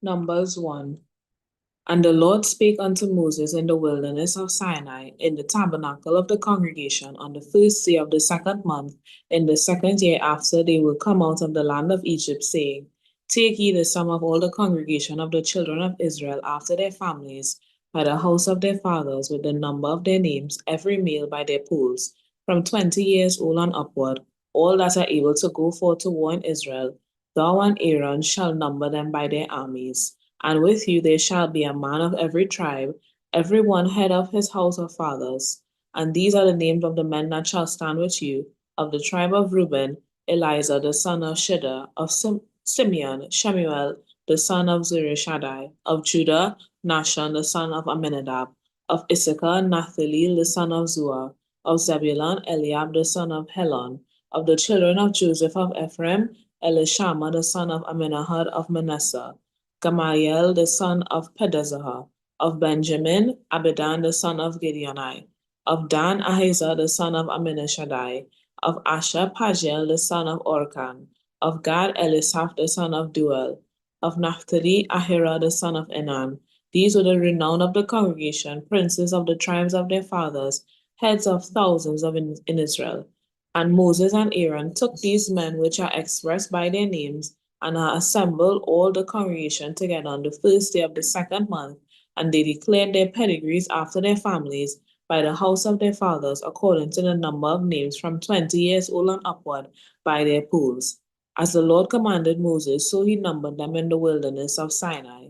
Numbers 1. And the Lord spake unto Moses in the wilderness of Sinai, in the tabernacle of the congregation, on the first day of the second month, in the second year after they were come out of the land of Egypt, saying, Take ye the sum of all the congregation of the children of Israel after their families, by the house of their fathers, with the number of their names, every male by their pools, from 20 years old and upward, all that are able to go forth to war in Israel. Thou and Aaron shall number them by their armies. And with you there shall be a man of every tribe, every one head of his house of fathers. And these are the names of the men that shall stand with you. Of the tribe of Reuben, Eliza the son of Shedda; of Simeon, Shemuel the son of Zurishaddai; of Judah, Nahshon the son of Amminadab; of Issachar, Naphtali the son of Zuar; of Zebulun, Eliab the son of Helon; of the children of Joseph of Ephraim, Elishama the son of Amminahad of Manasseh; Gamaliel the son of Pedazah; of Benjamin, Abidan the son of Gideoni; of Dan, Ahizah the son of Amminashadai; of Asher, Pagiel the son of Orkan; of Gad, Elisaph the son of Duel; of Naphtali, Ahira the son of Enan. These were the renown of the congregation, princes of the tribes of their fathers, heads of thousands in Israel. And Moses and Aaron took these men which are expressed by their names, and assembled all the congregation together on the first day of the second month, and they declared their pedigrees after their families, by the house of their fathers, according to the number of names from 20 years old and upward, by their pools. As the Lord commanded Moses, so he numbered them in the wilderness of Sinai.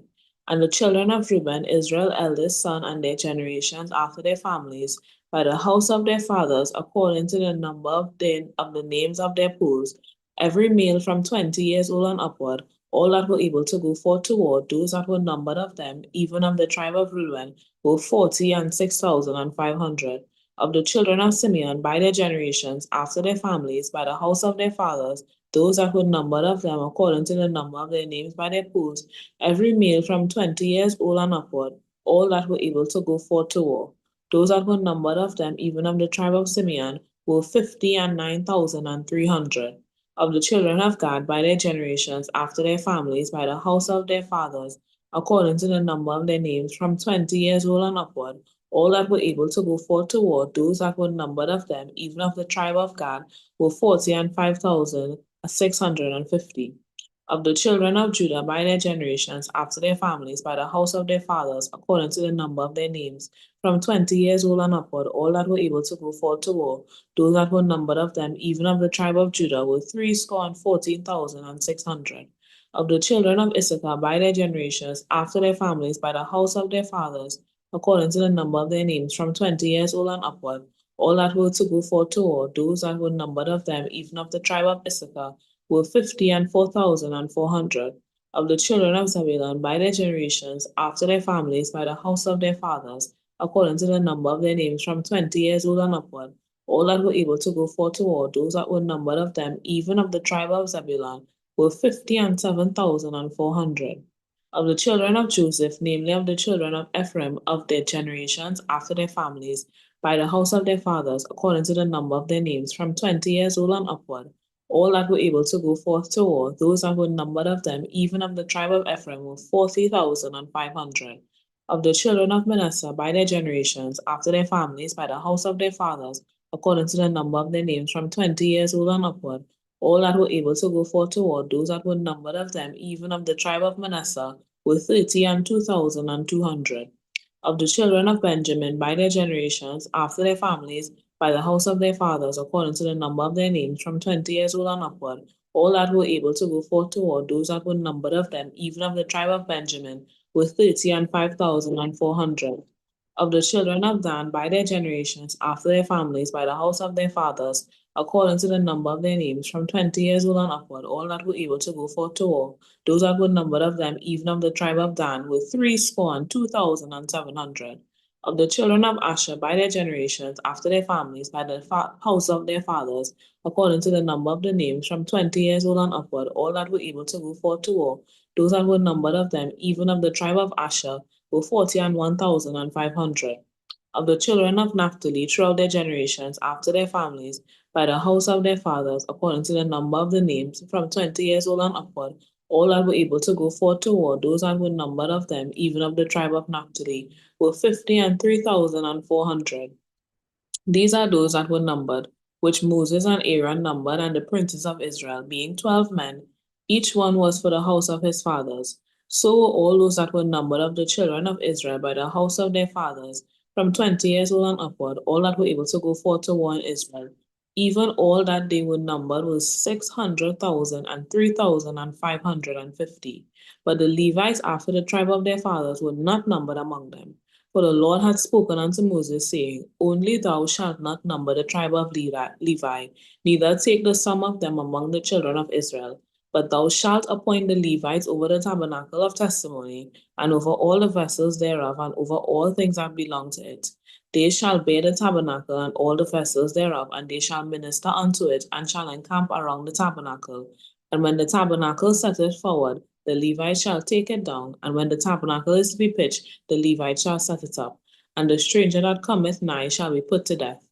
And the children of Reuben, Israel's eldest son, and their generations after their families, by the house of their fathers, according to the number of the names of their pools, every male from 20 years old and upward, all that were able to go forth to war, those that were numbered of them, even of the tribe of Reuben, were 40,006,500. Of the children of Simeon, by their generations, after their families, by the house of their fathers, those that were numbered of them, according to the number of their names by their pools, every male from 20 years old and upward, all that were able to go forth to war. Those that were numbered of them, even of the tribe of Simeon, were 50,009,300. Of the children of Gad by their generations, after their families, by the house of their fathers, according to the number of their names, from 20 years old and upward, all that were able to go forth to war, those that were numbered of them, even of the tribe of Gad, were 40,005,650. Of the children of Judah by their generations, after their families, by the house of their fathers, according to the number of their names, from 20 years old and upward, all that were able to go forth to war, those that were numbered of them, even of the tribe of Judah, were 314,600. Of the children of Issachar by their generations, after their families, by the house of their fathers, according to the number of their names, from 20 years old and upward, all that were to go forth to war, those that were numbered of them, even of the tribe of Issachar, were 50,004,400. Of the children of Zebulun by their generations, after their families, by the house of their fathers, according to the number of their names, from 20 years old and upward, all that were able to go forth to war, those that were numbered of them, even of the tribe of Zebulun, were 50,007,400. Of the children of Joseph, namely of the children of Ephraim, of their generations, after their families, by the house of their fathers, according to the number of their names, from 20 years old and upward, all that were able to go forth to war, those that were numbered of them, even of the tribe of Ephraim, were 40,500. Of the children of Manasseh, by their generations, after their families, by the house of their fathers, according to the number of their names, from 20 years old and upward, all that were able to go forth to war, those that were numbered of them, even of the tribe of Manasseh, were 30,02,200. Of the children of Benjamin, by their generations, after their families, by the house of their fathers, according to the number of their names, from 20 years old and upward, all that were able to go forth to war, those that were numbered of them, even of the tribe of Benjamin, were 30,005,400. Of the children of Dan, by their generations, after their families, by the house of their fathers, according to the number of their names, from 20 years old and upward, all that were able to go forth to war, those that were numbered of them, even of the tribe of Dan, were 3,02,700. Of the children of Asher, by their generations, after their families, by the house of their fathers, according to the number of the names, from 20 years old and upward, all that were able to go forth to war, those that were numbered of them, even of the tribe of Asher, were 41,500. Of the children of Naphtali throughout their generations, after their families, by the house of their fathers, according to the number of the names, from 20 years old and upward, All that were able to go forth to war, those that were numbered of them, even of the tribe of Naphtali, were 50,003,400. These are those that were numbered, which Moses and Aaron numbered, and the princes of Israel, being 12 men, each one was for the house of his fathers. So were all those that were numbered of the children of Israel by the house of their fathers, from 20 years old and upward, all that were able to go forth to war in Israel. Even all that they were numbered was 600,000 and 3,550. But the Levites after the tribe of their fathers were not numbered among them. For the Lord had spoken unto Moses, saying, Only thou shalt not number the tribe of Levi, neither take the sum of them among the children of Israel. But thou shalt appoint the Levites over the tabernacle of testimony, and over all the vessels thereof, and over all things that belong to it. They shall bear the tabernacle and all the vessels thereof, and they shall minister unto it, and shall encamp around the tabernacle. And when the tabernacle setteth forward, the Levites shall take it down, and when the tabernacle is to be pitched, the Levites shall set it up. And the stranger that cometh nigh shall be put to death.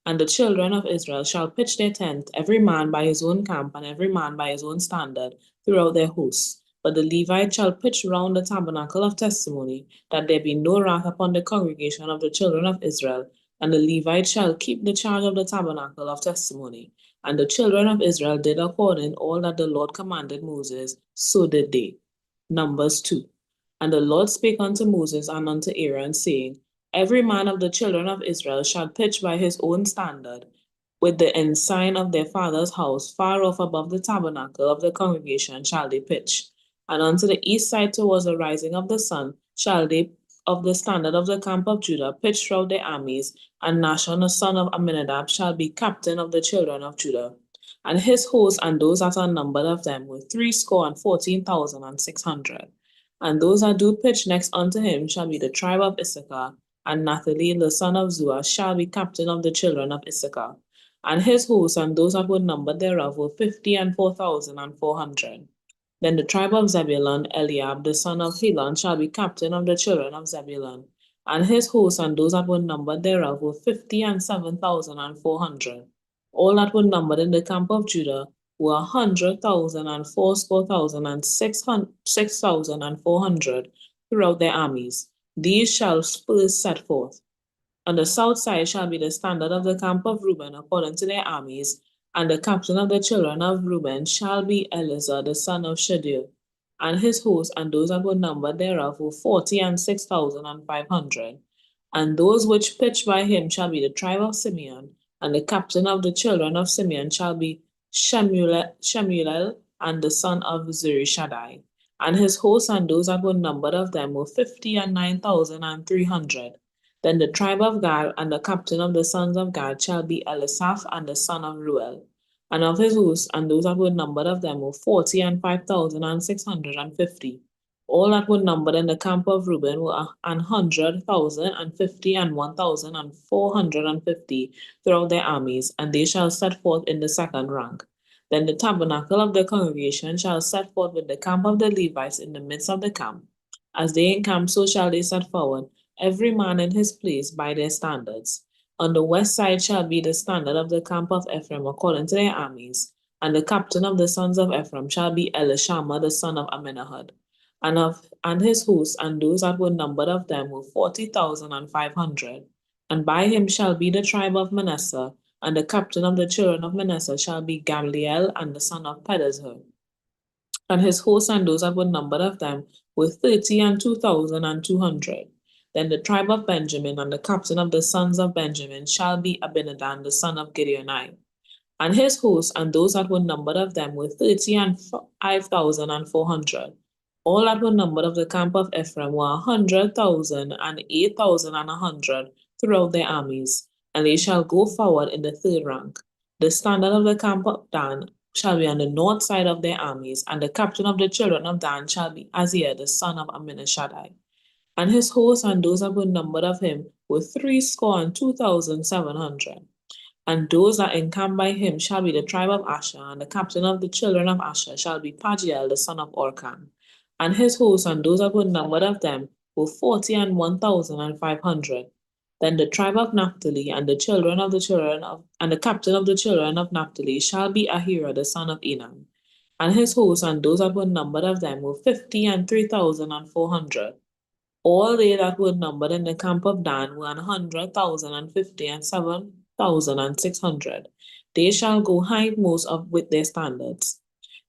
And the children of Israel shall pitch their tent, every man by his own camp, and every man by his own standard, throughout their hosts. But the Levites shall pitch round the tabernacle of testimony, that there be no wrath upon the congregation of the children of Israel. And the Levites shall keep the charge of the tabernacle of testimony. And the children of Israel did according all that the Lord commanded Moses, so did they. Numbers 2. And the Lord spake unto Moses and unto Aaron, saying, Every man of the children of Israel shall pitch by his own standard, with the ensign of their father's house, far off above the tabernacle of the congregation shall they pitch. And unto the east side towards the rising of the sun shall they of the standard of the camp of Judah pitch throughout their armies, and Nahshon the son of Amminadab shall be captain of the children of Judah. And his host and those that are numbered of them were 314,600. And those that do pitch next unto him shall be the tribe of Issachar, and Naphtali the son of Zuah shall be captain of the children of Issachar. And his host and those that were numbered thereof were 54,400. Then the tribe of Zebulun, Eliab the son of Helon shall be captain of the children of Zebulun. And his host and those that were numbered thereof were 57,400. All that were numbered in the camp of Judah were 100,000 and 4,000 and 6,400 throughout their armies. These shall first set forth. On the south side shall be the standard of the camp of Reuben according to their armies, and the captain of the children of Reuben shall be Eleazar the son of Shadir, and his host and those that were numbered thereof were 46,500. And those which pitch by him shall be the tribe of Simeon, and the captain of the children of Simeon shall be Shemuel and the son of Zurishaddai. And his host and those that were numbered of them were 59,300. Then the tribe of Gad and the captain of the sons of Gad shall be Elisaph and the son of Ruel. And of his host and those that were numbered of them were 45,650. All that were numbered in the camp of Reuben were 100,050 and 1,450 throughout their armies, and they shall set forth in the second rank. Then the tabernacle of the congregation shall set forth with the camp of the Levites in the midst of the camp. As they encamp, so shall they set forward, every man in his place by their standards. On the west side shall be the standard of the camp of Ephraim according to their armies, and the captain of the sons of Ephraim shall be Elishama the son of Amminahud, and his hosts and those that were numbered of them were 40,500. And by him shall be the tribe of Manasseh, and the captain of the children of Manasseh shall be Gamliel and the son of Pedazur. And his hosts and those that were numbered of them were 32,200. Then the tribe of Benjamin and the captain of the sons of Benjamin shall be Abinadan the son of Gideoni. And his hosts and those that were numbered of them were 35,400. All that were numbered of the camp of Ephraim were 100,000 and 8,100 throughout their armies, and they shall go forward in the third rank. The standard of the camp of Dan shall be on the north side of their armies, and the captain of the children of Dan shall be Azir the son of Amminashaddai. And his hosts and those that were numbered of him were 62,700. And those that encamp by him shall be the tribe of Asher, and the captain of the children of Asher shall be Pagiel the son of Orkan. And his hosts and those that were numbered of them were 41,500. Then the tribe of Naphtali and the captain of the children of Naphtali shall be Ahira the son of Enan. and his host and those that were numbered of them were 50 and 3,400. All they that were numbered in the camp of Dan were 100,050 and 50 and 7,600. They shall go hindmost of with their standards.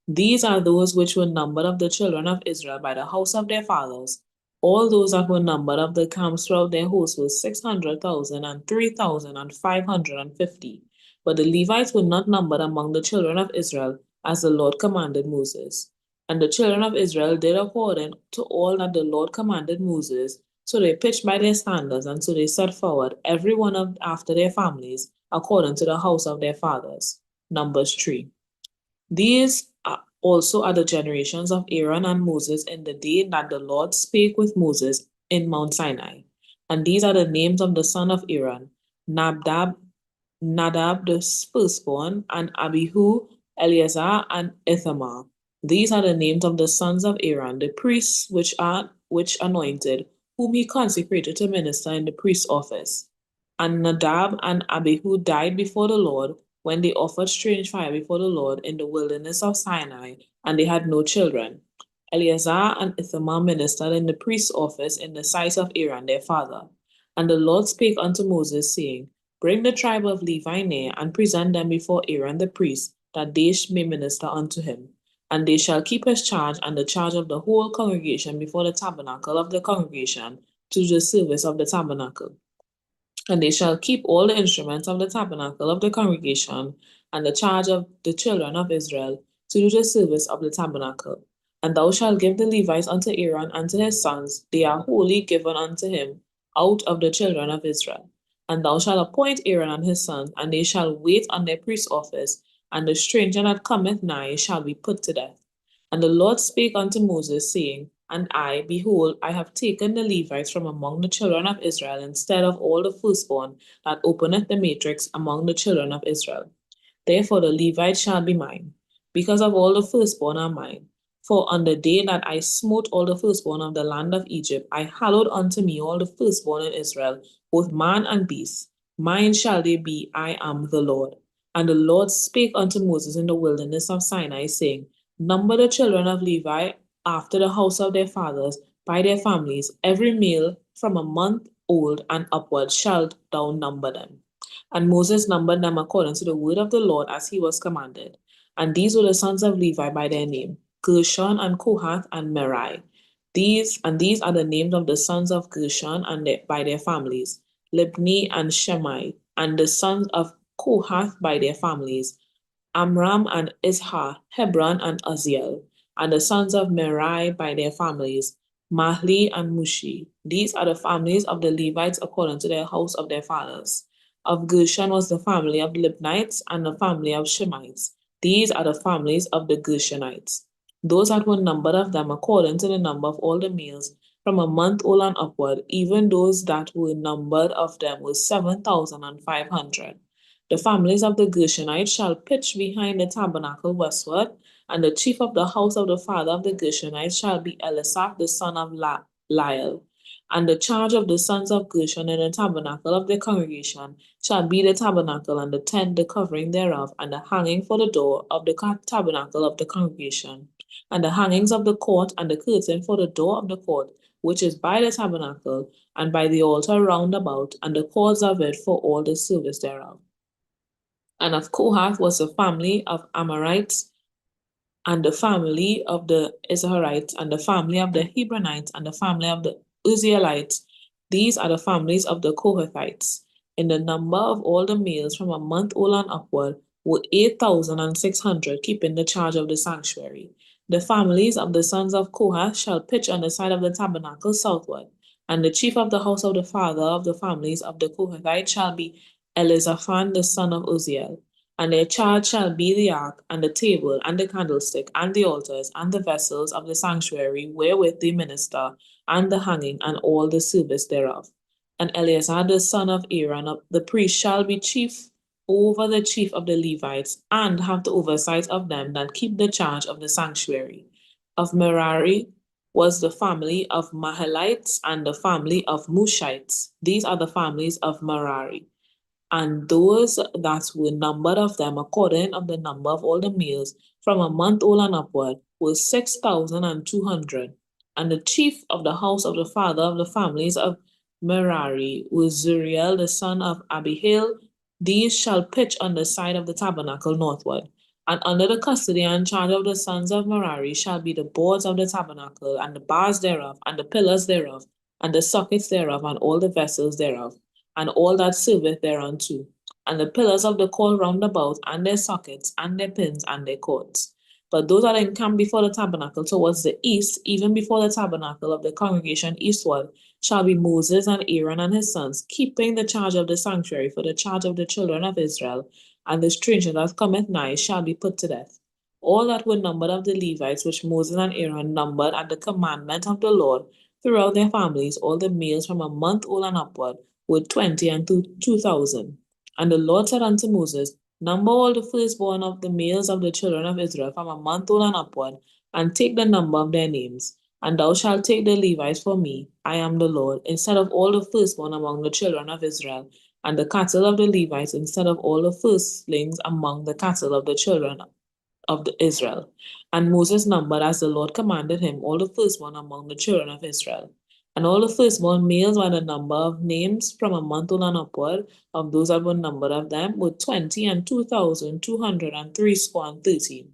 These are those which were numbered of the children of Israel by the house of their fathers. All those that were numbered of the camps throughout their host were 600,000 and 3,550. But the Levites were not numbered among the children of Israel, as the Lord commanded Moses. And the children of Israel did according to all that the Lord commanded Moses. So they pitched by their standards, and so they set forward, every one after their families, according to the house of their fathers. Numbers 3. These also are the generations of Aaron and Moses in the day that the Lord spake with Moses in Mount Sinai. And these are the names of the son of Aaron: Nadab the firstborn, and Abihu, Eleazar, and Ithamar. These are the names of the sons of Aaron, the priests which anointed, whom he consecrated to minister in the priest's office. And Nadab and Abihu died before the Lord when they offered strange fire before the Lord in the wilderness of Sinai, and they had no children. Eleazar and Ithamar ministered in the priest's office in the sight of Aaron their father. And the Lord spake unto Moses, saying, Bring the tribe of Levi near, and present them before Aaron the priest, that they may minister unto him. And they shall keep his charge and the charge of the whole congregation before the tabernacle of the congregation, to the service of the tabernacle. And they shall keep all the instruments of the tabernacle of the congregation, and the charge of the children of Israel, to do the service of the tabernacle. And thou shalt give the Levites unto Aaron and to his sons; they are wholly given unto him out of the children of Israel. And thou shalt appoint Aaron and his sons, and they shall wait on their priest's office, and the stranger that cometh nigh shall be put to death. And the Lord spake unto Moses, saying, And I, behold, I have taken the Levites from among the children of Israel, instead of all the firstborn that openeth the matrix among the children of Israel. Therefore the Levites shall be mine, because of all the firstborn are mine. For on the day that I smote all the firstborn of the land of Egypt, I hallowed unto me all the firstborn in Israel, both man and beast. Mine shall they be, I am the Lord. And the Lord spake unto Moses in the wilderness of Sinai, saying, Number the children of Levi after the house of their fathers, by their families, every male from a month old and upward shalt thou number them. And Moses numbered them according to the word of the Lord as he was commanded. And these were the sons of Levi by their name: Gershon and Kohath and Merari. These are the names of the sons of Gershon and by their families: Libni and Shemai. And the sons of Kohath by their families: Amram and Izhar, Hebron and Uzziel. And the sons of Merari by their families: Mahli and Mushi. These are the families of the Levites according to their house of their fathers. Of Gershon was the family of Libnites and the family of Shemites. These are the families of the Gershonites. Those that were numbered of them according to the number of all the males from a month old and upward, even those that were numbered of them were 7,500. The families of the Gershonites shall pitch behind the tabernacle westward, and the chief of the house of the father of the Gershonites shall be Elisaph the son of Lael. And the charge of the sons of Gershon in the tabernacle of the congregation shall be the tabernacle and the tent, the covering thereof, and the hanging for the door of the tabernacle of the congregation, and the hangings of the court, and the curtain for the door of the court, which is by the tabernacle, and by the altar round about, and the cords of it for all the service thereof. And of Kohath was the family of Amorites, and the family of the Izharites, and the family of the Hebronites, and the family of the Uzzielites. These are the families of the Kohathites. In the number of all the males from a month old and upward were 8,600, keeping the charge of the sanctuary. The families of the sons of Kohath shall pitch on the side of the tabernacle southward. And the chief of the house of the father of the families of the Kohathites shall be Elizaphan the son of Uzziel. And their charge shall be the ark, and the table, and the candlestick, and the altars, and the vessels of the sanctuary wherewith they minister, and the hanging, and all the service thereof. And Eleazar the son of Aaron the priest shall be chief over the chief of the Levites, and have the oversight of them that keep the charge of the sanctuary. Of Merari was the family of Mahalites and the family of Mushites. These are the families of Merari. And those that were numbered of them according of the number of all the males from a month old and upward were 6,200. And the chief of the house of the father of the families of Merari was Zuriel the son of Abihail. These shall pitch on the side of the tabernacle northward. And under the custody and charge of the sons of Merari shall be the boards of the tabernacle, and the bars thereof, and the pillars thereof, and the sockets thereof, and all the vessels thereof, and all that serveth thereunto, and the pillars of the court round about, and their sockets, and their pins, and their cords. But those that encamp before the tabernacle towards the east, even before the tabernacle of the congregation eastward, shall be Moses and Aaron and his sons, keeping the charge of the sanctuary for the charge of the children of Israel, and the stranger that cometh nigh shall be put to death. All that were numbered of the Levites, which Moses and Aaron numbered at the commandment of the Lord, throughout their families, all the males from a month old and upward, were 20 and 2,000. And the Lord said unto Moses, Number all the firstborn of the males of the children of Israel from a month old and upward, and take the number of their names. And thou shalt take the Levites for me, I am the Lord, instead of all the firstborn among the children of Israel, and the cattle of the Levites instead of all the firstlings among the cattle of the children of Israel. And Moses numbered as the Lord commanded him all the firstborn among the children of Israel. And all the firstborn males by the number of names from a month old and upward of those that were numbered of them were 20 and 2,203 score and 13.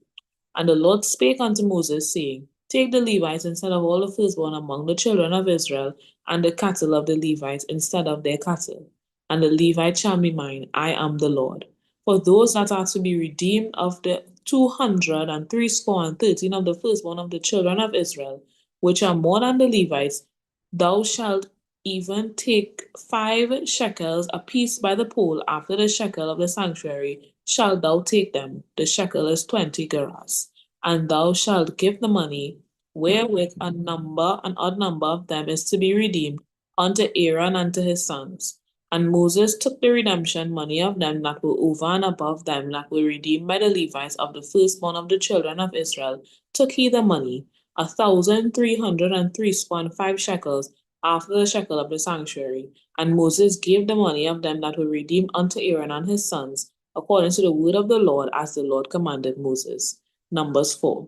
And the Lord spake unto Moses, saying, Take the Levites instead of all the firstborn among the children of Israel, and the cattle of the Levites instead of their cattle. And the Levites shall be mine, I am the Lord. For those that are to be redeemed of the 203 score and 13 of the firstborn of the children of Israel, which are more than the Levites, thou shalt even take 5 shekels apiece by the pole after the shekel of the sanctuary, shalt thou take them. The shekel is 20 gerahs. And thou shalt give the money, wherewith an odd number of them is to be redeemed, unto Aaron and to his sons. And Moses took the redemption money of them that were over and above them that were redeemed by the Levites of the firstborn of the children of Israel, took he the money, 1,303 score and 5 shekels, after the shekel of the sanctuary. And Moses gave the money of them that were redeemed unto Aaron and his sons, according to the word of the Lord, as the Lord commanded Moses. Numbers 4.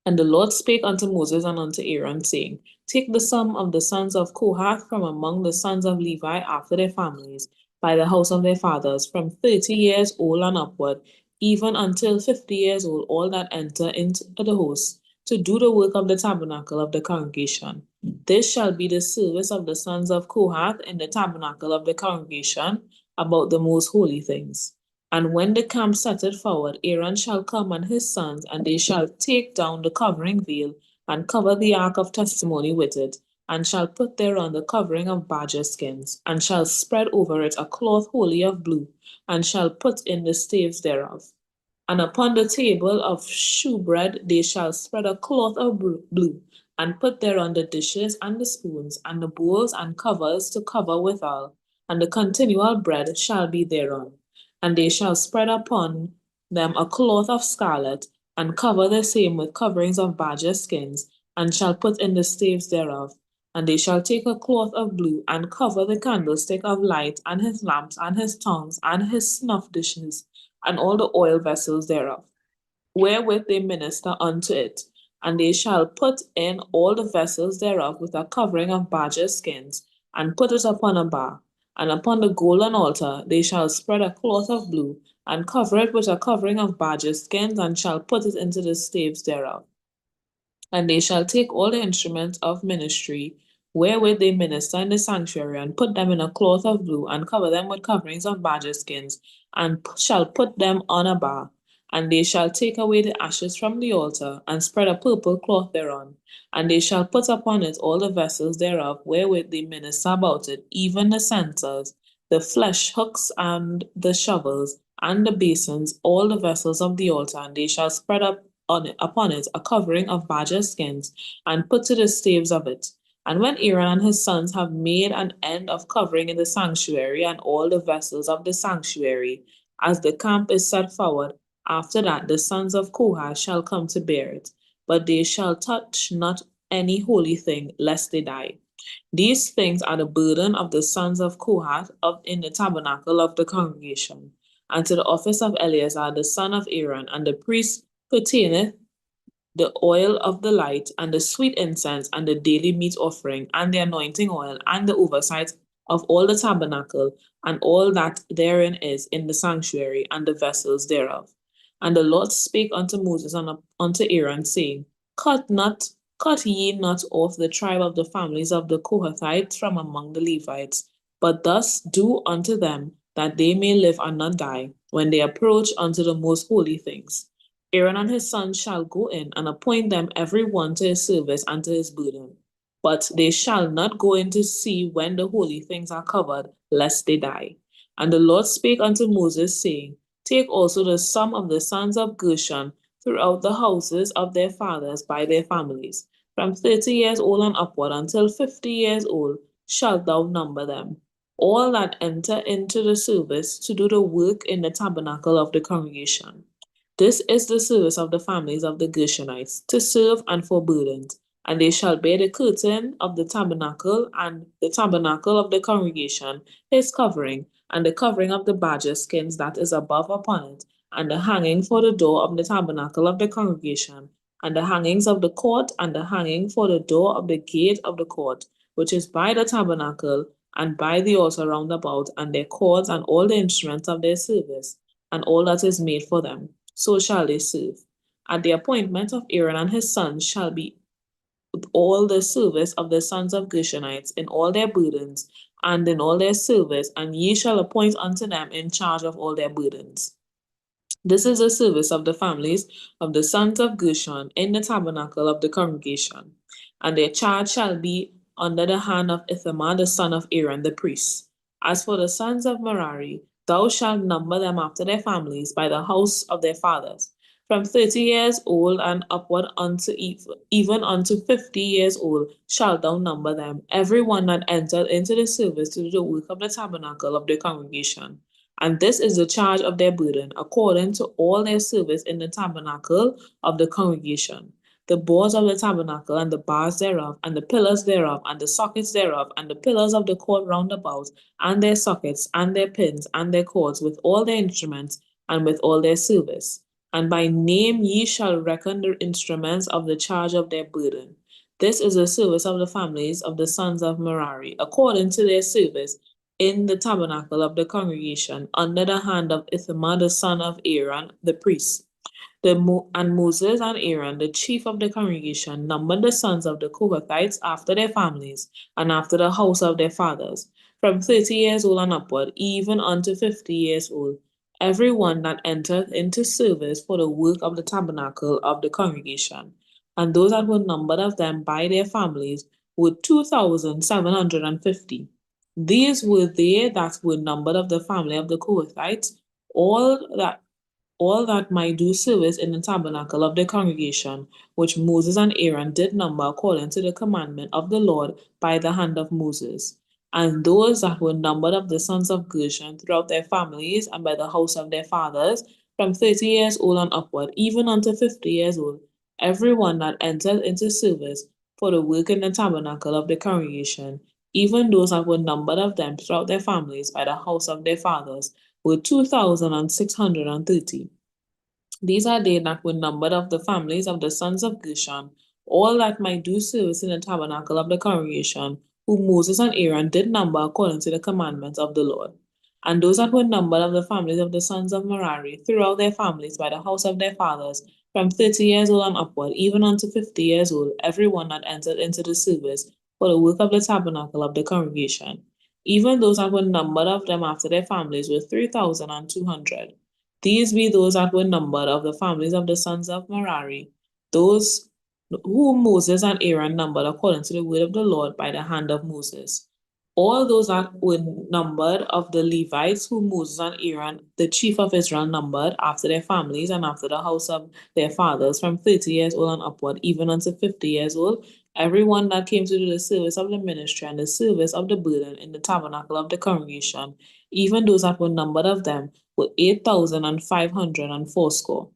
And the Lord spake unto Moses and unto Aaron, saying, Take the sum of the sons of Kohath from among the sons of Levi after their families, by the house of their fathers, from 30 years old and upward, even until 50 years old, all that enter into the host, to do the work of the tabernacle of the congregation. This shall be the service of the sons of Kohath in the tabernacle of the congregation about the most holy things. And when the camp setteth forward, Aaron shall come and his sons, and they shall take down the covering veil, and cover the ark of testimony with it, and shall put thereon the covering of badger skins, and shall spread over it a cloth wholly of blue, and shall put in the staves thereof. And upon the table of shewbread they shall spread a cloth of blue, and put thereon the dishes and the spoons, and the bowls and covers to cover withal, and the continual bread shall be thereon. And they shall spread upon them a cloth of scarlet, and cover the same with coverings of badger skins, and shall put in the staves thereof. And they shall take a cloth of blue, and cover the candlestick of light, and his lamps, and his tongues, and his snuff dishes, and all the oil vessels thereof, wherewith they minister unto it. And they shall put in all the vessels thereof with a covering of badger skins, and put it upon a bar. And upon the golden altar they shall spread a cloth of blue, and cover it with a covering of badger skins, and shall put it into the staves thereof. And they shall take all the instruments of ministry, wherewith they minister in the sanctuary, and put them in a cloth of blue, and cover them with coverings of badger skins, and shall put them on a bar. And they shall take away the ashes from the altar, and spread a purple cloth thereon. And they shall put upon it all the vessels thereof, wherewith they minister about it, even the censers, the flesh hooks, and the shovels, and the basins, all the vessels of the altar. And they shall spread upon it a covering of badger skins, and put to the staves of it. And when Aaron and his sons have made an end of covering in the sanctuary and all the vessels of the sanctuary, as the camp is set forward, after that the sons of Kohath shall come to bear it, but they shall touch not any holy thing, lest they die. These things are the burden of the sons of Kohath in the tabernacle of the congregation, and to the office of Eleazar the son of Aaron, and the priest pertaineth the oil of the light, and the sweet incense, and the daily meat offering, and the anointing oil, and the oversight of all the tabernacle, and all that therein is in the sanctuary, and the vessels thereof. And the Lord spake unto Moses and unto Aaron, saying, Cut ye not off the tribe of the families of the Kohathites from among the Levites, but thus do unto them, that they may live and not die, when they approach unto the most holy things. Aaron and his sons shall go in and appoint them every one to his service and to his burden. But they shall not go in to see when the holy things are covered, lest they die. And the Lord spake unto Moses, saying, Take also the sum of the sons of Gershon throughout the houses of their fathers by their families, from 30 years old and upward until 50 years old shalt thou number them, all that enter into the service to do the work in the tabernacle of the congregation. This is the service of the families of the Gershonites, to serve and for burdens. And they shall bear the curtain of the tabernacle, and the tabernacle of the congregation, his covering, and the covering of the badger skins that is above upon it, and the hanging for the door of the tabernacle of the congregation, and the hangings of the court, and the hanging for the door of the gate of the court, which is by the tabernacle, and by the altar round about, and their cords, and all the instruments of their service, and all that is made for them. So shall they serve. At the appointment of Aaron and his sons shall be all the service of the sons of Gershonites in all their burdens, and in all their service, and ye shall appoint unto them in charge of all their burdens. This is the service of the families of the sons of Gershon in the tabernacle of the congregation, and their charge shall be under the hand of Ithamar the son of Aaron the priest. As for the sons of Merari, thou shalt number them after their families by the house of their fathers, from 30 years old and upward unto even unto 50 years old shalt thou number them, every one that entered into the service to do the work of the tabernacle of the congregation. And this is the charge of their burden, according to all their service in the tabernacle of the congregation. The boards of the tabernacle, and the bars thereof, and the pillars thereof, and the sockets thereof, and the pillars of the court round about, and their sockets, and their pins, and their cords, with all their instruments, and with all their service. And by name ye shall reckon the instruments of the charge of their burden. This is the service of the families of the sons of Merari, according to their service in the tabernacle of the congregation, under the hand of Ithamar the son of Aaron the priest. And Moses and Aaron, the chief of the congregation, numbered the sons of the Kohathites after their families, and after the house of their fathers, from 30 years old and upward, even unto 50 years old, every one that entered into service for the work of the tabernacle of the congregation. And those that were numbered of them by their families were 2,750. These were they that were numbered of the family of the Kohathites, all that might do service in the tabernacle of the congregation, which Moses and Aaron did number according to the commandment of the Lord by the hand of Moses. And those that were numbered of the sons of Gershon throughout their families and by the house of their fathers, from 30 years old and upward, even unto 50 years old, every one that entered into service for the work in the tabernacle of the congregation, even those that were numbered of them throughout their families by the house of their fathers, were 2,630. These are they that were numbered of the families of the sons of Gershon, all that might do service in the tabernacle of the congregation, whom Moses and Aaron did number according to the commandments of the Lord. And those that were numbered of the families of the sons of Merari, throughout their families by the house of their fathers, from 30 years old and upward, even unto 50 years old, every one that entered into the service for the work of the tabernacle of the congregation. Even those that were numbered of them after their families were 3,200. These be those that were numbered of the families of the sons of Merari, those whom Moses and Aaron numbered according to the word of the Lord by the hand of Moses. All those that were numbered of the Levites, whom Moses and Aaron, the chief of Israel, numbered after their families and after the house of their fathers, from 30 years old and upward, even unto 50 years old, everyone that came to do the service of the ministry and the service of the burden in the tabernacle of the congregation, even those that were numbered of them, were 8,500 fourscore.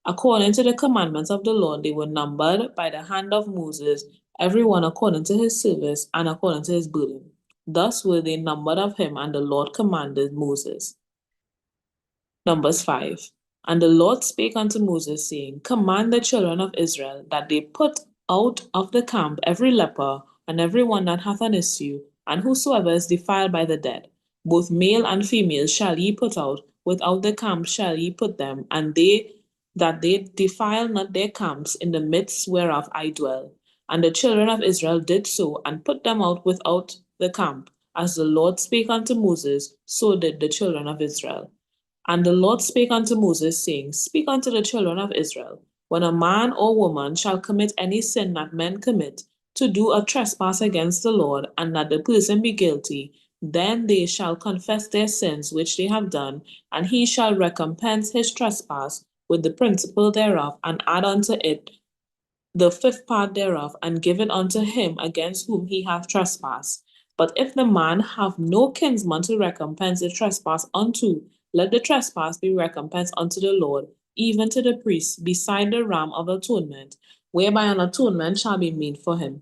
According to the commandments of the Lord, they were numbered by the hand of Moses every one according to his service and according to his burden. Thus were they numbered of him, and the Lord commanded Moses. Numbers 5. And the Lord spake unto Moses, saying, Command the children of Israel that they put out of the camp every leper, and every one that hath an issue, and whosoever is defiled by the dead. Both male and female shall ye put out, without the camp shall ye put them, and they defile not their camps in the midst whereof I dwell. And the children of Israel did so, and put them out without the camp. As the Lord spake unto Moses, so did the children of Israel. And the Lord spake unto Moses, saying, Speak unto the children of Israel, when a man or woman shall commit any sin that men commit, to do a trespass against the Lord, and that the person be guilty, then they shall confess their sins which they have done, and he shall recompense his trespass with the principal thereof, and add unto it the fifth part thereof, and give it unto him against whom he hath trespassed. But if the man have no kinsman to recompense the trespass unto, let the trespass be recompensed unto the Lord, even to the priest, beside the ram of atonement, whereby an atonement shall be made for him.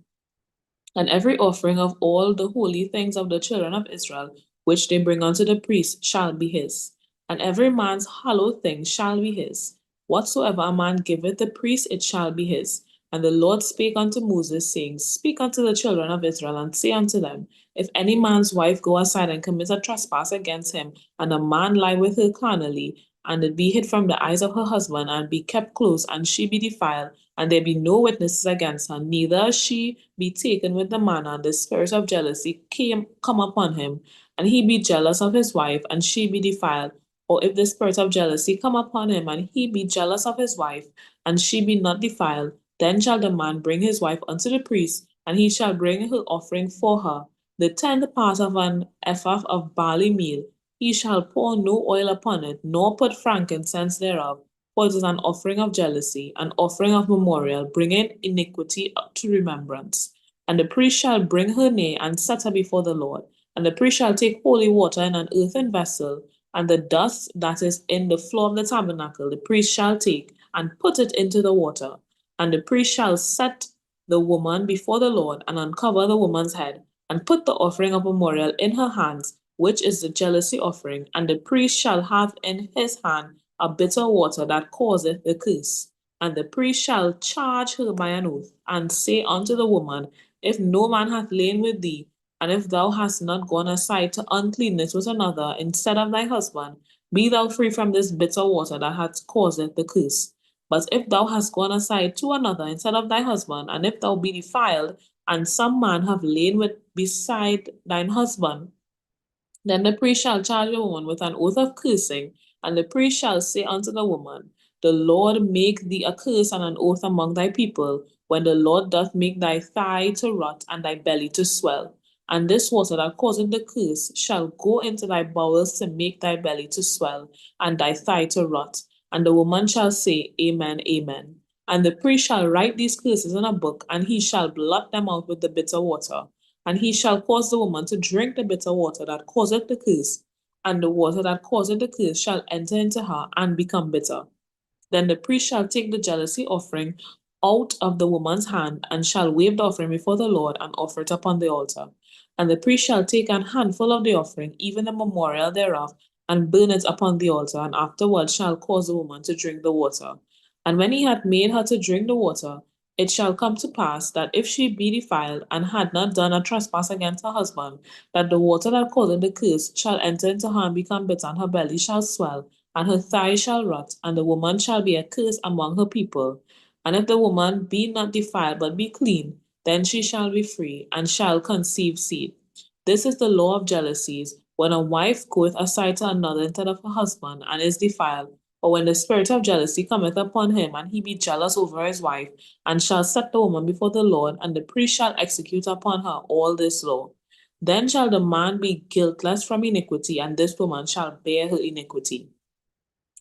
And every offering of all the holy things of the children of Israel, which they bring unto the priest, shall be his. And every man's hallowed thing shall be his. Whatsoever a man giveth the priest, it shall be his. And the Lord spake unto Moses, saying, Speak unto the children of Israel, and say unto them, If any man's wife go aside and commit a trespass against him, and a man lie with her carnally, and it be hid from the eyes of her husband, and be kept close, and she be defiled, and there be no witnesses against her, neither she be taken with the man, and the spirit of jealousy come upon him, and he be jealous of his wife, and she be defiled. Or if the spirit of jealousy come upon him, and he be jealous of his wife, and she be not defiled, then shall the man bring his wife unto the priest, and he shall bring her offering for her, the 10th part of an ephah of barley meal. He shall pour no oil upon it, nor put frankincense thereof, for it is an offering of jealousy, an offering of memorial, bringing iniquity to remembrance. And the priest shall bring her near and set her before the Lord. And the priest shall take holy water in an earthen vessel, and the dust that is in the floor of the tabernacle the priest shall take, and put it into the water. And the priest shall set the woman before the Lord, and uncover the woman's head, and put the offering of memorial in her hands, which is the jealousy offering. And the priest shall have in his hand a bitter water that causeth the curse. And the priest shall charge her by an oath, and say unto the woman, If no man hath lain with thee, and if thou hast not gone aside to uncleanness with another instead of thy husband, be thou free from this bitter water that hath caused the curse. But if thou hast gone aside to another instead of thy husband, and if thou be defiled, and some man have lain with beside thine husband, then the priest shall charge the woman with an oath of cursing, and the priest shall say unto the woman, The Lord make thee a curse and an oath among thy people, when the Lord doth make thy thigh to rot and thy belly to swell. And this water that causeth the curse shall go into thy bowels to make thy belly to swell, and thy thigh to rot. And the woman shall say, Amen, Amen. And the priest shall write these curses in a book, and he shall blot them out with the bitter water. And he shall cause the woman to drink the bitter water that causeth the curse, and the water that causeth the curse shall enter into her and become bitter. Then the priest shall take the jealousy offering out of the woman's hand, and shall wave the offering before the Lord, and offer it upon the altar. And the priest shall take an handful of the offering, even the memorial thereof, and burn it upon the altar, and afterward shall cause the woman to drink the water. And when he hath made her to drink the water, it shall come to pass that if she be defiled, and had not done a trespass against her husband, that the water that causeth the curse shall enter into her and become bitter, and her belly shall swell, and her thigh shall rot, and the woman shall be a curse among her people. And if the woman be not defiled, but be clean, then she shall be free, and shall conceive seed. This is the law of jealousies, when a wife goeth aside to another instead of her husband, and is defiled, or when the spirit of jealousy cometh upon him, and he be jealous over his wife, and shall set the woman before the Lord, and the priest shall execute upon her all this law. Then shall the man be guiltless from iniquity, and this woman shall bear her iniquity.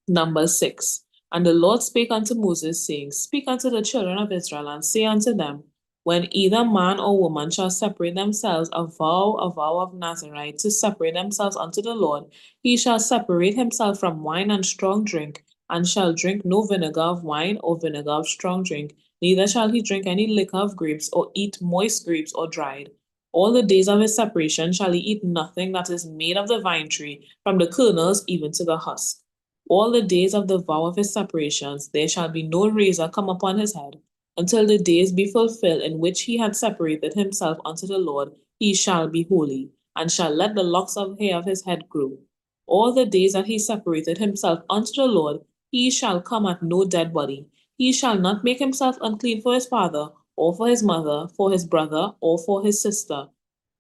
Number 6. And the Lord spake unto Moses, saying, Speak unto the children of Israel, and say unto them, When either man or woman shall separate themselves, a vow of Nazarite, to separate themselves unto the Lord, he shall separate himself from wine and strong drink, and shall drink no vinegar of wine or vinegar of strong drink. neither shall he drink any liquor of grapes, or eat moist grapes or dried. All the days of his separation shall he eat nothing that is made of the vine tree, from the kernels even to the husk. All the days of the vow of his separations there shall be no razor come upon his head, until the days be fulfilled in which he had separated himself unto the Lord. He shall be holy, and shall let the locks of hair of his head grow. All the days that he separated himself unto the Lord, he shall come at no dead body. He shall not make himself unclean for his father, or for his mother, for his brother, or for his sister,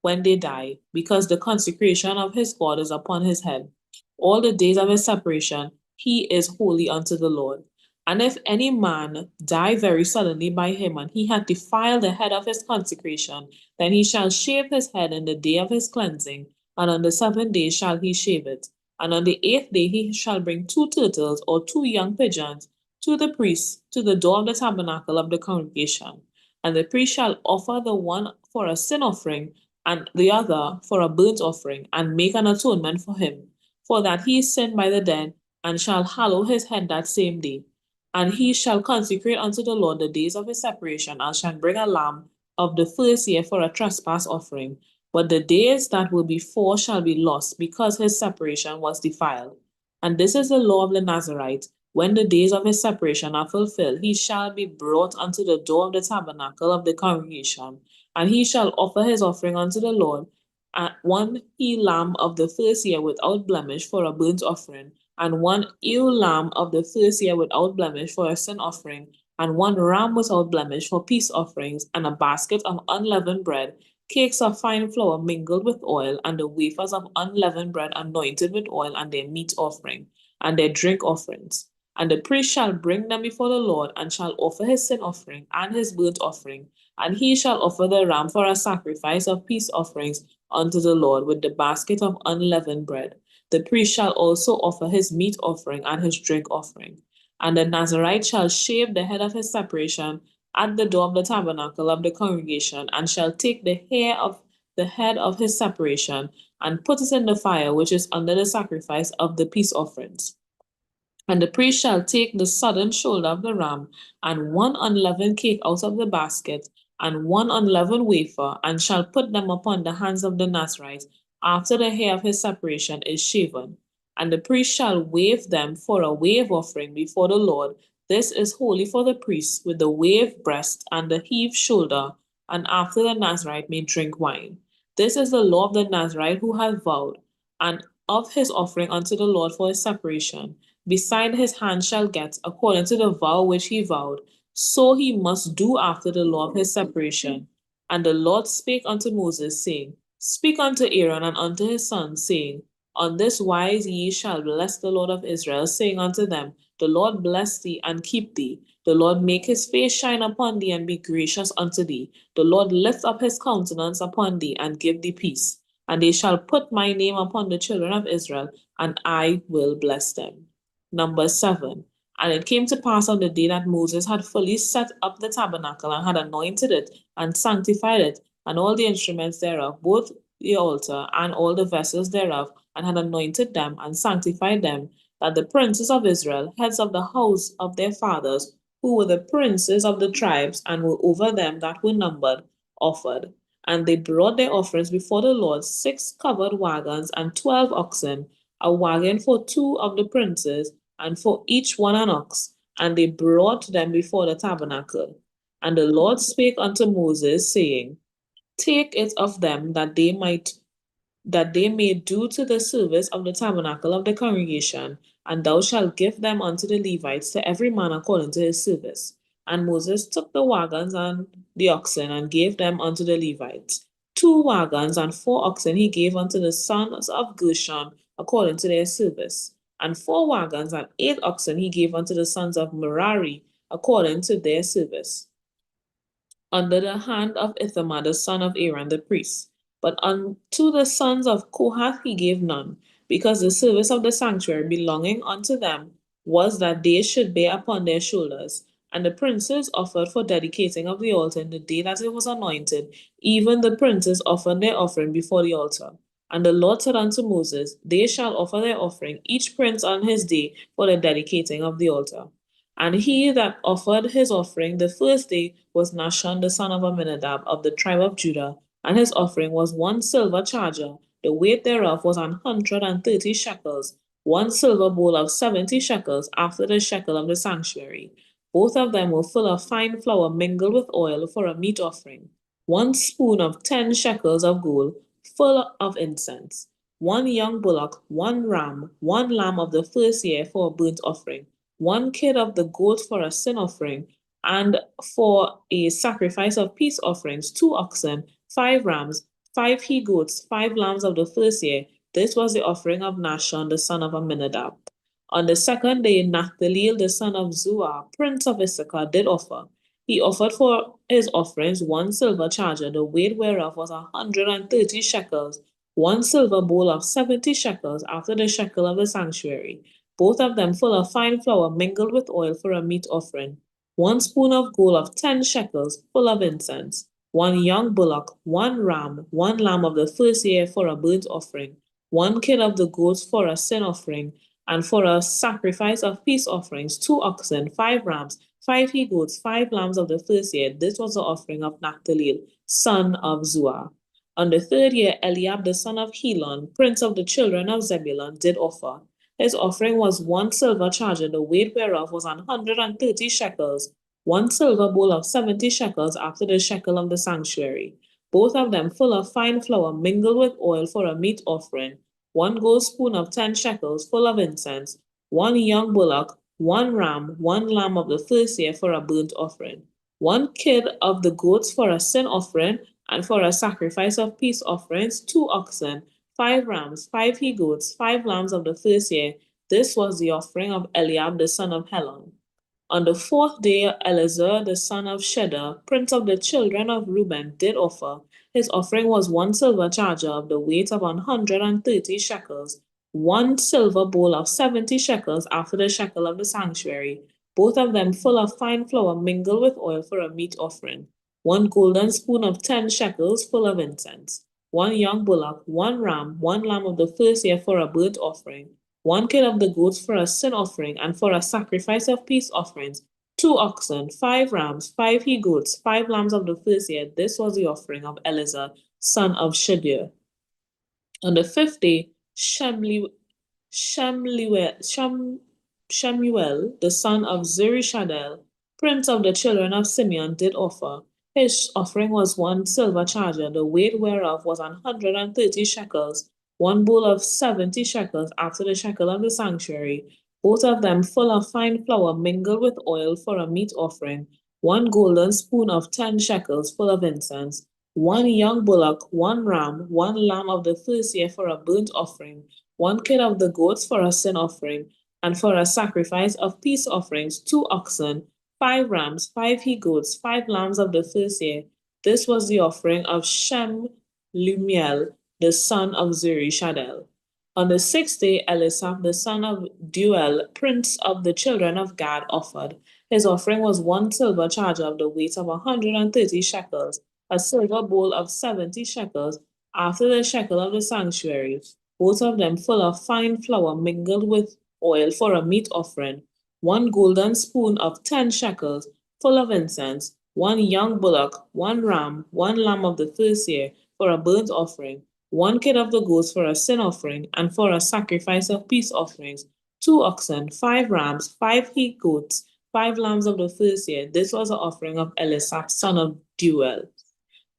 when they die, because the consecration of his God is upon his head. All the days of his separation, he is holy unto the Lord. And if any man die very suddenly by him, and he hath defiled the head of his consecration, then he shall shave his head in the day of his cleansing, and on the 7th day shall he shave it. And on the 8th day he shall bring 2 turtles or 2 young pigeons to the priest to the door of the tabernacle of the congregation. And the priest shall offer the one for a sin offering, and the other for a burnt offering, and make an atonement for him, for that he sinned by the dead, and shall hallow his head that same day. And he shall consecrate unto the Lord the days of his separation, and shall bring a lamb of the first year for a trespass offering. But the days that were before shall be lost, because his separation was defiled. And this is the law of the Nazarite. When the days of his separation are fulfilled, he shall be brought unto the door of the tabernacle of the congregation, and he shall offer his offering unto the Lord, one he lamb of the first year without blemish for a burnt offering, and one ewe lamb of the first year without blemish for a sin offering, and one ram without blemish for peace offerings, and a basket of unleavened bread, cakes of fine flour mingled with oil, and the wafers of unleavened bread anointed with oil, and their meat offering, and their drink offerings. And the priest shall bring them before the Lord, and shall offer his sin offering and his burnt offering, and he shall offer the ram for a sacrifice of peace offerings unto the Lord with the basket of unleavened bread. The priest shall also offer his meat offering and his drink offering. And the Nazarite shall shave the head of his separation at the door of the tabernacle of the congregation, and shall take the hair of the head of his separation, and put it in the fire which is under the sacrifice of the peace offerings. And the priest shall take the sodden shoulder of the ram, and 1 unleavened cake out of the basket, and 1 unleavened wafer, and shall put them upon the hands of the Nazarite, after the hair of his separation is shaven. And the priest shall wave them for a wave offering before the Lord. This is holy for the priest, with the waved breast and the heaved shoulder, and after the Nazarite may drink wine. This is the law of the Nazarite who hath vowed, and of his offering unto the Lord for his separation. Beside his hand shall get, according to the vow which he vowed, so he must do after the law of his separation. And the Lord spake unto Moses, saying, Speak unto Aaron and unto his sons, saying, On this wise ye shall bless the Lord of Israel, saying unto them, The Lord bless thee and keep thee. The Lord make his face shine upon thee and be gracious unto thee. The Lord lift up his countenance upon thee and give thee peace. And they shall put my name upon the children of Israel, and I will bless them. Number 7. And it came to pass on the day that Moses had fully set up the tabernacle, and had anointed it, and sanctified it, and all the instruments thereof, both the altar and all the vessels thereof, and had anointed them, and sanctified them, that the princes of Israel, heads of the house of their fathers, who were the princes of the tribes, and were over them that were numbered, offered. And they brought their offerings before the Lord, 6 covered wagons, and 12 oxen, a wagon for 2 of the princes, and for each one an ox, and they brought them before the tabernacle. And the Lord spake unto Moses, saying, Take it of them, that they may do to the service of the tabernacle of the congregation, and thou shalt give them unto the Levites, to every man according to his service. And Moses took the wagons and the oxen, and gave them unto the Levites. 2 wagons and 4 oxen he gave unto the sons of Gershon according to their service. And 4 wagons and 8 oxen he gave unto the sons of Merari according to their service, under the hand of Ithamar the son of Aaron the priest. But unto the sons of Kohath he gave none, because the service of the sanctuary belonging unto them was that they should bear upon their shoulders. And the princes offered for dedicating of the altar in the day that it was anointed, even the princes offered their offering before the altar. And the Lord said unto Moses, They shall offer their offering, each prince on his day, for the dedicating of the altar. And he that offered his offering the first day was Nahshon the son of Amminadab of the tribe of Judah, and his offering was 1 silver charger, the weight thereof was 130 shekels, 1 silver bowl of 70 shekels after the shekel of the sanctuary. Both of them were full of fine flour mingled with oil for a meat offering. 1 spoon of 10 shekels of gold, full of incense. 1 young bullock, 1 ram, 1 lamb of the first year for a burnt offering. 1 kid of the goat for a sin offering, and for a sacrifice of peace offerings, 2 oxen, 5 rams, 5 he goats, 5 lambs of the first year. This was the offering of Nahshon the son of Amminadab. On the second day, Naphtali the son of Zuar, prince of Issachar, did offer. He offered for his offerings 1 silver charger, the weight whereof was 130 shekels, 1 silver bowl of 70 shekels after the shekel of the sanctuary, both of them full of fine flour mingled with oil for a meat offering. 1 spoon of gold of 10 shekels, full of incense. 1 young bullock, 1 ram, 1 lamb of the first year for a burnt offering. 1 kid of the goats for a sin offering, and for a sacrifice of peace offerings, 2 oxen, 5 rams, 5 he goats, 5 lambs of the first year. This was the offering of Naphtali, son of Zuar. On the third year, Eliab the son of Helon, prince of the children of Zebulun, did offer. His offering was 1 silver charger, the weight whereof was 130 shekels, 1 silver bowl of 70 shekels after the shekel of the sanctuary, both of them full of fine flour mingled with oil for a meat offering, 1 gold spoon of 10 shekels full of incense, 1 young bullock, 1 ram, 1 lamb of the first year for a burnt offering, 1 kid of the goats for a sin offering, and for a sacrifice of peace offerings, 2 oxen, 5 rams, 5 he goats, 5 lambs of the first year. This was the offering of Eliab the son of Helon. On the fourth day, Eleazar the son of Shedar, prince of the children of Reuben, did offer. His offering was 1 silver charger of the weight of 130 shekels, 1 silver bowl of 70 shekels after the shekel of the sanctuary, both of them full of fine flour mingled with oil for a meat offering. 1 golden spoon of 10 shekels full of incense. 1 young bullock, 1 ram, 1 lamb of the first year for a burnt offering, 1 kid of the goats for a sin offering, and for a sacrifice of peace offerings, 2 oxen, 5 rams, 5 he goats, 5 lambs of the first year. This was the offering of Eleazar, son of Shedeur. On the fifth day, Shemuel, the son of Zerishadel, prince of the children of Simeon, did offer. His offering was 1 silver charger, the weight whereof was 130 shekels, 1 bowl of 70 shekels after the shekel of the sanctuary, both of them full of fine flour mingled with oil for a meat offering, 1 golden spoon of 10 shekels full of incense, 1 young bullock, 1 ram, 1 lamb of the first year for a burnt offering, 1 kid of the goats for a sin offering, and for a sacrifice of peace offerings, 2 oxen, 5 rams, 5 he goats, 5 lambs of the first year. This was the offering of Shemuel, the son of Zerishadel. On the sixth day, Elisaph, the son of Deuel, prince of the children of Gad, offered. His offering was 1 silver charger of the weight of 130 shekels, a silver bowl of 70 shekels after the shekel of the sanctuary, both of them full of fine flour mingled with oil for a meat offering, 1 golden spoon of 10 shekels full of incense, 1 young bullock, 1 ram, 1 lamb of the first year for a burnt offering, 1 kid of the goats for a sin offering, and for a sacrifice of peace offerings, 2 oxen, 5 rams, 5 he goats, 5 lambs of the first year. This was the offering of Elisaph, son of Deuel.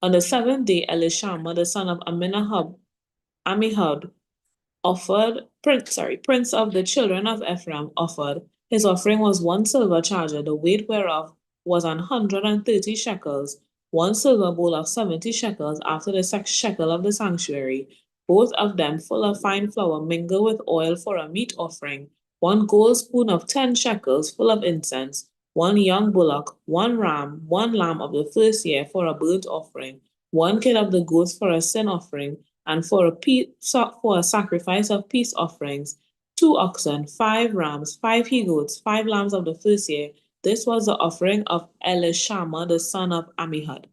On the seventh day, Elishama, the son of Ammihud, prince of the children of Ephraim, offered. His offering was 1 silver charger, the weight whereof was 130 shekels, 1 silver bowl of 70 shekels after the shekel of the sanctuary, both of them full of fine flour mingled with oil for a meat offering, 1 gold spoon of 10 shekels full of incense, 1 young bullock, 1 ram, 1 lamb of the first year for a burnt offering, 1 kid of the goats for a sin offering, and for a sacrifice of peace offerings, 2 oxen, 5 rams, 5 he goats, 5 lambs of the first year. This was the offering of Elishama, the son of Ammihud.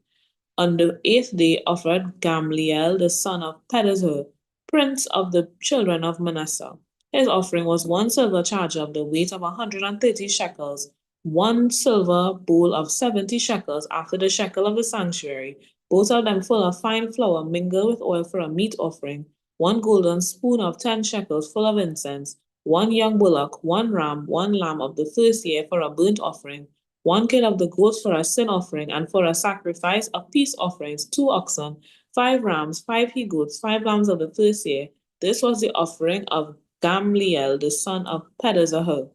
On the 8th day offered Gamliel, the son of Pedazur, prince of the children of Manasseh. His offering was 1 silver charger of the weight of 130 shekels, 1 silver bowl of 70 shekels after the shekel of the sanctuary, both of them full of fine flour mingled with oil for a meat offering, 1 golden spoon of 10 shekels full of incense, 1 young bullock, 1 ram, 1 lamb of the first year for a burnt offering, 1 kid of the goats for a sin offering, and for a sacrifice of peace offerings, 2 oxen, 5 rams, 5 he goats, 5 lambs of the first year. This was the offering of Gamliel, the son of Pedazahel.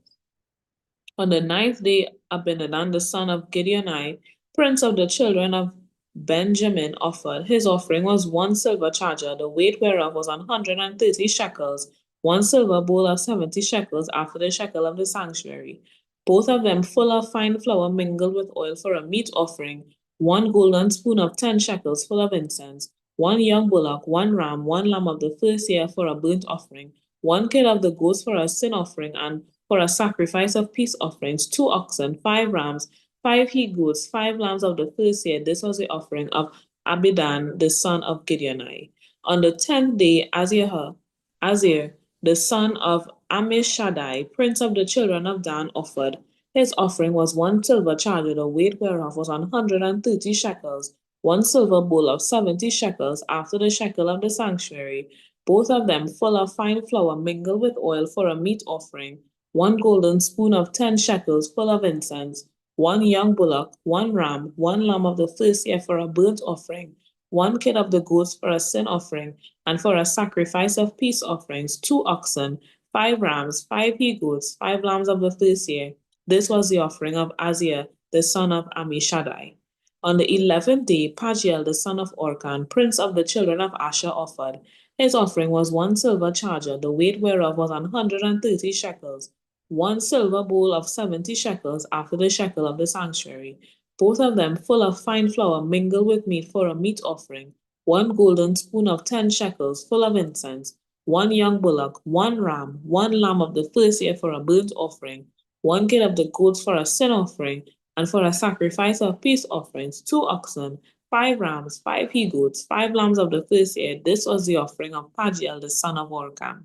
On the 9th day, Abinadab, the son of Gideoni, prince of the children of Benjamin, offered. His offering was 1 silver charger, the weight whereof was 130 shekels, 1 silver bowl of 70 shekels after the shekel of the sanctuary, both of them full of fine flour mingled with oil for a meat offering, 1 golden spoon of 10 shekels full of incense, 1 young bullock, 1 ram, 1 lamb of the first year for a burnt offering, 1 kid of the goats for a sin offering, and for a sacrifice of peace offerings, 2 oxen, 5 rams, 5 he goats, 5 lambs of the first year. This was the offering of Abidan, the son of Gideoni. On the 10th day, Azir, the son of Ammishaddai, prince of the children of Dan, offered. His offering was 1 silver charger, the weight whereof was 130 shekels, 1 silver bowl of 70 shekels after the shekel of the sanctuary, both of them full of fine flour mingled with oil for a meat offering, 1 golden spoon of 10 shekels full of incense, 1 young bullock, 1 ram, 1 lamb of the first year for a burnt offering, 1 kid of the goats for a sin offering, and for a sacrifice of peace offerings, 2 oxen, 5 rams, 5 he goats, 5 lambs of the first year. This was the offering of Azir, the son of Ammishaddai. On the 11th day, Pagiel, the son of Orkan, prince of the children of Asher, offered. His offering was 1 silver charger, the weight whereof was 130 shekels, 1 silver bowl of 70 shekels after the shekel of the sanctuary, both of them full of fine flour mingled with meat for a meat offering, 1 golden spoon of 10 shekels full of incense, 1 young bullock, 1 ram, 1 lamb of the first year for a burnt offering, 1 kid of the goats for a sin offering, and for a sacrifice of peace offerings, 2 oxen, 5 rams, 5 he goats, 5 lambs of the first year. This was the offering of Pagiel, the son of Orkan.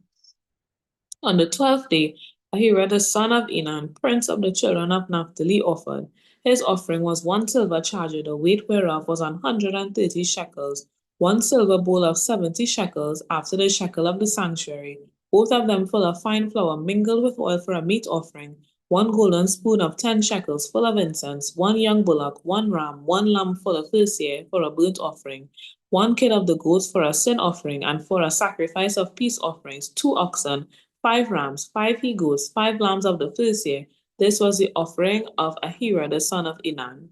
On the 12th day, Ahira, the son of Enan, prince of the children of Naphtali, offered. His offering was 1 silver charger, the weight whereof was 130 shekels, 1 silver bowl of 70 shekels after the shekel of the sanctuary, both of them full of fine flour mingled with oil for a meat offering, 1 golden spoon of 10 shekels full of incense, 1 young bullock, 1 ram, 1 lamb for the first year for a burnt offering, 1 kid of the goats for a sin offering, and for a sacrifice of peace offerings, 2 oxen, 5 rams, 5 he goats, 5 lambs of the first year. This was the offering of Ahira, the son of Enan.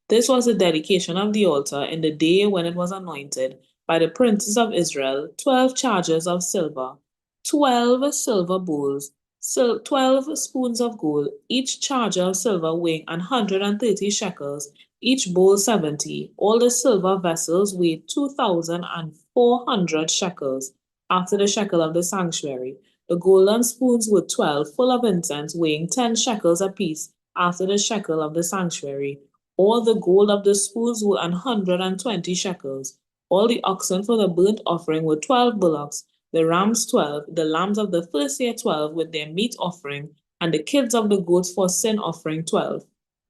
This was the dedication of the altar in the day when it was anointed by the princes of Israel, 12 chargers of silver, 12 silver bowls, 12 spoons of gold, each charger of silver weighing 130 shekels, each bowl 70. All the silver vessels weighed 2,400 shekels after the shekel of the sanctuary. The golden spoons were 12, full of incense, weighing 10 shekels apiece after the shekel of the sanctuary. All the gold of the spoons were 120 shekels. All the oxen for the burnt offering were 12 bullocks, the rams 12, the lambs of the first year 12 with their meat offering, and the kids of the goats for sin offering 12.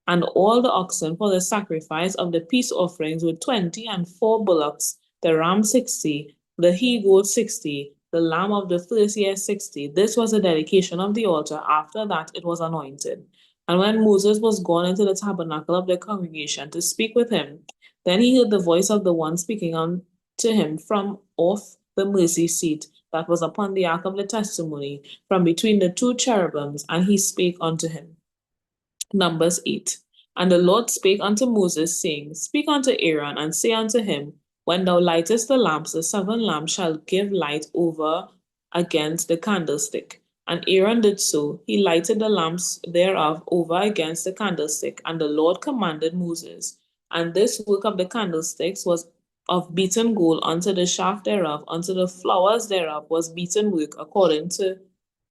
And all the oxen for the sacrifice of the peace offerings were 20, and 4 bullocks, the ram 60, the he goat 60, the lamb of the first year 60. This was the dedication of the altar. After that it was anointed. And when Moses was gone into the tabernacle of the congregation to speak with him, then he heard the voice of the one speaking unto him from off the mercy seat that was upon the ark of the testimony, from between the 2 cherubims, and he spake unto him. Numbers 8. And the Lord spake unto Moses, saying, Speak unto Aaron, and say unto him, When thou lightest the lamps, the 7 lamps shall give light over against the candlestick. And Aaron did so. He lighted the lamps thereof over against the candlestick, and the Lord commanded Moses. And this work of the candlesticks was of beaten gold unto the shaft thereof, unto the flowers thereof was beaten work according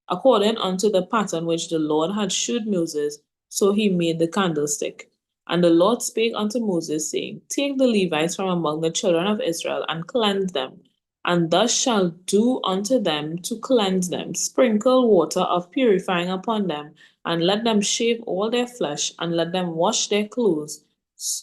unto the pattern which the Lord had shewed Moses. So he made the candlestick. And the Lord spake unto Moses, saying, Take the Levites from among the children of Israel, and cleanse them, and thus shall do unto them to cleanse them, sprinkle water of purifying upon them, and let them shave all their flesh, and let them wash their clothes,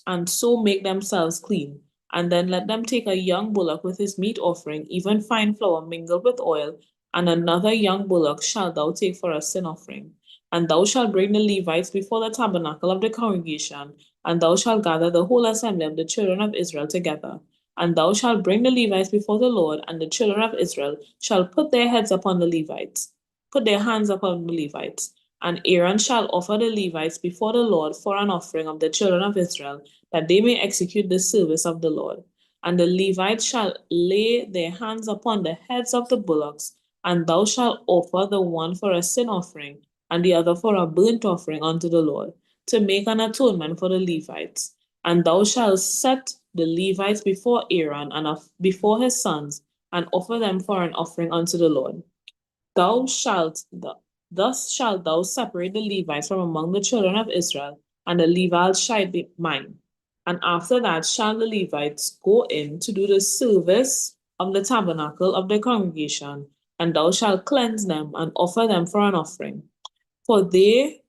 and so make themselves clean. And then let them take a young bullock with his meat offering, even fine flour mingled with oil, and another young bullock shalt thou take for a sin offering. And thou shalt bring the Levites before the tabernacle of the congregation, and thou shalt gather the whole assembly of the children of Israel together. And thou shalt bring the Levites before the Lord, and the children of Israel shall put their heads upon the Levites, put their hands upon the Levites. And Aaron shall offer the Levites before the Lord for an offering of the children of Israel, that they may execute the service of the Lord. And the Levites shall lay their hands upon the heads of the bullocks, and thou shalt offer the one for a sin offering, and the other for a burnt offering unto the Lord, to make an atonement for the Levites. And thou shalt set the Levites before Aaron and before his sons, and offer them for an offering unto the Lord. Thus shalt thou separate the Levites from among the children of Israel, and the Levites shall be mine. And after that shall the Levites go in to do the service of the tabernacle of the congregation, and thou shalt cleanse them and offer them for an offering. For they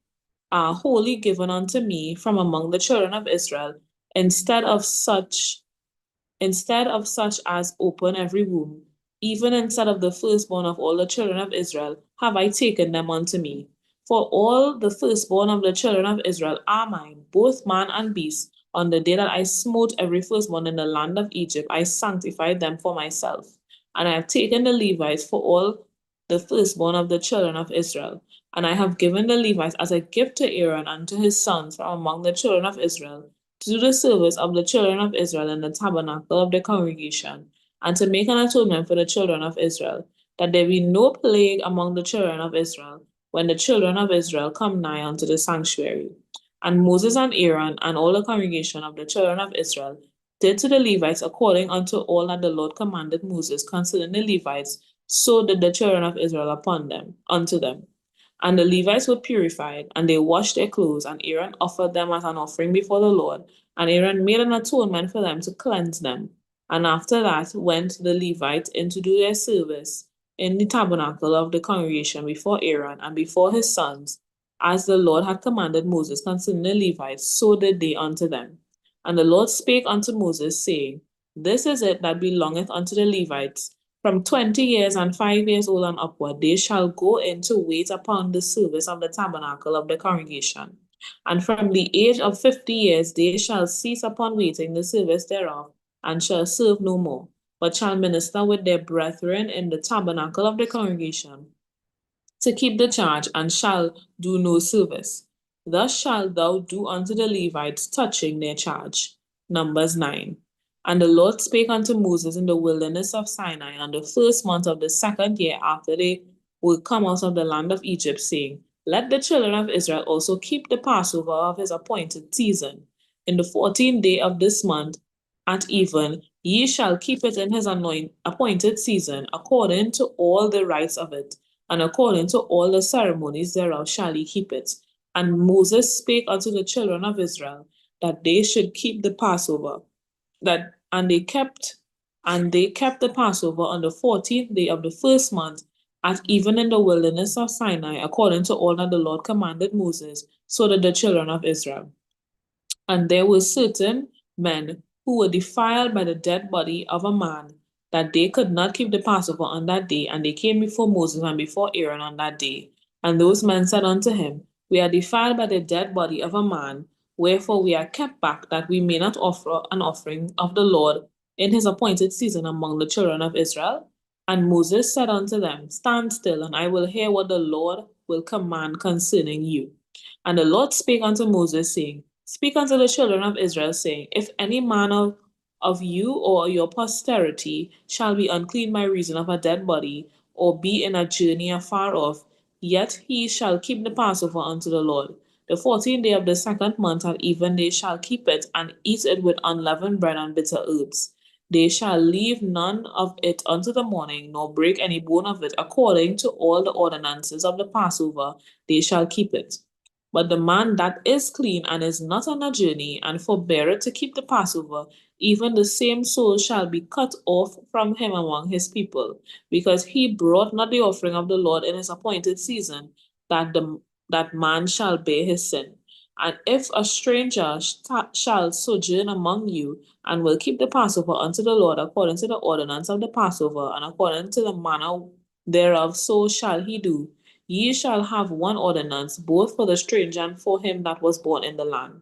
are wholly given unto me from among the children of Israel, instead of such as open every womb, even instead of the firstborn of all the children of Israel, have I taken them unto me. For all the firstborn of the children of Israel are mine, both man and beast. On the day that I smote every firstborn in the land of Egypt, I sanctified them for myself. And I have taken the Levites for all the firstborn of the children of Israel. And I have given the Levites as a gift to Aaron and to his sons from among the children of Israel, to do the service of the children of Israel in the tabernacle of the congregation, and to make an atonement for the children of Israel, that there be no plague among the children of Israel, when the children of Israel come nigh unto the sanctuary. And Moses and Aaron and all the congregation of the children of Israel did to the Levites according unto all that the Lord commanded Moses concerning the Levites, so did the children of Israel unto them. And the Levites were purified, and they washed their clothes, and Aaron offered them as an offering before the Lord. And Aaron made an atonement for them to cleanse them. And after that went the Levites in to do their service in the tabernacle of the congregation before Aaron and before his sons, as the Lord had commanded Moses concerning the Levites, so did they unto them. And the Lord spake unto Moses, saying, This is it that belongeth unto the Levites. From 20 years and 5 years old and upward, they shall go in to wait upon the service of the tabernacle of the congregation. And from the age of 50 years, they shall cease upon waiting the service thereof, and shall serve no more, but shall minister with their brethren in the tabernacle of the congregation, to keep the charge, and shall do no service. Thus shalt thou do unto the Levites touching their charge. Numbers 9. And the Lord spake unto Moses in the wilderness of Sinai on the first month of the second year after they were come out of the land of Egypt, saying, Let the children of Israel also keep the Passover of his appointed season. In the 14th day of this month, at even, ye shall keep it in his appointed season, according to all the rites of it, and according to all the ceremonies thereof shall ye keep it. And Moses spake unto the children of Israel that they should keep the Passover. They kept the Passover on the 14th day of the first month, at even in the wilderness of Sinai, according to all that the Lord commanded Moses, so did the children of Israel. And there were certain men who were defiled by the dead body of a man, that they could not keep the Passover on that day, and they came before Moses and before Aaron on that day. And those men said unto him, We are defiled by the dead body of a man, wherefore we are kept back, that we may not offer an offering of the Lord in his appointed season among the children of Israel. And Moses said unto them, Stand still, and I will hear what the Lord will command concerning you. And the Lord spake unto Moses, saying, Speak unto the children of Israel, saying, If any man of you or your posterity shall be unclean by reason of a dead body, or be in a journey afar off, yet he shall keep the Passover unto the Lord. The 14th day of the second month at even they shall keep it, and eat it with unleavened bread and bitter herbs. They shall leave none of it unto the morning, nor break any bone of it. According to all the ordinances of the Passover, they shall keep it. But the man that is clean and is not on a journey, and forbeareth to keep the Passover, even the same soul shall be cut off from him among his people, because he brought not the offering of the Lord in his appointed season, that man shall bear his sin. And if a stranger shall sojourn among you, and will keep the Passover unto the Lord according to the ordinance of the Passover, and according to the manner thereof, so shall he do. Ye shall have one ordinance, both for the stranger and for him that was born in the land.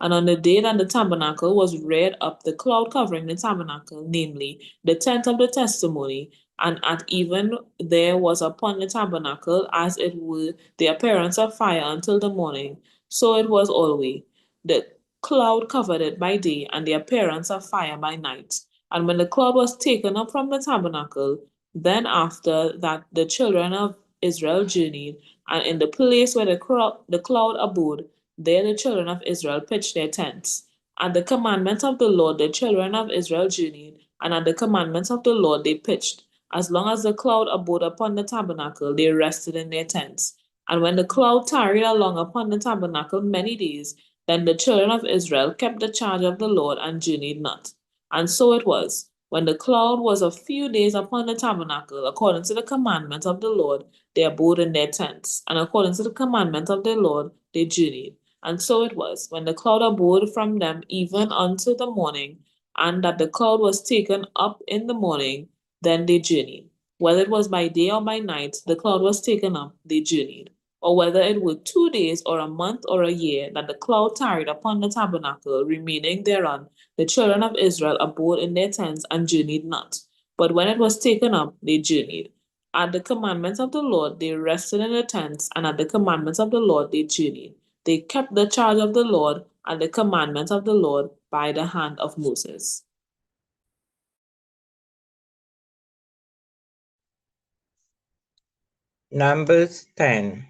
And on the day that the tabernacle was reared up, the cloud covering the tabernacle, namely the tent of the testimony, and at even there was upon the tabernacle, as it were, the appearance of fire until the morning. So it was always. The cloud covered it by day, and the appearance of fire by night. And when the cloud was taken up from the tabernacle, then after that the children of Israel journeyed, and in the place where the cloud abode, there the children of Israel pitched their tents. At the commandment of the Lord, the children of Israel journeyed, and at the commandment of the Lord they pitched. As long as the cloud abode upon the tabernacle, they rested in their tents. And when the cloud tarried along upon the tabernacle many days, then the children of Israel kept the charge of the Lord and journeyed not. And so it was, when the cloud was a few days upon the tabernacle, according to the commandment of the Lord, they abode in their tents, and according to the commandment of the Lord, they journeyed. And so it was, when the cloud abode from them even unto the morning, and that the cloud was taken up in the morning, then they journeyed. Whether it was by day or by night, the cloud was taken up, they journeyed. Or whether it were 2 days, or a month, or a year, that the cloud tarried upon the tabernacle, remaining thereon, the children of Israel abode in their tents and journeyed not. But when it was taken up, they journeyed. At the commandments of the Lord, they rested in the tents, and at the commandments of the Lord, they journeyed. They kept the charge of the Lord and the commandments of the Lord by the hand of Moses. Numbers 10.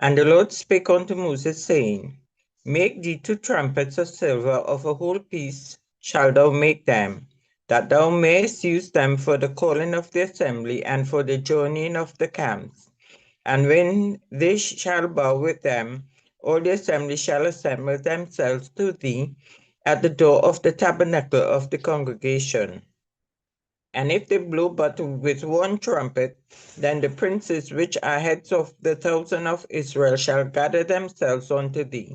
And the Lord spake unto Moses, saying, Make thee 2 trumpets of silver, of a whole piece shalt thou make them, that thou mayest use them for the calling of the assembly, and for the journeying of the camps. And when they shall bow with them, all the assembly shall assemble themselves to thee at the door of the tabernacle of the congregation. And if they blow but with 1 trumpet, then the princes which are heads of the 1,000 of Israel shall gather themselves unto thee.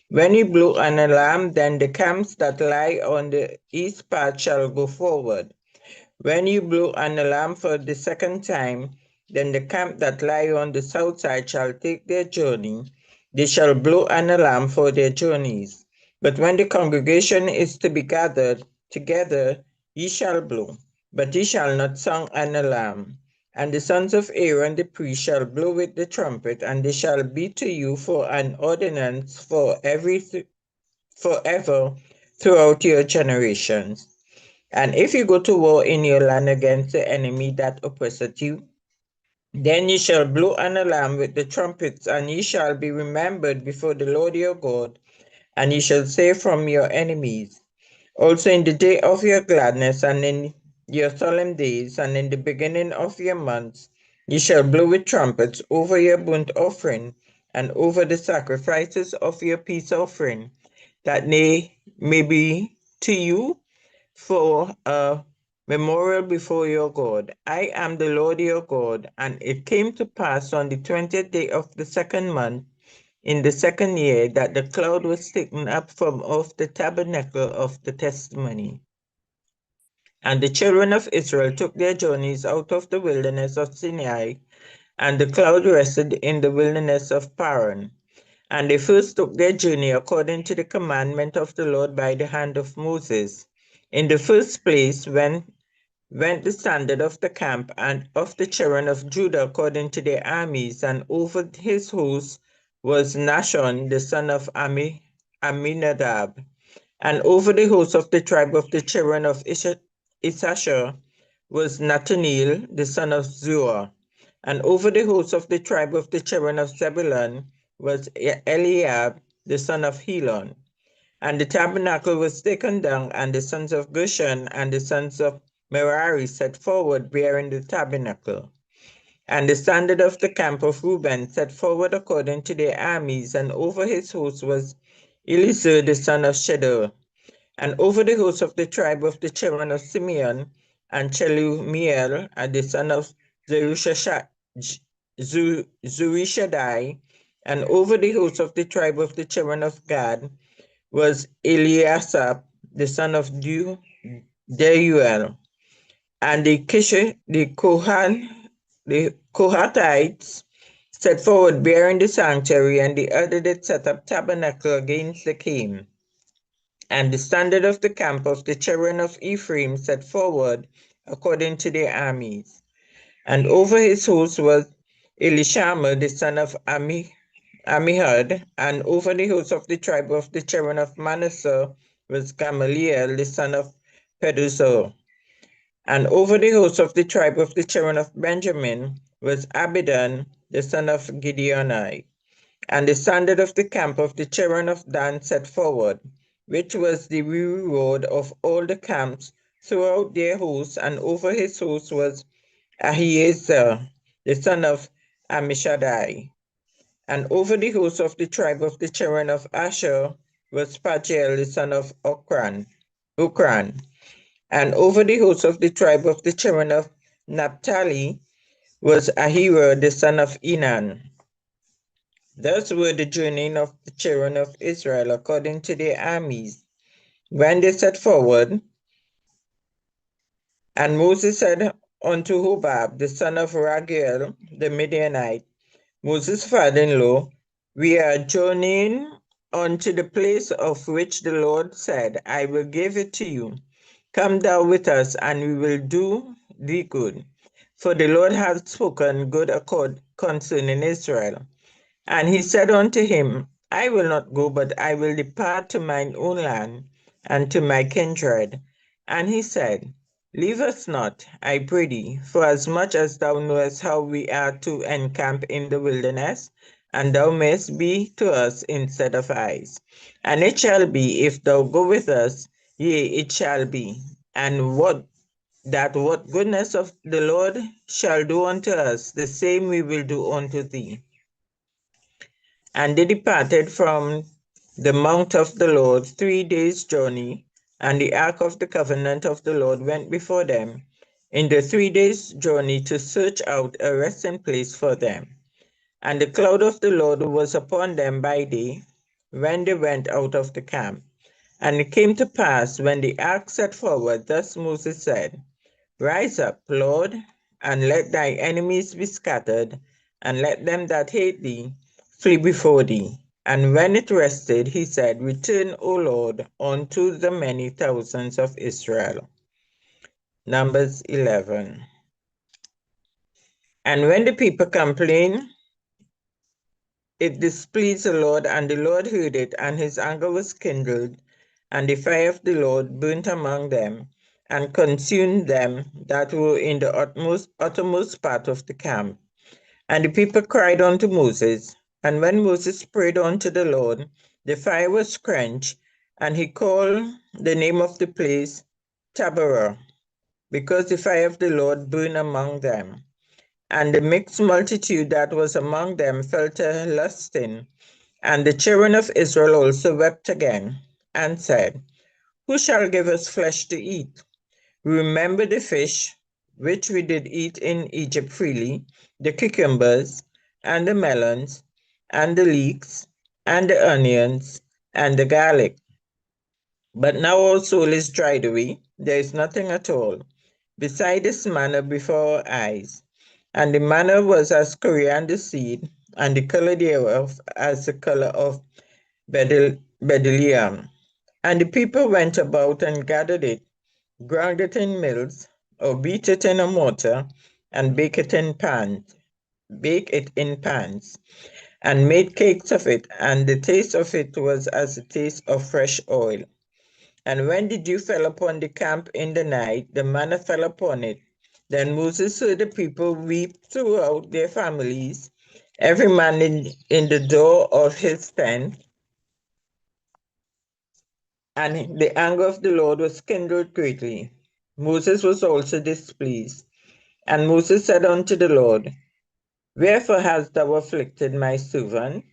When he blew an alarm, then the camps that lie on the east part shall go forward. When you blow an alarm for the 2nd time, then the camp that lie on the south side shall take their journey. They shall blow an alarm for their journeys. But when the congregation is to be gathered together, ye shall blow, but ye shall not sound an alarm. And the sons of Aaron the priest shall blow with the trumpet, and they shall be to you for an ordinance forever throughout your generations. And if you go to war in your land against the enemy that oppresseth you, then ye shall blow an alarm with the trumpets, and ye shall be remembered before the Lord your God, and ye shall save from your enemies. Also in the day of your gladness, and in your solemn days, and in the beginning of your months, ye shall blow with trumpets over your burnt offering, and over the sacrifices of your peace offering, that they may be to you for a memorial before your God. I am the Lord your God. And it came to pass on the 20th day of the 2nd month, in the 2nd year, that the cloud was taken up from off the tabernacle of the testimony. And the children of Israel took their journeys out of the wilderness of Sinai, and the cloud rested in the wilderness of Paran. And they first took their journey according to the commandment of the Lord by the hand of Moses. In the first place went the standard of the camp and of the children of Judah according to their armies, and over his host was Nashon the son of Aminadab, and over the host of the tribe of the children of Issachar was Nathaniel the son of Zuar, and over the host of the tribe of the children of Zebulun was Eliab the son of Helon. And the tabernacle was taken down, and the sons of Gershon and the sons of Merari set forward bearing the tabernacle. And the standard of the camp of Reuben set forward according to their armies, and over his host was Eliezer the son of Shedeur. And over the host of the tribe of the children of Simeon, and Chelumiel, and the son of Zurishaddai. And over the host of the tribe of the children of Gad was Eliasaph, the son of Deuel. And the Kohathites set forward bearing the sanctuary, and the other did set up tabernacle against the king. And the standard of the camp of the children of Ephraim set forward according to their armies. And over his host was Elishama the son of Amihud, and over the host of the tribe of the children of Manasseh was Gamaliel the son of Pedusah. And over the host of the tribe of the children of Benjamin was Abidan the son of Gideoni. And the standard of the camp of the children of Dan set forward, which was the reward of all the camps throughout their hosts, and over his host was Ahiezer, the son of Ammishaddai. And over the host of the tribe of the children of Asher was Pagiel, the son of Okran. And over the host of the tribe of the children of Naphtali was Ahira, the son of Enan. Thus were the journeying of the children of Israel according to their armies, when they set forward. And Moses said unto Hobab, the son of Raguel, the Midianite, Moses' father-in-law, we are journeying unto the place of which the Lord said, I will give it to you. Come thou with us, and we will do thee good. For the Lord hath spoken good accord concerning Israel. And he said unto him, I will not go, but I will depart to mine own land and to my kindred. And he said, Leave us not, I pray thee, for as much as thou knowest how we are to encamp in the wilderness, and thou mayest be to us instead of eyes. And it shall be, if thou go with us, yea, it shall be, and what goodness of the Lord shall do unto us, the same we will do unto thee. And they departed from the mount of the Lord 3 days' journey, and the ark of the covenant of the Lord went before them in the 3 days' journey to search out a resting place for them. And the cloud of the Lord was upon them by day, when they went out of the camp. And it came to pass, when the ark set forward, thus Moses said, Rise up, Lord, and let thy enemies be scattered, and let them that hate thee flee before thee. And when it rested, he said, Return, O Lord, unto the many thousands of Israel. Numbers 11. And when the people complained, it displeased the Lord, and the Lord heard it, and his anger was kindled, and the fire of the Lord burnt among them, and consumed them that were in the uttermost part of the camp. And the people cried unto Moses, and when Moses prayed unto the Lord, the fire was quenched, and he called the name of the place Taberah, because the fire of the Lord burned among them. And the mixed multitude that was among them fell to lusting, and the children of Israel also wept again, and said, Who shall give us flesh to eat? Remember the fish which we did eat in Egypt freely, the cucumbers, and the melons, and the leeks, and the onions, and the garlic. But now our soul is dried away, there is nothing at all, beside this manna before our eyes. And the manna was as coriander seed, and the color thereof as the color of bdellium. And the people went about and gathered it, ground it in mills, or beat it in a mortar, and bake it in pans, and made cakes of it, and the taste of it was as the taste of fresh oil. And when the dew fell upon the camp in the night, the manna fell upon it. Then Moses heard the people weep throughout their families, every man in the door of his tent. And the anger of the Lord was kindled greatly. Moses was also displeased. And Moses said unto the Lord, Wherefore hast thou afflicted my servant?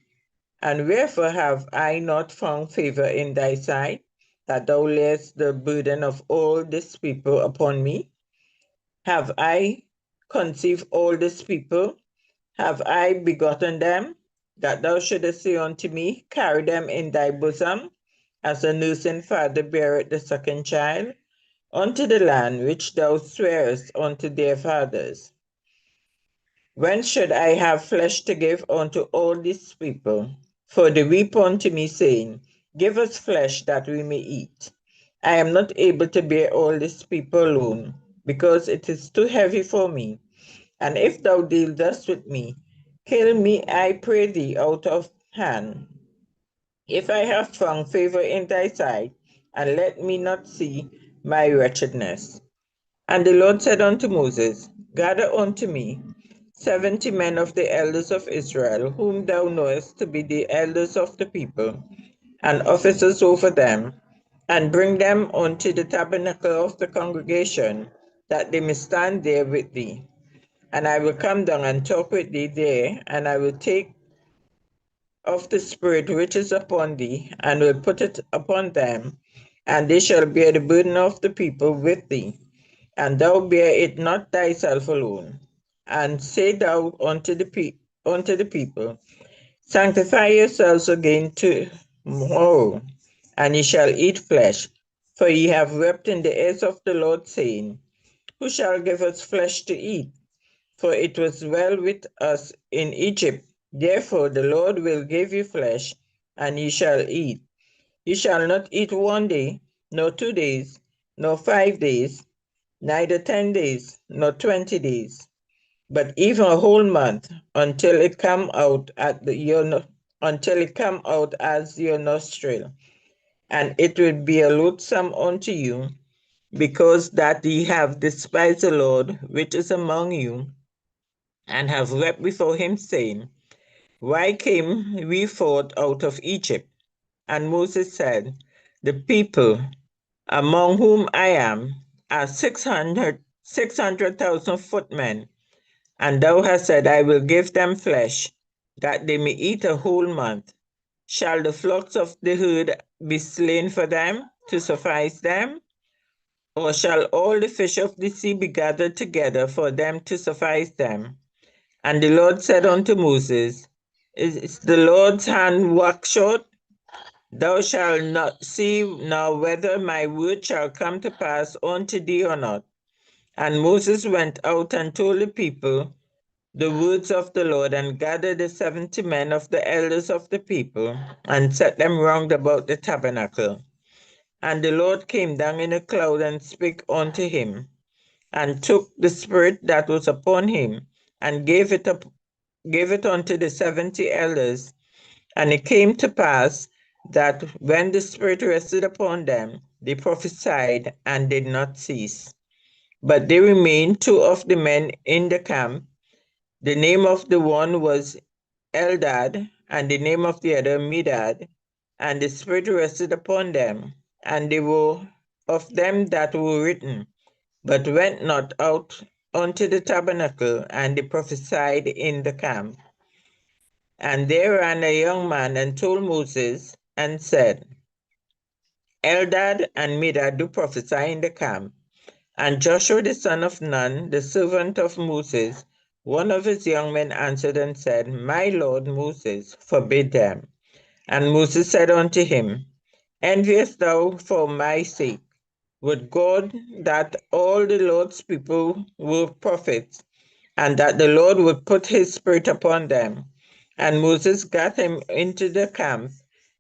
And wherefore have I not found favor in thy sight, that thou layest the burden of all this people upon me? Have I conceived all this people? Have I begotten them? That thou shouldest say unto me, carry them in thy bosom, as a nursing father beareth the second child, unto the land which thou swearest unto their fathers. When should I have flesh to give unto all these people? For they weep unto me, saying, give us flesh that we may eat. I am not able to bear all these people alone, because it is too heavy for me. And if thou deal thus with me, kill me, I pray thee, out of hand. If I have found favor in thy sight, and let me not see my wretchedness. And the Lord said unto Moses, gather unto me 70 men of the elders of Israel, whom thou knowest to be the elders of the people, and officers over them, and bring them unto the tabernacle of the congregation, that they may stand there with thee. And I will come down and talk with thee there, and I will take of the Spirit which is upon thee, and will put it upon them, and they shall bear the burden of the people with thee. And thou bear it not thyself alone. And say thou unto the people, sanctify yourselves again to tomorrow, and ye shall eat flesh. For ye have wept in the ears of the Lord, saying, who shall give us flesh to eat? For it was well with us in Egypt. Therefore the Lord will give you flesh, and ye shall eat. Ye shall not eat 1 day, nor 2 days, nor 5 days, neither 10 days, nor 20 days, but even a whole month, until it come out until it come out as your nostril. And it will be a loathsome unto you, because that ye have despised the Lord which is among you, and have wept before him, saying, why came we forth out of Egypt? And Moses said, the people among whom I am are 600,000 footmen, and thou hast said, I will give them flesh, that they may eat a whole month. Shall the flocks of the herd be slain for them, to suffice them? Or shall all the fish of the sea be gathered together for them to suffice them? And the Lord said unto Moses, is the Lord's hand waxed short? Thou shalt not see now whether my word shall come to pass unto thee or not. And Moses went out and told the people the words of the Lord, and gathered the 70 men of the elders of the people, and set them round about the tabernacle. And the Lord came down in a cloud and spake unto him, and took the spirit that was upon him, and gave it unto the 70 elders. And it came to pass that when the Spirit rested upon them, they prophesied and did not cease. But there remained two of the men in the camp. The name of the one was Eldad, and the name of the other Medad. And the Spirit rested upon them, and they were of them that were written, but went not out unto the tabernacle, and they prophesied in the camp. And there ran a young man and told Moses, and said, Eldad and Medad do prophesy in the camp. And Joshua the son of Nun, the servant of Moses, one of his young men answered and said, my lord Moses, forbid them. And Moses said unto him, enviest thou for my sake? Would God that all the Lord's people were prophets, and that the Lord would put his spirit upon them. And Moses got him into the camp,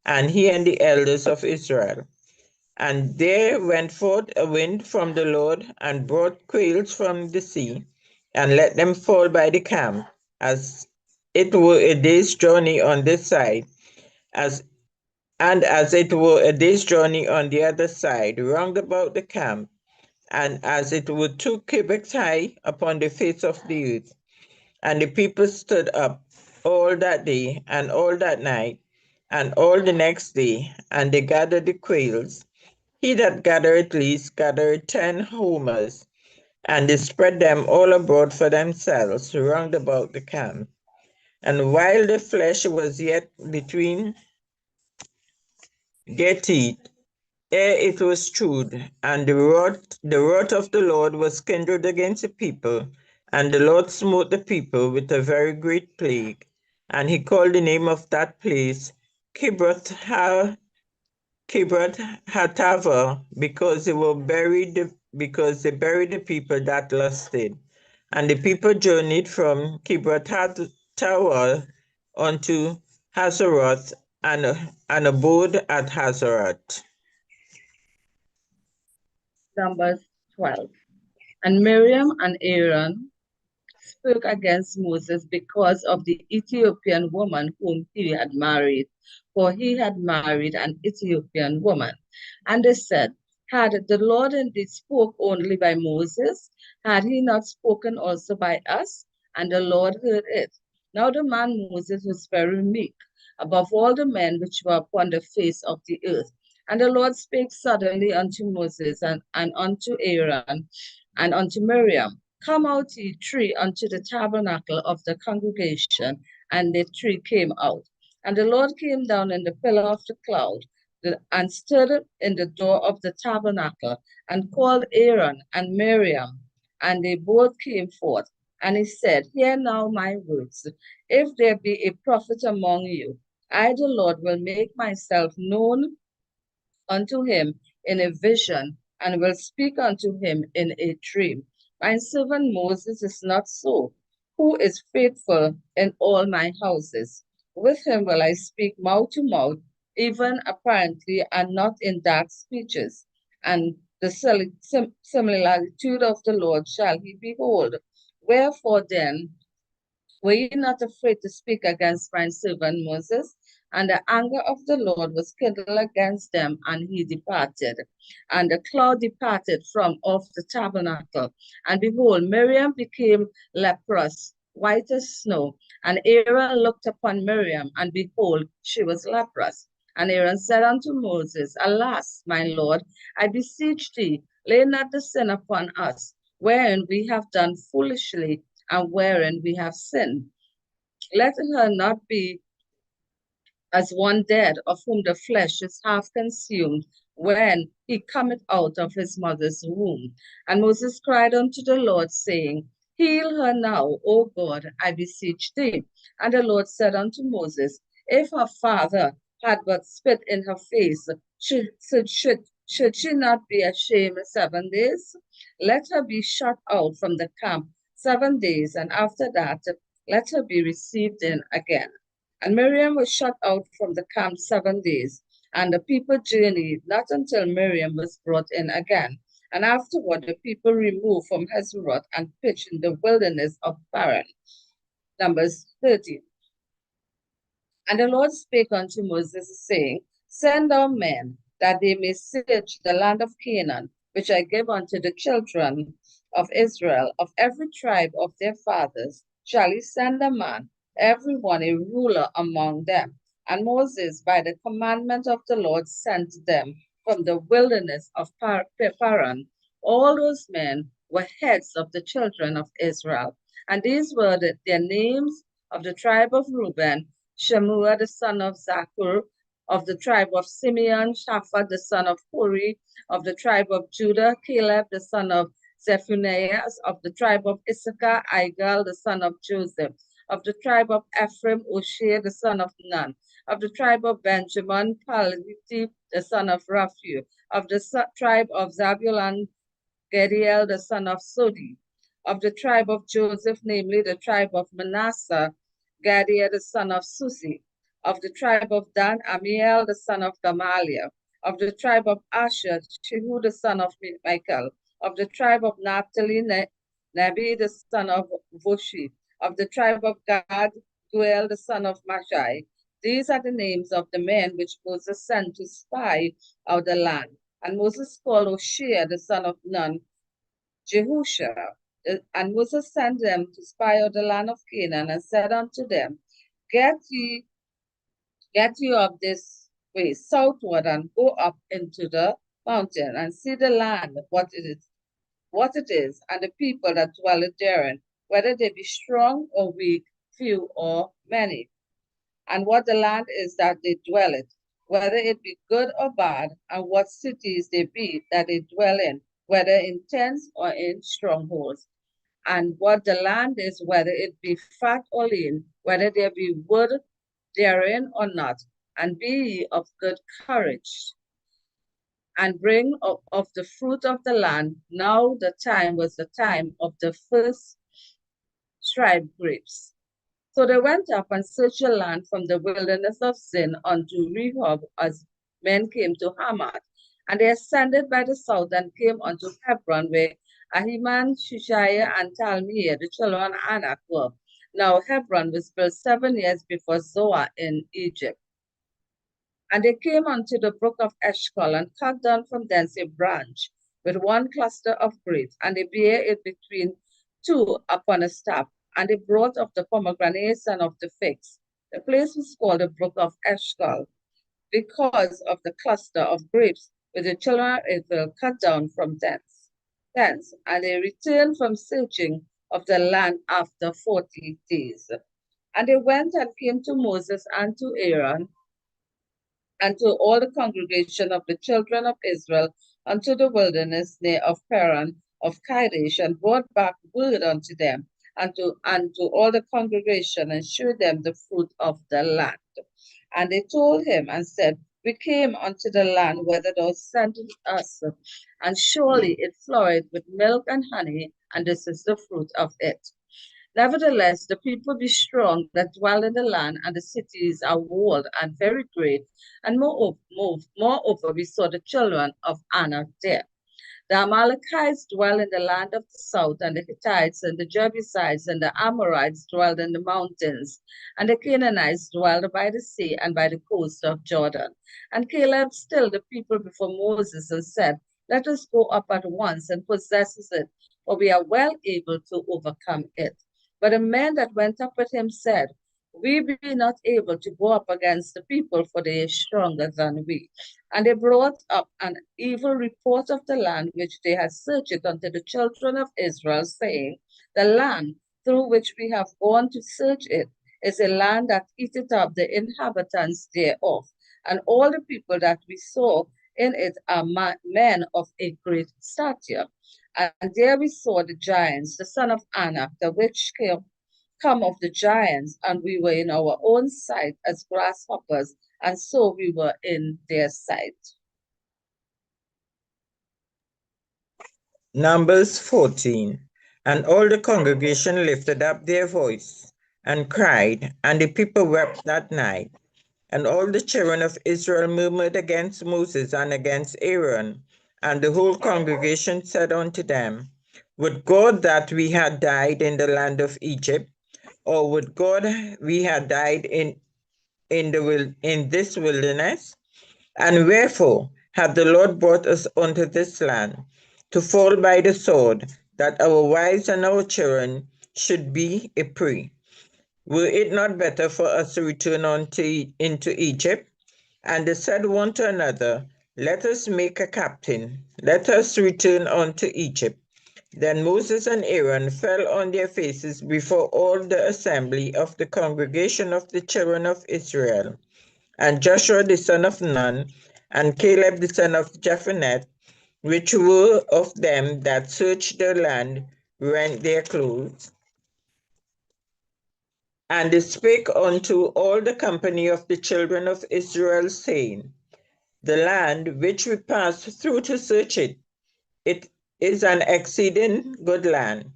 and he and the elders of Israel. And there went forth a wind from the Lord, and brought quails from the sea, and let them fall by the camp, as it were a day's journey on this side, as it were a day's journey on the other side, round about the camp, and as it were 2 cubits high upon the face of the earth. And the people stood up all that day, and all that night, and all the next day, and they gathered the quails. He that gathereth least gathered 10 homers. And they spread them all abroad for themselves round about the camp. And while the flesh was yet between their teeth, ere it was chewed, and the wrath of the Lord was kindled against the people, and the Lord smote the people with a very great plague. And he called the name of that place Kibroth Kibroth Hatava, because they buried the people that lusted. And the people journeyed from Kibroth Hatava unto Hazeroth, and abode at Hazeroth. Numbers 12. And Miriam and Aaron spoke against Moses because of the Ethiopian woman whom he had married, for he had married an Ethiopian woman. And they said, had the Lord indeed spoke only by Moses? Had he not spoken also by us? And the Lord heard it. Now the man Moses was very meek, above all the men which were upon the face of the earth. And the Lord spake suddenly unto Moses and unto Aaron and unto Miriam, come out ye three unto the tabernacle of the congregation. And the three came out. And the Lord came down in the pillar of the cloud and stood in the door of the tabernacle and called Aaron and Miriam. And they both came forth. And he said, hear now my words. If there be a prophet among you, I, the Lord, will make myself known unto him in a vision, and will speak unto him in a dream. My servant Moses is not so, who is faithful in all my houses. With him will I speak mouth to mouth, even apparently, and not in dark speeches. And the similitude of the Lord shall he behold. Wherefore then were ye not afraid to speak against my servant Moses? And the anger of the Lord was kindled against them, and he departed. And the cloud departed from off the tabernacle. And behold, Miriam became leprous, white as snow. And Aaron looked upon Miriam, and behold, she was leprous. And Aaron said unto Moses, alas, my Lord, I beseech thee, lay not the sin upon us, wherein we have done foolishly, and wherein we have sinned. Let her not be as one dead, of whom the flesh is half consumed, when he cometh out of his mother's womb. And Moses cried unto the Lord, saying, heal her now, O God, I beseech thee. And the Lord said unto Moses, if her father had but spit in her face, should she not be ashamed 7 days? Let her be shut out from the camp 7 days, and after that let her be received in again. And Miriam was shut out from the camp 7 days, and the people journeyed not until Miriam was brought in again. And afterward the people removed from Hazeroth and pitched in the wilderness of Paran. Numbers 13. And the Lord spake unto Moses, saying, send out men, that they may search the land of Canaan, which I give unto the children of Israel. Of every tribe of their fathers shall he send a man, every one a ruler among them. And Moses, by the commandment of the Lord, sent them from the wilderness of Paran. All those men were heads of the children of Israel. And these were their names: of the tribe of Reuben, Shemua the son of Zakur; of the tribe of Simeon, Shaphat the son of Hori; of the tribe of Judah, Caleb the son of Zephaniah; of the tribe of Issachar, Igal the son of Joseph; of the tribe of Ephraim, Oshea the son of Nun; of the tribe of Benjamin, Paliti the son of Raphu; of the tribe of Zabulon, Gediel the son of Sodi; of the tribe of Joseph, namely the tribe of Manasseh, Gadiel the son of Susi; of the tribe of Dan, Amiel the son of Gamaliel; of the tribe of Asher, Shehu the son of Michael; of the tribe of Naphtali, Nebi the son of Voshi; of the tribe of Gad, Guel the son of Mashai. These are the names of the men which Moses sent to spy out the land. And Moses called Oshea the son of Nun, Jehusha. And Moses sent them to spy out the land of Canaan, and said unto them, Get ye up this way southward, and go up into the mountain, and see the land, what it is, what it is, and the people that dwell therein, whether they be strong or weak, few or many, and what the land is that they dwell in, whether it be good or bad, and what cities they be that they dwell in, whether in tents or in strongholds, and what the land is, whether it be fat or lean, whether there be wood therein or not, and be ye of good courage, and bring of the fruit of the land. Now the time was the time of the first stripe grapes. So they went up and searched the land from the wilderness of Zin unto Rehob, as men came to Hamath. And they ascended by the south and came unto Hebron, where Ahiman, Shishaiah, and Talmai, the children of Anak, were. Now Hebron was built 7 years before Zoar in Egypt. And they came unto the brook of Eshcol, and cut down from thence a branch with one cluster of grapes, and they bare it between two upon a staff, and they brought of the pomegranates and of the figs. The place was called the brook of Eshcol, because of the cluster of grapes which the children of Israel cut down from thence. And they returned from searching of the land after 40 days. And they went and came to Moses and to Aaron and to all the congregation of the children of Israel unto the wilderness near of Paran of Kadesh, and brought back word unto them and to all the congregation, and shewed them the fruit of the land. And they told him and said, We came unto the land whither thou sentest us, and surely it floweth with milk and honey, and this is the fruit of it. Nevertheless, the people be strong that dwell in the land, and the cities are walled and very great. And moreover, we saw the children of Anak there. The Amalekites dwell in the land of the south, and the Hittites and the Jebusites and the Amorites dwelled in the mountains, and the Canaanites dwelled by the sea and by the coast of Jordan. And Caleb stilled the people before Moses and said, Let us go up at once and possess it, for we are well able to overcome it. But the men that went up with him said, We be not able to go up against the people, for they are stronger than we. And they brought up an evil report of the land which they had searched unto the children of Israel, saying, The land through which we have gone to search it is a land that eateth up the inhabitants thereof. And all the people that we saw in it are men of a great stature. And there we saw the giants, the son of Anak, the which come of the giants, and we were in our own sight as grasshoppers, and so we were in their sight. Numbers 14. And all the congregation lifted up their voice and cried, and the people wept that night. And all the children of Israel murmured against Moses and against Aaron. And the whole congregation said unto them, Would God that we had died in the land of Egypt, or would God we had died in this wilderness? And wherefore hath the Lord brought us unto this land, to fall by the sword, that our wives and our children should be a prey? Were it not better for us to return into Egypt? And they said one to another, Let us make a captain, let us return unto Egypt. Then Moses and Aaron fell on their faces before all the assembly of the congregation of the children of Israel. And Joshua the son of Nun, and Caleb the son of Jephunneh, which were of them that searched the land, rent their clothes. And they spake unto all the company of the children of Israel, saying, The land which we passed through to search it, it is an exceeding good land.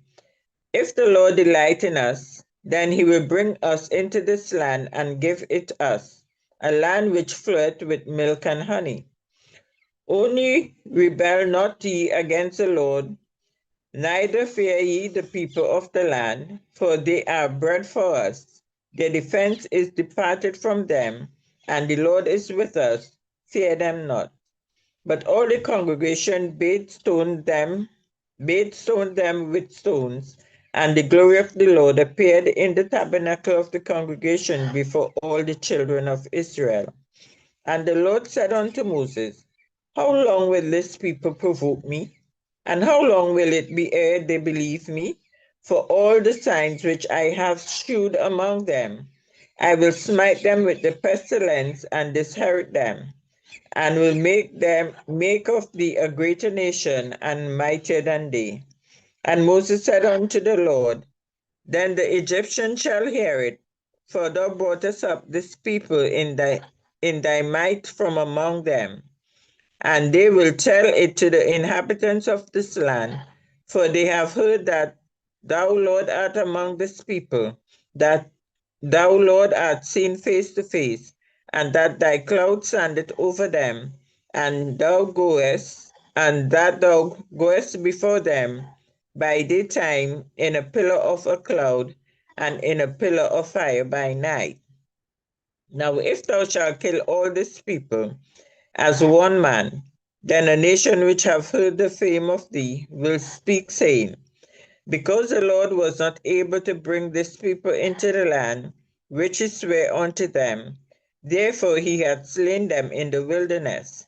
If the Lord delight in us, then he will bring us into this land and give it us, a land which floweth with milk and honey. Only rebel not ye against the Lord, neither fear ye the people of the land, for they are bread for us. Their defense is departed from them, and the Lord is with us. Fear them not. But all the congregation bade stone them with stones, and the glory of the Lord appeared in the tabernacle of the congregation before all the children of Israel. And the Lord said unto Moses, How long will this people provoke me? And how long will it be ere they believe me? For all the signs which I have shewed among them, I will smite them with the pestilence and disinherit them, and will make of thee a greater nation and mightier than they. And Moses said unto the Lord, then the Egyptians shall hear it, for thou broughtest up this people in thy might from among them. And they will tell it to the inhabitants of this land, for they have heard that thou, Lord, art among this people, that thou, Lord, art seen face to face, and that thy cloud standeth over them, and that thou goest before them by daytime in a pillar of a cloud, and in a pillar of fire by night. Now, if thou shalt kill all this people as one man, then a nation which have heard the fame of thee will speak, saying, because the Lord was not able to bring this people into the land which he sware unto them, therefore he hath slain them in the wilderness.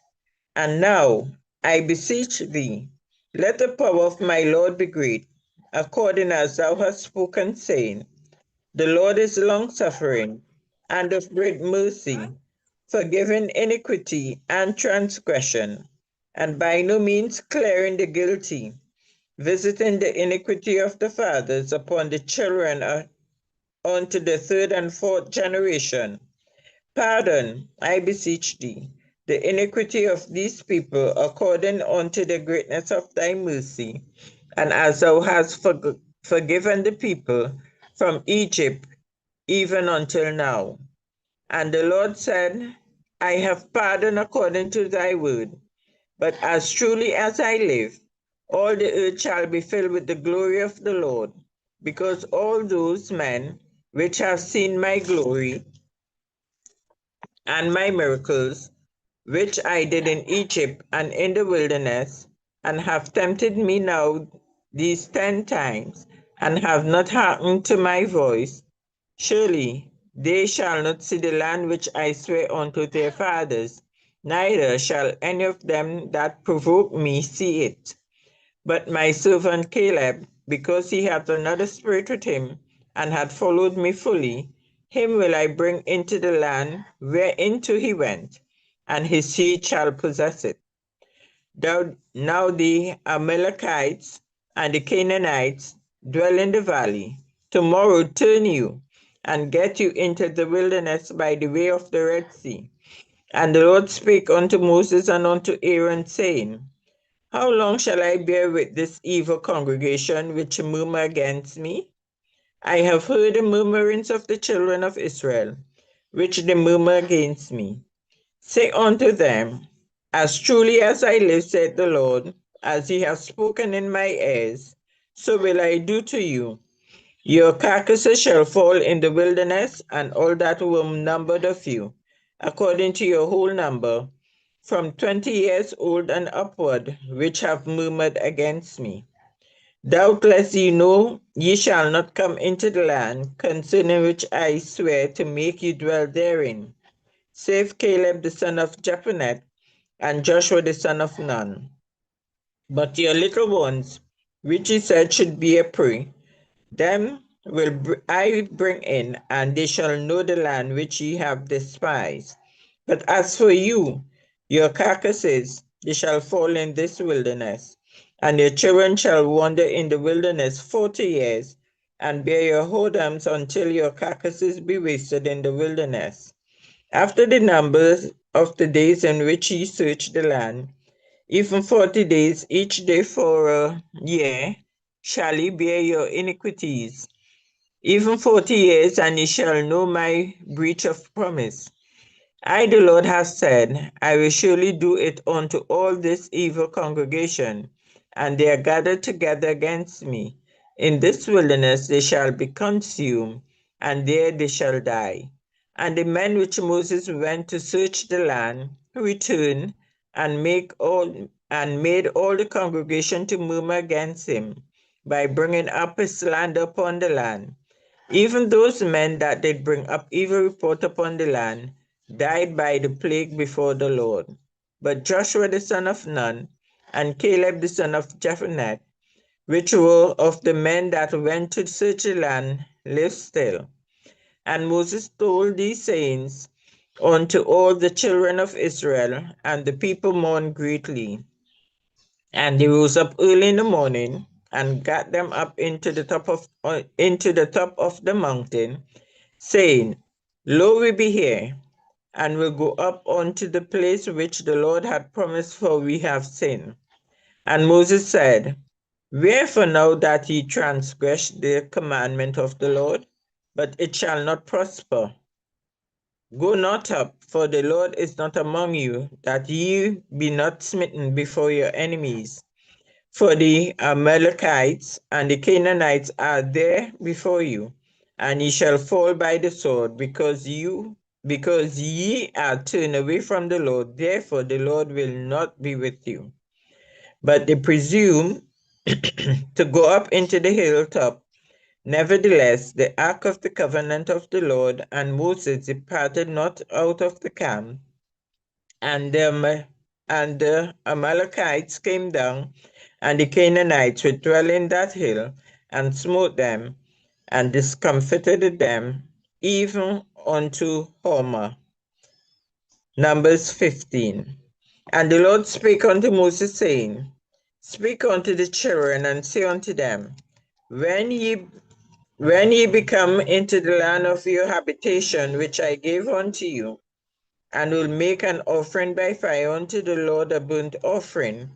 And now, I beseech thee, let the power of my Lord be great, according as thou hast spoken, saying, the Lord is longsuffering and of great mercy, forgiving iniquity and transgression, and by no means clearing the guilty, visiting the iniquity of the fathers upon the children unto the third and fourth generation. Pardon, I beseech thee, the iniquity of these people according unto the greatness of thy mercy, and as thou hast forgiven the people from Egypt even until now. And the Lord said, I have pardoned according to thy word. But as truly as I live, all the earth shall be filled with the glory of the Lord, because all those men which have seen my glory and my miracles, which I did in Egypt and in the wilderness, and have tempted me now these 10 times, and have not hearkened to my voice, surely they shall not see the land which I swear unto their fathers, neither shall any of them that provoke me see it. But my servant Caleb, because he hath another spirit with him, and hath followed me fully, him will I bring into the land whereinto he went, and his seed shall possess it. Now the Amalekites and the Canaanites dwell in the valley. Tomorrow turn you, and get you into the wilderness by the way of the Red Sea. And the Lord spake unto Moses and unto Aaron, saying, how long shall I bear with this evil congregation which murmur against me? I have heard the murmurings of the children of Israel, which they murmur against me. Say unto them, as truly as I live, said the Lord, as he hath spoken in my ears, so will I do to you. Your carcasses shall fall in the wilderness, and all that were numbered of you, according to your whole number, from 20 years old and upward, which have murmured against me. Doubtless ye know ye shall not come into the land concerning which I swear to make you dwell therein, save Caleb the son of Jephunneh and Joshua the son of Nun. But your little ones, which ye said should be a prey, them will I bring in, and they shall know the land which ye have despised. But as for you, your carcasses, they shall fall in this wilderness, and your children shall wander in the wilderness 40 years, and bear your whoredoms until your carcasses be wasted in the wilderness. After the numbers of the days in which ye search the land, even 40 days, each day for a year, shall ye bear your iniquities. Even 40 years, and ye shall know my breach of promise. I, the Lord, have said, I will surely do it unto all this evil congregation, and they are gathered together against me. In this wilderness they shall be consumed, and there they shall die. And the men which Moses went to search the land returned, and made all the congregation to murmur against him, by bringing up a slander upon the land. Even those men that did bring up evil report upon the land died by the plague before the Lord. But Joshua the son of Nun and Caleb the son of Jephunneh, which were of the men that went to search the land, live still. And Moses told these sayings unto all the children of Israel, and the people mourned greatly. And they rose up early in the morning and got them up into the top of the mountain, saying, Lo, we be here, and will go up unto the place which the Lord had promised, for we have sinned. And Moses said, Wherefore now that ye transgress the commandment of the Lord? But it shall not prosper. Go not up, for the Lord is not among you, that ye be not smitten before your enemies. For the Amalekites and the Canaanites are there before you, and ye shall fall by the sword, because ye are turned away from the Lord. Therefore the Lord will not be with you. But they presume to go up into the hilltop. Nevertheless, the ark of the covenant of the Lord and Moses departed not out of the camp, and the Amalekites came down, and the Canaanites which dwell in that hill, and smote them, and discomfited them, even unto Hormah. Numbers 15. And the Lord spake unto Moses, saying, Speak unto the children, and say unto them, When ye become into the land of your habitation, which I gave unto you, and will make an offering by fire unto the Lord, a burnt offering,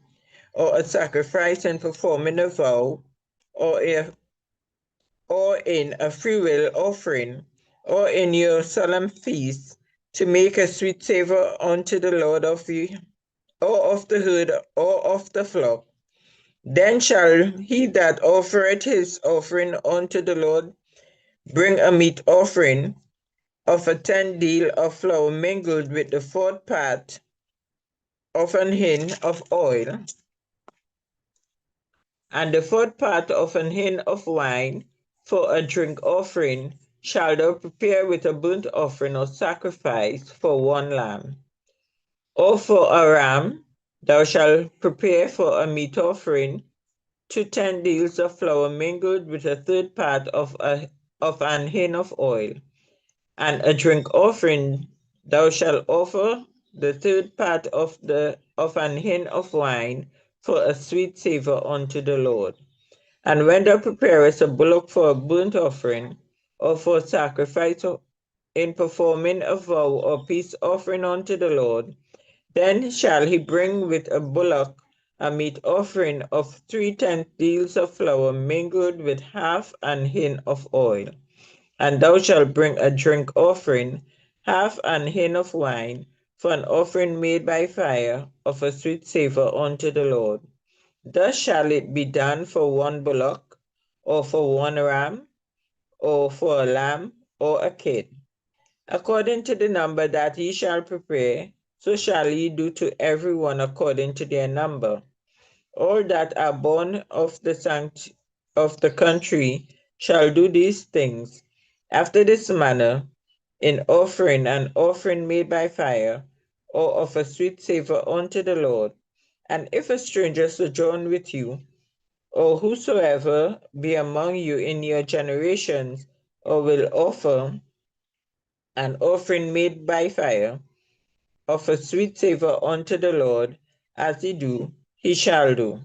or a sacrifice in performing a vow, or in a freewill offering, or in your solemn feast, to make a sweet savor unto the Lord or of the herd, or of the flock. Then shall he that offereth his offering unto the Lord bring a meat offering of a 10 deal of flour mingled with the fourth part of an hin of oil, and the fourth part of an hin of wine for a drink offering shall thou prepare with a burnt offering or sacrifice for one lamb. Or for a ram thou shalt prepare for a meat offering 10 deals of flour mingled with a third part of an hin of oil. And a drink offering thou shalt offer the third part of an hin of wine for a sweet savor unto the Lord. And when thou preparest a bullock for a burnt offering, or for sacrifice in performing a vow or peace offering unto the Lord, then shall he bring with a bullock a meat offering of 3/10 deals of flour mingled with half an hin of oil. And thou shalt bring a drink offering, half an hin of wine, for an offering made by fire of a sweet savor unto the Lord. Thus shall it be done for one bullock, or for one ram, or for a lamb, or a kid. According to the number that ye shall prepare, so shall ye do to every one according to their number. All that are born of the country shall do these things after this manner, in offering an offering made by fire, or of a sweet savor unto the Lord. And if a stranger sojourn with you, or whosoever be among you in your generations, or will offer an offering made by fire, of a sweet savor unto the Lord, as he do, he shall do.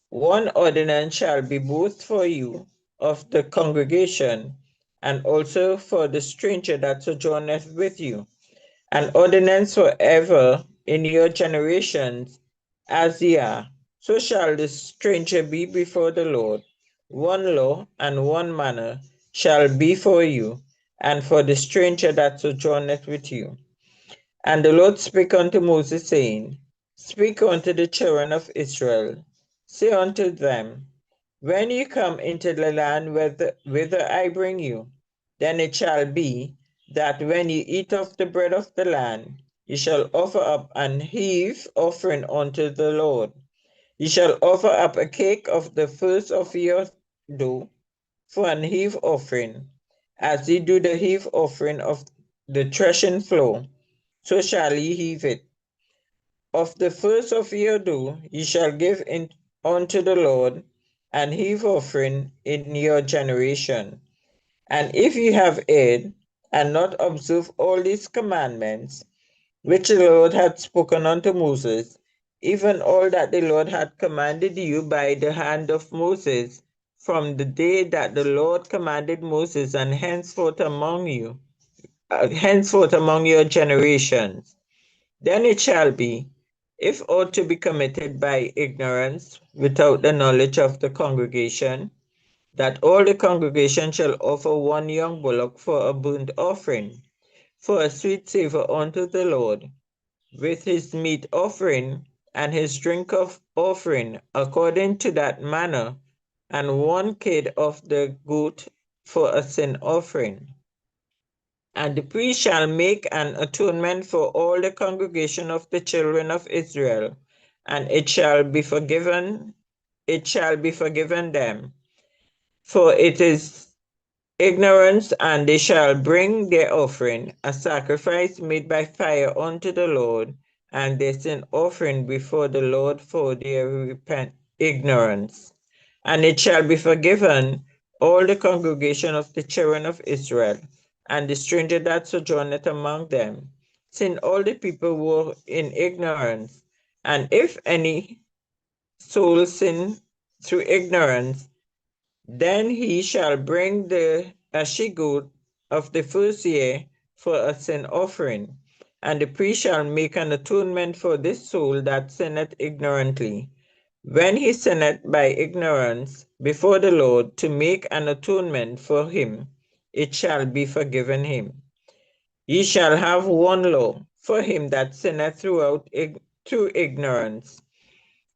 One ordinance shall be both for you of the congregation, and also for the stranger that sojourneth with you, an ordinance forever in your generations, as ye are. So shall the stranger be before the Lord. One law and one manner shall be for you, and for the stranger that sojourneth with you. And the Lord spake unto Moses, saying, Speak unto the children of Israel, say unto them, When ye come into the land whither I bring you, then it shall be that when ye eat of the bread of the land, ye shall offer up an heave offering unto the Lord. Ye shall offer up a cake of the first of your dough for an heave offering, as ye do the heave offering of the threshing floor, so shall ye heave it. of the first of your due ye shall give in unto the Lord, and heave offering in your generation. And if ye have erred, and not observe all these commandments, which the Lord had spoken unto Moses, even all that the Lord had commanded you by the hand of Moses, from the day that the Lord commanded Moses, and henceforth among your generations. Then it shall be, if aught to be committed by ignorance, without the knowledge of the congregation, that all the congregation shall offer one young bullock for a burnt offering, for a sweet savour unto the Lord, with his meat offering and his drink of offering, according to that manner, and one kid of the goat for a sin offering. And the priest shall make an atonement for all the congregation of the children of Israel, and it shall be forgiven them. For it is ignorance, and they shall bring their offering, a sacrifice made by fire unto the Lord, and their sin offering before the Lord for their ignorance. And it shall be forgiven all the congregation of the children of Israel, and the stranger that sojourneth among them, since all the people were in ignorance. And if any soul sin through ignorance, then he shall bring the she-goat of the first year for a sin offering, and the priest shall make an atonement for this soul that sinneth ignorantly. When he sinneth by ignorance before the Lord, to make an atonement for him, it shall be forgiven him. Ye shall have one law for him that sinneth through ignorance,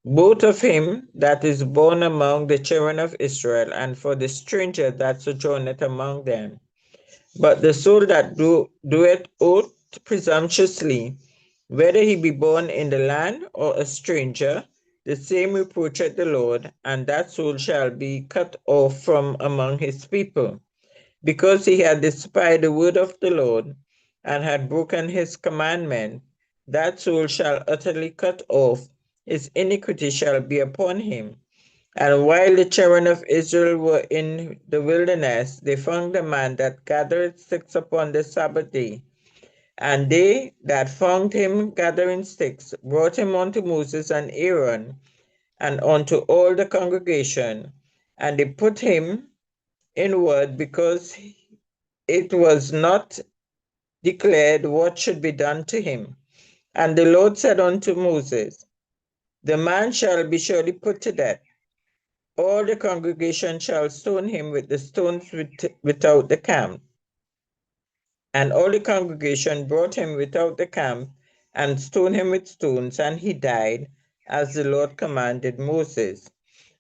both of him that is born among the children of Israel, and for the stranger that sojourneth among them. But the soul that doeth aught presumptuously, whether he be born in the land or a stranger, the same reproacheth the Lord, and that soul shall be cut off from among his people, because he had despised the word of the Lord, and had broken his commandment. That soul shall utterly cut off, his iniquity shall be upon him. And while the children of Israel were in the wilderness, they found a man that gathered sticks upon the Sabbath day. And they that found him gathering sticks brought him unto Moses and Aaron, and unto all the congregation. And they put him in ward, because it was not declared what should be done to him. And the Lord said unto Moses, the man shall be surely put to death. All the congregation shall stone him with the stones without the camp. And all the congregation brought him without the camp, and stoned him with stones, and he died, as the Lord commanded Moses.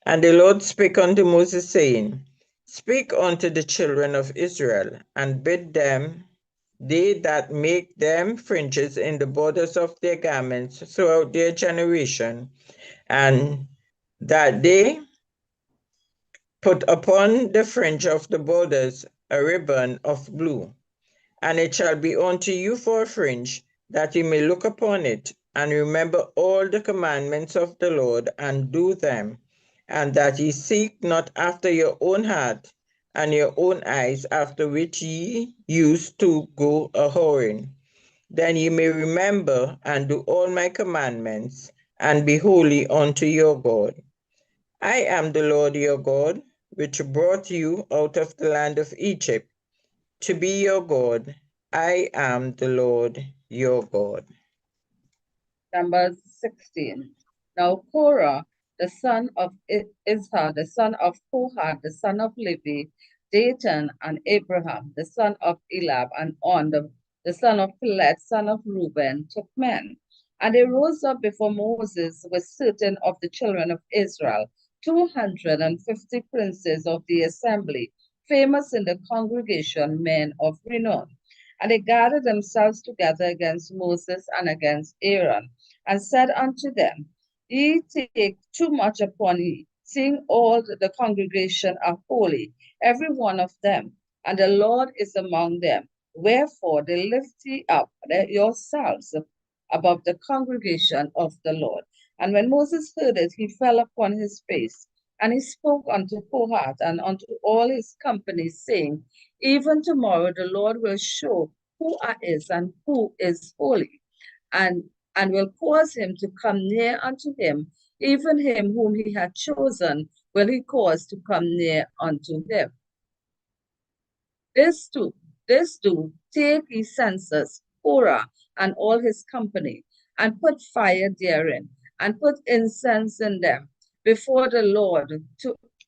And the Lord spake unto Moses, saying, speak unto the children of Israel, and bid them, they that make them fringes in the borders of their garments throughout their generation, and that they put upon the fringe of the borders a ribbon of blue. And it shall be unto you for a fringe, that ye may look upon it, and remember all the commandments of the Lord, and do them, and that ye seek not after your own heart and your own eyes, after which ye used to go a whoring. Then ye may remember and do all my commandments, and be holy unto your God. I am the Lord your God, which brought you out of the land of Egypt, to be your God. I am the Lord your God. Numbers 16. Now Korah, the son of Izhar, the son of Kohath, the son of Levi, Dathan and Abraham, the son of Elab, and On, the son of Pelet, son of Reuben, took men. And they rose up before Moses with certain of the children of Israel, 250 princes of the assembly, famous in the congregation, men of renown. And they gathered themselves together against Moses and against Aaron, and said unto them, ye take too much upon ye, seeing all the congregation are holy, every one of them, and the Lord is among them. Wherefore they lift ye up yourselves above the congregation of the Lord. And when Moses heard it, he fell upon his face, and he spoke unto Kohath and unto all his company, saying, even tomorrow the Lord will show who is and who is holy, and will cause him to come near unto him, even him whom he had chosen will he cause to come near unto him. This do, take ye census, Korah and all his company, and put fire therein, and put incense in them before the Lord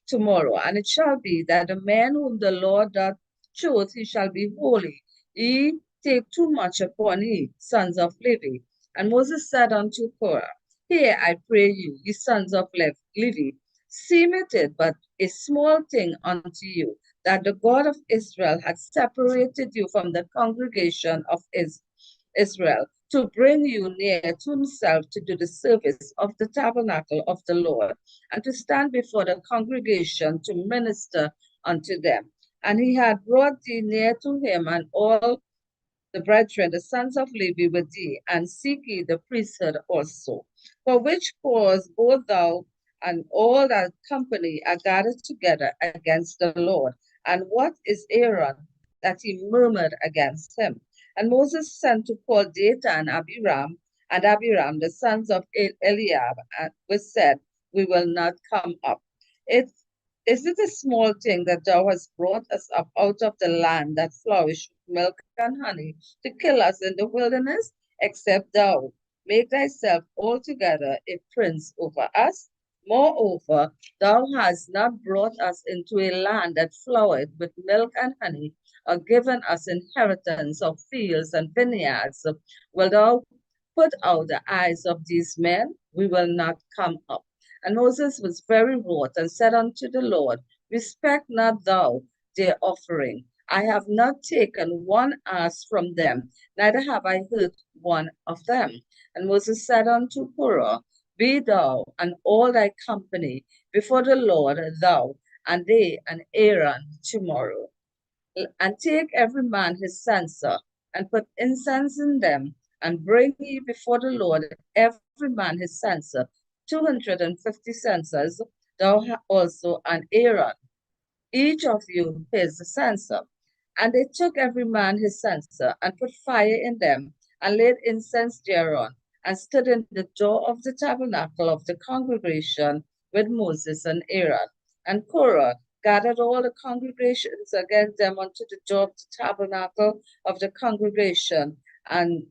tomorrow. And it shall be that the man whom the Lord doth choose, he shall be holy. Ye take too much upon ye, sons of Levi. And Moses said unto Korah, hear, I pray you, ye sons of Levi, seemeth it but a small thing unto you, that the God of Israel had separated you from the congregation of Israel to bring you near to himself to do the service of the tabernacle of the Lord, and to stand before the congregation to minister unto them. And he had brought thee near to him, and all the brethren, the sons of Levi, with thee, and seek ye the priesthood also. For which cause both thou and all that company are gathered together against the Lord. And what is Aaron that he murmured against him? And Moses sent to call Dathan and Abiram, the sons of Eliab, and was said, we will not come up. Is it a small thing that thou hast brought us up out of the land that flourished with milk and honey to kill us in the wilderness? Except thou make thyself altogether a prince over us. Moreover, thou hast not brought us into a land that flowered with milk and honey, or given us inheritance of fields and vineyards. Will thou put out the eyes of these men? We will not come up. And Moses was very wroth, and said unto the Lord, respect not thou their offering. I have not taken one ass from them, neither have I hurt one of them. And Moses said unto Korah, be thou and all thy company before the Lord, thou and they and Aaron tomorrow. And take every man his censer, and put incense in them, and bring ye before the Lord every man his censer, 250 censers, thou also and Aaron, each of you his censer. And they took every man his censer, and put fire in them, and laid incense thereon, and stood in the door of the tabernacle of the congregation with Moses and Aaron. And Korah gathered all the congregations against them unto the door of the tabernacle of the congregation, and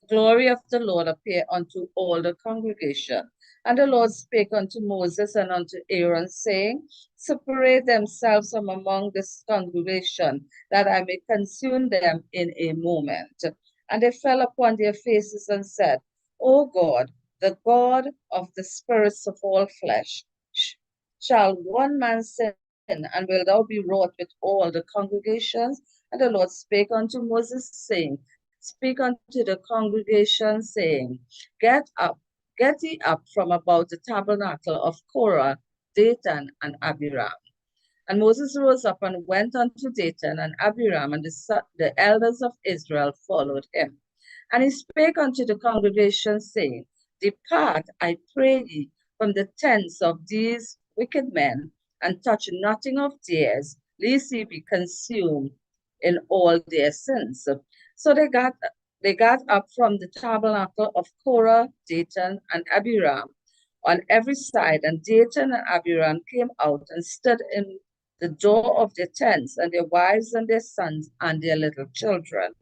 the glory of the Lord appeared unto all the congregation. And the Lord spake unto Moses and unto Aaron, saying, separate themselves from among this congregation, that I may consume them in a moment. And they fell upon their faces and said, O God, the God of the spirits of all flesh, shall one man sin, and will thou be wroth with all the congregations? And the Lord spake unto Moses, saying, speak unto the congregation, saying, get ye up from about the tabernacle of Korah, Dathan, and Abiram. And Moses rose up and went unto Dathan and Abiram, and the elders of Israel followed him. And he spake unto the congregation, saying, depart, I pray ye, from the tents of these wicked men, and touch nothing of theirs, lest ye be consumed in all their sins. So they got up from the tabernacle of Korah, Dathan, and Abiram on every side, and Dathan and Abiram came out and stood in the door of their tents, and their wives and their sons and their little children.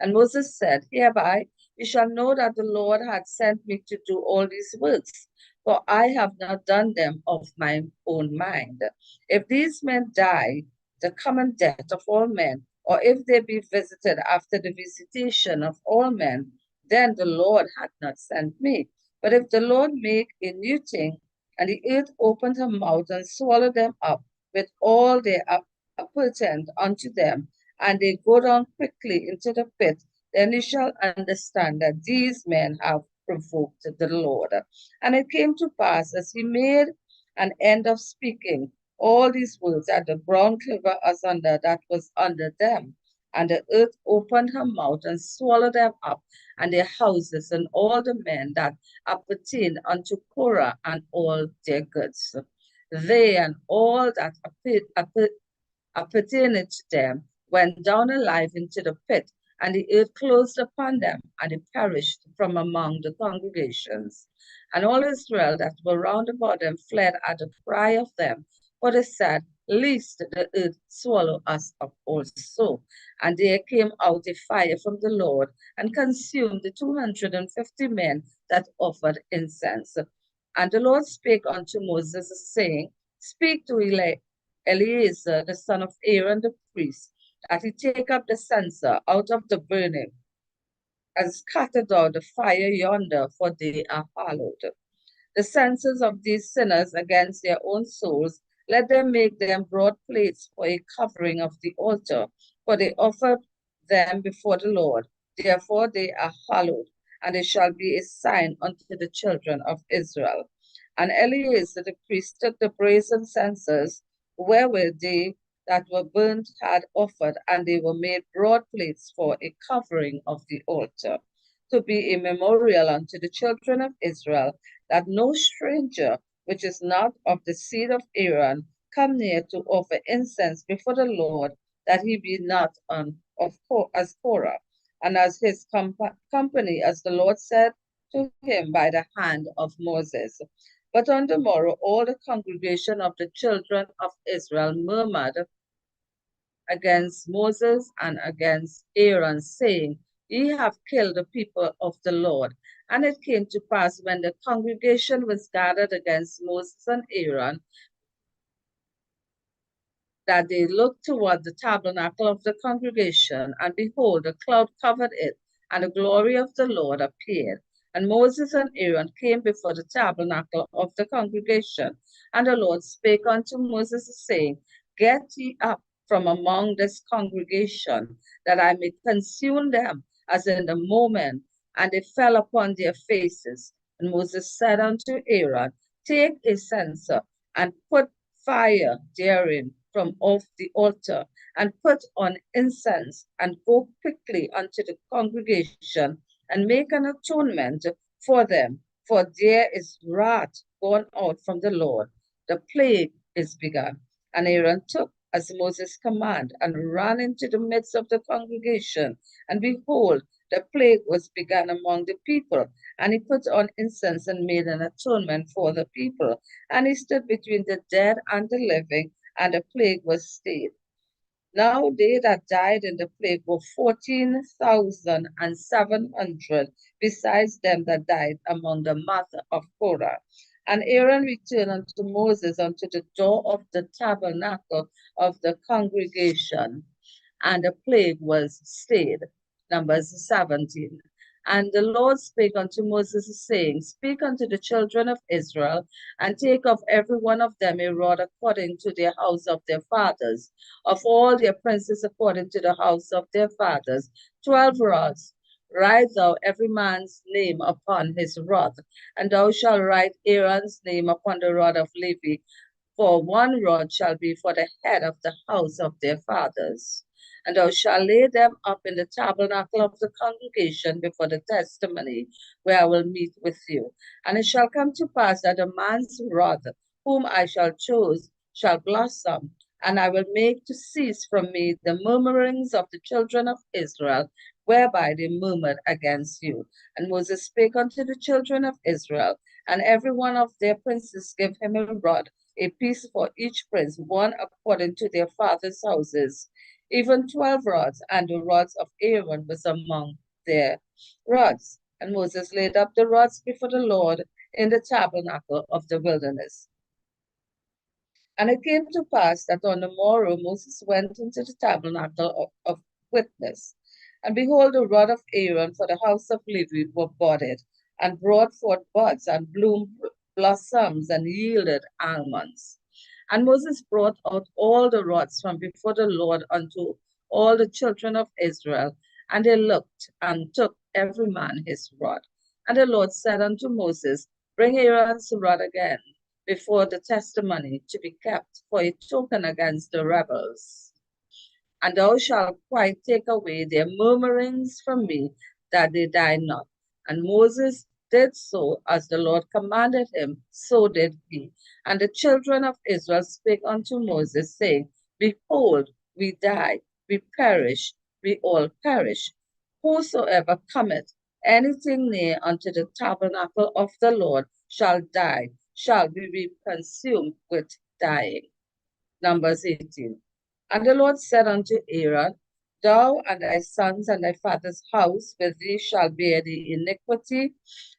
And Moses said, hereby you shall know that the Lord had sent me to do all these works, for I have not done them of my own mind. If these men die the common death of all men, or if they be visited after the visitation of all men, then the Lord hath not sent me. But if the Lord make a new thing, and the earth open her mouth and swallow them up with all their appertent unto them, and they go down quickly into the pit, then you shall understand that these men have provoked the Lord. And it came to pass, as he made an end of speaking all these words, that the ground quivered asunder that was under them, And the earth opened her mouth and swallowed them up, and their houses, and all the men that appertained unto Korah, and all their goods. They and all that appertained to them went down alive into the pit, and the earth closed upon them, and they perished from among the congregations. And all Israel that were round about them fled at the cry of them, for they said, Lest the earth swallow us up also. And there came out a fire from the Lord, and consumed the 250 men that offered incense. And the Lord spake unto Moses, saying, Speak to Eleazar, the son of Aaron the priest, that he take up the censer out of the burning, and scatter down the fire yonder, for they are hallowed. The censers of these sinners against their own souls, let them make them broad plates for a covering of the altar, for they offered them before the Lord. Therefore they are hallowed, and they shall be a sign unto the children of Israel. And Eleazar the priest took the brazen censers, wherewith they that were burnt had offered, and they were made broad plates for a covering of the altar, to be a memorial unto the children of Israel, that no stranger which is not of the seed of Aaron come near to offer incense before the Lord, that he be not as Korah, and as his company, as the Lord said to him by the hand of Moses. But on the morrow all the congregation of the children of Israel murmured against Moses and against Aaron, saying, Ye have killed the people of the Lord. And it came to pass, when the congregation was gathered against Moses and Aaron, that they looked toward the tabernacle of the congregation, and behold, a cloud covered it, and the glory of the Lord appeared. And Moses and Aaron came before the tabernacle of the congregation. And the Lord spake unto Moses, saying, Get ye up from among this congregation, that I may consume them as in the moment. And they fell upon their faces. And Moses said unto Aaron, Take a censer, and put fire therein from off the altar, and put on incense, and go quickly unto the congregation, and make an atonement for them, for there is wrath gone out from the Lord. The plague is begun. And Aaron took as Moses commanded, and ran into the midst of the congregation. And behold, the plague was begun among the people. And he put on incense and made an atonement for the people. And he stood between the dead and the living, and the plague was stayed. Now they that died in the plague were 14,700, besides them that died among the matter of Korah. And Aaron returned unto Moses unto the door of the tabernacle of the congregation, and the plague was stayed. Numbers 17. And the Lord spake unto Moses, saying, Speak unto the children of Israel, and take of every one of them a rod according to their house of their fathers, of all their princes according to the house of their fathers, 12 rods. Write thou every man's name upon his rod, and thou shalt write Aaron's name upon the rod of Levi, for one rod shall be for the head of the house of their fathers. And thou shalt lay them up in the tabernacle of the congregation before the testimony, where I will meet with you. And it shall come to pass that a man's rod, whom I shall choose, shall blossom, and I will make to cease from me the murmurings of the children of Israel, whereby they murmured against you. And Moses spake unto the children of Israel, and every one of their princes gave him a rod, a piece for each prince, one according to their fathers' houses, even 12 rods, and the rods of Aaron was among their rods. And Moses laid up the rods before the Lord in the tabernacle of the wilderness. And it came to pass that on the morrow Moses went into the tabernacle of witness. And behold, the rod of Aaron for the house of Levi were budded, and brought forth buds, and blossoms, and yielded almonds. And Moses brought out all the rods from before the Lord unto all the children of Israel. And they looked, and took every man his rod. And the Lord said unto Moses, Bring Aaron's rod again before the testimony, to be kept for a token against the rebels. And thou shalt quite take away their murmurings from me, that they die not. And Moses did so as the Lord commanded him, so did he. And the children of Israel spake unto Moses, saying, Behold, we die, we perish, we all perish. Whosoever cometh anything near unto the tabernacle of the Lord shall die, shall be consumed with dying. Numbers 18. And the Lord said unto Aaron, Thou and thy sons and thy father's house with thee shall bear the iniquity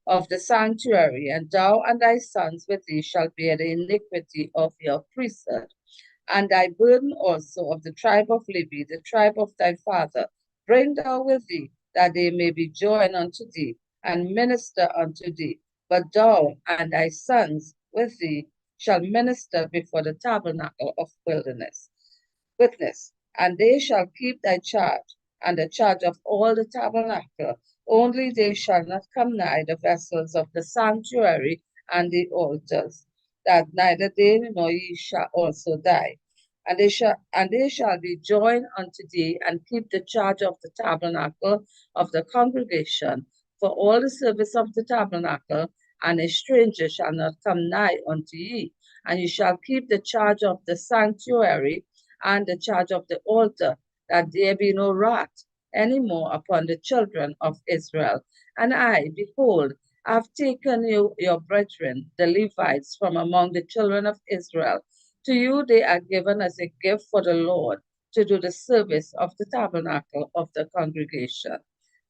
of the sanctuary, and thou and thy sons with thee shall bear the iniquity of your priesthood. And thy burden also of the tribe of Levi, the tribe of thy father, bring thou with thee, that they may be joined unto thee, and minister unto thee. But thou and thy sons with thee shall minister before the tabernacle of witness, and they shall keep thy charge, and the charge of all the tabernacle. Only they shall not come nigh the vessels of the sanctuary and the altars, that neither they nor ye shall also die. And they shall be joined unto thee, and keep the charge of the tabernacle of the congregation for all the service of the tabernacle, and a stranger shall not come nigh unto ye. And you shall keep the charge of the sanctuary and the charge of the altar, that there be no wrath any more upon the children of Israel. And I, behold, have taken you, your brethren, the Levites, from among the children of Israel. To you they are given as a gift for the Lord, to do the service of the tabernacle of the congregation.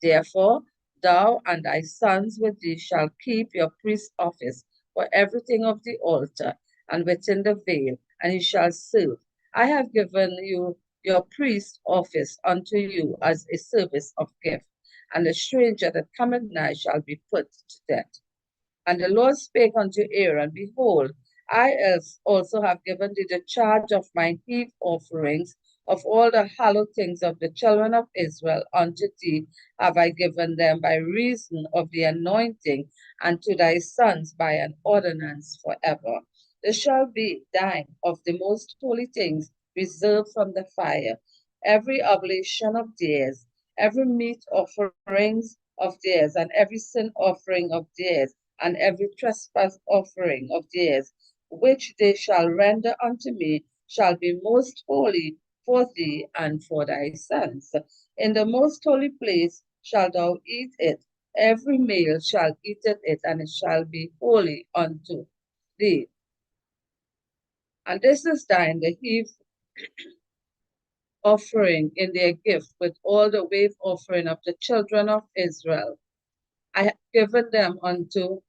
Therefore, thou and thy sons with thee shall keep your priest's office for everything of the altar, and within the veil, and ye shall serve. I have given you your priest's office unto you as a service of gift, and the stranger that cometh nigh shall be put to death. And the Lord spake unto Aaron, Behold, I also have given thee the charge of my heave offerings, of all the hallowed things of the children of Israel. Unto thee have I given them by reason of the anointing, and to thy sons by an ordinance forever. There shall be thine of the most holy things reserved from the fire, every oblation of theirs, every meat offerings of theirs, and every sin offering of theirs, and every trespass offering of theirs, which they shall render unto me, shall be most holy for thee and for thy sons. In the most holy place shalt thou eat it. Every male shall eat it, and it shall be holy unto thee. And this is thine, the heave offering in their gift, with all the wave offering of the children of Israel. I have given them unto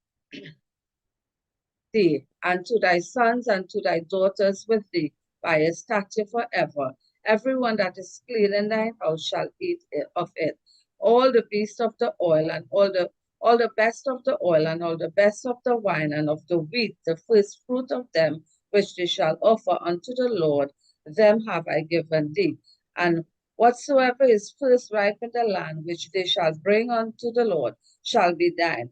thee, and to thy sons and to thy daughters with thee, by a statute forever. Everyone that is clean in thine house shall eat of it. All the beasts of the oil, and all the best of the oil, and all the best of the wine, and of the wheat, the first fruit of them, which they shall offer unto the Lord, them have I given thee. And whatsoever is first ripe in the land, which they shall bring unto the Lord, shall be thine.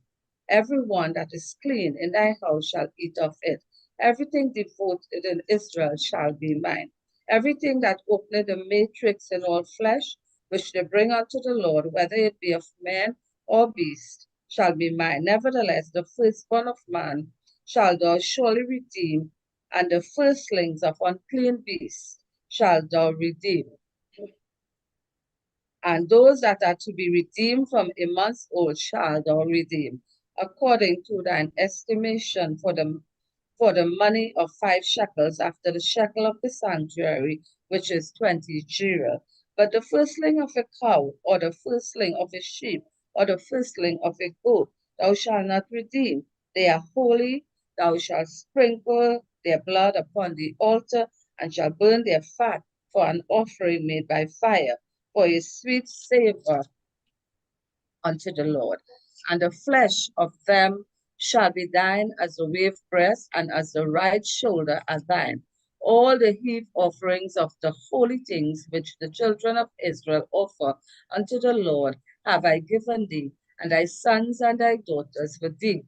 Every one that is clean in thy house shall eat of it. Everything devoted in Israel shall be mine. Everything that openeth the matrix in all flesh, which they bring unto the Lord, whether it be of man or beast, shall be mine. Nevertheless, the firstborn of man shall thou surely redeem, and the firstlings of unclean beasts shall thou redeem. And those that are to be redeemed from a month old shall thou redeem, according to thine estimation for the money of 5 shekels after the shekel of the sanctuary, which is 20 gerah. But the firstling of a cow, or the firstling of a sheep, or the firstling of a goat, thou shalt not redeem. They are holy. Thou shalt sprinkle their blood upon the altar, and shall burn their fat for an offering made by fire, for a sweet savor unto the Lord. And the flesh of them shall be thine as the wave breast, and as the right shoulder as thine. All the heave offerings of the holy things which the children of Israel offer unto the Lord have I given thee, and thy sons and thy daughters with thee,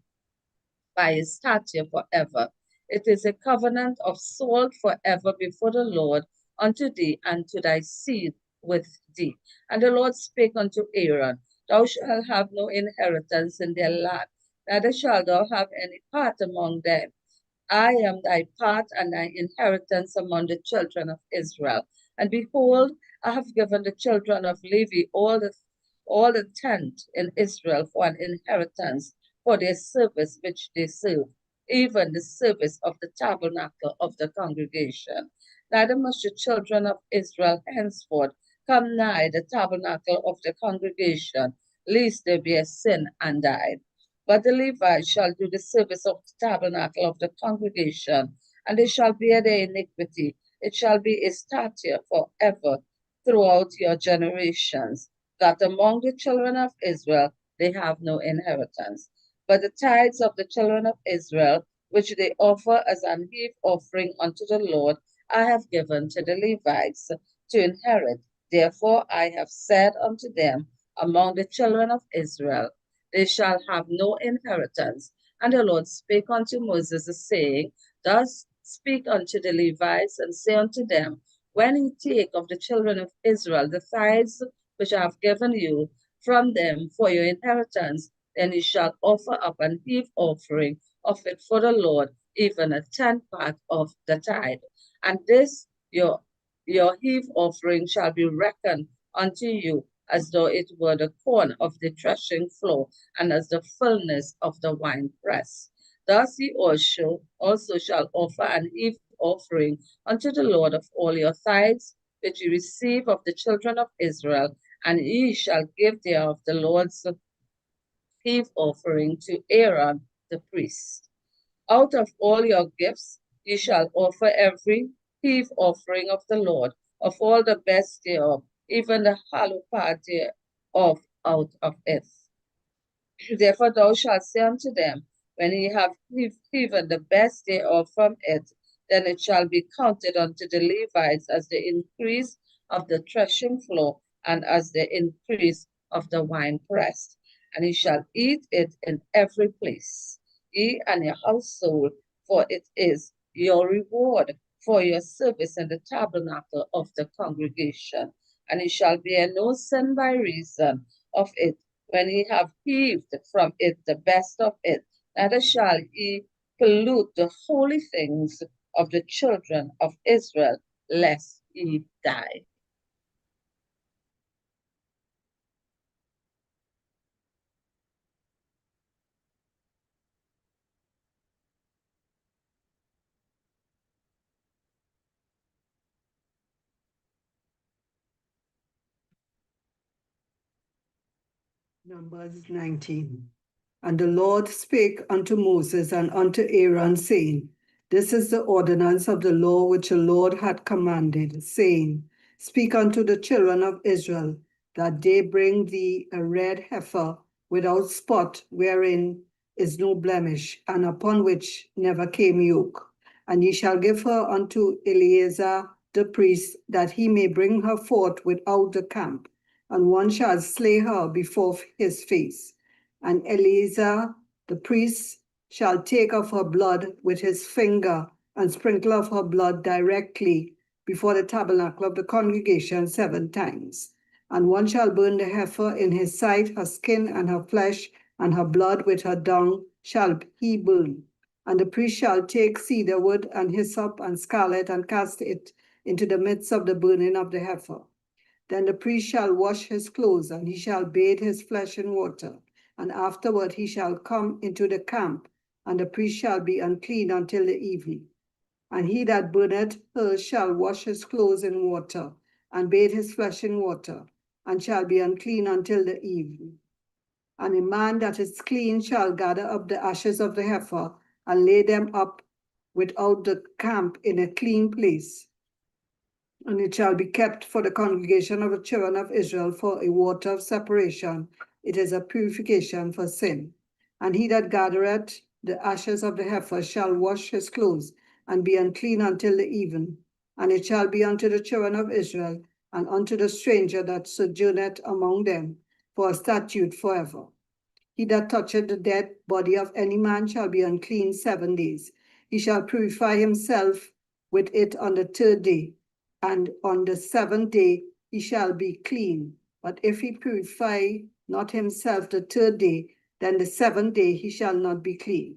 by his statute forever. It is a covenant of salt forever before the Lord unto thee and to thy seed with thee. And the Lord spake unto Aaron, Thou shalt have no inheritance in their land, neither shalt thou have any part among them. I am thy part and thy inheritance among the children of Israel. And behold, I have given the children of Levi all the tent in Israel for an inheritance for their service which they serve, even the service of the tabernacle of the congregation. Neither must the children of Israel henceforth come nigh the tabernacle of the congregation, lest there be a sin and die. But the Levites shall do the service of the tabernacle of the congregation, and they shall bear their iniquity. It shall be a statute forever throughout your generations, that among the children of Israel they have no inheritance. But the tithes of the children of Israel, which they offer as an heave offering unto the Lord, I have given to the Levites to inherit. Therefore I have said unto them, among the children of Israel, they shall have no inheritance. And the Lord spake unto Moses, saying, Thus speak unto the Levites, and say unto them, When ye take of the children of Israel the tithes which I have given you from them for your inheritance, then ye shall offer up an heave offering of it for the Lord, even a 10th part of the tithe. And this your heave offering shall be reckoned unto you as though it were the corn of the threshing floor, and as the fullness of the winepress. Thus ye also shall offer an heave offering unto the Lord of all your tithes, which ye receive of the children of Israel, and ye shall give thereof the Lord's heave offering to Aaron the priest. Out of all your gifts ye shall offer every heave offering of the Lord, of all the best thereof, even the hallowed part thereof out of it. Therefore thou shalt say unto them, When ye have heaven the best thereof from it, then it shall be counted unto the Levites as the increase of the threshing floor, and as the increase of the winepress. And ye shall eat it in every place, ye and your household, for it is your reward for your service in the tabernacle of the congregation. And ye shall bear no sin by reason of it, when ye have heaved from it the best of it, neither shall ye pollute the holy things of the children of Israel, lest ye die. Numbers 19. And the Lord spake unto Moses and unto Aaron, saying, This is the ordinance of the law which the Lord had commanded, saying, Speak unto the children of Israel, that they bring thee a red heifer without spot, wherein is no blemish, and upon which never came yoke. And ye shall give her unto Eleazar the priest, that he may bring her forth without the camp, and one shall slay her before his face. And Eleazar the priest shall take of her blood with his finger, and sprinkle of her blood directly before the tabernacle of the congregation 7 times. And one shall burn the heifer in his sight, her skin and her flesh, and her blood with her dung shall he burn. And the priest shall take cedar wood and hyssop and scarlet, and cast it into the midst of the burning of the heifer. Then the priest shall wash his clothes, and he shall bathe his flesh in water. And afterward he shall come into the camp, and the priest shall be unclean until the evening. And he that burneth her shall wash his clothes in water, and bathe his flesh in water, and shall be unclean until the evening. And a man that is clean shall gather up the ashes of the heifer, and lay them up without the camp in a clean place. And it shall be kept for the congregation of the children of Israel for a water of separation. It is a purification for sin. And he that gathereth the ashes of the heifer shall wash his clothes, and be unclean until the even. And it shall be unto the children of Israel, and unto the stranger that sojourneth among them, for a statute forever. He that toucheth the dead body of any man shall be unclean 7 days. He shall purify himself with it on the 3rd day. and on the 7th day he shall be clean. But if he purify not himself the 3rd day, then the 7th day he shall not be clean.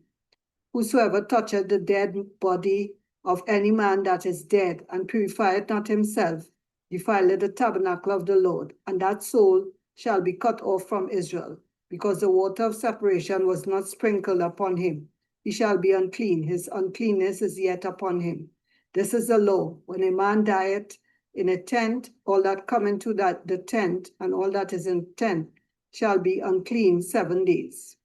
Whosoever toucheth the dead body of any man that is dead, and purifieth not himself, defileth the tabernacle of the Lord, and that soul shall be cut off from Israel, because the water of separation was not sprinkled upon him. He shall be unclean, his uncleanness is yet upon him. This is the law. When a man dieth in a tent, all that come into the tent, and all that is in the tent, shall be unclean 7 days.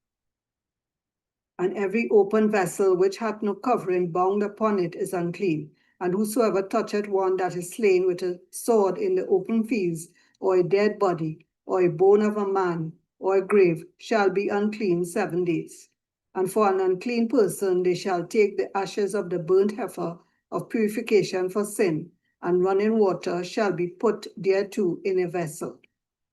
And every open vessel which hath no covering bound upon it is unclean. And whosoever toucheth one that is slain with a sword in the open fields, or a dead body, or a bone of a man, or a grave, shall be unclean 7 days. And for an unclean person they shall take the ashes of the burnt heifer of purification for sin, and running water shall be put thereto in a vessel.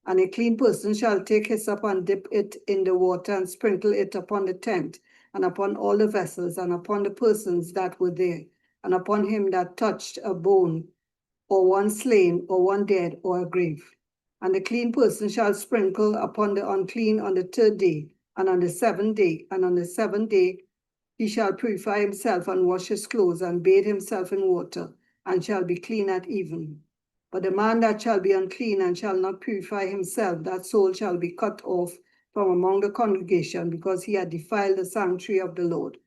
And a clean person shall take hyssop and dip it in the water, and sprinkle it upon the tent, and upon all the vessels, and upon the persons that were there, and upon him that touched a bone, or one slain, or one dead, or a grave. And the clean person shall sprinkle upon the unclean on the 3rd day, and on the 7th day, and on the 7th day he shall purify himself, and wash his clothes, and bathe himself in water, and shall be clean at even. But the man that shall be unclean and shall not purify himself, that soul shall be cut off from among the congregation, because he had defiled the sanctuary of the Lord.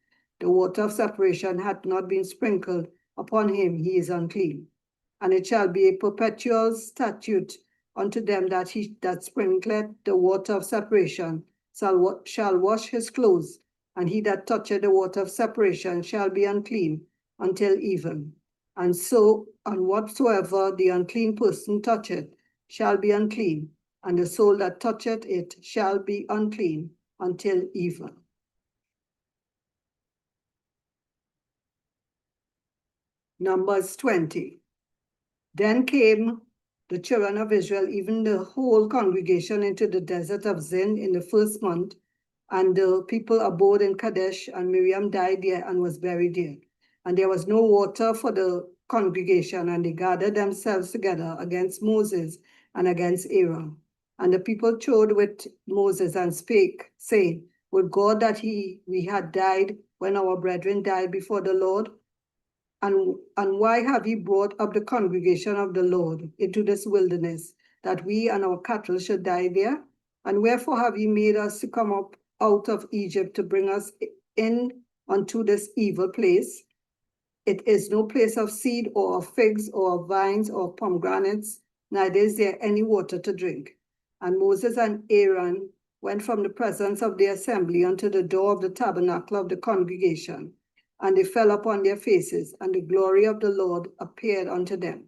The water of separation hath not been sprinkled upon him, he is unclean. And it shall be a perpetual statute unto them that sprinkleth the water of separation shall wash his clothes, and he that toucheth the water of separation shall be unclean until even. And whatsoever the unclean person toucheth shall be unclean, and the soul that toucheth it shall be unclean until even. Numbers 20. Then came the children of Israel, even the whole congregation, into the desert of Zin in the 1st month, and the people abode in Kadesh, and Miriam died there and was buried there. And there was no water for the congregation, and they gathered themselves together against Moses and against Aaron. And the people chode with Moses and spake, saying, Would God that we had died when our brethren died before the Lord? And why have ye brought up the congregation of the Lord into this wilderness, that we and our cattle should die there? And wherefore have ye made us to come up out of Egypt to bring us in unto this evil place? It is no place of seed, or of figs, or of vines, or of pomegranates, neither is there any water to drink. And Moses and Aaron went from the presence of the assembly unto the door of the tabernacle of the congregation, and they fell upon their faces, and the glory of the Lord appeared unto them.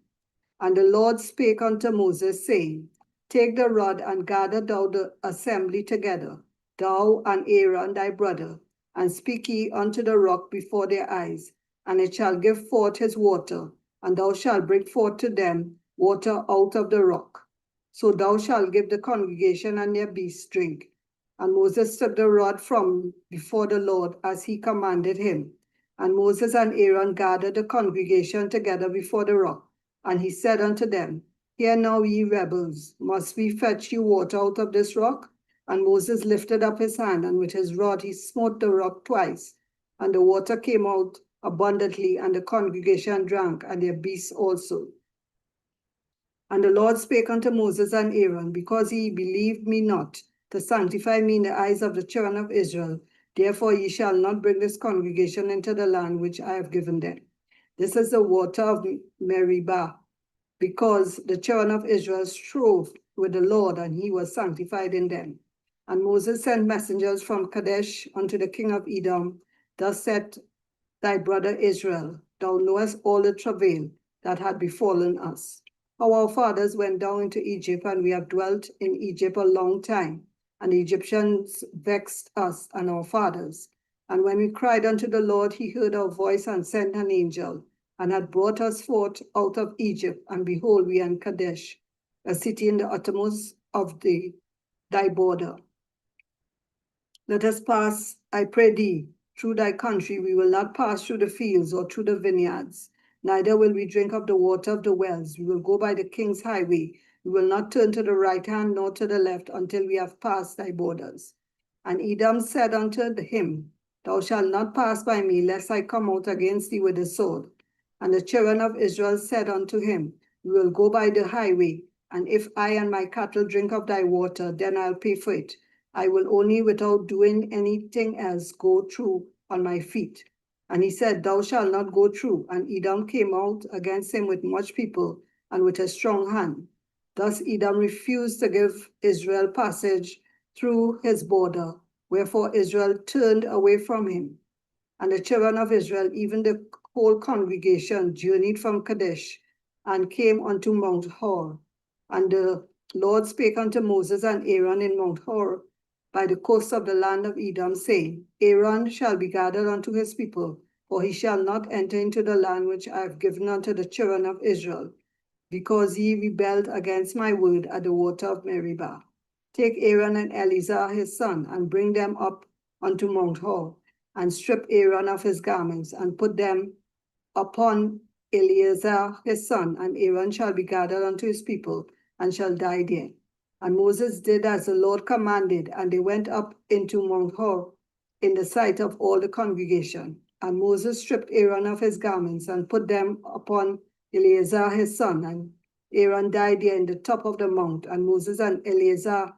And the Lord spake unto Moses, saying, Take the rod, and gather thou the assembly together, thou and Aaron thy brother, and speak ye unto the rock before their eyes, and it shall give forth his water, and thou shalt bring forth to them water out of the rock. So thou shalt give the congregation and their beasts drink. And Moses took the rod from before the Lord, as he commanded him. And Moses and Aaron gathered the congregation together before the rock. And he said unto them, Hear now, ye rebels, must we fetch you water out of this rock? And Moses lifted up his hand, and with his rod he smote the rock twice. And the water came out abundantly, and the congregation drank, and their beasts also. And the Lord spake unto Moses and Aaron, Because ye believed me not, to sanctify me in the eyes of the children of Israel, therefore ye shall not bring this congregation into the land which I have given them. This is the water of Meribah, because the children of Israel strove with the Lord, and he was sanctified in them. And Moses sent messengers from Kadesh unto the king of Edom. Thus said thy brother Israel, Thou knowest all the travail that had befallen us. How our fathers went down into Egypt, and we have dwelt in Egypt a long time. And the Egyptians vexed us and our fathers. And when we cried unto the Lord, he heard our voice and sent an angel, and had brought us forth out of Egypt. And behold, we are in Kadesh, a city in the uttermost of thy border. Let us pass, I pray thee, through thy country. We will not pass through the fields or through the vineyards. neither will we drink of the water of the wells. We will go by the king's highway. We will not turn to the right hand nor to the left until we have passed thy borders. And Edom said unto him, Thou shalt not pass by me, lest I come out against thee with the sword. And the children of Israel said unto him, We will go by the highway, and if I and my cattle drink of thy water, then I'll pay for it. I will only, without doing anything else, go through on my feet. And he said, Thou shalt not go through. And Edom came out against him with much people and with a strong hand. Thus Edom refused to give Israel passage through his border, wherefore Israel turned away from him. And the children of Israel, even the whole congregation, journeyed from Kadesh and came unto Mount Hor. And the Lord spake unto Moses and Aaron in Mount Hor by the coast of the land of Edom, saying, Aaron shall be gathered unto his people, for he shall not enter into the land which I have given unto the children of Israel, because ye rebelled against my word at the water of Meribah. Take Aaron and Eleazar his son, and bring them up unto Mount Hor, and strip Aaron of his garments, and put them upon Eleazar his son, and Aaron shall be gathered unto his people, and shall die there. And Moses did as the Lord commanded, and they went up into Mount Hor in the sight of all the congregation. And Moses stripped Aaron of his garments, and put them upon Eleazar his son, and Aaron died there in the top of the mount. And Moses and Eleazar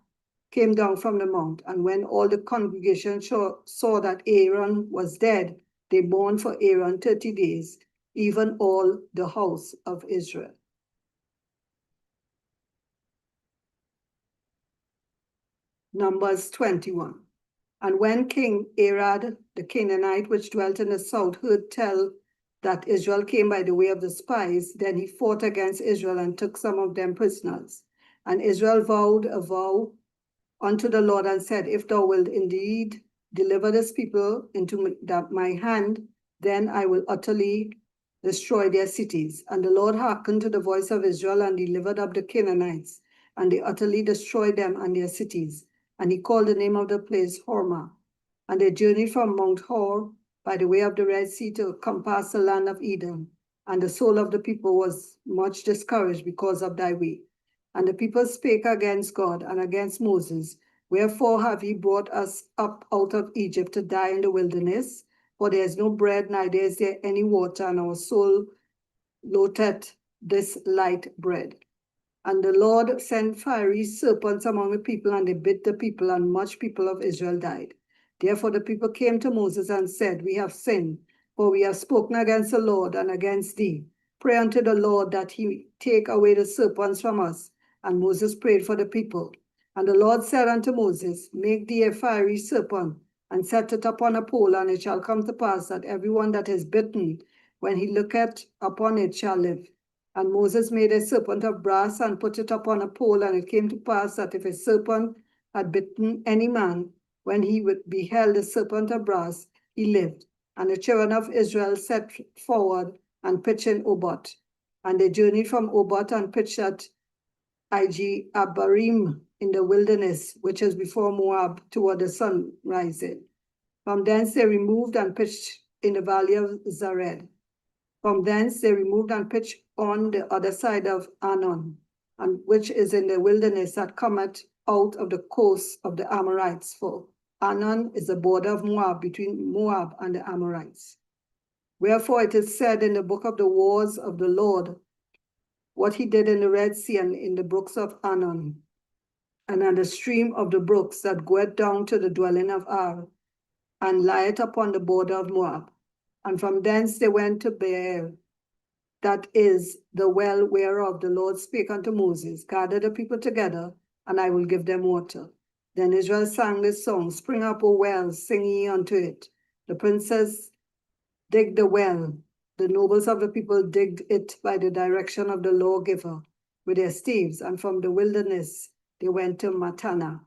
came down from the mount, and when all the congregation saw that Aaron was dead, they mourned for Aaron 30 days, even all the house of Israel. Numbers 21. And when King Arad, the Canaanite, which dwelt in the south, heard tell that Israel came by the way of the spies, then he fought against Israel and took some of them prisoners. And Israel vowed a vow unto the Lord and said, If thou wilt indeed deliver this people into my hand, then I will utterly destroy their cities. And the Lord hearkened to the voice of Israel and delivered up the Canaanites, and they utterly destroyed them and their cities. And he called the name of the place Hormah. And they journeyed from Mount Hor by the way of the Red Sea to compass the land of Edom. And the soul of the people was much discouraged because of thy way. And the people spake against God and against Moses, Wherefore have ye brought us up out of Egypt to die in the wilderness? For there is no bread, neither is there any water, and our soul loatheth this light bread. And the Lord sent fiery serpents among the people, and they bit the people, and much people of Israel died. Therefore the people came to Moses and said, We have sinned, for we have spoken against the Lord and against thee. Pray unto the Lord that he take away the serpents from us. And Moses prayed for the people. And the Lord said unto Moses, Make thee a fiery serpent, and set it upon a pole, and it shall come to pass that everyone that is bitten, when he looketh upon it, shall live. And Moses made a serpent of brass and put it upon a pole, and it came to pass that if a serpent had bitten any man, when he beheld the serpent of brass, he lived. And the children of Israel set forward and pitched in Oboth. And they journeyed from Oboth and pitched at Abarim in the wilderness, which is before Moab, toward the sun rising. From thence they removed and pitched in the valley of Zared. From thence they removed and pitched on the other side of Anon, and which is in the wilderness that cometh out of the coast of the Amorites. For Anon is the border of Moab, between Moab and the Amorites. Wherefore it is said in the book of the wars of the Lord, what he did in the Red Sea and in the brooks of Anon, and at the stream of the brooks that goeth down to the dwelling of Ar, and lieth upon the border of Moab. And from thence they went to Beer, that is the well whereof the Lord spake unto Moses, Gather the people together, and I will give them water. Then Israel sang this song, Spring up, O wells, sing ye unto it. The princes digged the well, the nobles of the people digged it by the direction of the lawgiver with their staves, and from the wilderness they went to Matana,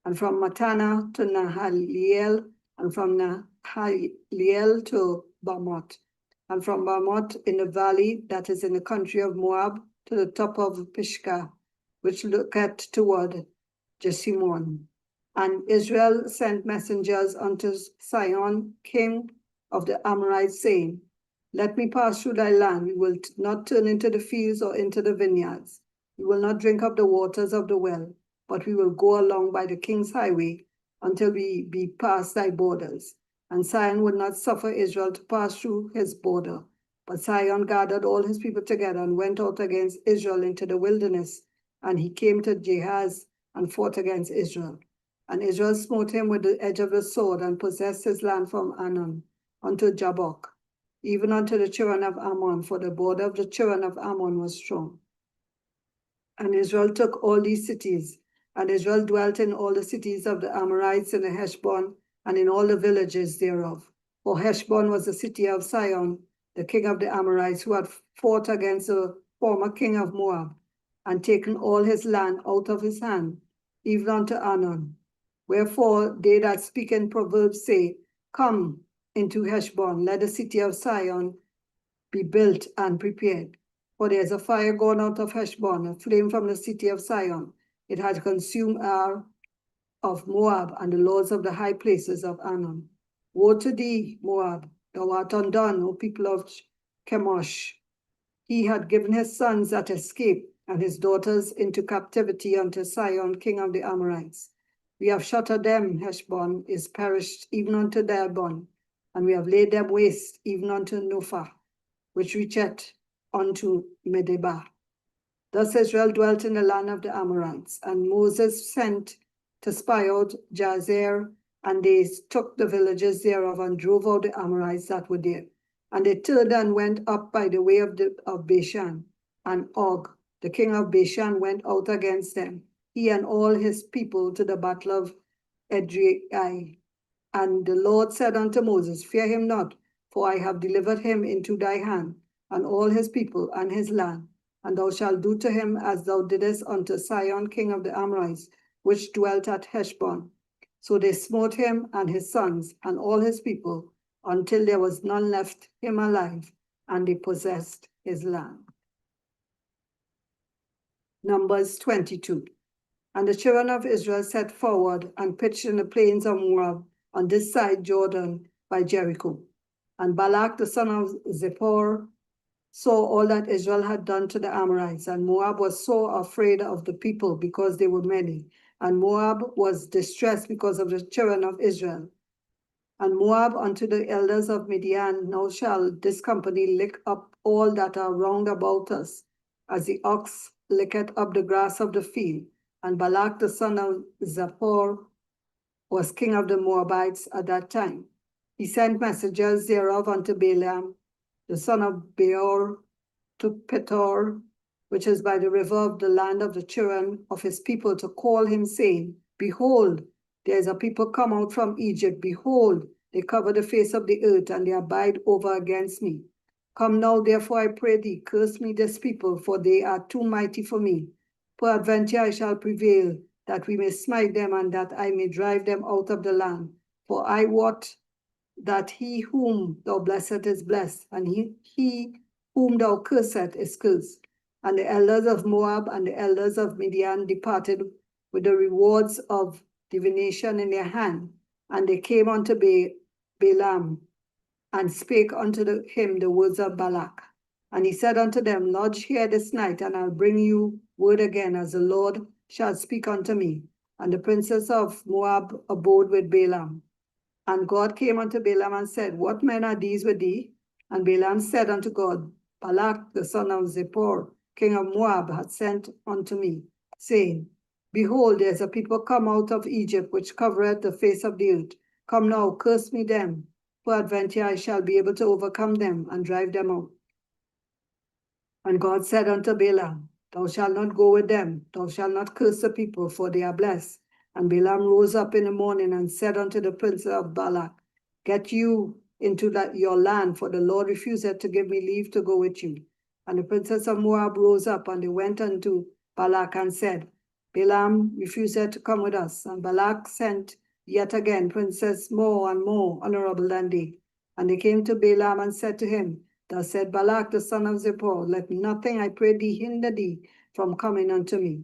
and from Matana to Nahaliel, and from Nahaliel to Bamoth, and from Bamoth in the valley that is in the country of Moab to the top of Pisgah, which looketh toward Jeshimon. And Israel sent messengers unto Sihon, king of the Amorites, saying, Let me pass through thy land. We will not turn into the fields or into the vineyards. We will not drink of the waters of the well, but we will go along by the king's highway until we be past thy borders. And Sion would not suffer Israel to pass through his border. But Sion gathered all his people together and went out against Israel into the wilderness. And he came to Jahaz and fought against Israel. And Israel smote him with the edge of the sword and possessed his land from Anon unto Jabbok, even unto the children of Ammon, for the border of the children of Ammon was strong. And Israel took all these cities, and Israel dwelt in all the cities of the Amorites in the Heshbon, and in all the villages thereof. For Heshbon was the city of Sihon, the king of the Amorites, who had fought against the former king of Moab, and taken all his land out of his hand, even unto Anon. Wherefore they that speak in Proverbs say, Come into Heshbon, let the city of Sihon be built and prepared. For there is a fire gone out of Heshbon, a flame from the city of Sihon. It has consumed Ar of Moab and the lords of the high places of Ammon. Woe to thee, Moab! Thou art undone, O people of Chemosh. He had given his sons that escaped and his daughters into captivity unto Sihon, king of the Amorites. We have shattered them, Heshbon is perished even unto Dibon, and we have laid them waste even unto Nophah, which reacheth unto Medeba. Thus Israel dwelt in the land of the Amorites, and Moses sent to spy out Jazer, and they took the villages thereof and drove out the Amorites that were there. And they turned and went up by the way of Bashan, and Og, the king of Bashan, went out against them, he and all his people, to the battle of Edrei. And the Lord said unto Moses, Fear him not, for I have delivered him into thy hand, and all his people and his land. And thou shalt do to him as thou didst unto Sihon, king of the Amorites, which dwelt at Heshbon. So they smote him and his sons and all his people, until there was none left him alive, and they possessed his land. Numbers 22. And the children of Israel set forward and pitched in the plains of Moab on this side Jordan by Jericho. And Balak the son of Zippor saw all that Israel had done to the Amorites, and Moab was so afraid of the people because they were many, and Moab was distressed because of the children of Israel. And Moab unto the elders of Midian, now shall this company lick up all that are round about us, as the ox licketh up the grass of the field. And Balak the son of Zippor was king of the Moabites at that time. He sent messengers thereof unto Balaam, the son of Beor, to Petor, which is by the river of the land of the children of his people, to call him, saying, Behold, there is a people come out from Egypt. Behold, they cover the face of the earth, and they abide over against me. Come now, therefore, I pray thee, curse me this people, for they are too mighty for me. Peradventure I shall prevail, that we may smite them, and that I may drive them out of the land. For I wot that he whom thou blessest is blessed, and he whom thou cursest is cursed. And the elders of Moab and the elders of Midian departed with the rewards of divination in their hand. And they came unto Balaam, and spake unto him the words of Balak. And he said unto them, Lodge here this night, and I'll bring you word again, as the Lord shall speak unto me. And the princess of Moab abode with Balaam. And God came unto Balaam and said, What men are these with thee? And Balaam said unto God, Balak the son of Zippor, king of Moab, hath sent unto me, saying, Behold, there is a people come out of Egypt, which covereth the face of the earth. Come now, curse me them. Peradventure I shall be able to overcome them and drive them out. And God said unto Balaam, Thou shalt not go with them, thou shalt not curse the people, for they are blessed. And Balaam rose up in the morning and said unto the prince of Balak, Get you into your land, for the Lord refuseth to give me leave to go with you. And the princess of Moab rose up, and they went unto Balak and said, Balaam refuseth to come with us. And Balak sent yet again princes more and more honorable than they. And they came to Balaam and said to him, Thus said Balak the son of Zippor, Let nothing, I pray thee, hinder thee from coming unto me.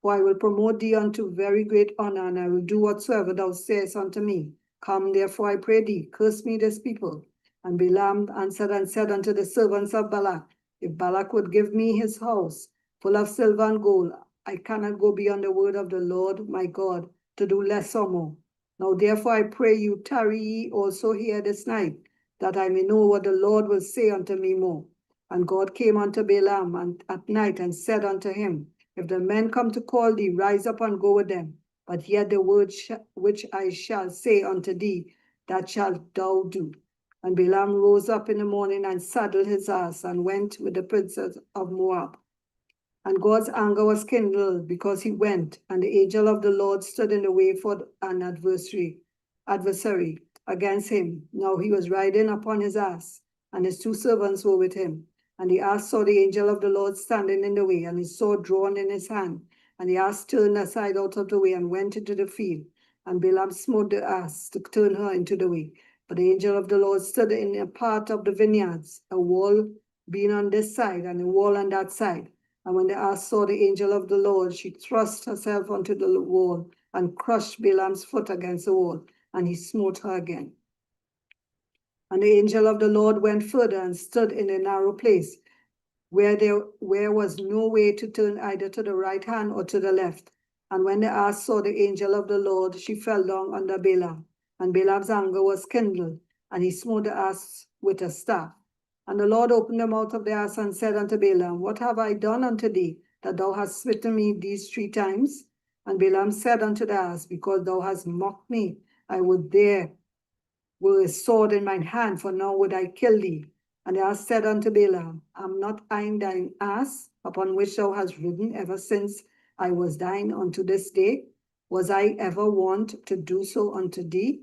For I will promote thee unto very great honor, and I will do whatsoever thou sayest unto me. Come, therefore, I pray thee, curse me this people. And Balaam answered and said unto the servants of Balak, if Balak would give me his house full of silver and gold, I cannot go beyond the word of the Lord my God to do less or more. Now therefore I pray you, tarry ye also here this night, that I may know what the Lord will say unto me more. And God came unto Balaam at night and said unto him, if the men come to call thee, rise up and go with them. But yet the word which I shall say unto thee, that shalt thou do. And Balaam rose up in the morning and saddled his ass and went with the princes of Moab. And God's anger was kindled because he went, and the angel of the Lord stood in the way for an adversary against him. Now he was riding upon his ass, and his two servants were with him. And the ass saw the angel of the Lord standing in the way, and his sword drawn in his hand. And the ass turned aside out of the way and went into the field. And Balaam smote the ass to turn her into the way. But the angel of the Lord stood in a part of the vineyards, a wall being on this side and a wall on that side. And when the ass saw the angel of the Lord, she thrust herself onto the wall and crushed Balaam's foot against the wall, and he smote her again. And the angel of the Lord went further and stood in a narrow place, where was no way to turn either to the right hand or to the left. And when the ass saw the angel of the Lord, she fell down under Balaam. And Balaam's anger was kindled, and he smote the ass with a staff. And the Lord opened the mouth of the ass and said unto Balaam, what have I done unto thee, that thou hast smitten me these 3 times? And Balaam said unto the ass, because thou hast mocked me, I would there were a sword in mine hand, for now would I kill thee. And the ass said unto Balaam, am not I thine ass, upon which thou hast ridden ever since I was thine unto this day? Was I ever wont to do so unto thee?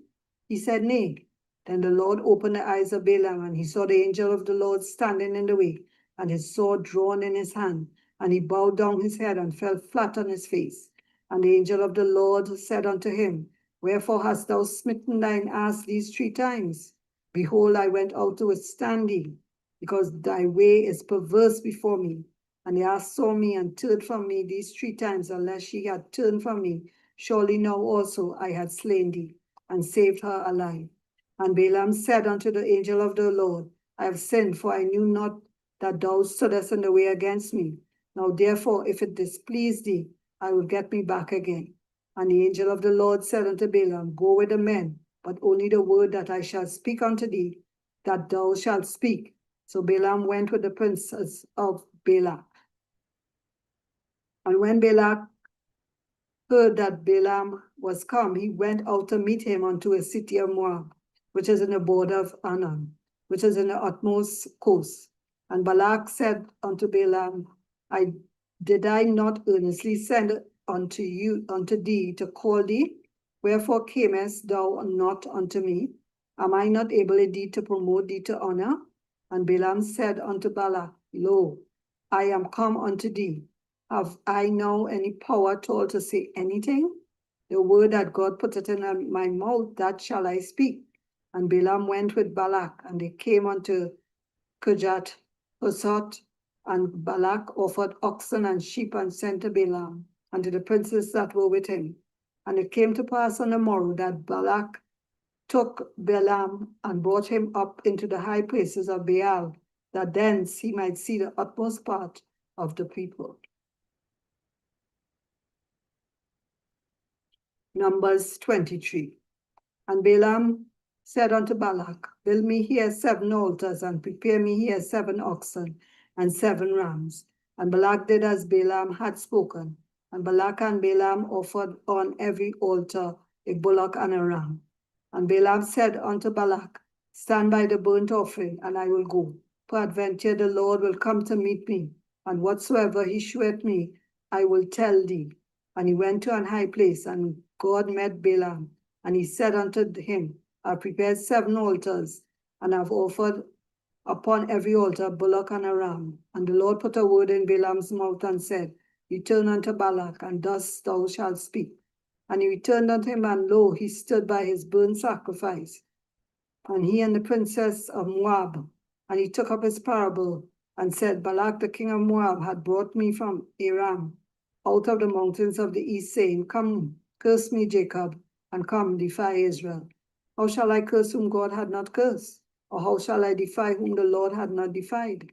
He said, nay. Then the Lord opened the eyes of Balaam, and he saw the angel of the Lord standing in the way, and his sword drawn in his hand. And he bowed down his head and fell flat on his face. And the angel of the Lord said unto him, wherefore hast thou smitten thine ass these 3 times? Behold, I went out to withstand thee, because thy way is perverse before me. And the ass saw me and turned from me these 3 times, unless she had turned from me. Surely now also I had slain thee, and saved her alive. And Balaam said unto the angel of the Lord, I have sinned, for I knew not that thou stoodest in the way against me. Now therefore, if it displease thee, I will get me back again. And the angel of the Lord said unto Balaam, go with the men, but only the word that I shall speak unto thee, that thou shalt speak. So Balaam went with the princes of Balak. And when Balak heard that Balaam was come, he went out to meet him unto a city of Moab, which is in the border of Anan, which is in the utmost coast. And Balak said unto Balaam, did I not earnestly send unto thee to call thee? Wherefore camest thou not unto me? Am I not able indeed to promote thee to honor? And Balaam said unto Balak, lo, I am come unto thee. Have I now any power at all to say anything? The word that God putteth in my mouth, that shall I speak. And Balaam went with Balak, and they came unto Kirjath Huzoth, and Balak offered oxen and sheep and sent to Balaam, and to the princes that were with him. And it came to pass on the morrow that Balak took Balaam and brought him up into the high places of Baal, that thence he might see the utmost part of the people. Numbers 23. And Balaam said unto Balak, build me here 7 altars, and prepare me here 7 oxen and 7 rams. And Balak did as Balaam had spoken. And Balak and Balaam offered on every altar a bullock and a ram. And Balaam said unto Balak, stand by the burnt offering, and I will go. Peradventure the Lord will come to meet me, and whatsoever he sheweth me, I will tell thee. And he went to an high place, and God met Balaam. And he said unto him, I have prepared 7 altars, and have offered upon every altar a bullock and a ram. And the Lord put a word in Balaam's mouth and said, return unto Balak, and thus thou shalt speak. And he returned unto him, and lo, he stood by his burnt sacrifice, and he and the princess of Moab. And he took up his parable, and said, Balak the king of Moab had brought me from Aram, out of the mountains of the east, saying, come, curse me, Jacob, and come, defy Israel. How shall I curse whom God had not cursed? Or how shall I defy whom the Lord had not defied?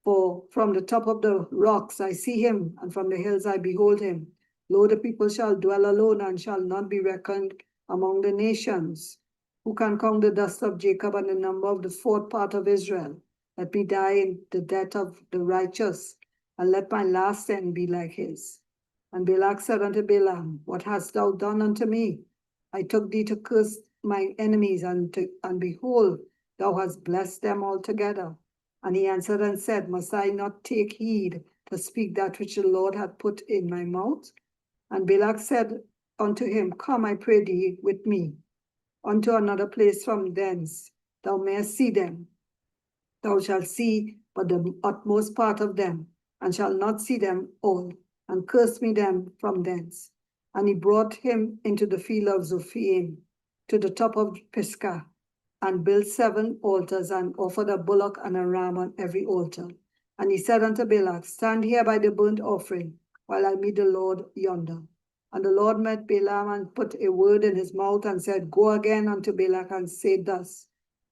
For from the top of the rocks I see him, and from the hills I behold him. Lo, the people shall dwell alone, and shall not be reckoned among the nations. Who can count the dust of Jacob and the number of the fourth part of Israel? Let me die in the death of the righteous, and let my last end be like his. And Balak said unto Balaam, What hast thou done unto me? I took thee to curse my enemies, and behold, thou hast blessed them altogether. And he answered and said, Must I not take heed to speak that which the Lord hath put in my mouth? And Balak said unto him, Come, I pray thee, with me unto another place from thence. Thou mayest see them. Thou shalt see but the utmost part of them, and shalt not see them all, and curse me them from thence. And he brought him into the field of Zophaim, to the top of Pisgah, and built 7 altars, and offered a bullock and a ram on every altar. And he said unto Balak, Stand here by the burnt offering, while I meet the Lord yonder. And the Lord met Balaam, and put a word in his mouth, and said, Go again unto Balak, and say thus.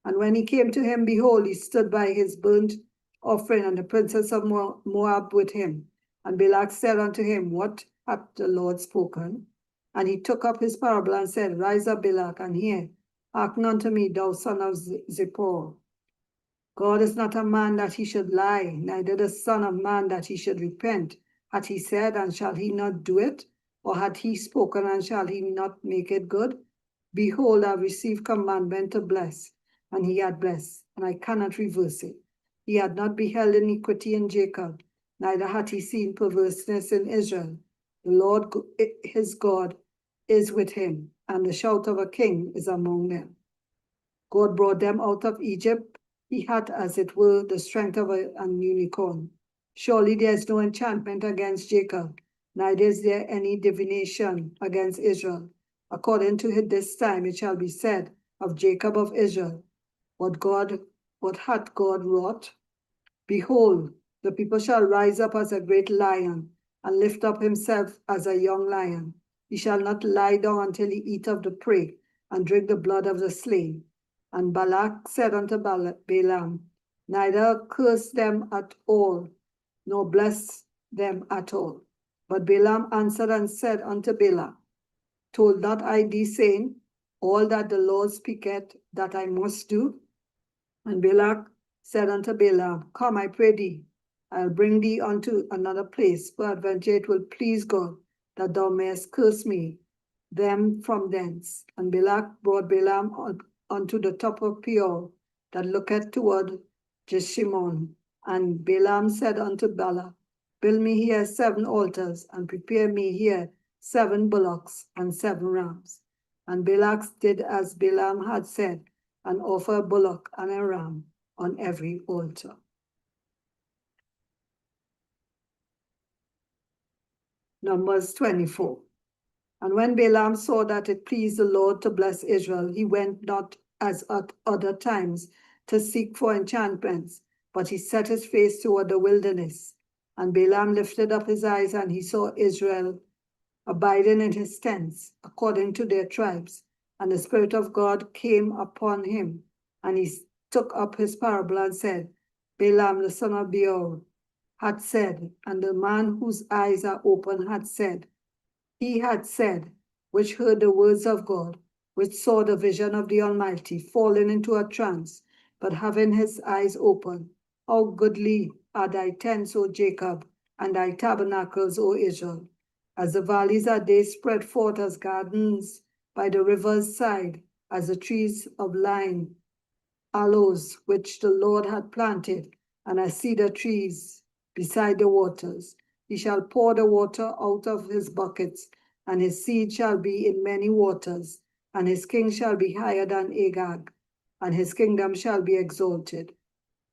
And when he came to him, behold, he stood by his burnt offering, and the princess of Moab with him. And Balak said unto him, What hath the Lord spoken? And he took up his parable, and said, Rise up, Balak, and hear. Hearken unto me, thou son of Zippor. God is not a man that he should lie, neither the son of man that he should repent. Hath he said, and shall he not do it? Or hath he spoken, and shall he not make it good? Behold, I have received commandment to bless, and he had blessed, and I cannot reverse it. He had not beheld iniquity in Jacob, neither had he seen perverseness in Israel. The Lord his God is with him, and the shout of a king is among them. God brought them out of Egypt. He had, as it were, the strength of an unicorn. Surely there is no enchantment against Jacob, neither is there any divination against Israel. According to this time it shall be said of Jacob of Israel, what hath God wrought? Behold, the people shall rise up as a great lion, and lift up himself as a young lion. He shall not lie down until he eat of the prey, and drink the blood of the slain. And Balak said unto Balaam, Neither curse them at all, nor bless them at all. But Balaam answered and said unto Balak, Told not I thee, saying, All that the Lord speaketh, that I must do? And Balak said unto Balaam, Come, I pray thee, I'll bring thee unto another place, peradventure it will please God, that thou mayest curse me them from thence. And Balak brought Balaam unto the top of Peor, that looketh toward Jeshimon. And Balaam said unto Balak, Build me here 7 altars, and prepare me here 7 bullocks and 7 rams. And Balak did as Balaam had said, and offer a bullock and a ram on every altar. Numbers 24. And when Balaam saw that it pleased the Lord to bless Israel, he went not as at other times to seek for enchantments, but he set his face toward the wilderness. And Balaam lifted up his eyes, and he saw Israel abiding in his tents, according to their tribes. And the Spirit of God came upon him, and he took up his parable and said, Balaam the son of Beor had said, and the man whose eyes are open had said, he had said, which heard the words of God, which saw the vision of the Almighty, falling into a trance, but having his eyes open. How goodly are thy tents, O Jacob, and thy tabernacles, O Israel. As the valleys are they spread forth as gardens by the river's side, as the trees of line, aloes, which the Lord had planted, and as cedar trees beside the waters. He shall pour the water out of his buckets, and his seed shall be in many waters, and his king shall be higher than Agag, and his kingdom shall be exalted.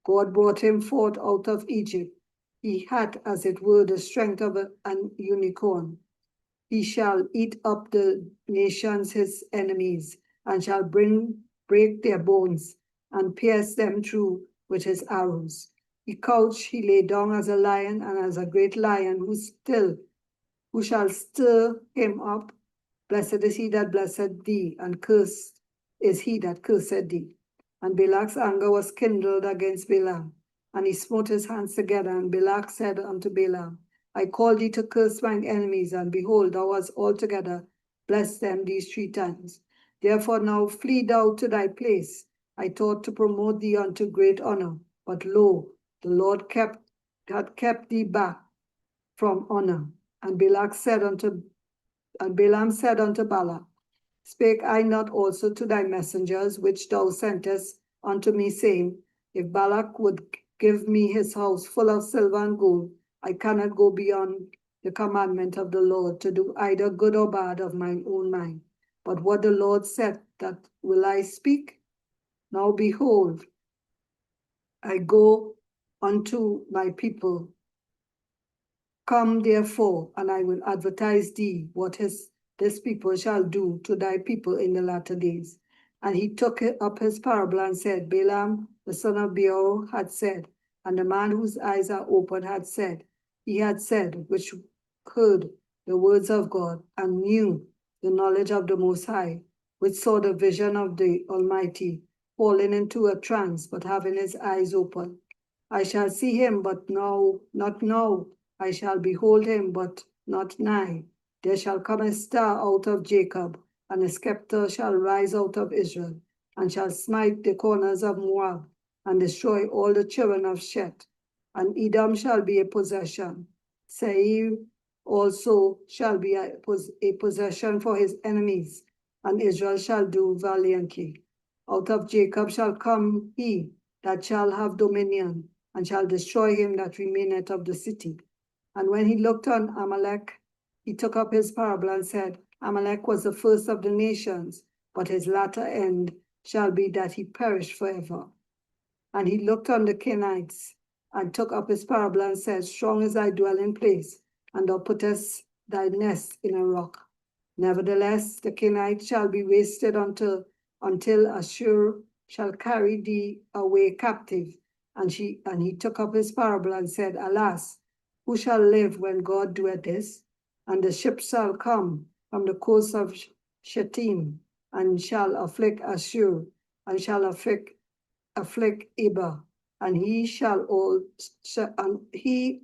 God brought him forth out of Egypt. He had, as it were, the strength of an unicorn. He shall eat up the nations his enemies, and shall break their bones, and pierce them through with his arrows. He lay down as a lion, and as a great lion, who shall stir him up. Blessed is he that blesseth thee, and cursed is he that curseth thee. And Balak's anger was kindled against Balaam, and he smote his hands together. And Balak said unto Balaam, I called thee to curse mine enemies, and behold, thou hast altogether blessed them these 3 times. Therefore now flee thou to thy place. I thought to promote thee unto great honor, but lo, the Lord had kept thee back from honor. And Balaam said unto Balak, Spake I not also to thy messengers, which thou sentest unto me, saying, If Balak would give me his house full of silver and gold, I cannot go beyond the commandment of the Lord to do either good or bad of mine own mind. But what the Lord said, that will I speak? Now behold, I go unto my people. Come therefore, and I will advertise thee what this people shall do to thy people in the latter days. And he took up his parable and said, Balaam, the son of Beor, had said, and the man whose eyes are open had said, he had said, which heard the words of God and knew the knowledge of the Most High, which saw the vision of the Almighty, falling into a trance, but having his eyes open. I shall see him, but now, not now. I shall behold him, but not nigh. There shall come a star out of Jacob, and a scepter shall rise out of Israel, and shall smite the corners of Moab, and destroy all the children of Shet. And Edom shall be a possession. Seir also shall be a possession for his enemies, and Israel shall do valiantly. Out of Jacob shall come he that shall have dominion, and shall destroy him that remaineth of the city. And when he looked on Amalek, he took up his parable and said, Amalek was the first of the nations, but his latter end shall be that he perish forever. And he looked on the Kenites, and took up his parable and said, Strong is thy dwelling place, and thou puttest thy nest in a rock. Nevertheless, the Kenites shall be wasted until Ashur shall carry thee away captive. And he took up his parable and said, Alas, who shall live when God doeth this? And the ships shall come from the coast of Shittim, and shall afflict Ashur, and shall afflict Eber, and he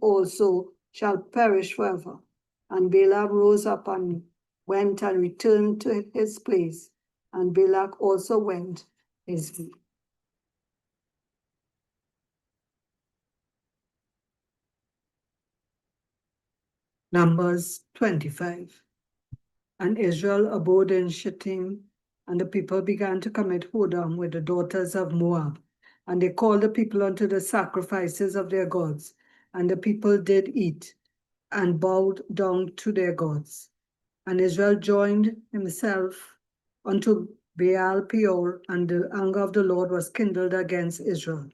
also shall perish forever. And Balaam rose up and went and returned to his place, and Balak also went his way. Numbers 25. And Israel abode in Shittim, and the people began to commit whoredom with the daughters of Moab. And they called the people unto the sacrifices of their gods, and the people did eat, and bowed down to their gods. And Israel joined himself unto Baal Peor, and the anger of the Lord was kindled against Israel.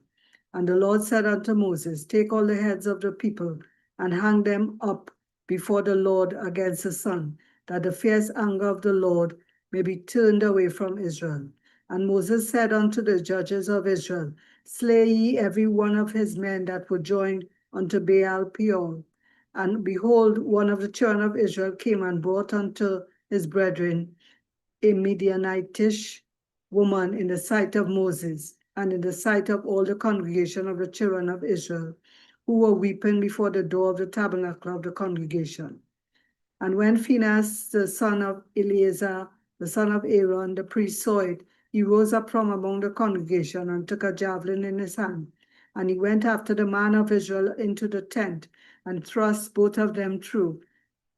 And the Lord said unto Moses, Take all the heads of the people, and hang them up before the Lord against the sun, that the fierce anger of the Lord may be turned away from Israel. And Moses said unto the judges of Israel, Slay ye every one of his men that were joined unto Baal Peor. And behold, one of the children of Israel came and brought unto his brethren a Midianitish woman in the sight of Moses, and in the sight of all the congregation of the children of Israel, who were weeping before the door of the tabernacle of the congregation. And when Phinehas, the son of Eleazar, the son of Aaron, the priest, saw it, he rose up from among the congregation and took a javelin in his hand. And he went after the man of Israel into the tent, and thrust both of them through,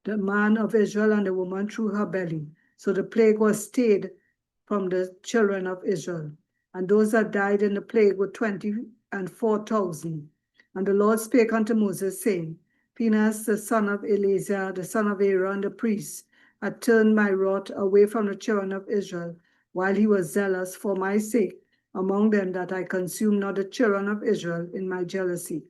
the man of Israel and the woman through her belly. So the plague was stayed from the children of Israel. And those that died in the plague were 24,000. And the Lord spake unto Moses, saying, Phinehas, the son of Eleazar, the son of Aaron, the priest, had turned my wrath away from the children of Israel, while he was zealous for my sake among them, that I consume not the children of Israel in my jealousy.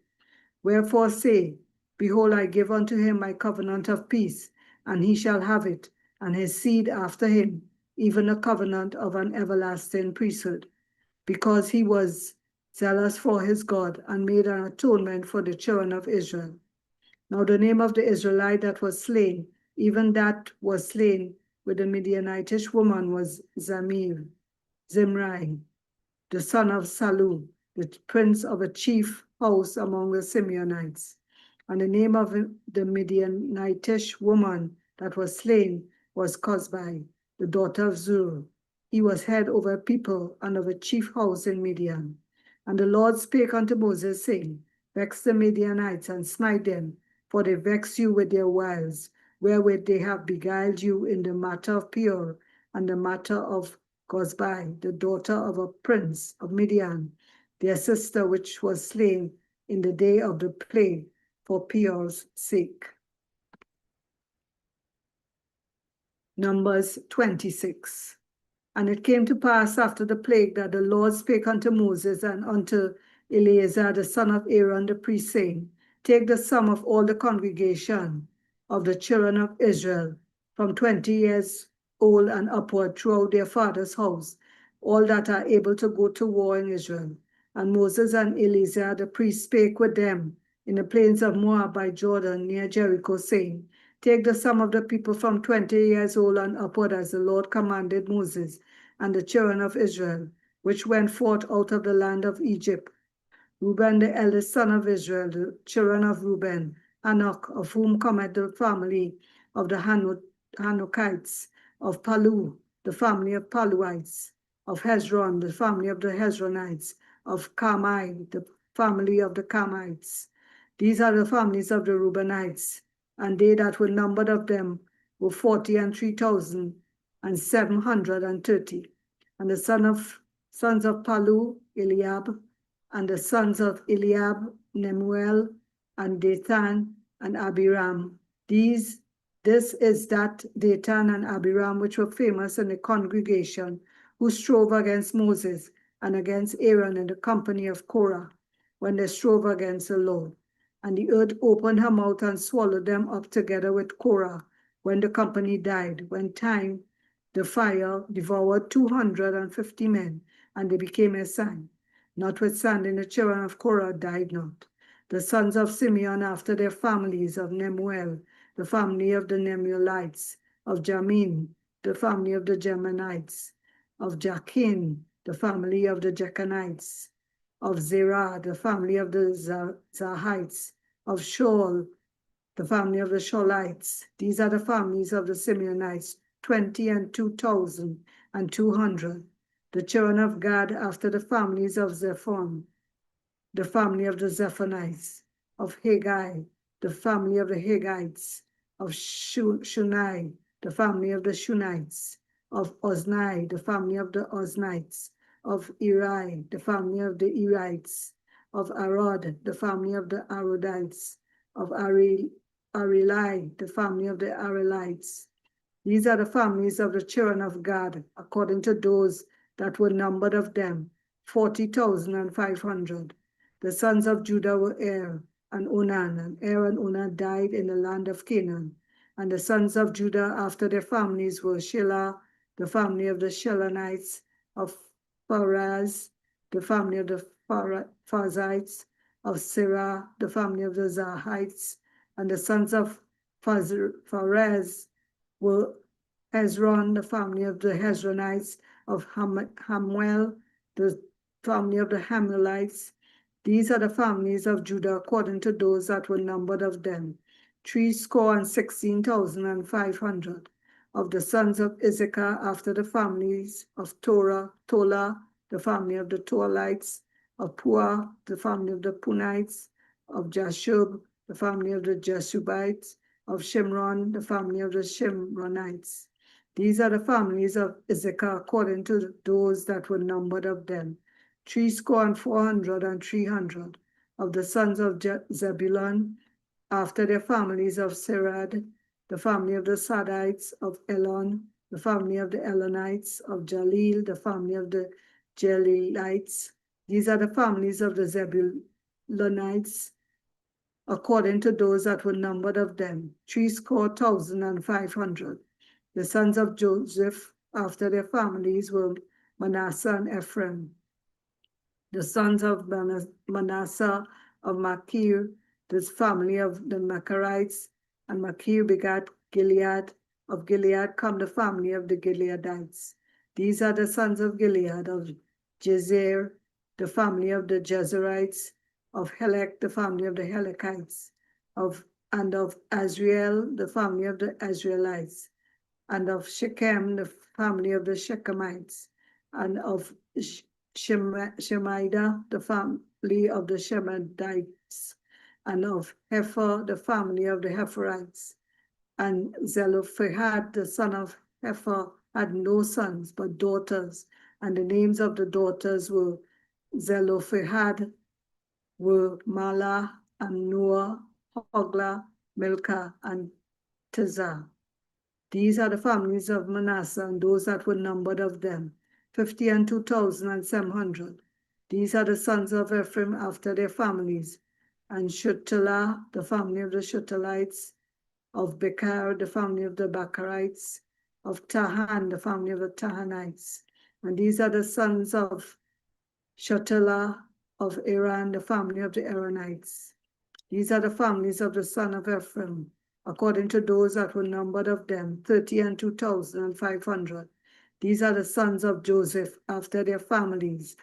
Wherefore say, Behold, I give unto him my covenant of peace, and he shall have it, and his seed after him, even a covenant of an everlasting priesthood, because he was zealous for his God, and made an atonement for the children of Israel. Now the name of the Israelite that was slain, even that was slain with the Midianitish woman, was Zimri. the son of Salu, the prince of a chief house among the Simeonites. And the name of the Midianitish woman that was slain was Cosbi, the daughter of Zur. He was head over people and of a chief house in Midian. And the Lord spake unto Moses, saying, Vex the Midianites and smite them, for they vex you with their wiles, wherewith they have beguiled you in the matter of Peor, and the matter of Cosbi, the daughter of a prince of Midian, their sister which was slain in the day of the plague for Peor's sake. Numbers 26. And it came to pass after the plague that the Lord spake unto Moses and unto Eleazar the son of Aaron the priest, saying, Take the sum of all the congregation of the children of Israel from 20 years old and upward throughout their father's house, all that are able to go to war in Israel. And Moses and Eleazar the priest spake with them in the plains of Moab by Jordan near Jericho, saying, Take the sum of the people from 20 years old and upward, as the Lord commanded Moses and the children of Israel, which went forth out of the land of Egypt. Reuben, the eldest son of Israel, the children of Reuben, Hanok, of whom cometh the family of the Hanokites, of Palu, the family of Paluites, of Hezron, the family of the Hezronites, of Carmi, the family of the Carmites. These are the families of the Reubenites, and they that were numbered of them were 40,730. And the sons of Palu, Eliab, and the sons of Eliab, Nemuel, and Dathan, and Abiram. This is that Dathan and Abiram which were famous in the congregation, who strove against Moses and against Aaron in the company of Korah, when they strove against the Lord. And the earth opened her mouth and swallowed them up together with Korah, when the company died, when the fire devoured 250 men, and they became a sign. Notwithstanding, the children of Korah died not. The sons of Simeon after their families, of Nemuel, the family of the Nemuelites, of Jamin, the family of the Jamanites, of Jachin, the family of the Jechanites, of Zerah, the family of the Zahites, of Shaul, the family of the Shaulites. These are the families of the Simeonites, 20,200. The children of Gad after the families of Zephon, the family of the Zephonites, of Haggai, the family of the Haggites, of Shunai, the family of the Shunites, of Ozni, the family of the Oznites, of Eri, the family of the Erites, of Arod, the family of the Arodites, of Areli, the family of the Arelites. These are the families of the children of Gad, according to those that were numbered of them, 40,500. The sons of Judah were Er and Onan, and Er and Onan died in the land of Canaan. And the sons of Judah after their families were Shelah, the family of the Shelonites, of Pharaz, the family of the Pharzites, of Serah, the family of the Zahites. And the sons of Pharez were Hezron, the family of the Hezronites, of Hamuel, the family of the Hamuelites. These are the families of Judah according to those that were numbered of them, 16,500. Of the sons of Issachar after the families of Tola, the family of the Tolites, of Puah, the family of the Punites, of Jashub, the family of the Jashubites, of Shimron, the family of the Shimronites. These are the families of Issachar according to those that were numbered of them, 300. Of the sons of Zebulun after their families of Serad, the family of the Sadites, of Elon, the family of the Elonites, of Jalil, the family of the Jalilites. These are the families of the Zebulunites, according to those that were numbered of them, 3,500. The sons of Joseph after their families were Manasseh and Ephraim. The sons of Manasseh of Machir, this family of the Macharites, and Machir begat Gilead. Of Gilead come the family of the Gileadites. These are the sons of Gilead, of Jezer, the family of the Jezerites, of Helek, the family of the Helekites, and of Azriel, the family of the Azraelites, and of Shechem, the family of the Shechemites, and of Shemida, the family of the Shemaites, and of Hepher, the family of the Hepherites. And Zelophehad, the son of Hepher, had no sons but daughters, and the names of the daughters were Zelophehad, were Mala, and Noah, Hogla, Milcah, and Tirzah. These are the families of Manasseh, and those that were numbered of them, 50 and 2,700. These are the sons of Ephraim after their families, and Shutelah, the family of the Shutelites, of Bekar, the family of the Bakarites, of Tahan, the family of the Tahanites. And these are the sons of Shutelah, of Iran, the family of the Iranites. These are the families of the son of Ephraim, according to those that were numbered of them, 30 and 2,500. These are the sons of Joseph after their families,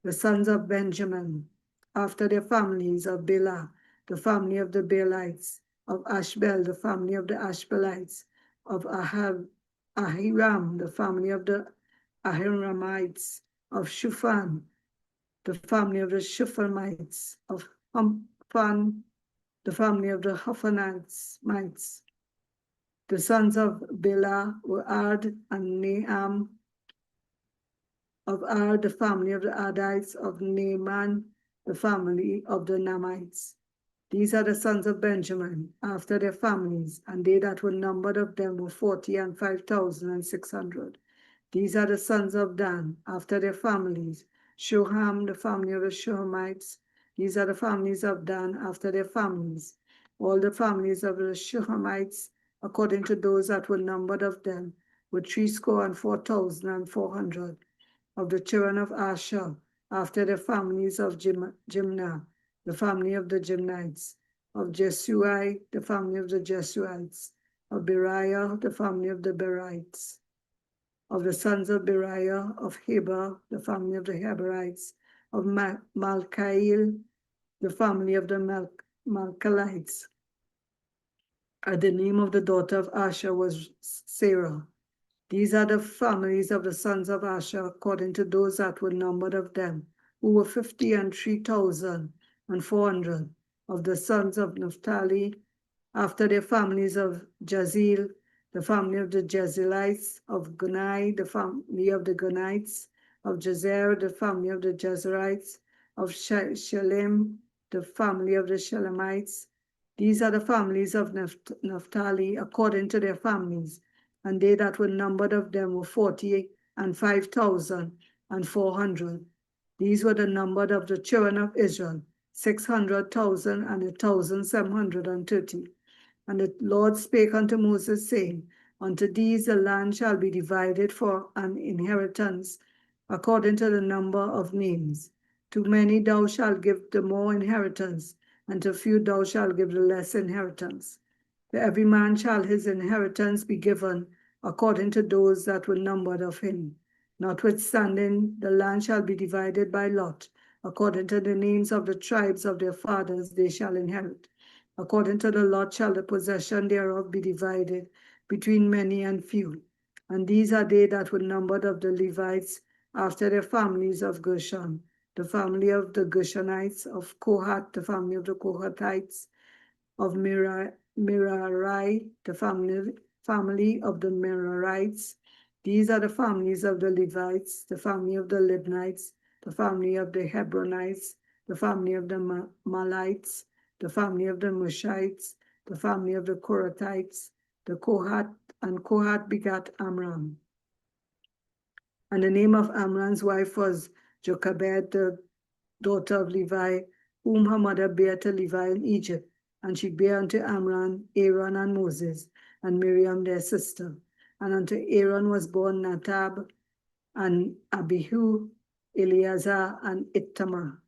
the sons of Benjamin after their families, of Bela, the family of the Belites, of Ashbel, the family of the Ashbelites, of Ahiram, the family of the Ahiramites, of Shuphan, the family of the Shuphamites, of Humphan, the family of the Huphanites. The sons of Bela were Ard and Naam, of Ard, the family of the Ardites, of Naaman, the family of the Namites. These are the sons of Benjamin, after their families, and they that were numbered of them were 40 and 5,600. These are the sons of Dan, after their families, Shoham, the family of the Shohamites. These are the families of Dan, after their families. All the families of the Shohamites, according to those that were numbered of them, were 64,400. Of the children of Asher, after the families of Jimnah, the family of the Jimnites, of Jesui, the family of the Jesuites, of Beriah, the family of the Berites, of the sons of Beriah, of Heber, the family of the Heberites, of Malchiel, the family of the Malchelites. And the name of the daughter of Asher was Sarah. These are the families of the sons of Asher, according to those that were numbered of them, who were 50 and 3,400. Of the sons of Naphtali, after their families, of Jazeel, the family of the Jazelites, of Gunai, the family of the Gunites, of Jazer, the family of the Jazerites, of Shalem, the family of the Shalemites. These are the families of Naphtali, according to their families, and they that were numbered of them were 40 and 5,400. These were the numbered of the children of Israel, 600,000 and 1,730. And the Lord spake unto Moses, saying, Unto these the land shall be divided for an inheritance, according to the number of names. To many thou shalt give the more inheritance, and to few thou shalt give the less inheritance. To every man shall his inheritance be given, according to those that were numbered of him. Notwithstanding, the land shall be divided by lot, according to the names of the tribes of their fathers they shall inherit. According to the lot shall the possession thereof be divided between many and few. And these are they that were numbered of the Levites after their families, of Gershon, the family of the Gershonites, of Kohath, the family of the Kohathites, of Merari, the family of the Merarites. These are the families of the Levites, the family of the Libnites, the family of the Hebronites, the family of the Malites, the family of the Mushites, the family of the Korathites, the Kohath, and Kohath begat Amram. And the name of Amram's wife was Jochebed, the daughter of Levi, whom her mother bare to Levi in Egypt. And she bare unto Amram, Aaron, and Moses, and Miriam their sister. And unto Aaron was born Nadab, and Abihu, Eleazar, and Ittamar.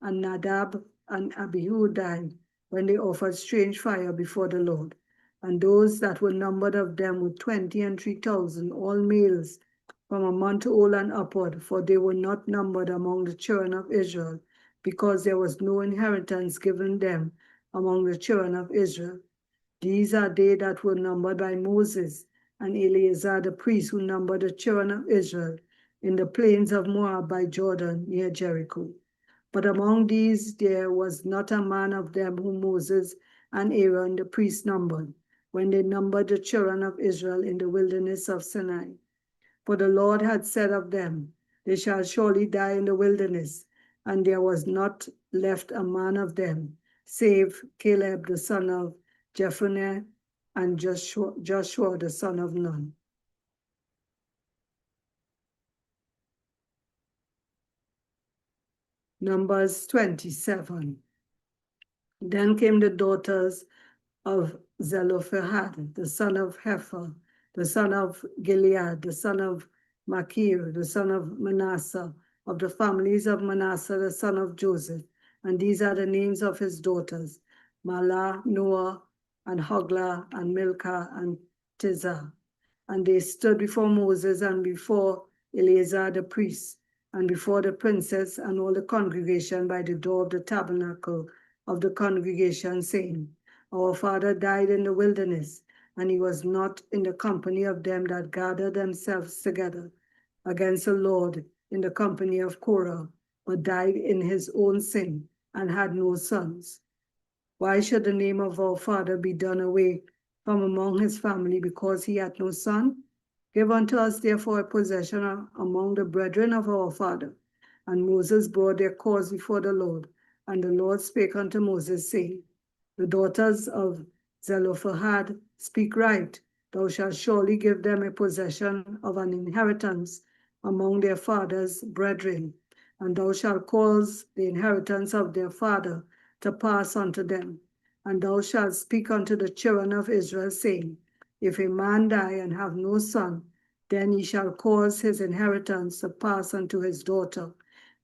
And Nadab and Abihu died when they offered strange fire before the Lord. And those that were numbered of them were 20 and 3,000, all males from a month old and upward, for they were not numbered among the children of Israel, because there was no inheritance given them among the children of Israel. These are they that were numbered by Moses and Eleazar the priest, who numbered the children of Israel in the plains of Moab by Jordan near Jericho. But among these there was not a man of them whom Moses and Aaron the priest numbered, when they numbered the children of Israel in the wilderness of Sinai. For the Lord had said of them, they shall surely die in the wilderness, and there was not left a man of them, save Caleb the son of Jephunneh and Joshua the son of Nun. Numbers 27. Then came the daughters of Zelophehad, the son of Hepher, the son of Gilead, the son of Machir, the son of Manasseh, of the families of Manasseh, the son of Joseph. And these are the names of his daughters: Mahlah, Noah, and Hoglah, and Milcah, and Tirzah. And they stood before Moses and before Eleazar the priest, and before the princess and all the congregation by the door of the tabernacle of the congregation, saying, Our father died in the wilderness, and he was not in the company of them that gathered themselves together against the Lord in the company of Korah, but died in his own sin, and had no sons. Why should the name of our father be done away from among his family, because he had no son? Give unto us therefore a possession among the brethren of our father. And Moses brought their cause before the Lord. And the Lord spake unto Moses, saying, The daughters of Zelophehad speak right. Thou shalt surely give them a possession of an inheritance among their father's brethren, and thou shalt cause the inheritance of their father to pass unto them. And thou shalt speak unto the children of Israel, saying, If a man die and have no son, then he shall cause his inheritance to pass unto his daughter.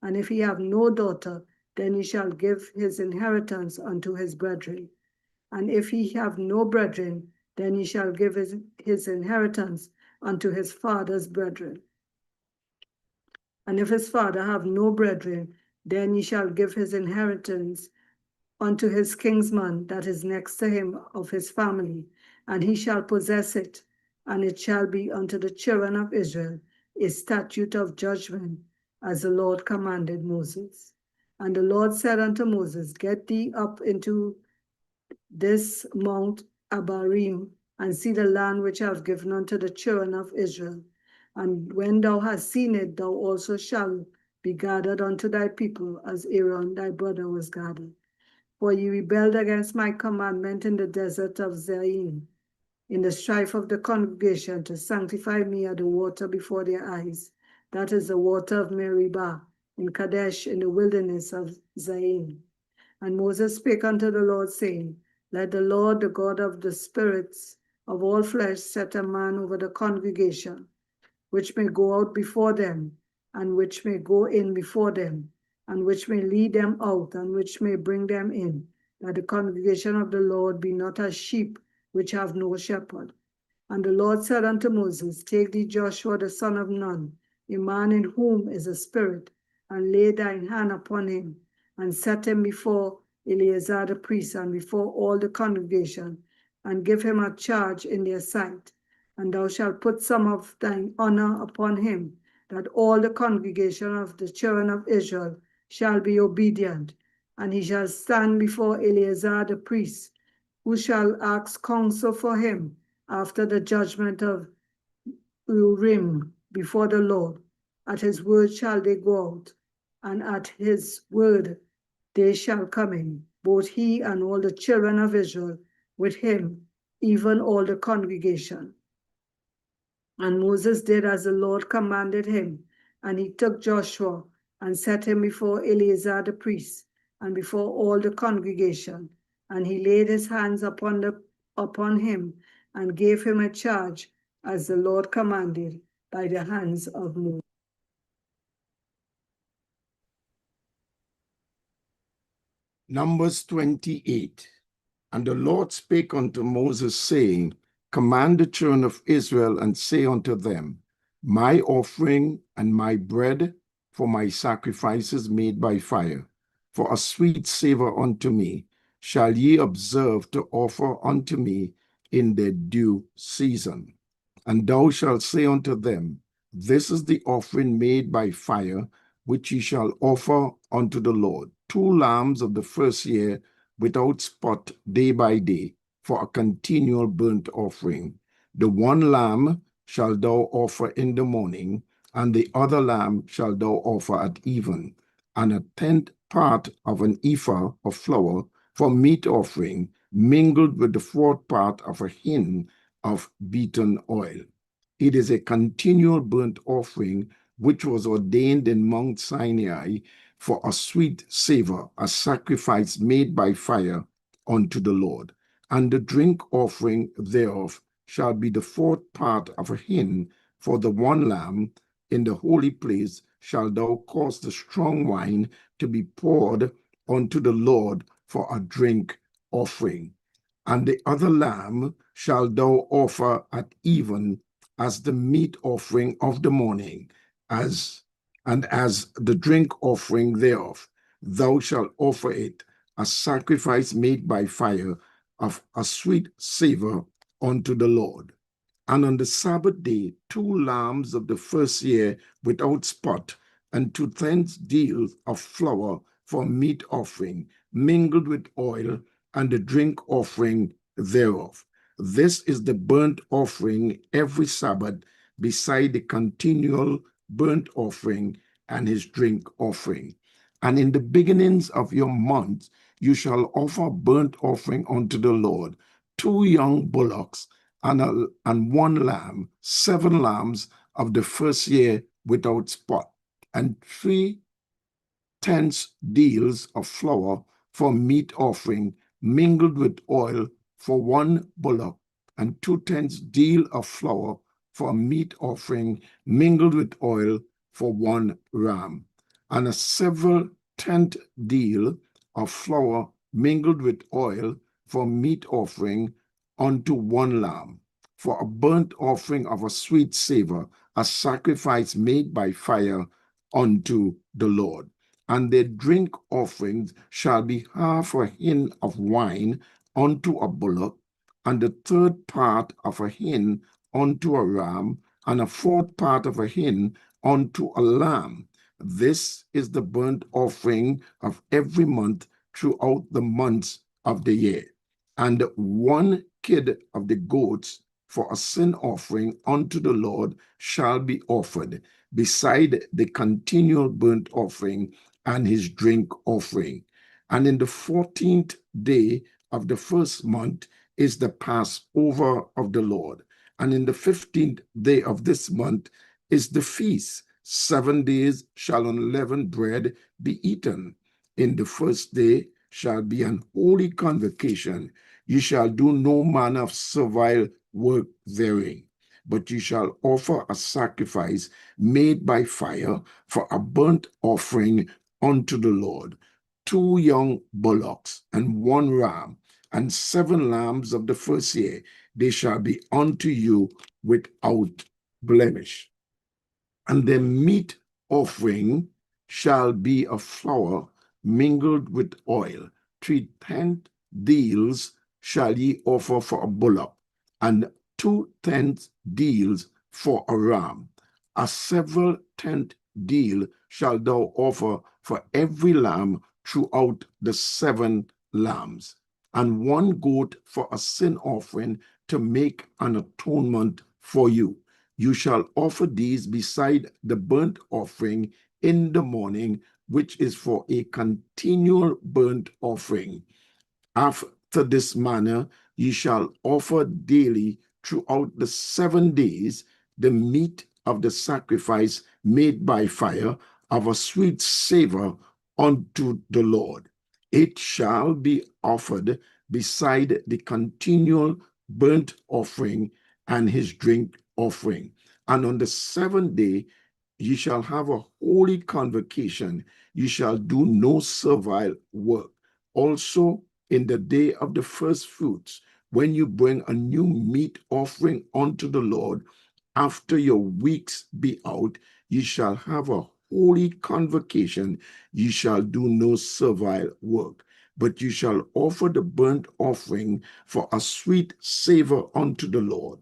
And if he have no daughter, then he shall give his inheritance unto his brethren. And if he have no brethren, then he shall give his inheritance unto his father's brethren. And if his father have no brethren, then he shall give his inheritance unto his kinsman that is next to him of his family, and he shall possess it, and it shall be unto the children of Israel a statute of judgment, as the Lord commanded Moses. And the Lord said unto Moses, Get thee up into this Mount Abarim, and see the land which I have given unto the children of Israel. And when thou hast seen it, thou also shalt be gathered unto thy people, as Aaron thy brother was gathered. For ye rebelled against my commandment in the desert of Zin, in the strife of the congregation, to sanctify me at the water before their eyes. That is the water of Meribah, in Kadesh, in the wilderness of Zin. And Moses spake unto the Lord, saying, Let the Lord, the God of the spirits of all flesh, set a man over the congregation, which may go out before them, and which may go in before them, and which may lead them out, and which may bring them in, that the congregation of the Lord be not as sheep which have no shepherd. And the Lord said unto Moses, Take thee Joshua the son of Nun, a man in whom is a spirit, and lay thine hand upon him, and set him before Eleazar the priest, and before all the congregation, and give him a charge in their sight. And thou shalt put some of thine honor upon him, that all the congregation of the children of Israel shall be obedient. And he shall stand before Eleazar the priest, who shall ask counsel for him after the judgment of Urim before the Lord. At his word shall they go out, and at his word they shall come in, both he and all the children of Israel with him, even all the congregation. And Moses did as the Lord commanded him, and he took Joshua and set him before Eleazar the priest, and before all the congregation. And he laid his hands upon him, and gave him a charge, as the Lord commanded, by the hands of Moses. Numbers 28. And the Lord spake unto Moses, saying, Command the children of Israel, and say unto them, my offering and my bread for my sacrifices made by fire, for a sweet savor unto me, shall ye observe to offer unto me in their due season. And thou shalt say unto them, This is the offering made by fire, which ye shall offer unto the Lord, 2 lambs of the first year without spot day by day, for a continual burnt offering. The 1 lamb shalt thou offer in the morning, and the other lamb shalt thou offer at even, and 1/10 part of an ephah of flour for meat offering, mingled with the 4th part of a hin of beaten oil. It is a continual burnt offering which was ordained in Mount Sinai for a sweet savor, a sacrifice made by fire unto the Lord. And the drink offering thereof shall be the 4th part of a hin for the 1 lamb. In the holy place shalt thou cause the strong wine to be poured unto the Lord for a drink offering. And the other lamb shalt thou offer at even as the meat offering of the morning, as the drink offering thereof. Thou shalt offer it a sacrifice made by fire of a sweet savor unto the Lord. And on the Sabbath day, 2 lambs of the first year without spot, and 2/10 deals of flour for meat offering, mingled with oil, and the drink offering thereof. This is the burnt offering every Sabbath, beside the continual burnt offering and his drink offering. And in the beginnings of your month, you shall offer burnt offering unto the Lord, 2 young bullocks, and 1 lamb, 7 lambs of the first year without spot, and 3/10 deals of flour for meat offering, mingled with oil for 1 bullock, and 2/10 deal of flour for a meat offering, mingled with oil for 1 ram, and a several 10th deal of flour mingled with oil for meat offering unto 1 lamb, for a burnt offering of a sweet savor, a sacrifice made by fire unto the Lord. And their drink offerings shall be half a hin of wine unto a bullock, and the 3rd part of a hin unto a ram, and a 4th part of a hin unto a lamb. This is the burnt offering of every month throughout the months of the year. And 1 kid of the goats for a sin offering unto the Lord shall be offered, beside the continual burnt offering and his drink offering. And in the 14th day of the first month is the Passover of the Lord. And in the 15th day of this month is the feast. 7 days shall unleavened bread be eaten. In the first day shall be an holy convocation. Ye shall do no manner of servile work therein, but ye shall offer a sacrifice made by fire for a burnt offering unto the Lord, 2 young bullocks and 1 ram, and 7 lambs of the first year. They shall be unto you without blemish. And the meat offering shall be of flour mingled with oil. 3/10 deals shall ye offer for a bullock, and 2/10 deals for a ram. A several 10th deal shall thou offer for every lamb throughout the 7 lambs, and 1 goat for a sin offering to make an atonement for you. You shall offer these beside the burnt offering in the morning, which is for a continual burnt offering. After this manner, ye shall offer daily throughout the 7 days the meat of the sacrifice made by fire of a sweet savor unto the Lord. It shall be offered beside the continual burnt offering and his drink offering. And on the 7th day, ye shall have a holy convocation. Ye shall do no servile work. Also, in the day of the first fruits, when you bring a new meat offering unto the Lord, after your weeks be out, ye shall have a holy convocation. Ye shall do no servile work, but you shall offer the burnt offering for a sweet savor unto the Lord.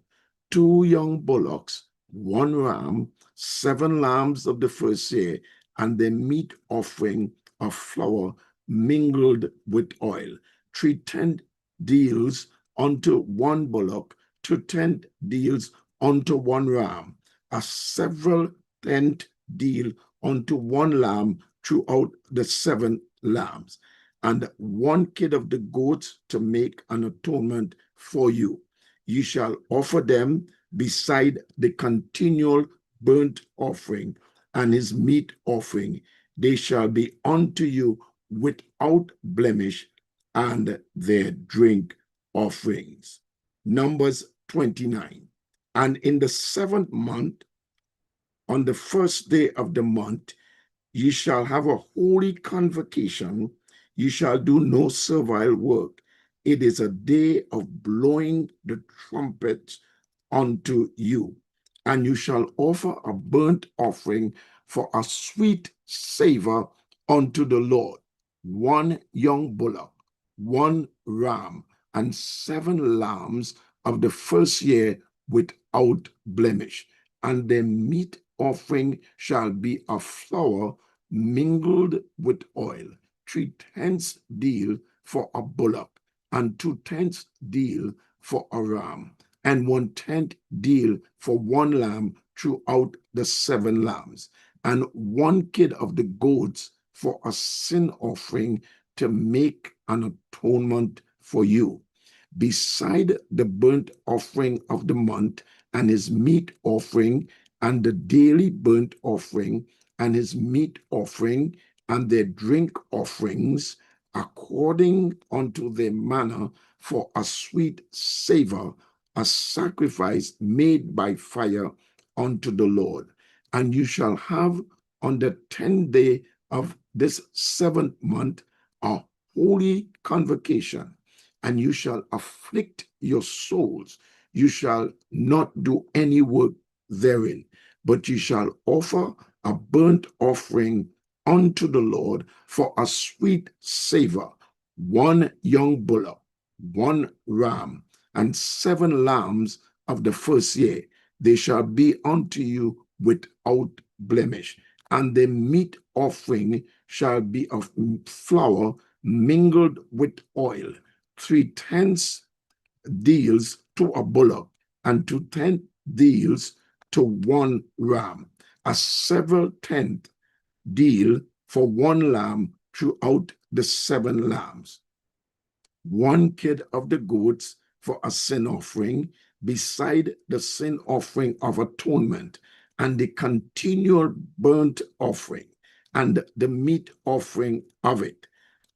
2 young bullocks, 1 ram, 7 lambs of the first year, and the meat offering of flour mingled with oil. 3 tenth deals unto 1 bullock, 2 tenth deals unto 1 ram, a several tenth deal unto 1 lamb throughout the 7 lambs, and 1 kid of the goats to make an atonement for you. You shall offer them beside the continual burnt offering and his meat offering. They shall be unto you without blemish, and their drink offerings. Numbers 29. And in the 7th month, on the 1st day of the month, ye shall have a holy convocation. Ye shall do no servile work. It is a day of blowing the trumpet unto you. And you shall offer a burnt offering for a sweet savor unto the Lord. 1 young bullock, 1 ram, and 7 lambs of the first year without blemish. And the meat offering shall be of flour mingled with oil, 3 tenths deal for a bullock, and 2 tenths deal for a ram, and 1 tenth deal for 1 lamb throughout the 7 lambs, and 1 kid of the goats for a sin offering to make an atonement for you. Beside the burnt offering of the month and his meat offering and the daily burnt offering and his meat offering and their drink offerings, according unto their manner, for a sweet savor, a sacrifice made by fire unto the Lord. And you shall have on the 10th day of this 7th month a holy convocation, and you shall afflict your souls. You shall not do any work therein, but you shall offer a burnt offering unto the Lord for a sweet savor, 1 young bullock, 1 ram, and 7 lambs of the first year. They shall be unto you without blemish. And the meat offering shall be of flour mingled with oil, 3 tenths deals to a bullock, and 2 tenth deals to 1 ram, a several tenth deal for 1 lamb throughout the 7 lambs. 1 kid of the goats for a sin offering, beside the sin offering of atonement, and the continual burnt offering, and the meat offering of it,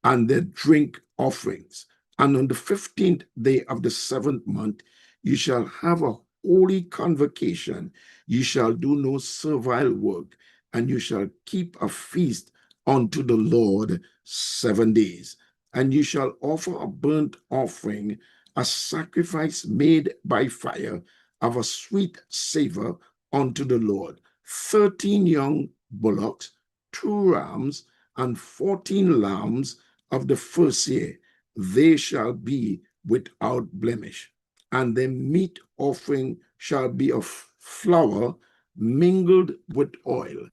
and the drink offerings. And on the 15th day of the 7th month, you shall have a holy convocation. You shall do no servile work, and you shall keep a feast unto the Lord 7 days. And you shall offer a burnt offering, a sacrifice made by fire of a sweet savor unto the Lord, 13 young bullocks, 2 rams, and 14 lambs of the first year. They shall be without blemish. And the meat offering shall be of flour mingled with oil,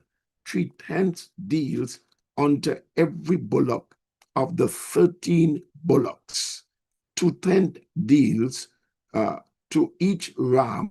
3 tenths deals unto every bullock of the 13 bullocks, 2 tenths deals to each ram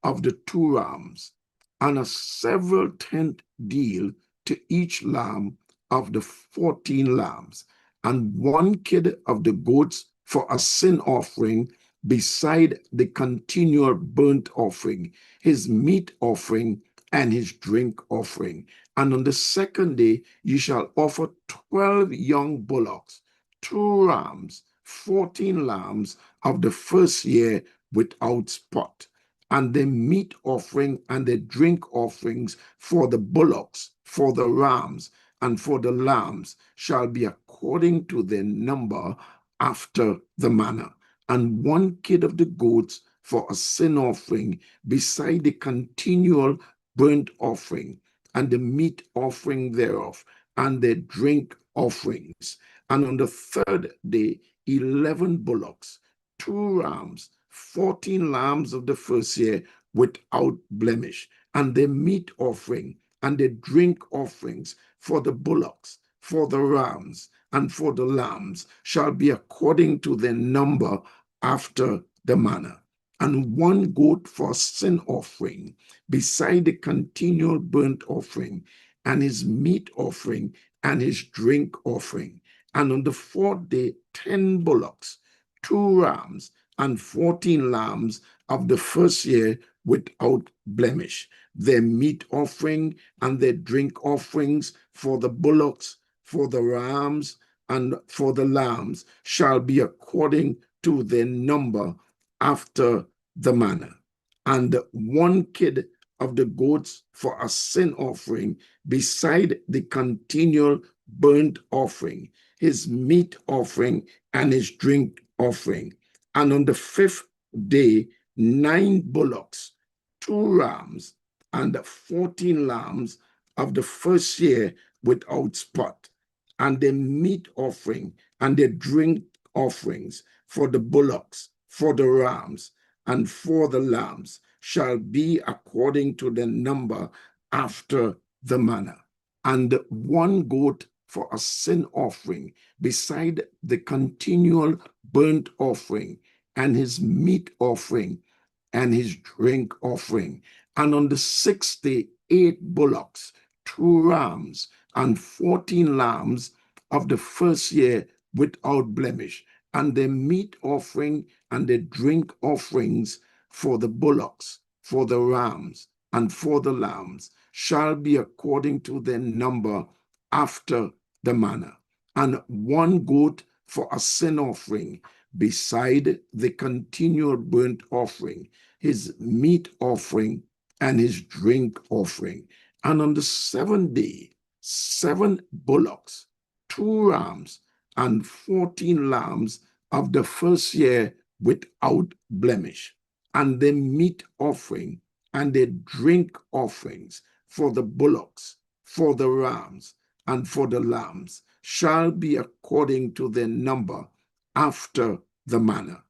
of the 2 rams, and a several tenth deal to each lamb of the 14 lambs, and 1 kid of the goats for a sin offering, beside the continual burnt offering, his meat offering, and his drink offering. And on the 2nd day you shall offer 12 young bullocks, 2 rams, 14 lambs of the first year without spot. And the meat offering and the drink offerings for the bullocks, for the rams, and for the lambs shall be according to their number after the manner. And 1 kid of the goats for a sin offering, beside the continual burnt offering, and the meat offering thereof, and the drink offerings. And on the third day, 11 bullocks, 2 rams, 14 lambs of the first year without blemish, and the meat offering and the drink offerings for the bullocks, for the rams, and for the lambs shall be according to their number after the manner. And 1 goat for sin offering, beside the continual burnt offering, and his meat offering, and his drink offering. And on the 4th day, 10 bullocks, 2 rams, and 14 lambs of the first year without blemish, their meat offering and their drink offerings for the bullocks, for the rams, and for the lambs shall be according to their number after the manner. And 1 kid of the goats for a sin offering, beside the continual burnt offering, his meat offering, and his drink offering. And on the 5th day, 9 bullocks, 2 rams, and 14 lambs of the first year without spot, and the meat offering and the drink offerings for the bullocks, for the rams, and for the lambs shall be according to the number after the manner. And 1 goat for a sin offering, beside the continual burnt offering, and his meat offering, and his drink offering. And on the 6th day, 8 bullocks, 2 rams, and 14 lambs of the first year without blemish, and the meat offering and the drink offerings for the bullocks, for the rams, and for the lambs shall be according to their number after the manner. And 1 goat for a sin offering, beside the continual burnt offering, his meat offering, and his drink offering. And on the 7th day, 7 bullocks, 2 rams, and 14 lambs of the first year without blemish, and the meat offering and the drink offerings for the bullocks, for the rams, and for the lambs shall be according to their number after the manner.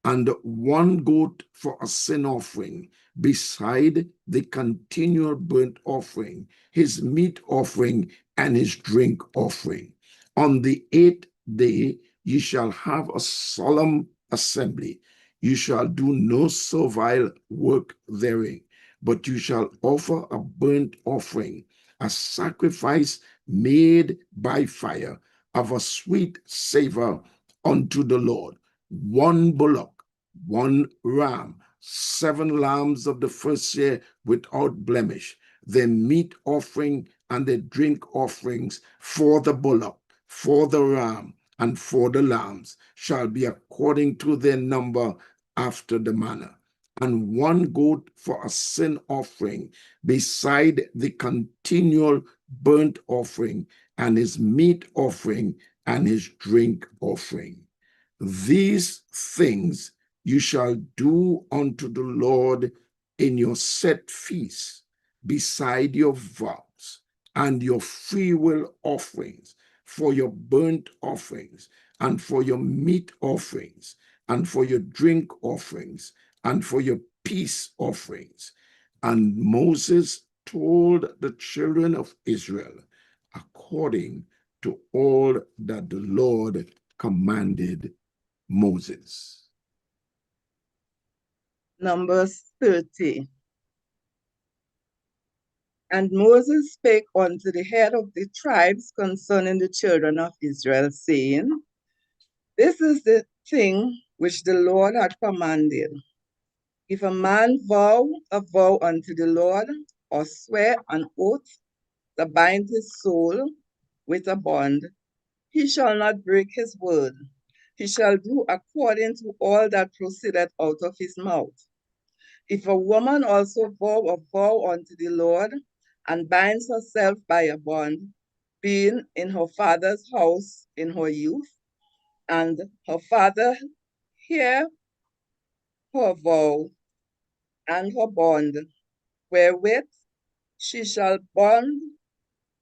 And 1 goat for a sin offering, beside the continual burnt offering, his meat offering, and his drink offering. On the 8th day ye shall have a solemn assembly. You shall do no servile work therein, but you shall offer a burnt offering, a sacrifice made by fire, of a sweet savor unto the Lord. 1 bullock, 1 ram, 7 lambs of the first year without blemish, the meat offering and the drink offerings for the bullock, for the ram, and for the lambs shall be according to their number after the manner. And 1 goat for a sin offering, beside the continual burnt offering, and his meat offering, and his drink offering. These things you shall do unto the Lord in your set feasts, beside your vows and your freewill offerings, for your burnt offerings, and for your meat offerings, and for your drink offerings, and for your peace offerings. And Moses told the children of Israel according to all that the Lord commanded Moses. Numbers 30. And Moses spake unto the head of the tribes concerning the children of Israel, saying, This is the thing which the Lord had commanded. If a man vow a vow unto the Lord, or swear an oath to bind his soul with a bond, he shall not break his word. He shall do according to all that proceedeth out of his mouth. If a woman also vow a vow unto the Lord, and binds herself by a bond, being in her father's house in her youth, and her father hear her vow and her bond, wherewith she shall bond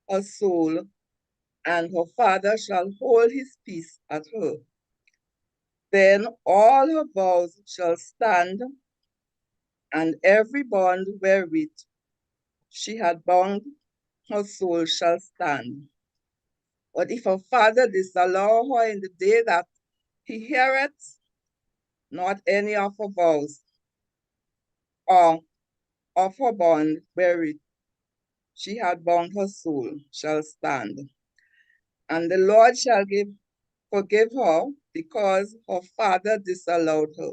her soul, and her father shall hold his peace at her. Then all her vows shall stand, and every bond wherewith she had bound her soul shall stand. But if her father disallow her in the day that he heareth not any of her vows, or of her bond wherewith she had bound her soul, shall stand. And the Lord shall forgive her, because her father disallowed her.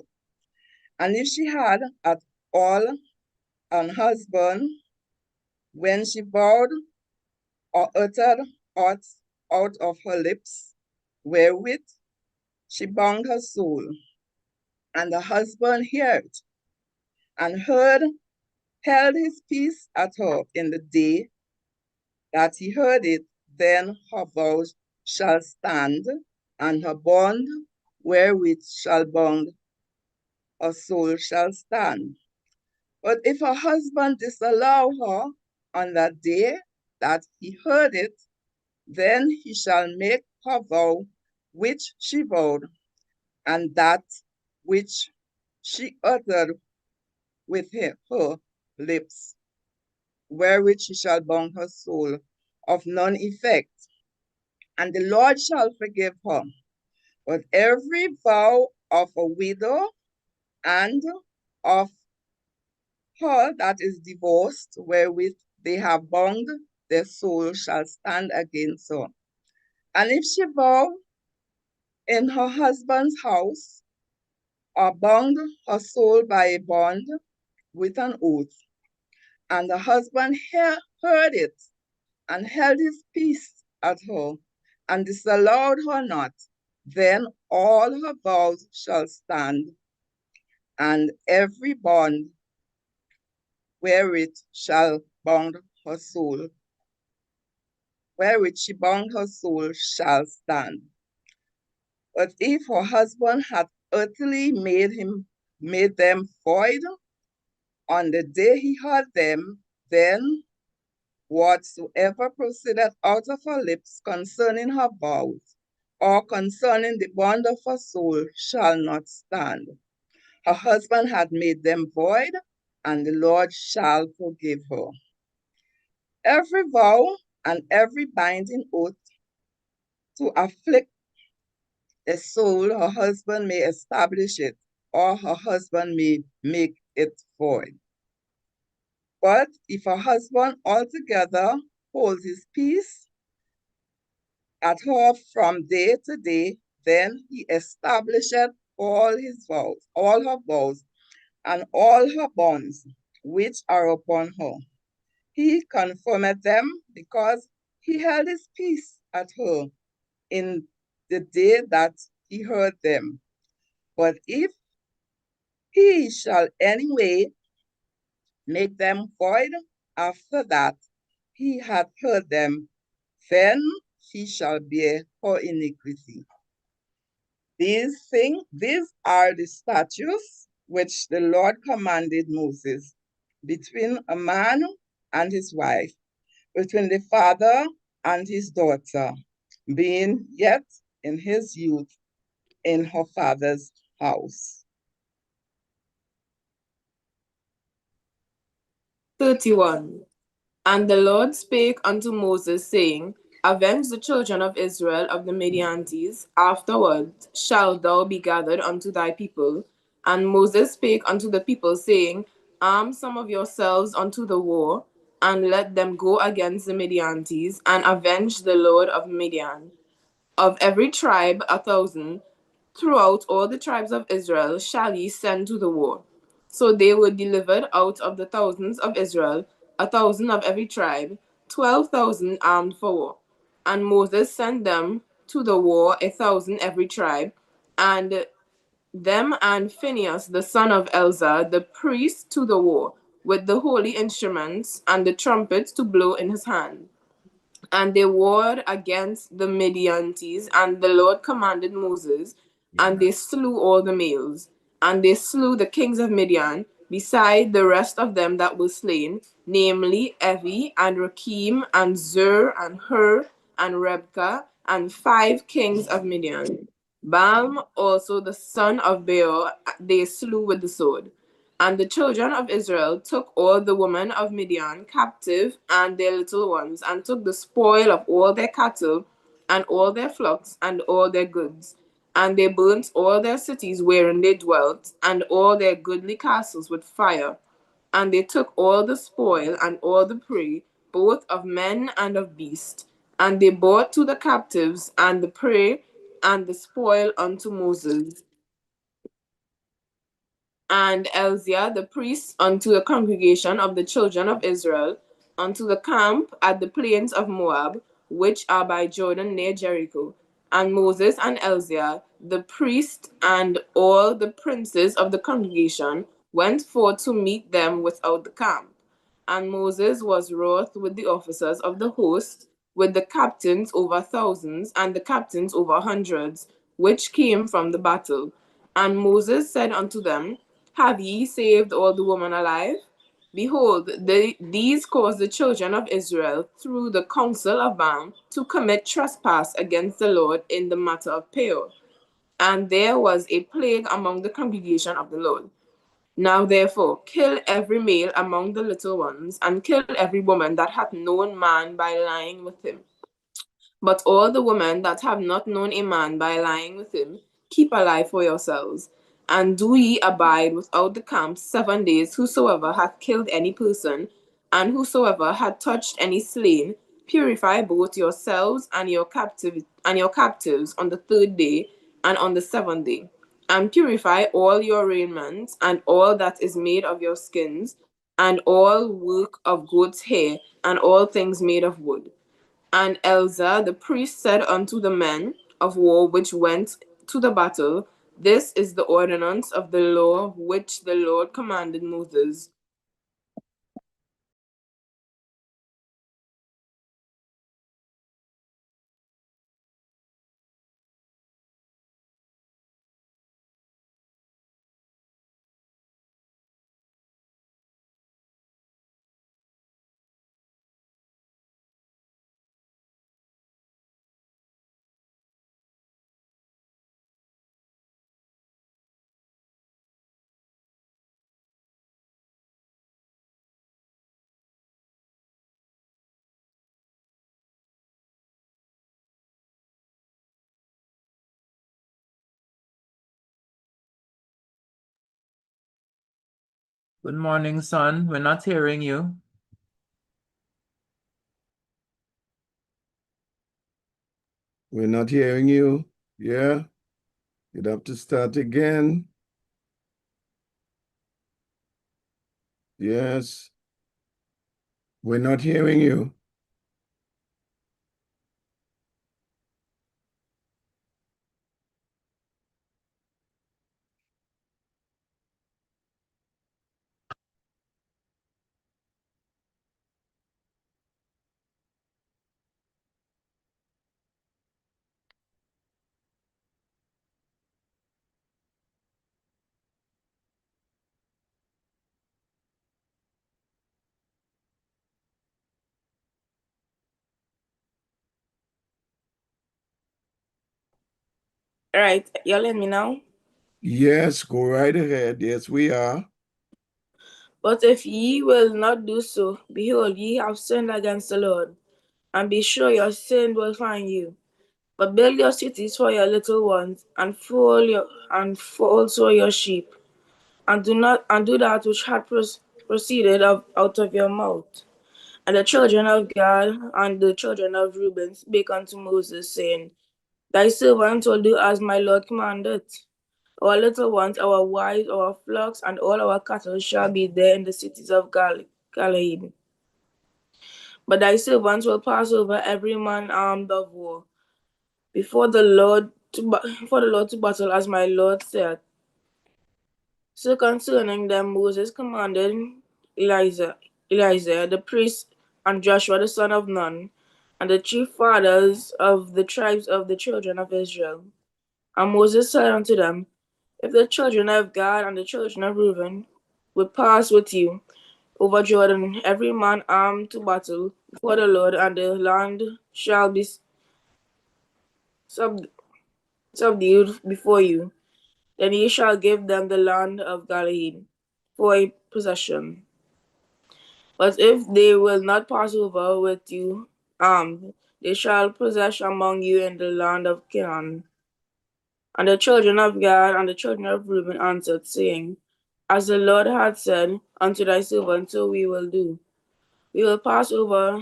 And if she had at all an husband, when she vowed or uttered out of her lips, wherewith she bound her soul, and the husband heard and held his peace at her in the day that he heard it, then her vows shall stand, and her bond wherewith shall bound her soul shall stand. But if her husband disallow her on that day that he heard it, then he shall make her vow which she vowed, and that which she uttered with her lips, wherewith she shall bound her soul, of none effect. And the Lord shall forgive her. But every vow of a widow and of her that is divorced, wherewith they have bound their soul, shall stand against her. And if she vow in her husband's house, or bound her soul by a bond with an oath, and the husband heard it, and held his peace at her, and disallowed her not, then all her vows shall stand, and every bond wherewith shall bound her soul, wherewith she bound her soul shall stand. But if her husband had utterly made them void on the day he heard them, then whatsoever proceedeth out of her lips concerning her vows, or concerning the bond of her soul, shall not stand. Her husband had made them void, and the Lord shall forgive her. Every vow and every binding oath to afflict a soul, her husband may establish it, or her husband may make it void. But if her husband altogether holds his peace at her from day to day, then he establisheth all her vows, and all her bonds which are upon her. He confirmed them, because he held his peace at her in the day that he heard them. But if he shall anyway make them void after that he hath heard them, then he shall bear her iniquity. These are the statutes which the Lord commanded Moses, between a man and his wife, between the father and his daughter, being yet in his youth in her father's house. 31. And the Lord spake unto Moses, saying, Avenge the children of Israel of the Midianites. Afterward shalt thou be gathered unto thy people. And Moses spake unto the people, saying, Arm some of yourselves unto the war, and let them go against the Midianites, and avenge the Lord of Midian. Of every tribe 1,000, throughout all the tribes of Israel, shall ye send to the war. So they were delivered out of the thousands of Israel, 1,000 of every tribe, 12,000 armed for war. And Moses sent them to the war, 1,000 every tribe, and them and Phinehas the son of Elzar the priest to the war, with the holy instruments and the trumpets to blow in his hand. And they warred against the Midianites, and the Lord commanded Moses, and they slew all the males. And they slew the kings of Midian, beside the rest of them that were slain, namely Evi, and Rakim, and Zur, and Hur, and Rebekah, and 5 kings of Midian. Balaam also the son of Beor they slew with the sword. And the children of Israel took all the women of Midian captive and their little ones, and took the spoil of all their cattle, and all their flocks, and all their goods. And they burnt all their cities wherein they dwelt, and all their goodly castles with fire. And they took all the spoil and all the prey, both of men and of beast. And they brought to the captives and the prey and the spoil unto Moses and Elzea the priest unto the congregation of the children of Israel, unto the camp at the plains of Moab, which are by Jordan near Jericho. And Moses and Elzea the priest and all the princes of the congregation went forth to meet them without the camp. And Moses was wroth with the officers of the host, with the captains over thousands, and the captains over hundreds, which came from the battle. And Moses said unto them, Have ye saved all the women alive? Behold, these caused the children of Israel, through the counsel of Balaam, to commit trespass against the Lord in the matter of Peor. And there was a plague among the congregation of the Lord. Now therefore, kill every male among the little ones, and kill every woman that hath known man by lying with him. But all the women that have not known a man by lying with him, keep alive for yourselves. And do ye abide without the camp 7 days, whosoever hath killed any person, and whosoever hath touched any slain, purify both yourselves and your captives on the 3rd day and on the 7th day. And purify all your raiment, and all that is made of your skins, and all work of goat's hair, and all things made of wood. And Elzea the priest said unto the men of war which went to the battle, This is the ordinance of the law which the Lord commanded Moses. Good morning, son. We're not hearing you. We're not hearing you. Yeah. You'd have to start again. Yes. We're not hearing you. All right, y'all hear me now? Yes, go right ahead. Yes, we are. But if ye will not do so, behold, ye have sinned against the Lord, and be sure your sin will find you. But build your cities for your little ones, and for also your sheep, and do that which had proceeded out of your mouth. And the children of Gad and the children of Reuben spake unto Moses, saying, Thy servants will do as my Lord commanded. Our little ones, our wives, our flocks, and all our cattle shall be there in the cities of Galilee. But thy servants will pass over every man armed of war before the Lord to battle, as my Lord said. So concerning them Moses commanded Eleazar the priest, and Joshua the son of Nun, and the chief fathers of the tribes of the children of Israel. And Moses said unto them, If the children of Gad and the children of Reuben would pass with you over Jordan, every man armed to battle before the Lord, and the land shall be subdued before you, then ye shall give them the land of Galilee for a possession. But if they will not pass over with you armed, they shall possess among you in the land of Canaan. And the children of Gad and the children of Reuben answered, saying, As the Lord hath said unto thy servant, so we will do. We will pass over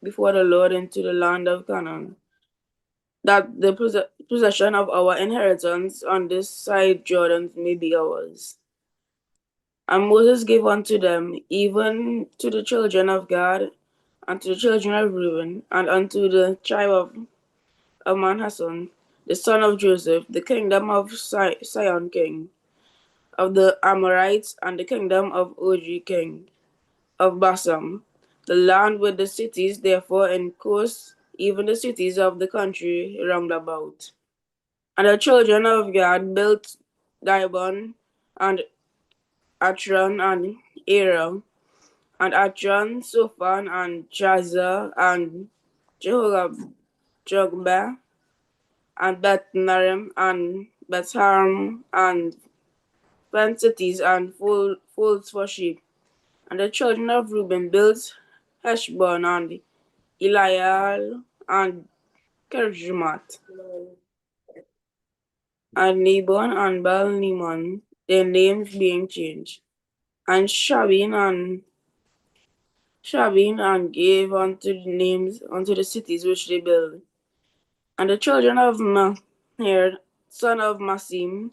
before the Lord into the land of Canaan, that the possession of our inheritance on this side Jordan may be ours. And Moses gave unto them, even to the children of Gad, and to the children of Reuben, and unto the tribe of Manasseh, the son of Joseph, the kingdom of Sion king, of the Amorites, and the kingdom of Og king, of Basam, the land with the cities, therefore in coast, even the cities of the country round about. And the children of Gad built Dibon, and Atron, and Era, and Atron, Sophan, and Jazer, and Jogba, and Beth-Narim, and Beth-Haram, and fenced cities, and folds for sheep. And the children of Reuben built Heshbon, and Eliel, and Kerjmat, and Nabon, and Baal-Nimon, their names being changed. And Shabin, and gave unto the names unto the cities which they built. And the children of Mahir, son of Masim,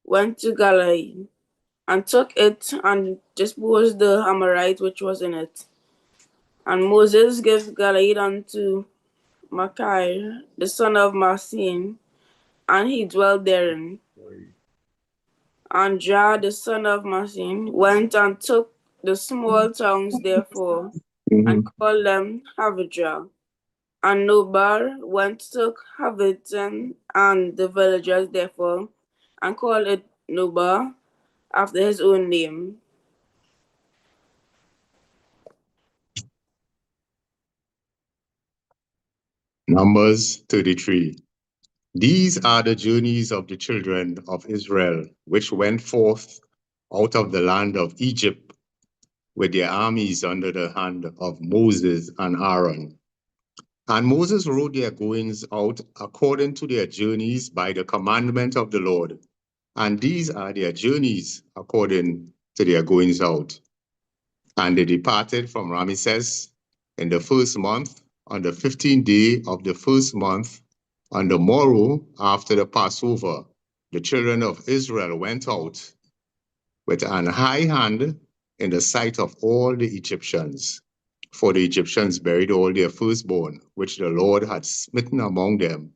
went to Galilee, and took it, and disposed the Amorite which was in it. And Moses gave Galilee unto Machir, the son of Masim, and he dwelt therein. And Jah, the son of Masim, went and took the small towns therefore, and called them Havijah. And Nobar went to Haviton and the villagers therefore, and called it Nobar, after his own name. Numbers 33. These are the journeys of the children of Israel, which went forth out of the land of Egypt with their armies under the hand of Moses and Aaron. And Moses wrote their goings out according to their journeys by the commandment of the Lord. And these are their journeys according to their goings out. And they departed from Ramesses in the first month, on the 15th day of the first month, on the morrow after the Passover. The children of Israel went out with an high hand in the sight of all the Egyptians. For the Egyptians buried all their firstborn, which the Lord had smitten among them.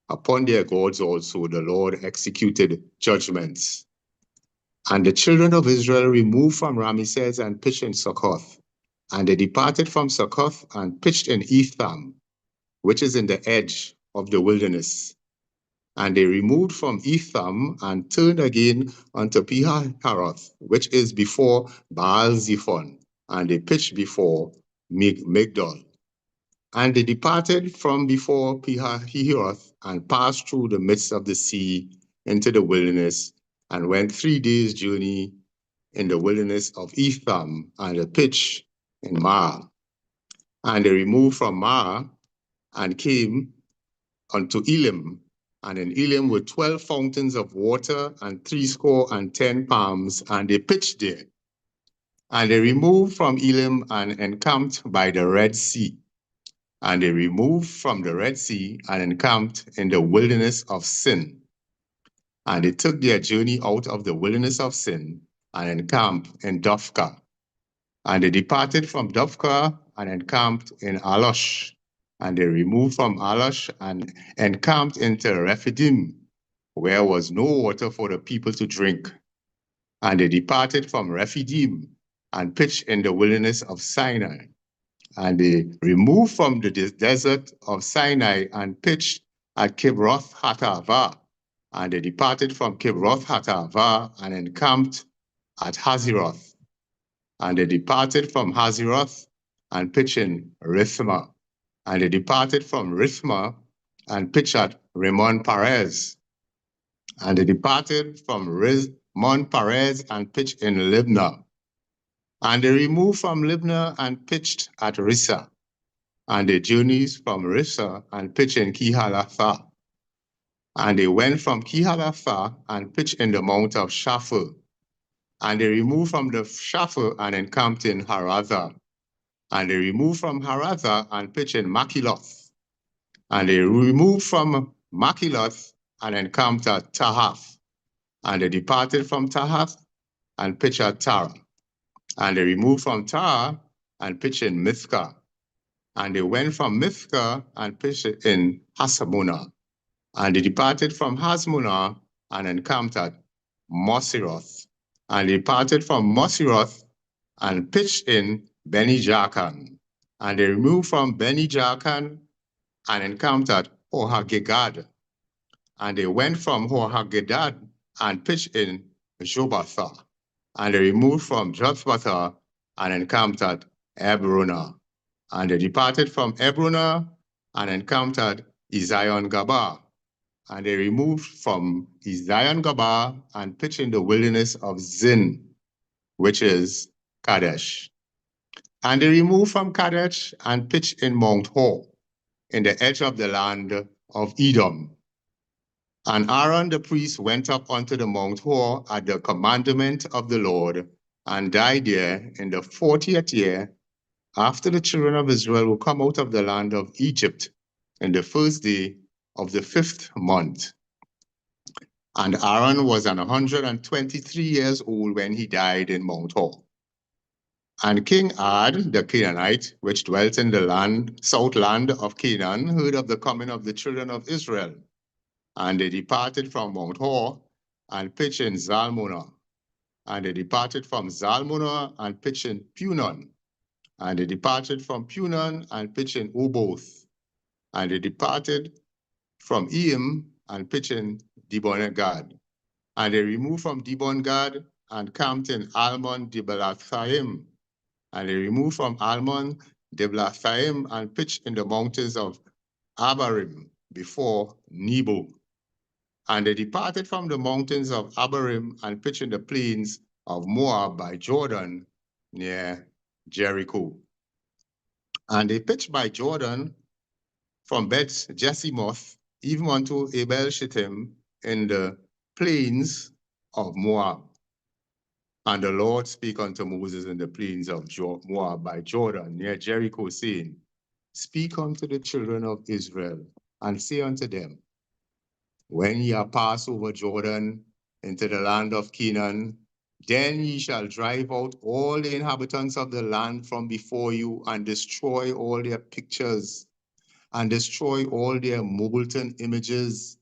Upon their gods also the Lord executed judgments. And the children of Israel removed from Ramesses and pitched in Succoth. And they departed from Succoth and pitched in Etham, which is in the edge of the wilderness. And they removed from Etham and turned again unto Pihahiroth, which is before Baal-zephon, and they pitched before Migdol. And they departed from before Pihahiroth and passed through the midst of the sea into the wilderness, and went 3 days' journey in the wilderness of Etham, and they pitched in Marah. And they removed from Marah and came unto Elim, and in Elim were 12 fountains of water and 70 palms, and they pitched there. And they removed from Elim and encamped by the Red Sea. And they removed from the Red Sea and encamped in the wilderness of Sin. And they took their journey out of the wilderness of Sin and encamped in Dophkah. And they departed from Dophkah and encamped in Alosh. And they removed from Alosh and encamped into Rephidim, where was no water for the people to drink. And they departed from Rephidim and pitched in the wilderness of Sinai. And they removed from the desert of Sinai and pitched at Kibroth Hatava. And they departed from Kibroth Hattaavah and encamped at Hazeroth. And they departed from Hazeroth and pitched in Rithmah. And they departed from Rithmah and pitched at Rimmon Perez. And they departed from Rimmon Perez and pitched in Libnah. And they removed from Libnah and pitched at Rissa. And they journeyed from Rissa and pitched in Kehalathah. And they went from Kehalathah and pitched in the mount of Shapher. And they removed from the Shapher and encamped in Haratha. And they removed from Haratha and pitched in Makiloth. And they removed from Makiloth and encamped at Tahath. And they departed from Tahath and pitched at Tara. And they removed from Tara and pitched in Mithkah. And they went from Mithkah and pitched in Hasmonah. And they departed from Hasmonah and encamped at Moseroth. And they departed from Moseroth and pitched in Beni Jaakan. And they removed from Beni Jaakan and encamped at Horhagidgad. And they went from Horhagidgad and pitched in Jobathah. And they removed from Jotbathah and encamped at Ebronah. And they departed from Ebronah and encamped at Ezion-Gabar. And they removed from Ezion-Gabar and pitched in the wilderness of Zin, which is Kadesh. And they removed from Kadesh and pitched in Mount Hor, in the edge of the land of Edom. And Aaron the priest went up unto the Mount Hor at the commandment of the Lord, and died there in the 40th year, after the children of Israel will come out of the land of Egypt, in the first day of the 5th month. And Aaron was 123 years old when he died in Mount Hor. And King Ad, the Canaanite, which dwelt in the south land of Canaan, heard of the coming of the children of Israel. And they departed from Mount Hor and pitched in Zalmunna. And they departed from Zalmunna and pitched in Punon. And they departed from Punon and pitched in Oboth. And they departed from Eim and pitched in Dibon-Gad. And they removed from Dibon-Gad and camped in Almon-Diblathaim. And they removed from Almon-Diblathaim and pitched in the mountains of Abarim before Nebo. And they departed from the mountains of Abarim and pitched in the plains of Moab by Jordan near Jericho. And they pitched by Jordan from Beth Jesimoth even unto Abel Shittim in the plains of Moab. And the Lord spake unto Moses in the plains of Moab by Jordan near Jericho, saying, Speak unto the children of Israel, and say unto them, When ye are passed over Jordan into the land of Canaan, then ye shall drive out all the inhabitants of the land from before you, and destroy all their pictures, and destroy all their molten images,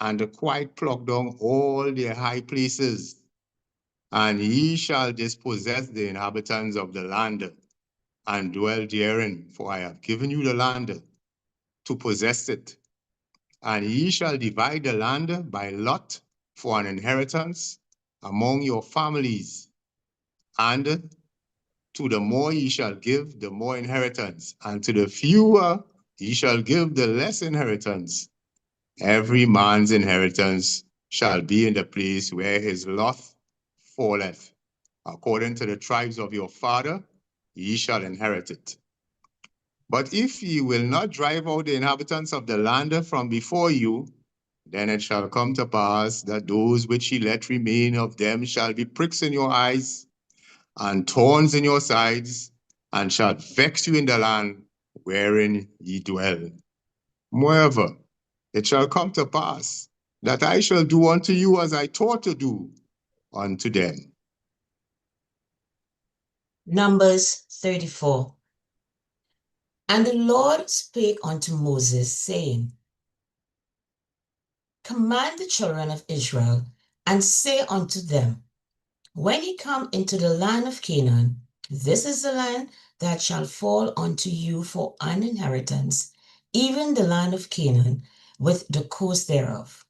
and quite pluck down all their high places. And ye shall dispossess the inhabitants of the land, and dwell therein, for I have given you the land to possess it. And ye shall divide the land by lot for an inheritance among your families. And to the more ye shall give, the more inheritance, and to the fewer ye shall give the less inheritance. Every man's inheritance shall be in the place where his lot falleth. According to the tribes of your father, ye shall inherit it. But if ye will not drive out the inhabitants of the land from before you, then it shall come to pass that those which ye let remain of them shall be pricks in your eyes, and thorns in your sides, and shall vex you in the land wherein ye dwell. Moreover, it shall come to pass that I shall do unto you as I thought to do unto them. Numbers 34. And the Lord spake unto Moses, saying, Command the children of Israel, and say unto them, When ye come into the land of Canaan, this is the land that shall fall unto you for an inheritance, even the land of Canaan, with the coast thereof.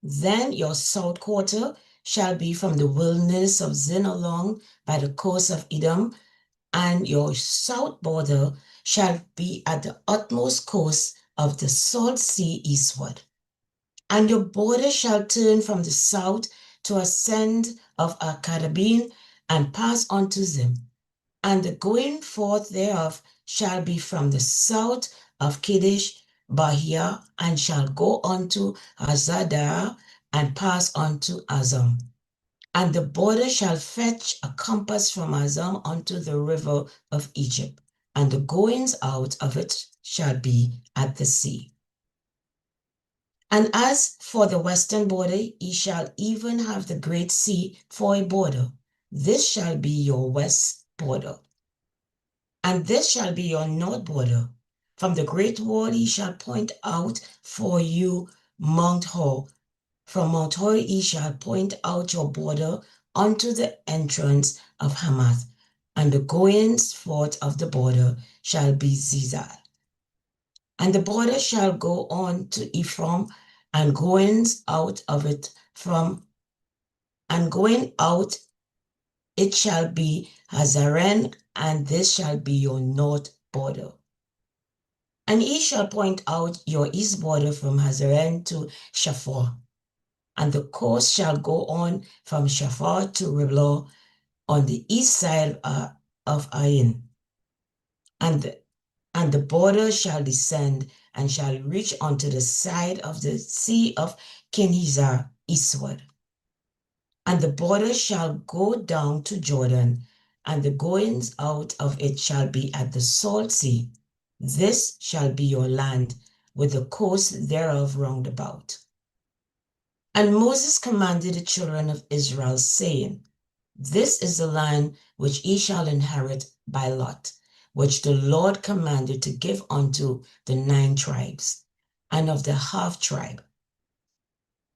Then your south quarter shall be from the wilderness of Zin along by the coast of Edom, and your south border shall be at the utmost coast of the salt sea eastward. And your border shall turn from the south to ascend of Akadabin and pass on to Zim. And the going forth thereof shall be from the south of Kadesh Bahia, and shall go on to Hazada and pass on to Azam. And the border shall fetch a compass from Azam unto the river of Egypt, and the goings out of it shall be at the sea. And as for the western border, ye shall even have the great sea for a border. This shall be your west border. And this shall be your north border. From the great wall ye shall point out for you Mount Hor. From Mount Hor ye shall point out your border unto the entrance of Hamath. And the goings forth of the border shall be Zizah. And the border shall go on to Ephraim, and goings out of it going out it shall be Hazaren, and this shall be your north border. And ye shall point out your east border from Hazaren to Shaphor, and the coast shall go on from Shaphor to Riblah on the east side of Ain. And the border shall descend and shall reach unto the side of the sea of Kinhizar eastward. And the border shall go down to Jordan, and the goings out of it shall be at the salt sea. This shall be your land, with the coast thereof round about. And Moses commanded the children of Israel, saying, This is the land which ye shall inherit by lot, which the Lord commanded to give unto the 9 tribes, and of the half tribe.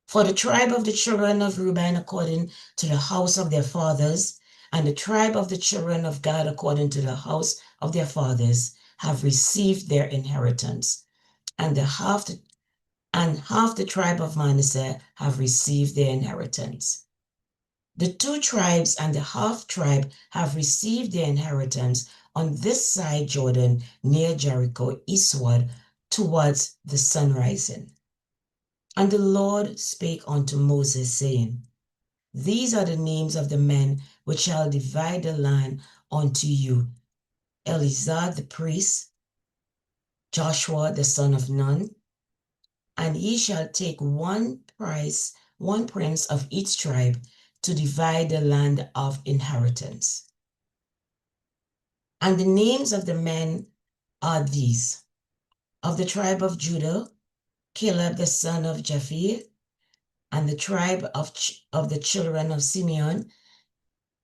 For the tribe of the children of Reuben according to the house of their fathers, and the tribe of the children of Gad according to the house of their fathers, have received their inheritance, and half the tribe of Manasseh have received their inheritance. The 2 tribes and the half tribe have received their inheritance on this side Jordan, near Jericho, eastward, towards the sun rising. And the Lord spake unto Moses, saying, These are the names of the men which shall divide the land unto you: Eleazar the priest, Joshua the son of Nun. And ye shall take one prince of each tribe to divide the land of inheritance. And the names of the men are these: of the tribe of Judah, Caleb the son of Jephunneh; and the tribe of the children of Simeon,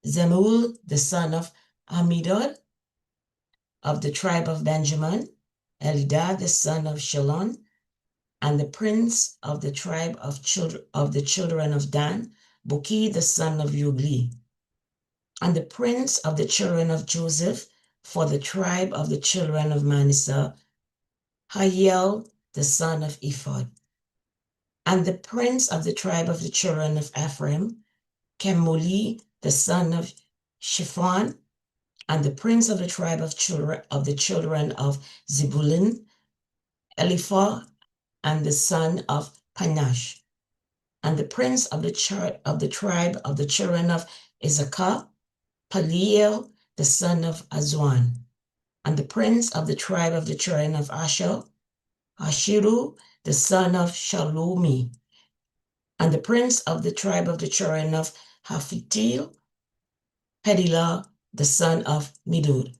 Zemuel the son of Amidad; of the tribe of Benjamin, Elidad the son of Shalon; and the prince of the tribe of the children of Dan, Buki the son of Ugli; and the prince of the children of Joseph, for the tribe of the children of Manasseh, Hahiel the son of Ephod; and the prince of the tribe of the children of Ephraim, Chemuli the son of Shaphan; and the prince of the tribe of the children of Zebulun, Eliphah, and the son of Panash; and the prince of the tribe of the children of Issachar, Paliel, the son of Azwan; and the prince of the tribe of the children of Asher, Ashiru, the son of Shalumi; and the prince of the tribe of the children of Haphitil, Pedilah, the son of Midud.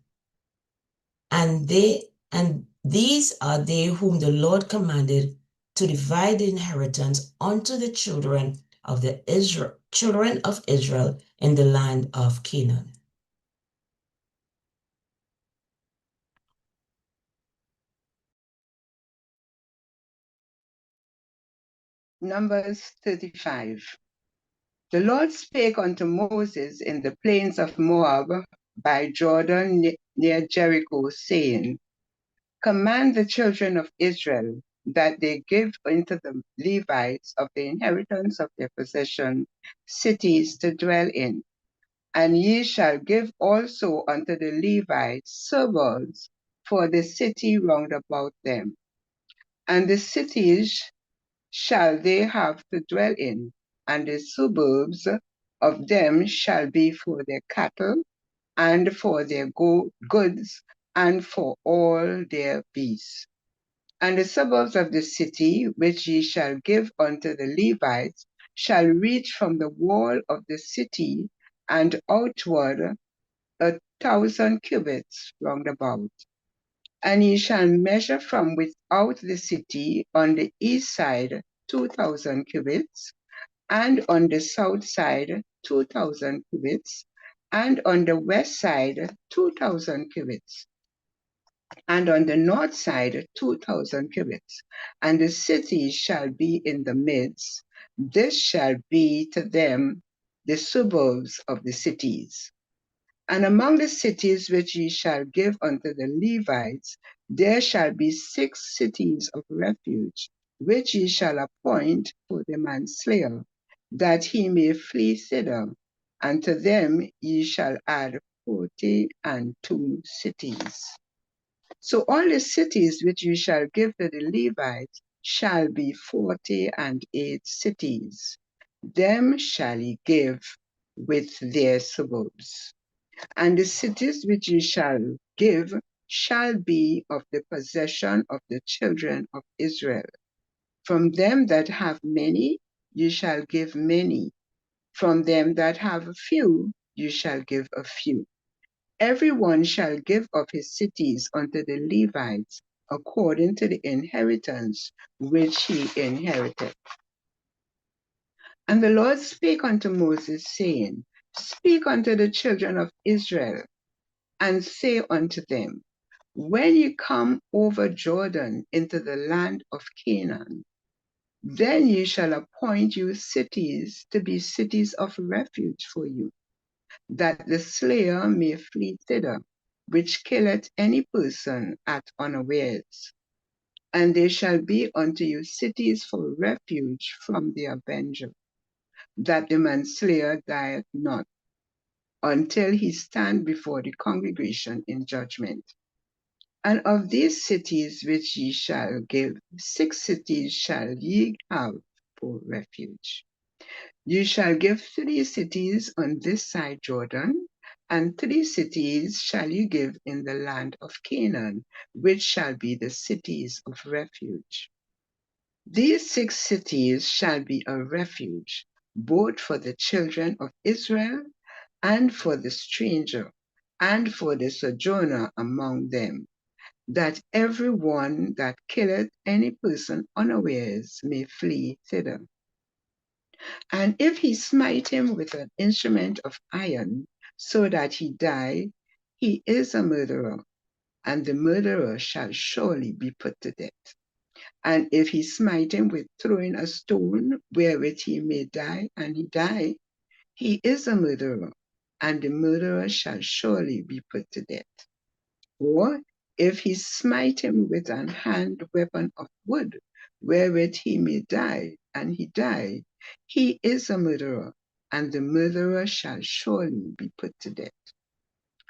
And these are they whom the Lord commanded to divide the inheritance unto the children of Israel in the land of Canaan. Numbers 35. The Lord spake unto Moses in the plains of Moab by Jordan near Jericho, saying, Command the children of Israel that they give unto the Levites of the inheritance of their possession cities to dwell in. And ye shall give also unto the Levites suburbs for the city round about them. And the cities shall they have to dwell in, and the suburbs of them shall be for their cattle, and for their goods, and for all their beasts. And the suburbs of the city, which ye shall give unto the Levites, shall reach from the wall of the city and outward 1,000 cubits round about. And ye shall measure from without the city on the east side 2,000 cubits, and on the south side 2,000 cubits, and on the west side 2,000 cubits, and on the north side 2,000 cubits. And the city shall be in the midst. This shall be to them the suburbs of the cities. And among the cities which ye shall give unto the Levites, there shall be 6 cities of refuge, which ye shall appoint for the manslayer, that he may flee thither. And to them ye shall add 42 cities. So all the cities which you shall give to the Levites shall be 48 cities. Them shall ye give with their suburbs. And the cities which ye shall give shall be of the possession of the children of Israel. From them that have many, you shall give many. From them that have a few, you shall give a few. Every one shall give of his cities unto the Levites according to the inheritance which he inherited. And the Lord spake unto Moses, saying, Speak unto the children of Israel, and say unto them, When ye come over Jordan into the land of Canaan, then ye shall appoint you cities to be cities of refuge for you, that the slayer may flee thither, which killeth any person at unawares. And they shall be unto you cities for refuge from the avenger, that the manslayer dieth not, until he stand before the congregation in judgment. And of these cities which ye shall give, 6 cities shall ye have for refuge. You shall give 3 cities on this side Jordan, and 3 cities shall you give in the land of Canaan, which shall be the cities of refuge. These 6 cities shall be a refuge, both for the children of Israel, and for the stranger, and for the sojourner among them, that every one that killeth any person unawares may flee thither. And if he smite him with an instrument of iron, so that he die, he is a murderer, and the murderer shall surely be put to death. And if he smite him with throwing a stone, wherewith he may die, and he die, he is a murderer, and the murderer shall surely be put to death. Or if he smite him with an hand weapon of wood, wherewith he may die, and he die, he is a murderer, and the murderer shall surely be put to death.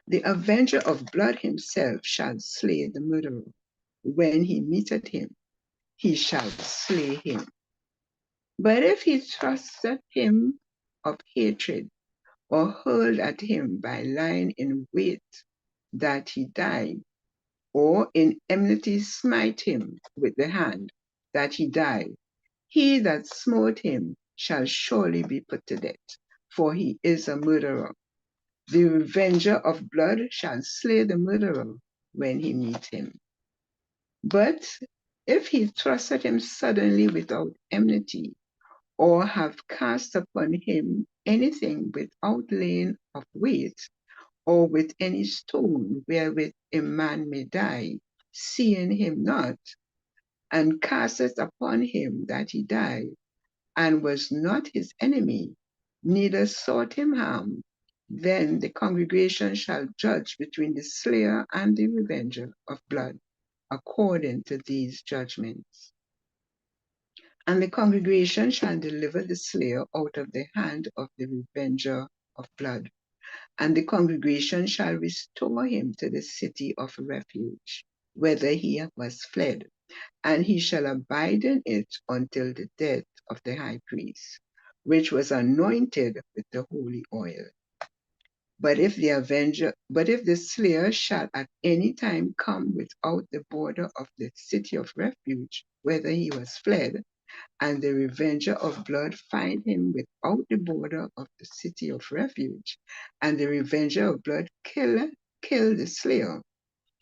The avenger of blood himself shall slay the murderer. When he meeteth him, he shall slay him. But if he thrust at him of hatred, or hurled at him by lying in wait that he die, or in enmity smite him with the hand, that he die, he that smote him shall surely be put to death, for he is a murderer. The revenger of blood shall slay the murderer when he meets him. But if he thrust at him suddenly without enmity, or have cast upon him anything without laying of wait, or with any stone wherewith a man may die, seeing him not, and casteth upon him that he die, and was not his enemy, neither sought him harm, then the congregation shall judge between the slayer and the revenger of blood, according to these judgments. And the congregation shall deliver the slayer out of the hand of the revenger of blood. And the congregation shall restore him to the city of refuge, whither he was fled, and he shall abide in it until the death of the high priest, which was anointed with the holy oil. But if the slayer shall at any time come without the border of the city of refuge, whither he was fled, and the revenger of blood find him without the border of the city of refuge, and the revenger of blood kill the slayer,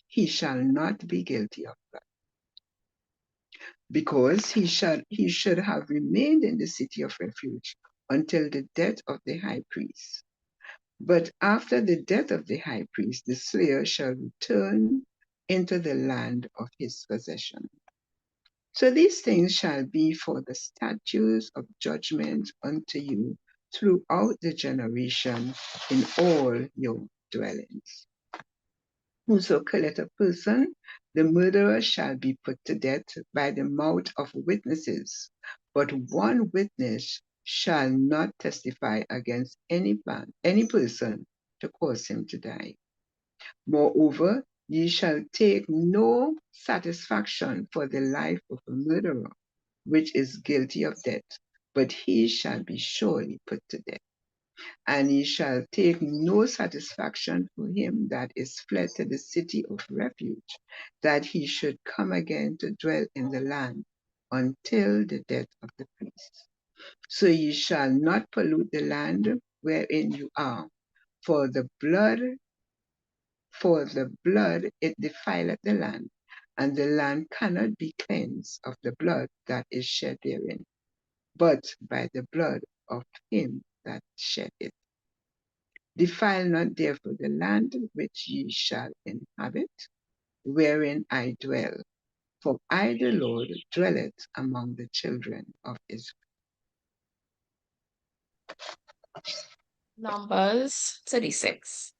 he shall not be guilty of blood, because he should have remained in the city of refuge until the death of the high priest. But after the death of the high priest, the slayer shall return into the land of his possession. So these things shall be for the statutes of judgment unto you throughout the generation in all your dwellings. Whoso killeth a person, the murderer shall be put to death by the mouth of witnesses, but one witness shall not testify against any person to cause him to die. Moreover, ye shall take no satisfaction for the life of a murderer, which is guilty of death, but he shall be surely put to death. And ye shall take no satisfaction for him that is fled to the city of refuge, that he should come again to dwell in the land until the death of the priest. So ye shall not pollute the land wherein you are, for the blood it defileth the land, and the land cannot be cleansed of the blood that is shed therein, but by the blood of him that shed it. Defile not therefore the land which ye shall inhabit, wherein I dwell, for I the Lord dwelleth among the children of Israel. Numbers 36.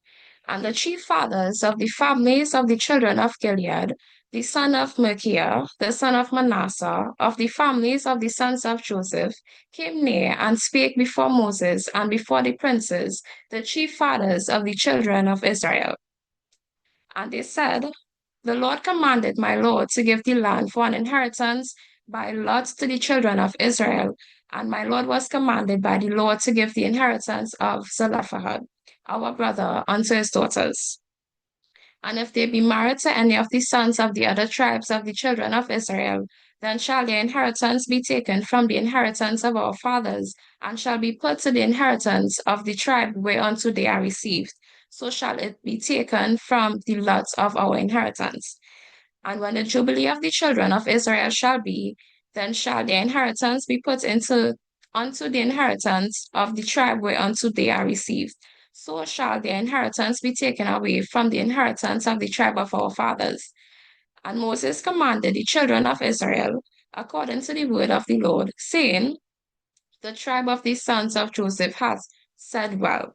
And the chief fathers of the families of the children of Gilead, the son of Machir, the son of Manasseh, of the families of the sons of Joseph, came near and spake before Moses and before the princes, the chief fathers of the children of Israel. And they said, The Lord commanded my Lord to give the land for an inheritance by lot to the children of Israel, and my Lord was commanded by the Lord to give the inheritance of Zelophehad, our brother, unto his daughters. And if they be married to any of the sons of the other tribes of the children of Israel, then shall their inheritance be taken from the inheritance of our fathers, and shall be put to the inheritance of the tribe whereunto they are received. So shall it be taken from the lot of our inheritance. And when the jubilee of the children of Israel shall be, then shall their inheritance be put unto the inheritance of the tribe whereunto they are received. So shall their inheritance be taken away from the inheritance of the tribe of our fathers. And Moses commanded the children of Israel, according to the word of the Lord, saying, The tribe of the sons of Joseph hath said well.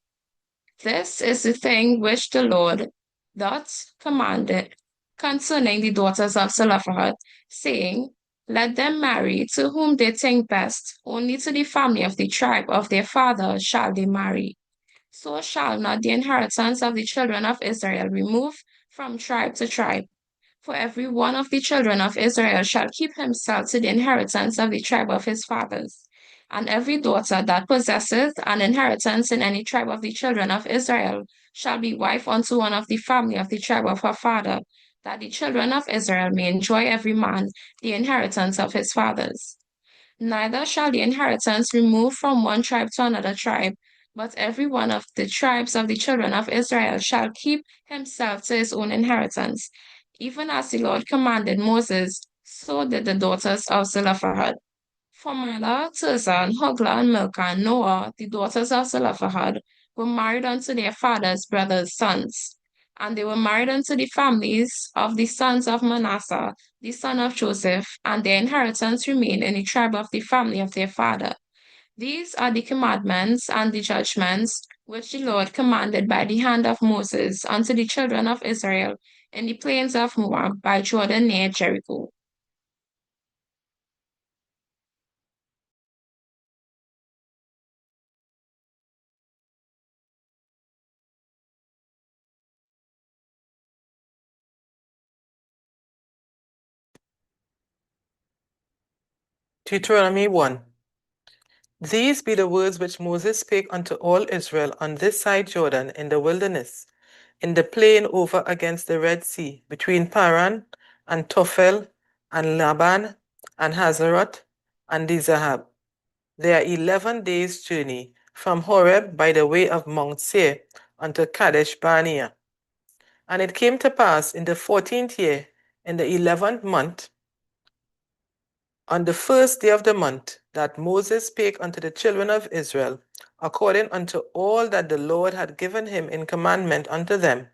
This is the thing which the Lord doth commanded concerning the daughters of Zelophehad, saying, Let them marry to whom they think best, only to the family of the tribe of their father shall they marry. So shall not the inheritance of the children of Israel remove from tribe to tribe. For every one of the children of Israel shall keep himself to the inheritance of the tribe of his fathers. And every daughter that possesseth an inheritance in any tribe of the children of Israel shall be wife unto one of the family of the tribe of her father, that the children of Israel may enjoy every man the inheritance of his fathers. Neither shall the inheritance remove from one tribe to another tribe, but every one of the tribes of the children of Israel shall keep himself to his own inheritance. Even as the Lord commanded Moses, so did the daughters of Zelophehad. For Mahlah, Tirzah, and Hoglah, and Milcah, and Noah, the daughters of Zelophehad, were married unto their father's brothers' sons. And they were married unto the families of the sons of Manasseh, the son of Joseph, and their inheritance remained in the tribe of the family of their father. These are the commandments and the judgments which the Lord commanded by the hand of Moses unto the children of Israel in the plains of Moab by Jordan near Jericho. Deuteronomy 1. These be the words which Moses spake unto all Israel on this side Jordan in the wilderness, in the plain over against the Red Sea, between Paran and Tophel and Laban and Hazeroth and Dizahab. They are 11 days' journey from Horeb by the way of Mount Seir unto Kadesh Barnea. And it came to pass in the 14th year, in the 11th month, on the first day of the month, that Moses spake unto the children of Israel, according unto all that the Lord had given him in commandment unto them,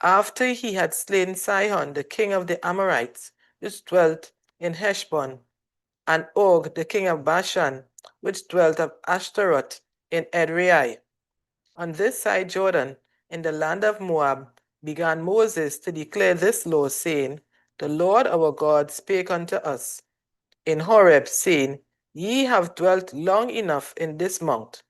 after he had slain Sihon, the king of the Amorites, which dwelt in Heshbon, and Og, the king of Bashan, which dwelt of Ashtaroth in Edrei. On this side Jordan, in the land of Moab, began Moses to declare this law, saying, The Lord our God spake unto us in Horeb, saying, Ye have dwelt long enough in this mount.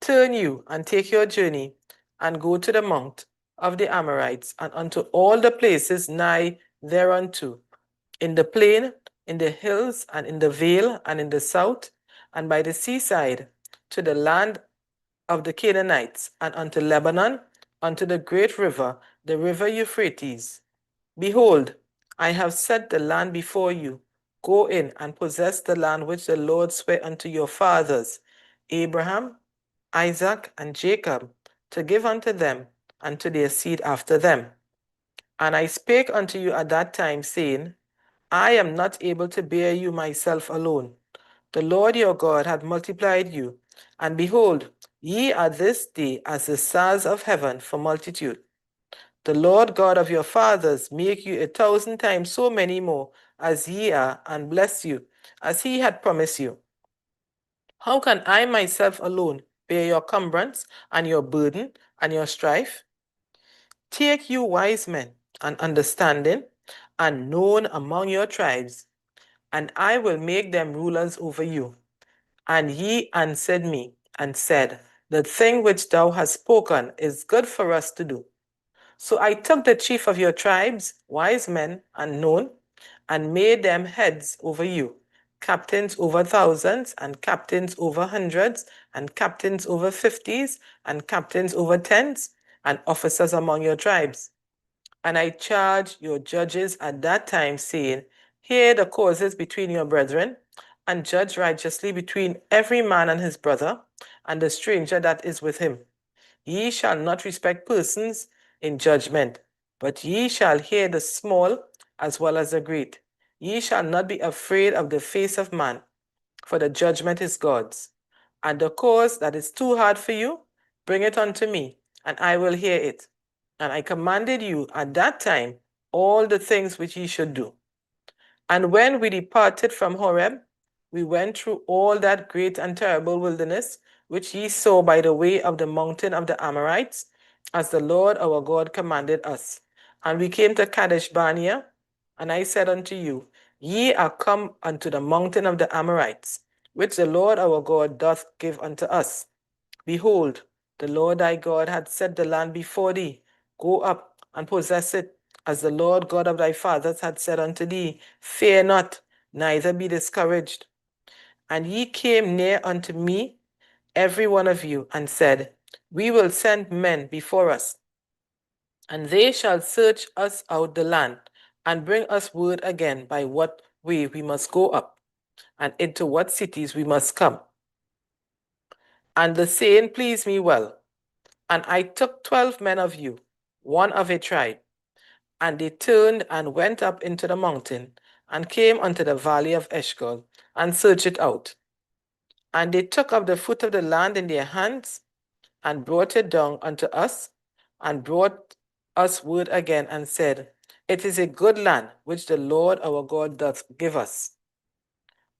Turn you and take your journey, and go to the mount of the Amorites, and unto all the places nigh thereunto, in the plain, in the hills, and in the vale, and in the south, and by the seaside, to the land of the Canaanites, and unto Lebanon, unto the great river, the river Euphrates. Behold, I have set the land before you. Go in and possess the land which the Lord sware unto your fathers, Abraham, Isaac, and Jacob, to give unto them and to their seed after them. And I spake unto you at that time, saying, I am not able to bear you myself alone. The Lord your God hath multiplied you, and behold, ye are this day as the stars of heaven for multitude. The Lord God of your fathers make you 1,000 times so many more as ye are, and bless you, as he had promised you. How can I myself alone bear your cumbrance, and your burden, and your strife? Take you wise men, and understanding, and known among your tribes, and I will make them rulers over you. And ye answered me, and said, The thing which thou hast spoken is good for us to do. So I took the chief of your tribes, wise men and known, and made them heads over you, captains over thousands, and captains over hundreds, and captains over 50s, and captains over tens, and officers among your tribes. And I charged your judges at that time, saying, Hear the causes between your brethren, and judge righteously between every man and his brother, and the stranger that is with him. Ye shall not respect persons in judgment, but ye shall hear the small as well as the great. Ye shall not be afraid of the face of man, for the judgment is God's. And the cause that is too hard for you, bring it unto me, and I will hear it. And I commanded you at that time all the things which ye should do. And when we departed from Horeb, we went through all that great and terrible wilderness, which ye saw by the way of the mountain of the Amorites, as the Lord our God commanded us. And we came to Kadesh Barnea, and I said unto you, Ye are come unto the mountain of the Amorites, which the Lord our God doth give unto us. Behold, the Lord thy God hath set the land before thee. Go up and possess it, as the Lord God of thy fathers had said unto thee. Fear not, neither be discouraged. And ye came near unto me, every one of you, and said, We will send men before us, and they shall search us out the land, and bring us word again by what way we must go up, and into what cities we must come. And the saying pleased me well. And I took 12 men of you, one of a tribe, and they turned and went up into the mountain, and came unto the valley of Eshcol, and searched it out. And they took up the fruit of the land in their hands, and brought it down unto us, and brought us word again, and said, It is a good land which the Lord our God doth give us.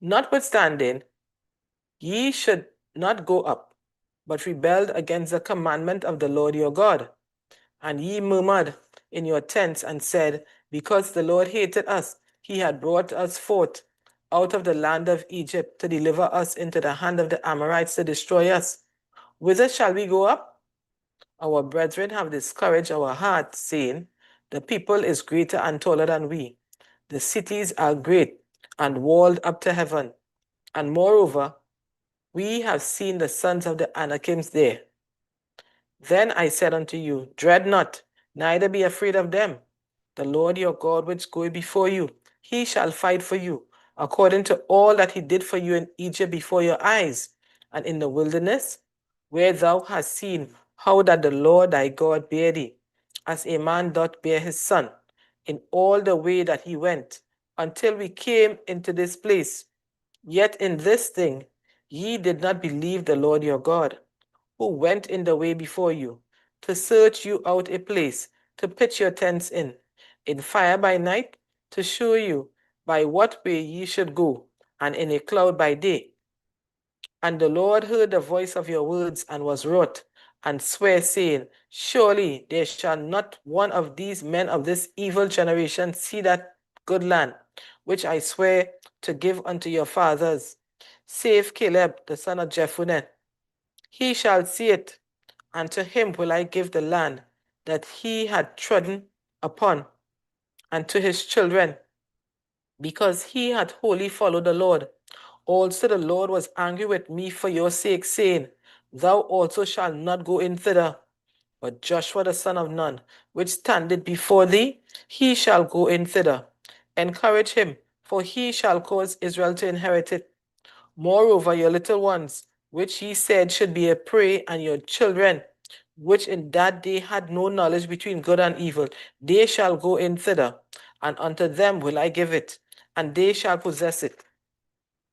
Notwithstanding, ye should not go up, but rebelled against the commandment of the Lord your God. And ye murmured in your tents, and said, Because the Lord hated us, he had brought us forth out of the land of Egypt to deliver us into the hand of the Amorites to destroy us. Whither shall we go up? Our brethren have discouraged our hearts, saying, The people is greater and taller than we. The cities are great and walled up to heaven. And moreover, we have seen the sons of the Anakims there. Then I said unto you, dread not, neither be afraid of them. The Lord your God which goeth before you, he shall fight for you, according to all that he did for you in Egypt before your eyes, and in the wilderness, where thou hast seen how that the Lord thy God bare thee, as a man doth bear his son, in all the way that he went, until we came into this place. Yet in this thing ye did not believe the Lord your God, who went in the way before you, to search you out a place to pitch your tents in fire by night, to show you by what way ye should go, and in a cloud by day. And the Lord heard the voice of your words, and was wroth, and sware, saying, surely there shall not one of these men of this evil generation see that good land, which I swear to give unto your fathers, save Caleb the son of Jephunneh. He shall see it, and to him will I give the land that he had trodden upon, and to his children, because he had wholly followed the Lord. Also the Lord was angry with me for your sake, saying, thou also shalt not go in thither. But Joshua the son of Nun, which standeth before thee, he shall go in thither. Encourage him, for he shall cause Israel to inherit it. Moreover, your little ones, which he said should be a prey, and your children, which in that day had no knowledge between good and evil, they shall go in thither, and unto them will I give it, and they shall possess it.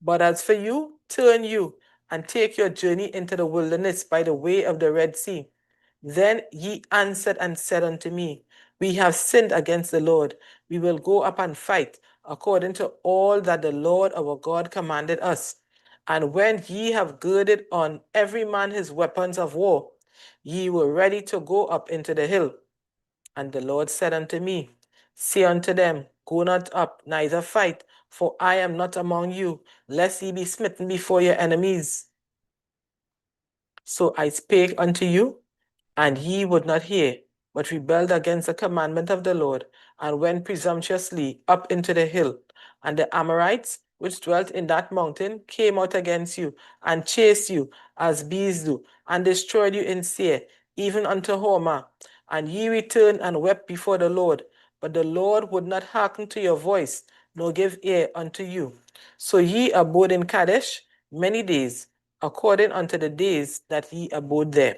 But as for you, turn you, and take your journey into the wilderness by the way of the Red Sea. Then ye answered and said unto me, we have sinned against the Lord. We will go up and fight, according to all that the Lord our God commanded us. And when ye have girded on every man his weapons of war, ye were ready to go up into the hill. And the Lord said unto me, say unto them, go not up, neither fight, for I am not among you, lest ye be smitten before your enemies. So I spake unto you, and ye would not hear, but rebelled against the commandment of the Lord, and went presumptuously up into the hill. And the Amorites, which dwelt in that mountain, came out against you, and chased you, as bees do, and destroyed you in Seir, even unto Hormah. And ye returned and wept before the Lord. But the Lord would not hearken to your voice, nor give ear unto you. So ye abode in Kadesh many days, according unto the days that ye abode there.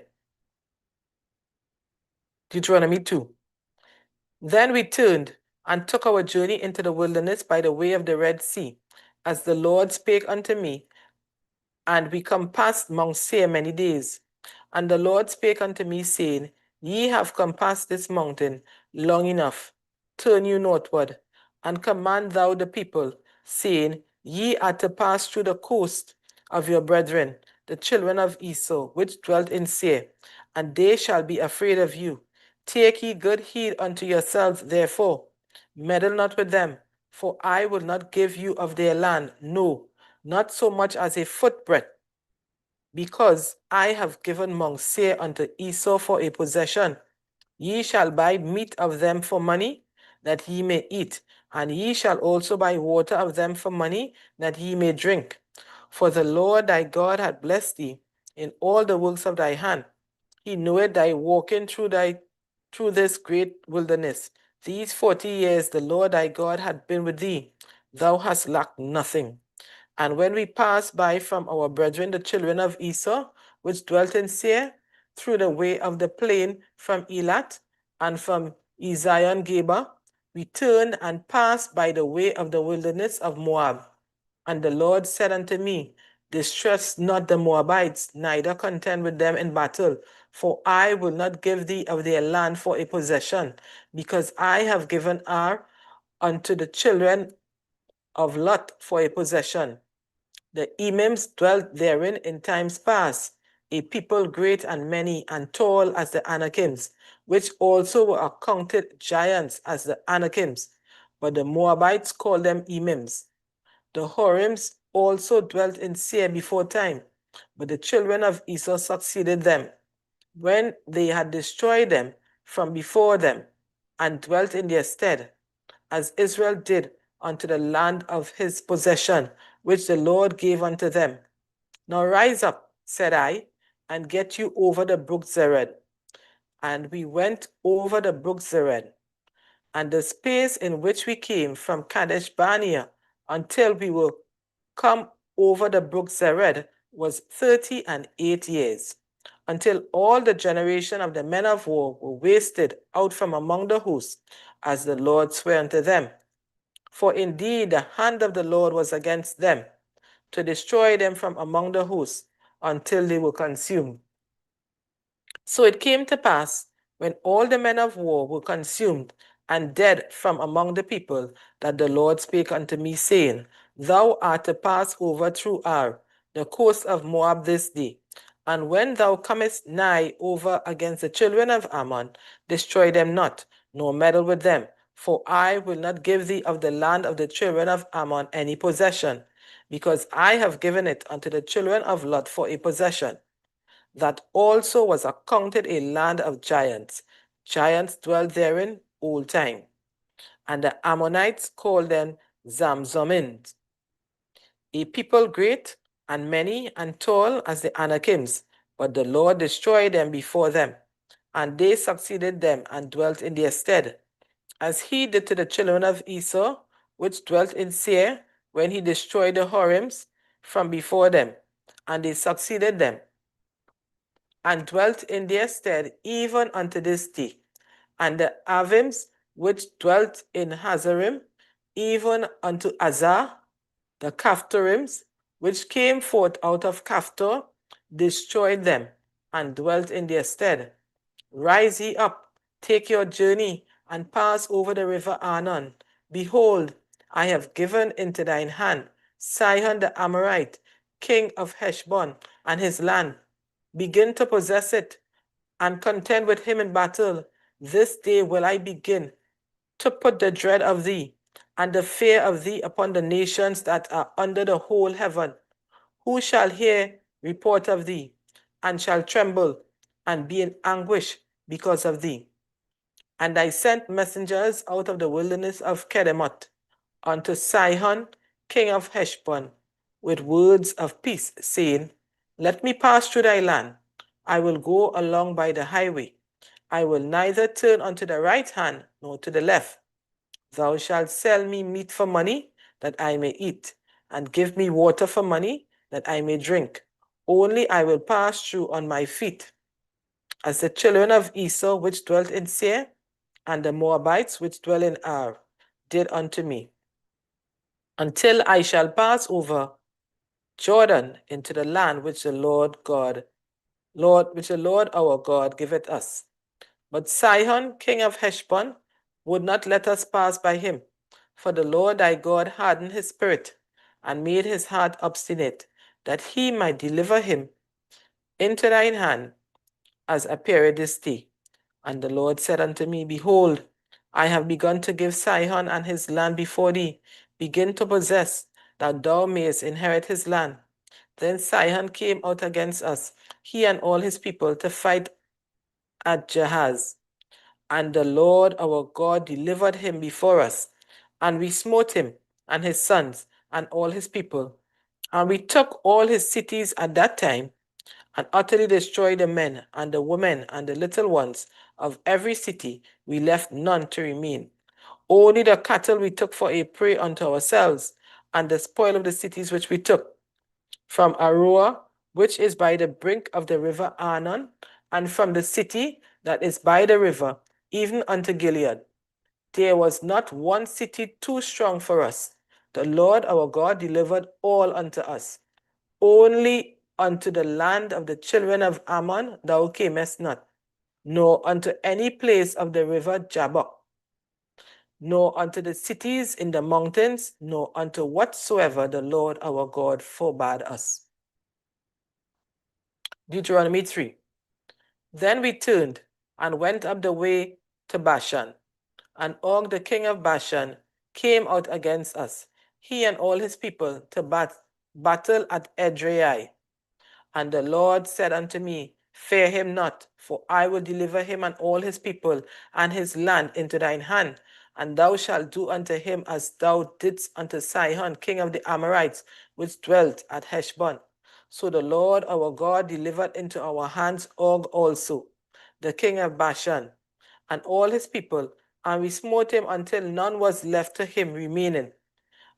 Deuteronomy 2. Then we turned and took our journey into the wilderness by the way of the Red Sea, as the Lord spake unto me, and we compassed Mount Seir many days. And the Lord spake unto me, saying, ye have compassed this mountain long enough. Turn you northward, and command thou the people, saying, ye are to pass through the coast of your brethren, the children of Esau, which dwelt in Seir, and they shall be afraid of you. Take ye good heed unto yourselves, therefore. Meddle not with them, for I will not give you of their land, no, not so much as a footbreadth, because I have given Mount Seir unto Esau for a possession. Ye shall buy meat of them for money, that ye may eat, and ye shall also buy water of them for money, that ye may drink. For the Lord thy God hath blessed thee in all the works of thy hand. He knoweth thy walking through this great wilderness. These 40 years the Lord thy God hath been with thee. Thou hast lacked nothing. And when we passed by from our brethren, the children of Esau, which dwelt in Seir, through the way of the plain from Elat and from Ezion-Geber, we turned and passed by the way of the wilderness of Moab. And the Lord said unto me, distress not the Moabites, neither contend with them in battle, for I will not give thee of their land for a possession, because I have given Ar unto the children of Lot for a possession. The Emims dwelt therein in times past, a people great and many and tall as the Anakims, which also were accounted giants as the Anakims, but the Moabites called them Emims. The Horims also dwelt in Seir before time, but the children of Esau succeeded them, when they had destroyed them from before them, and dwelt in their stead, as Israel did unto the land of his possession, which the Lord gave unto them. Now rise up, said I, and get you over the brook Zered. And we went over the brook Zered, and the space in which we came from Kadesh Barnea until we were come over the brook Zered was 38 years, until all the generation of the men of war were wasted out from among the hosts, as the Lord sware unto them. For indeed the hand of the Lord was against them, to destroy them from among the hosts, until they were consumed. So it came to pass, when all the men of war were consumed and dead from among the people, that the Lord spake unto me, saying, Thou art to pass over through Ar, the coast of Moab, this day. And when thou comest nigh over against the children of Ammon, destroy them not, nor meddle with them, for I will not give thee of the land of the children of Ammon any possession, because I have given it unto the children of Lot for a possession. That also was accounted a land of giants. Giants dwelt therein old time. And the Ammonites called them Zamzummims, a people great and many and tall as the Anakims, but the Lord destroyed them before them, and they succeeded them and dwelt in their stead, as he did to the children of Esau, which dwelt in Seir, when he destroyed the Horims from before them, and they succeeded them, and dwelt in their stead even unto this day. And the Avims, which dwelt in Hazarim, even unto Azar, the Caphtorims, which came forth out of Caphtor, destroyed them, and dwelt in their stead. Rise ye up, take your journey, and pass over the river Arnon. Behold, I have given into thine hand Sihon the Amorite, king of Heshbon, and his land. Begin to possess it, and contend with him in battle. This day will I begin to put the dread of thee, and the fear of thee upon the nations that are under the whole heaven. Who shall hear report of thee, and shall tremble, and be in anguish because of thee? And I sent messengers out of the wilderness of Kedemoth unto Sihon, king of Heshbon, with words of peace, saying, Let me pass through thy land. I will go along by the highway. I will neither turn unto the right hand nor to the left. Thou shalt sell me meat for money, that I may eat, and give me water for money, that I may drink. Only I will pass through on my feet, as the children of Esau which dwelt in Seir, and the Moabites which dwell in Ar, did unto me, until I shall pass over Jordan into the land which the Lord our God giveth us. But Sihon, king of Heshbon, would not let us pass by him, for the Lord thy God hardened his spirit, and made his heart obstinate, that he might deliver him into thine hand, as appeared this day. And the Lord said unto me, Behold, I have begun to give Sihon and his land before thee. Begin to possess, that thou mayest inherit his land. Then Sihon came out against us, he and all his people, to fight at Jahaz. And the Lord our God delivered him before us, and we smote him, and his sons, and all his people. And we took all his cities at that time, and utterly destroyed the men, and the women, and the little ones of every city. We left none to remain. Only the cattle we took for a prey unto ourselves, and the spoil of the cities which we took. From Aroah, which is by the brink of the river Arnon, and from the city that is by the river, even unto Gilead. There was not one city too strong for us. The Lord our God delivered all unto us. Only unto the land of the children of Ammon thou camest not, nor unto any place of the river Jabbok, nor unto the cities in the mountains, nor unto whatsoever the Lord our God forbade us. Deuteronomy 3. Then we turned and went up the way to Bashan, and Og the king of Bashan came out against us, he and all his people, to battle at Edrei. And the Lord said unto me, Fear him not, for I will deliver him and all his people and his land into thine hand, and thou shalt do unto him as thou didst unto Sihon, king of the Amorites, which dwelt at Heshbon. So the Lord our God delivered into our hands Og also, the king of Bashan, and all his people, and we smote him until none was left to him remaining.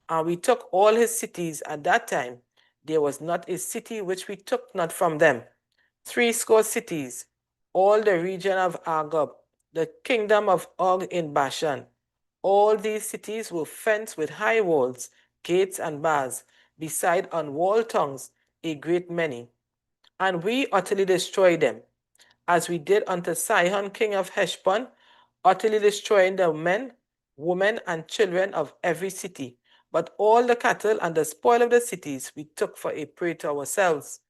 And we took all his cities. At that time there was not a city which we took not from them. 80 cities, all the region of Argob, the kingdom of Og in Bashan. All these cities were fenced with high walls, gates, and bars, beside unwalled tongues, a great many. And we utterly destroyed them, as we did unto Sihon king of Heshbon, utterly destroying the men, women, and children of every city. But all the cattle and the spoil of the cities we took for a prey to ourselves.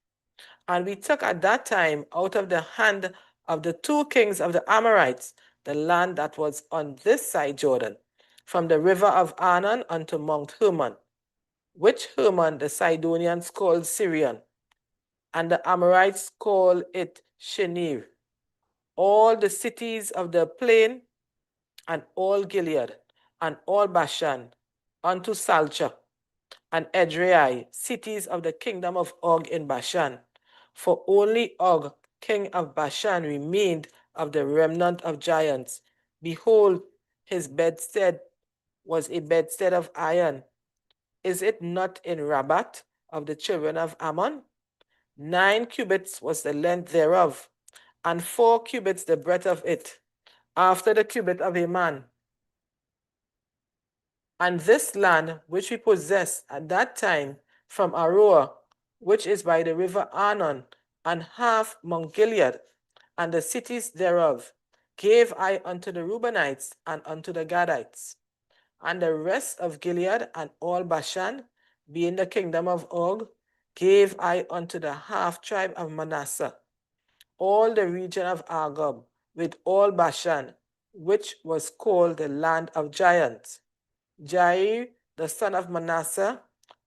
And we took at that time out of the hand of the 2 kings of the Amorites the land that was on this side Jordan, from the river of Arnon unto Mount Hermon, which Hermon the Sidonians called Syrian, and the Amorites call it Shenir. All the cities of the plain, and all Gilead, and all Bashan, unto Salcha, and Edrei, cities of the kingdom of Og in Bashan. For only Og, king of Bashan, remained of the remnant of giants. Behold, his bedstead was a bedstead of iron. Is it not in Rabat of the children of Ammon? 9 cubits was the length thereof, and 4 cubits the breadth of it, after the cubit of a man. And this land which we possessed at that time from Aroer, which is by the river Arnon, and half Mount Gilead, and the cities thereof, gave I unto the Reubenites and unto the Gadites. And the rest of Gilead and all Bashan, being the kingdom of Og, gave I unto the half tribe of Manasseh. All the region of Argob, with all Bashan, which was called the land of giants. Jair, the son of Manasseh,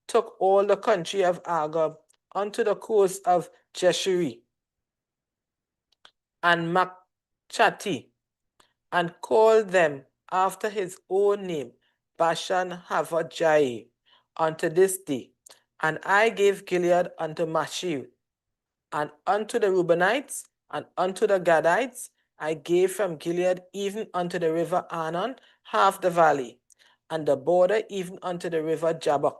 took all the country of Argob unto the coast of Jeshuri and Makchati, and called them after his own name, Bashan Havoth Jair, unto this day. And I gave Gilead unto Mashir, and unto the Reubenites, and unto the Gadites, I gave from Gilead even unto the river Arnon half the valley, and the border even unto the river Jabbok,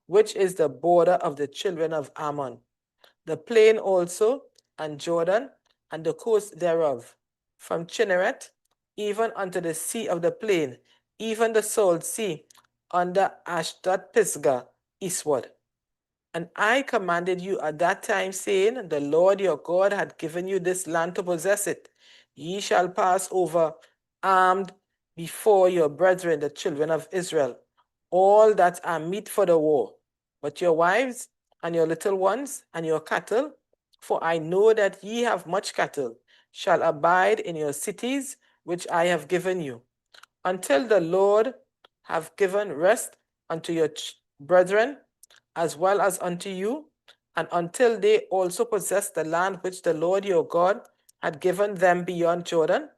which is the border of the children of Ammon, the plain also, and Jordan, and the coast thereof, from Chinnereth even unto the sea of the plain, even the salt sea, under Ashdod Pisgah, eastward. And I commanded you at that time, saying, the Lord your God had given you this land to possess it. Ye shall pass over armed before your brethren, the children of Israel, all that are meet for the war, but your wives and your little ones and your cattle, for I know that ye have much cattle, shall abide in your cities which I have given you, until the Lord have given rest unto your brethren, as well as unto you, and until they also possess the land which the Lord your God had given them beyond Jordan.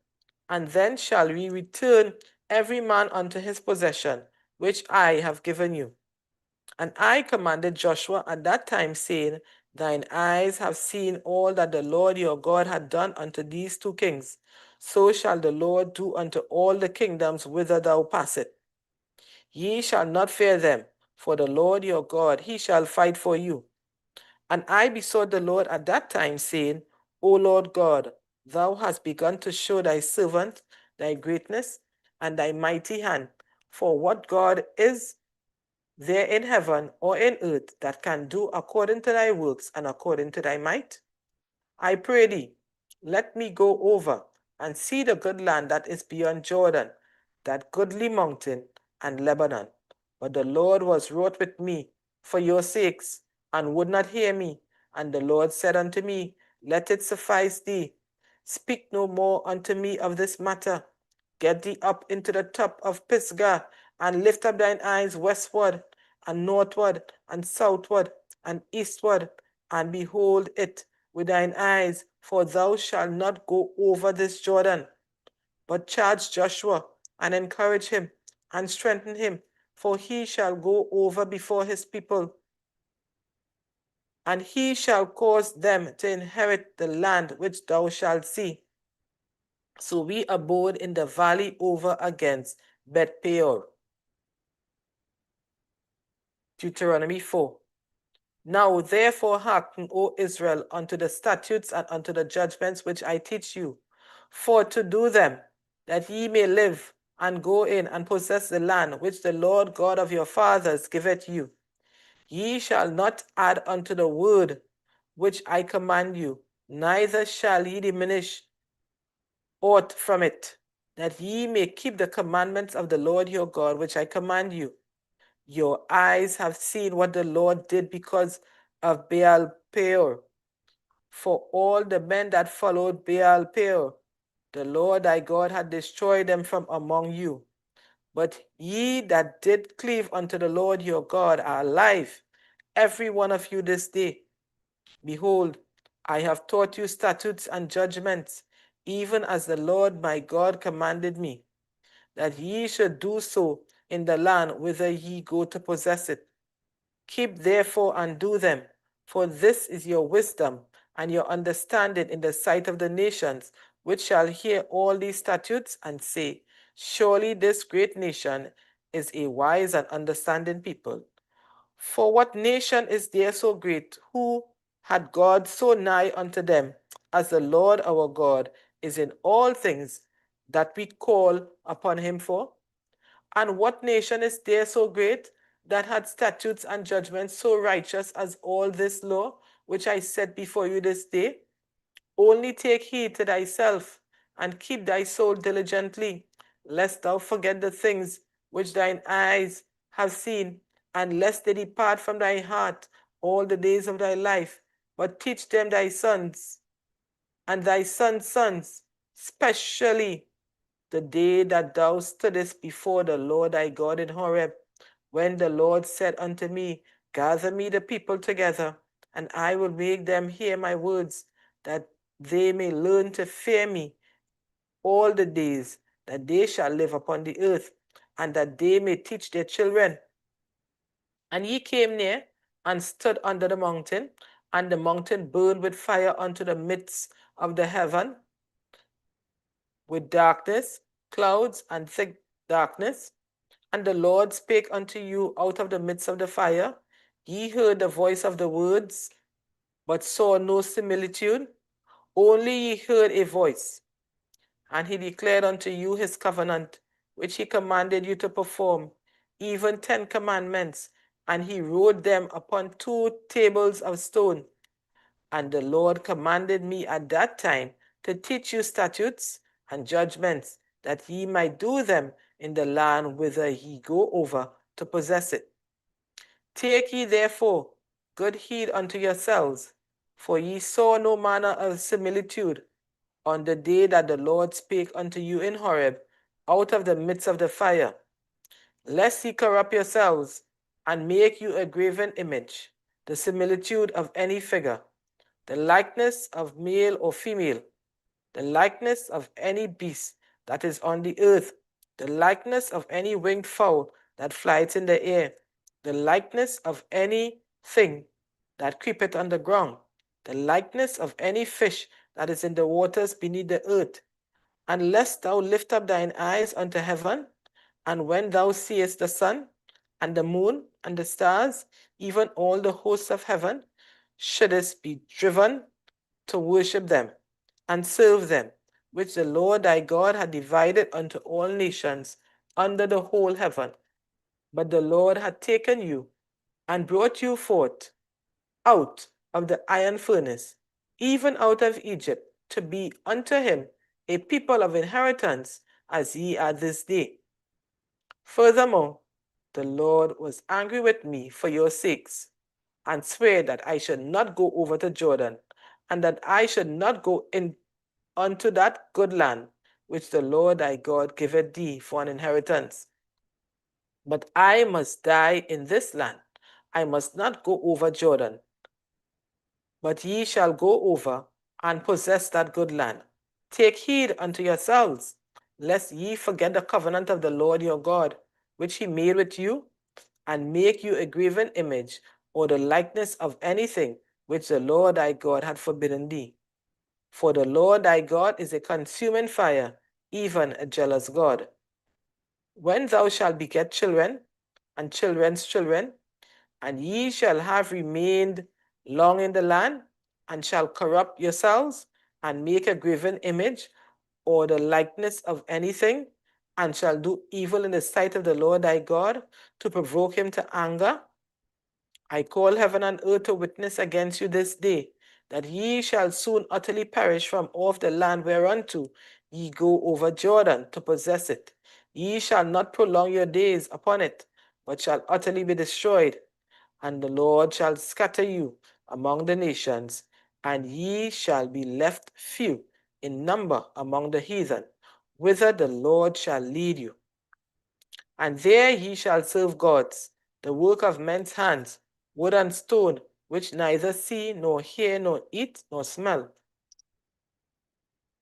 And then shall we return every man unto his possession, which I have given you. And I commanded Joshua at that time, saying, thine eyes have seen all that the Lord your God had done unto these 2 kings. So shall the Lord do unto all the kingdoms whither thou passest. Ye shall not fear them, for the Lord your God, he shall fight for you. And I besought the Lord at that time, saying, O Lord God, thou hast begun to show thy servant thy greatness and thy mighty hand. For what God is there in heaven or in earth that can do according to thy works and according to thy might? I pray thee, let me go over and see the good land that is beyond Jordan, that goodly mountain and Lebanon. But the Lord was wroth with me for your sakes, and would not hear me. And the Lord said unto me, let it suffice thee. Speak no more unto me of this matter. Get thee up into the top of Pisgah, and lift up thine eyes westward, and northward, and southward, and eastward, and behold it with thine eyes, for thou shalt not go over this Jordan. But charge Joshua, and encourage him, and strengthen him, for he shall go over before his people, and he shall cause them to inherit the land which thou shalt see. So we abode in the valley over against Beth Peor. Deuteronomy 4. Now therefore hearken, O Israel, unto the statutes and unto the judgments which I teach you, for to do them, that ye may live, and go in and possess the land which the Lord God of your fathers giveth you. Ye shall not add unto the word which I command you, neither shall ye diminish aught from it, that ye may keep the commandments of the Lord your God, which I command you. Your eyes have seen what the Lord did because of Baal Peor. For all the men that followed Baal Peor, the Lord thy God had destroyed them from among you. But ye that did cleave unto the Lord your God are alive, every one of you this day. Behold, I have taught you statutes and judgments, even as the Lord my God commanded me, that ye should do so in the land whither ye go to possess it. Keep therefore and do them, for this is your wisdom and your understanding in the sight of the nations, which shall hear all these statutes and say, surely this great nation is a wise and understanding people. For what nation is there so great, who had God so nigh unto them, as the Lord our God is in all things that we call upon him for? And what nation is there so great, that had statutes and judgments so righteous as all this law, which I set before you this day? Only take heed to thyself, and keep thy soul diligently, lest thou forget the things which thine eyes have seen, and lest they depart from thy heart all the days of thy life, but teach them thy sons and thy sons' sons, specially the day that thou stoodest before the Lord thy God in Horeb, when the Lord said unto me, gather me the people together, and I will make them hear my words, that they may learn to fear me all the days that they shall live upon the earth, and that they may teach their children. And ye came near and stood under the mountain, and the mountain burned with fire unto the midst of the heaven, with darkness, clouds, and thick darkness. And the Lord spake unto you out of the midst of the fire. Ye heard the voice of the words, but saw no similitude. Only ye heard a voice. And he declared unto you his covenant, which he commanded you to perform, even 10 commandments. And he wrote them upon 2 tables of stone. And the Lord commanded me at that time to teach you statutes and judgments, that ye might do them in the land whither ye go over to possess it. Take ye therefore good heed unto yourselves, for ye saw no manner of similitude on the day that the Lord spake unto you in Horeb out of the midst of the fire, lest ye corrupt yourselves and make you a graven image, the similitude of any figure, the likeness of male or female, the likeness of any beast that is on the earth, the likeness of any winged fowl that flieth in the air, the likeness of any thing that creepeth on the ground, the likeness of any fish that is in the waters beneath the earth. Unless thou lift up thine eyes unto heaven, and when thou seest the sun, and the moon, and the stars, even all the hosts of heaven, shouldest be driven to worship them and serve them, which the Lord thy God had divided unto all nations under the whole heaven. But the Lord had taken you and brought you forth out of the iron furnace, even out of Egypt, to be unto him a people of inheritance, as ye are this day. Furthermore, the Lord was angry with me for your sakes, and sware that I should not go over to Jordan, and that I should not go in unto that good land which the Lord thy God giveth thee for an inheritance. But I must die in this land. I must not go over Jordan. But ye shall go over and possess that good land. Take heed unto yourselves, lest ye forget the covenant of the Lord your God, which he made with you and make you a graven image or the likeness of anything which the Lord thy God had forbidden thee. For the Lord thy God is a consuming fire, even a jealous God. When thou shalt beget children, and children's children, and ye shall have remained long in the land, and shall corrupt yourselves, and make a graven image, or the likeness of anything, and shall do evil in the sight of the Lord thy God, to provoke him to anger, I call heaven and earth to witness against you this day, that ye shall soon utterly perish from off the land whereunto ye go over Jordan to possess it. Ye shall not prolong your days upon it, but shall utterly be destroyed. And the Lord shall scatter you among the nations, and ye shall be left few in number among the heathen, whither the Lord shall lead you. And there ye shall serve gods, the work of men's hands, wood and stone, which neither see, nor hear, nor eat, nor smell.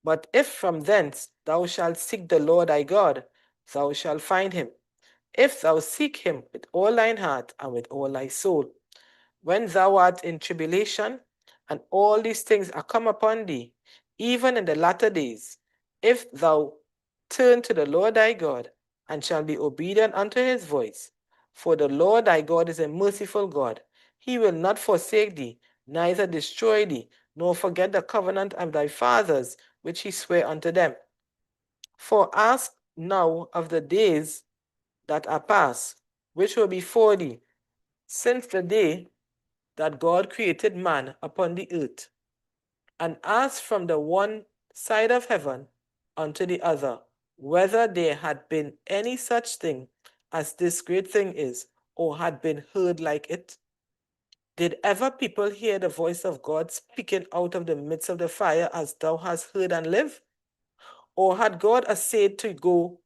But if from thence thou shalt seek the Lord thy God, thou shalt find him, if thou seek him with all thine heart and with all thy soul. When thou art in tribulation, and all these things are come upon thee, even in the latter days, if thou turn to the Lord thy God, and shall be obedient unto his voice. For the Lord thy God is a merciful God. He will not forsake thee, neither destroy thee, nor forget the covenant of thy fathers, which he sware unto them. For ask now of the days that are past, which were before thee, since the day that God created man upon the earth, and asked from the one side of heaven unto the other, whether there had been any such thing as this great thing is, or had been heard like it? Did ever people hear the voice of God speaking out of the midst of the fire as thou hast heard and live? Or had God essayed to go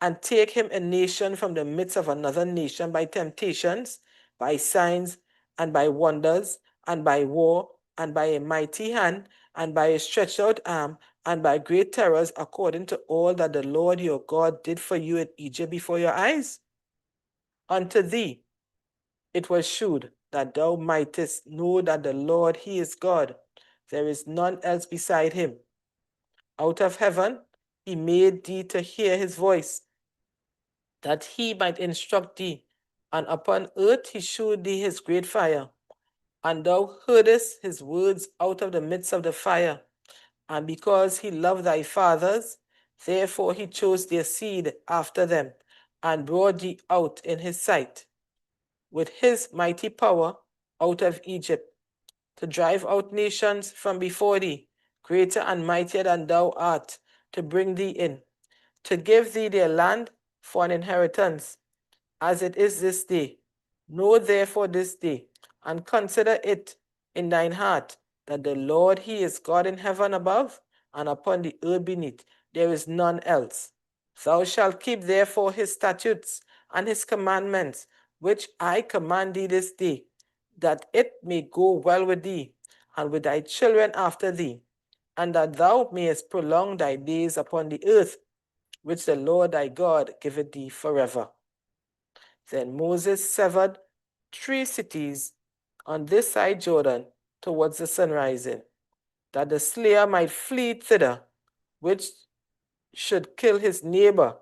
and take him a nation from the midst of another nation by temptations, by signs, and by wonders, and by war, and by a mighty hand, and by a stretched out arm, and by great terrors, according to all that the Lord your God did for you in Egypt before your eyes? Unto thee it was shewed that thou mightest know that the Lord, he is God. There is none else beside him. Out of heaven he made thee to hear his voice, that he might instruct thee, and upon earth he shewed thee his great fire. And thou heardest his words out of the midst of the fire. And because he loved thy fathers, therefore he chose their seed after them, and brought thee out in his sight, with his mighty power out of Egypt, to drive out nations from before thee, greater and mightier than thou art, to bring thee in, to give thee their land for an inheritance, as it is this day. Know therefore this day, and consider it in thine heart, that the Lord, he is God in heaven above, and upon the earth beneath. There is none else. Thou shalt keep therefore his statutes and his commandments, which I command thee this day, that it may go well with thee, and with thy children after thee, and that thou mayest prolong thy days upon the earth, which the Lord thy God giveth thee forever. Then Moses severed 3 cities on this side Jordan towards the sunrising, that the slayer might flee thither, which should kill his neighbor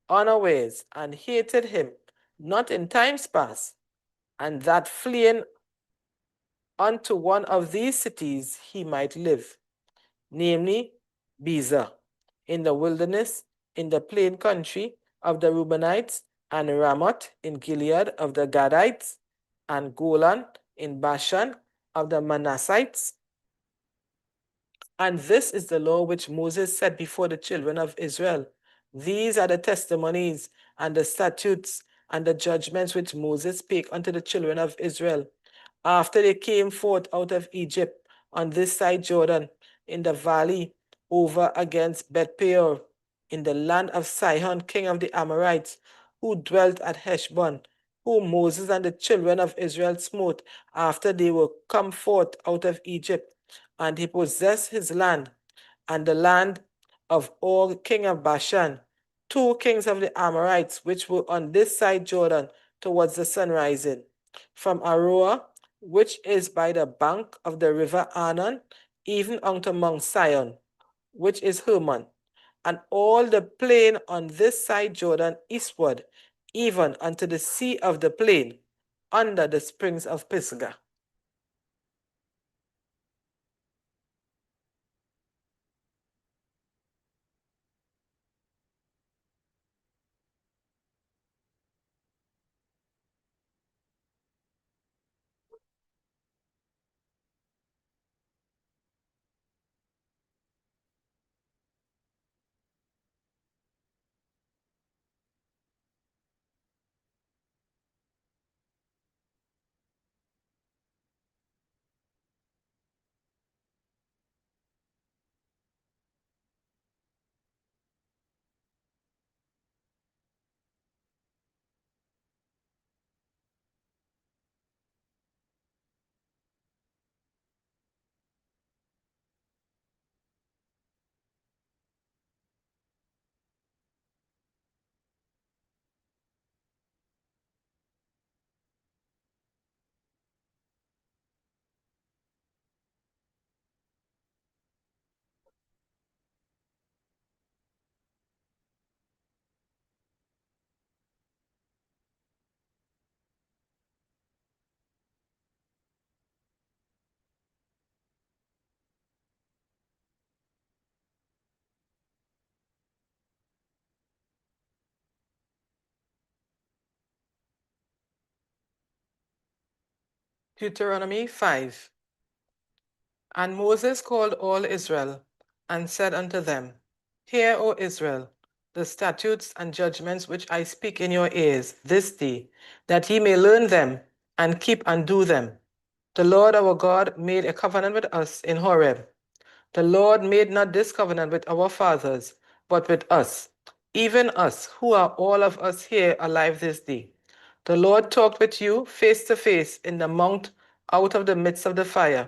unawares, and hated him not in times past, and that fleeing unto one of these cities he might live, namely Bezer, in the wilderness, in the plain country of the Reubenites, and Ramoth in Gilead of the Gadites, and Golan in Bashan of the Manassites. And this is the law which Moses set before the children of Israel. These are the testimonies and the statutes and the judgments which Moses spake unto the children of Israel, after they came forth out of Egypt on this side Jordan, in the valley over against Beth-peor, in the land of Sihon, king of the Amorites, who dwelt at Heshbon, whom Moses and the children of Israel smote after they were come forth out of Egypt. And he possessed his land, and the land of Og, king of Bashan, 2 kings of the Amorites, which were on this side Jordan, towards the sun rising, from Aroer, which is by the bank of the river Arnon, even unto Mount Sion, which is Hermon, and all the plain on this side Jordan eastward, even unto the sea of the plain, under the springs of Pisgah. Deuteronomy 5. And Moses called all Israel, and said unto them, Hear, O Israel, the statutes and judgments which I speak in your ears this day, that ye may learn them, and keep and do them. The Lord our God made a covenant with us in Horeb. The Lord made not this covenant with our fathers, but with us, even us, who are all of us here alive this day. The Lord talked with you face to face in the mount out of the midst of the fire.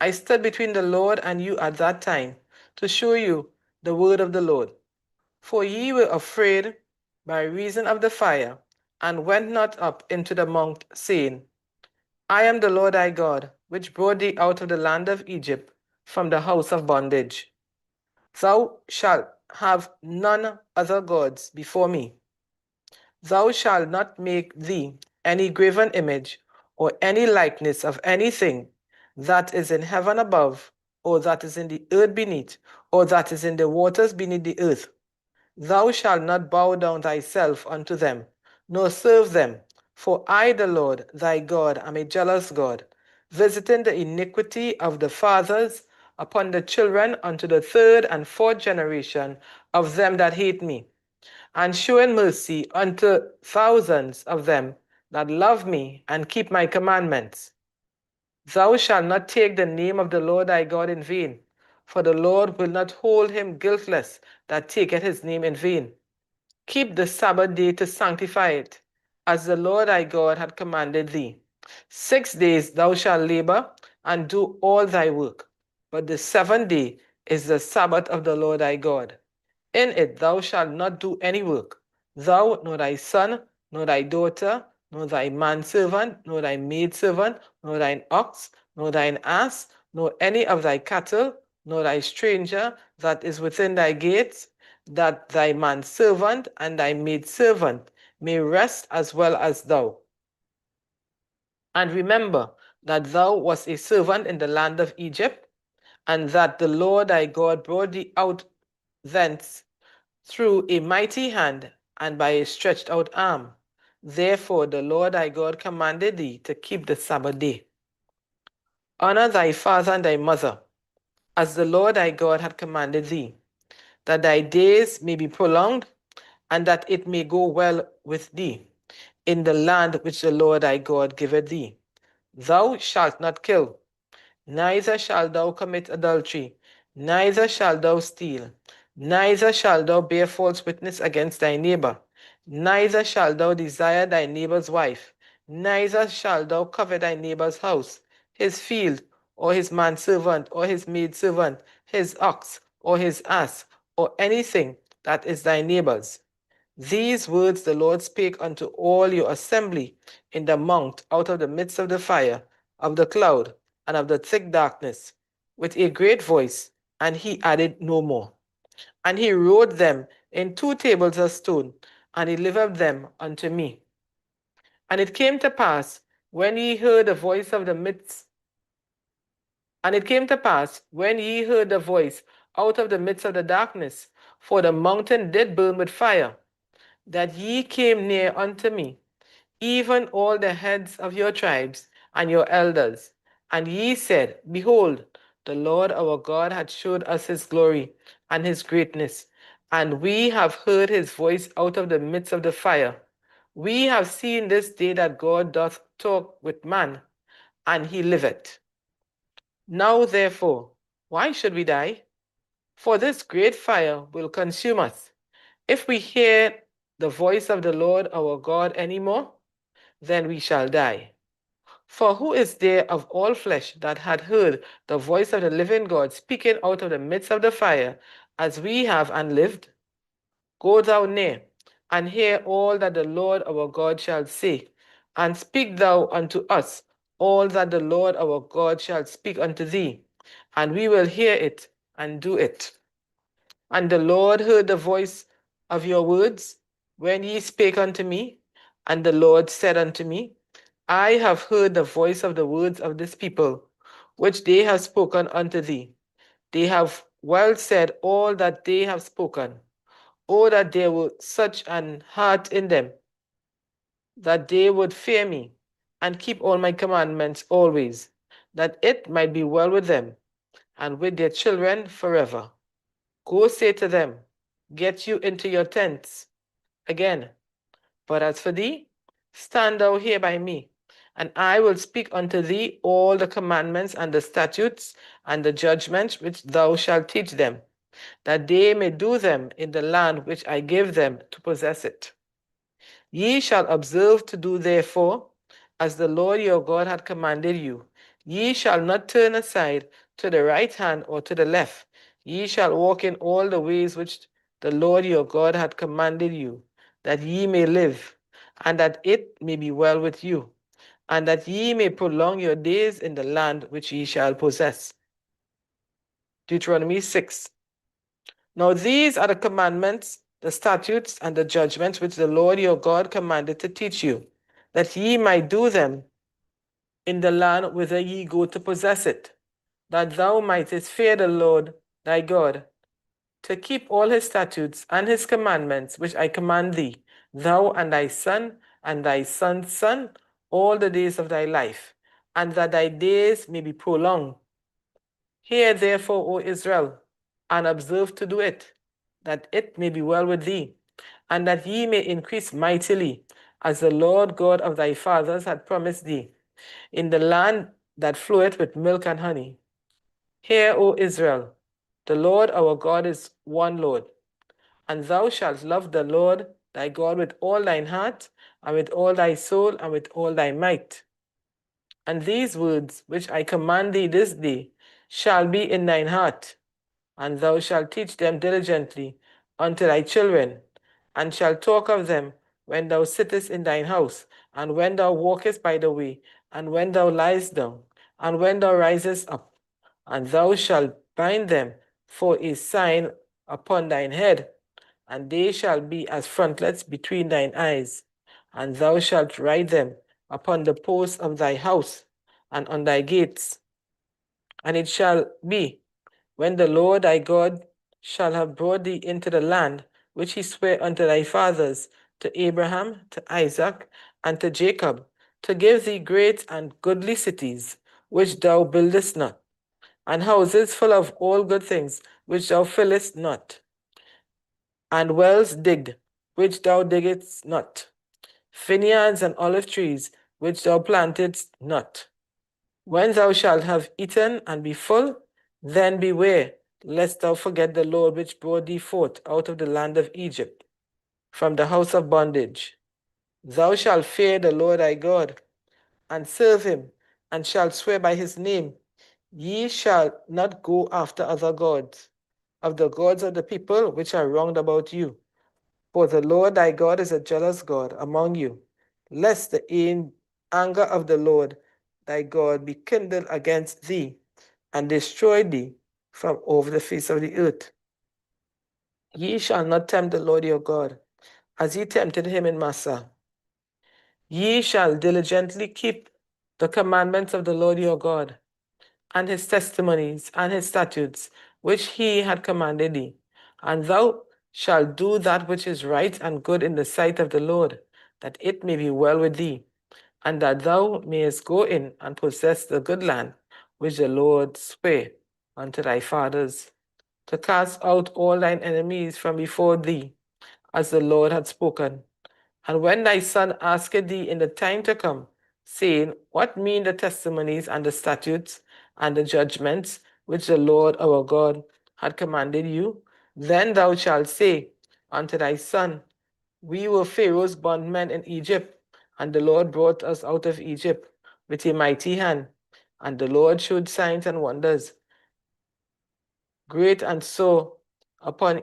I stood between the Lord and you at that time, to show you the word of the Lord. For ye were afraid by reason of the fire, and went not up into the mount, saying, I am the Lord thy God, which brought thee out of the land of Egypt, from the house of bondage. Thou shalt have none other gods before me. Thou shalt not make thee any graven image, or any likeness of anything that is in heaven above, or that is in the earth beneath, or that is in the waters beneath the earth. Thou shalt not bow down thyself unto them, nor serve them. For I, the Lord thy God, am a jealous God, visiting the iniquity of the fathers upon the children unto the third and fourth generation of them that hate me, and showing mercy unto thousands of them that love me and keep my commandments. Thou shalt not take the name of the Lord thy God in vain, for the Lord will not hold him guiltless that taketh his name in vain. Keep the Sabbath day to sanctify it, as the Lord thy God had commanded thee. 6 days thou shalt labor and do all thy work, but the seventh day is the Sabbath of the Lord thy God. In it thou shalt not do any work, thou, nor thy son, nor thy daughter, nor thy manservant, nor thy maidservant, nor thine ox, nor thine ass, nor any of thy cattle, nor thy stranger that is within thy gates, that thy manservant and thy maidservant may rest as well as thou. And remember that thou wast a servant in the land of Egypt, and that the Lord thy God brought thee out thence through a mighty hand and by a stretched out arm. Therefore the Lord thy God commanded thee to keep the Sabbath day. Honor thy father and thy mother, as the Lord thy God had commanded thee, that thy days may be prolonged, and that it may go well with thee in the land which the Lord thy God giveth thee. Thou shalt not kill, neither shalt thou commit adultery, neither shalt thou steal, neither shalt thou bear false witness against thy neighbor, neither shalt thou desire thy neighbor's wife, neither shalt thou covet thy neighbor's house, his field, or his manservant, or his maidservant, his ox, or his ass, or anything that is thy neighbor's. These words the Lord spake unto all your assembly in the mount out of the midst of the fire, of the cloud, and of the thick darkness, with a great voice, and he added no more. And he wrote them in 2 tables of stone, and delivered them unto me. And it came to pass, when ye heard the voice of the midst, and it came to pass, when ye heard the voice out of the midst of the darkness, for the mountain did burn with fire, that ye came near unto me, even all the heads of your tribes and your elders. And ye said, Behold, the Lord our God hath showed us his glory and his greatness, and we have heard his voice out of the midst of the fire. We have seen this day that God doth talk with man, and he liveth. Now therefore, why should we die? For this great fire will consume us. If we hear the voice of the Lord our God any more, then we shall die. For who is there of all flesh that had heard the voice of the living God speaking out of the midst of the fire, as we have and lived? Go thou near, and hear all that the Lord our God shall say, and speak thou unto us all that the Lord our God shall speak unto thee, and we will hear it and do it. And the Lord heard the voice of your words when ye spake unto me, and the Lord said unto me, I have heard the voice of the words of this people, which they have spoken unto thee. They have well said all that they have spoken. Oh, that there were such an heart in them, that they would fear me, and keep all my commandments always, that it might be well with them, and with their children forever. Go say to them, Get you into your tents again. But as for thee, stand thou here by me, and I will speak unto thee all the commandments and the statutes and the judgments which thou shalt teach them, that they may do them in the land which I give them to possess it. Ye shall observe to do therefore, as the Lord your God hath commanded you. Ye shall not turn aside to the right hand or to the left. Ye shall walk in all the ways which the Lord your God hath commanded you, that ye may live, and that it may be well with you, and that ye may prolong your days in the land which ye shall possess. Deuteronomy 6. Now these are the commandments, the statutes, and the judgments which the Lord your God commanded to teach you, that ye might do them in the land whither ye go to possess it, that thou mightest fear the Lord thy God, to keep all his statutes and his commandments which I command thee, thou and thy son and thy son's son, all the days of thy life, and that thy days may be prolonged. Hear therefore, O Israel, and observe to do it, that it may be well with thee, and that ye may increase mightily, as the Lord God of thy fathers had promised thee, in the land that floweth with milk and honey. Hear, O Israel, the Lord our God is one Lord, and thou shalt love the Lord thy God with all thine heart, and with all thy soul, and with all thy might. And these words which I command thee this day shall be in thine heart, and thou shalt teach them diligently unto thy children, and shalt talk of them when thou sittest in thine house, and when thou walkest by the way, and when thou liest down, and when thou risest up. And thou shalt bind them for a sign upon thine head, and they shall be as frontlets between thine eyes. And thou shalt write them upon the posts of thy house and on thy gates. And it shall be, when the Lord thy God shall have brought thee into the land which he sware unto thy fathers, to Abraham, to Isaac, and to Jacob, to give thee great and goodly cities, which thou buildest not, and houses full of all good things, which thou fillest not, and wells digged, which thou diggest not, vineyards and olive trees, which thou plantedst not. When thou shalt have eaten and be full, then beware, lest thou forget the Lord which brought thee forth out of the land of Egypt, from the house of bondage. Thou shalt fear the Lord thy God, and serve him, and shalt swear by his name. Ye shall not go after other gods, of the gods of the people which are round about you, For the Lord thy God is a jealous God among you, lest the anger of the Lord thy God be kindled against thee, and destroy thee from over the face of the earth. Ye shall not tempt the Lord your God, as ye tempted him in Massah. Ye shall diligently keep the commandments of the Lord your God, and his testimonies and his statutes, which he had commanded thee. And thou shalt do that which is right and good in the sight of the Lord, that it may be well with thee, and that thou mayest go in and possess the good land which the Lord sware unto thy fathers, to cast out all thine enemies from before thee, as the Lord had spoken. And when thy son asketh thee in the time to come, saying, What mean the testimonies and the statutes and the judgments which the Lord our God had commanded you? Then thou shalt say unto thy son, We were Pharaoh's bondmen in Egypt, and the Lord brought us out of Egypt with a mighty hand, and the Lord showed signs and wonders, great and sore, upon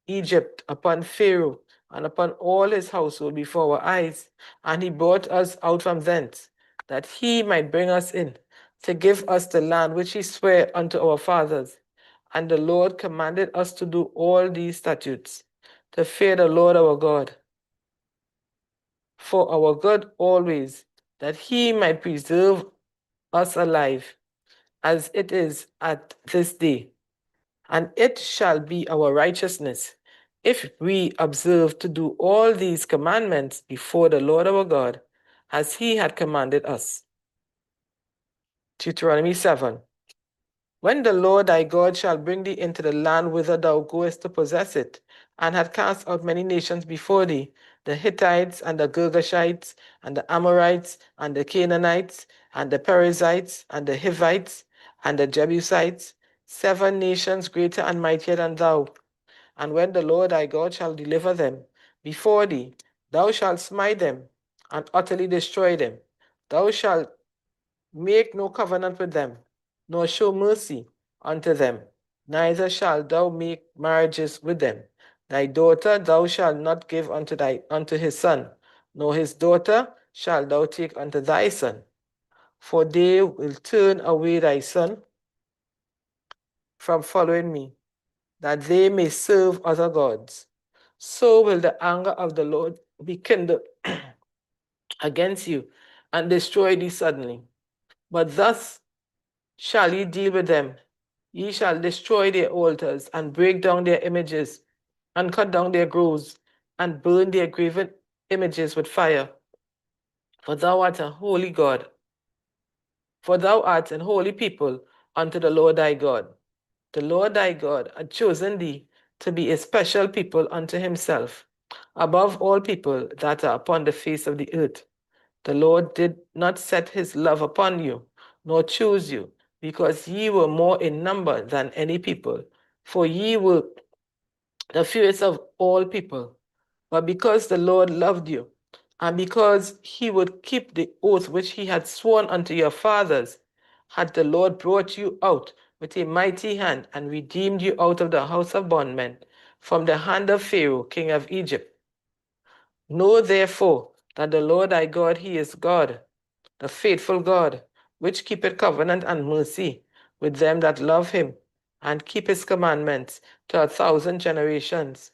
Egypt, upon Pharaoh, and upon all his household before our eyes. And he brought us out from thence, that he might bring us in, to give us the land which he sware unto our fathers. And the Lord commanded us to do all these statutes, to fear the Lord our God, for our good always, that he might preserve us alive, as it is at this day. And it shall be our righteousness, if we observe to do all these commandments before the Lord our God, as he had commanded us. Deuteronomy 7. When the Lord thy God shall bring thee into the land whither thou goest to possess it, and hath cast out many nations before thee, the Hittites, and the Girgashites, and the Amorites, and the Canaanites, and the Perizzites, and the Hivites, and the Jebusites, 7 nations greater and mightier than thou. And when the Lord thy God shall deliver them before thee, thou shalt smite them, and utterly destroy them. Thou shalt make no covenant with them, nor show mercy unto them, neither shalt thou make marriages with them. Thy daughter thou shalt not give unto his son, nor his daughter shalt thou take unto thy son, for they will turn away thy son from following me, that they may serve other gods. So will the anger of the Lord be kindled against you, and destroy thee suddenly. But thus shall ye deal with them. Ye shall destroy their altars, and break down their images, and cut down their groves, and burn their graven images with fire. For thou art a holy God. For thou art an holy people unto the Lord thy God. The Lord thy God had chosen thee to be a special people unto himself, above all people that are upon the face of the earth. The Lord did not set his love upon you, nor choose you, because ye were more in number than any people, for ye were the fewest of all people. But because the Lord loved you, and because he would keep the oath which he had sworn unto your fathers, had the Lord brought you out with a mighty hand, and redeemed you out of the house of bondmen, from the hand of Pharaoh, king of Egypt. Know therefore that the Lord thy God, he is God, the faithful God, which keepeth covenant and mercy with them that love him, and keep his commandments to 1,000 generations,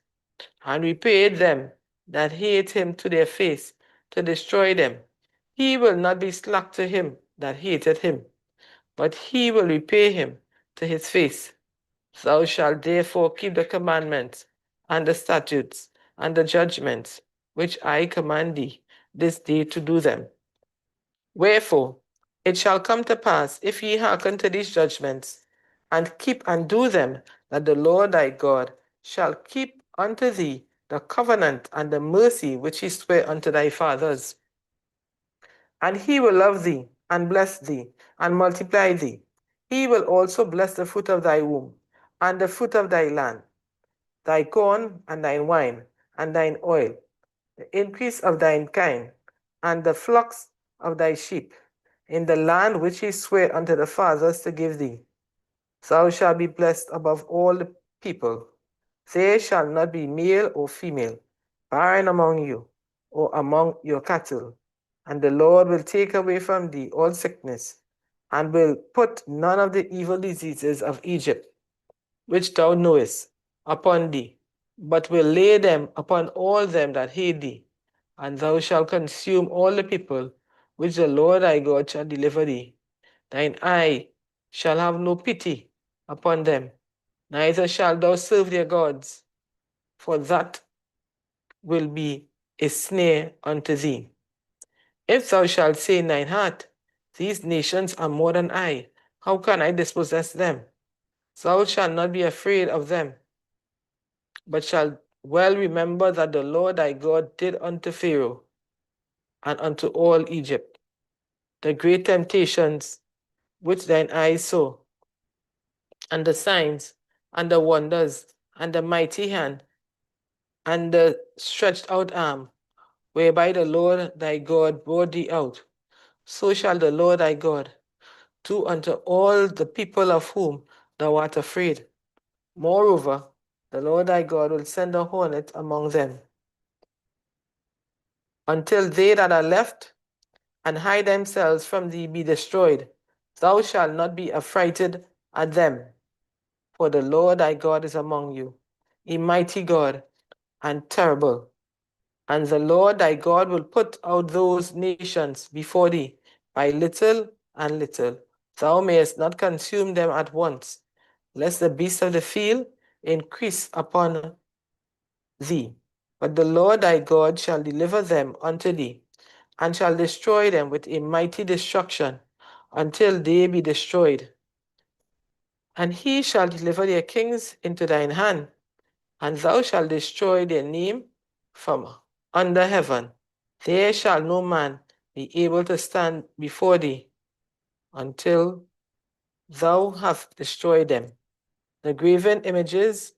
and repay them that hate him to their face, to destroy them. He will not be slack to him that hateth him, but he will repay him to his face. Thou shalt therefore keep the commandments, and the statutes, and the judgments, which I command thee this day to do them. Wherefore, it shall come to pass, if ye hearken to these judgments, and keep and do them, that the Lord thy God shall keep unto thee the covenant and the mercy which he sware unto thy fathers. And he will love thee, and bless thee, and multiply thee. He will also bless the fruit of thy womb, and the fruit of thy land, thy corn, and thine wine, and thine oil, the increase of thine kind, and the flocks of thy sheep, in the land which he sware unto the fathers to give thee. Thou shalt be blessed above all the people. There shall not be male or female, barren among you, or among your cattle. And the Lord will take away from thee all sickness, and will put none of the evil diseases of Egypt, which thou knowest, upon thee, but will lay them upon all them that hate thee. And thou shalt consume all the people which the Lord thy God shall deliver thee. Thine eye shall have no pity upon them, neither shalt thou serve their gods, for that will be a snare unto thee. If thou shalt say in thine heart, these nations are more than I, how can I dispossess them? Thou shalt not be afraid of them, but shalt well remember that the Lord thy God did unto Pharaoh and unto all Egypt the great temptations which thine eyes saw, and the signs, and the wonders, and the mighty hand, and the stretched out arm, whereby the Lord thy God brought thee out. So shall the Lord thy God do unto all the people of whom thou art afraid. Moreover, the Lord thy God will send a hornet among them, until they that are left and hide themselves from thee be destroyed. Thou shalt not be affrighted at them, for the Lord thy God is among you, a mighty God and terrible. And the Lord thy God will put out those nations before thee by little and little. Thou mayest not consume them at once, lest the beasts of the field increase upon thee. But the Lord thy God shall deliver them unto thee, and shall destroy them with a mighty destruction, until they be destroyed. And he shall deliver their kings into thine hand, and thou shalt destroy their name from under heaven. There shall no man be able to stand before thee until thou hast destroyed them. The graven images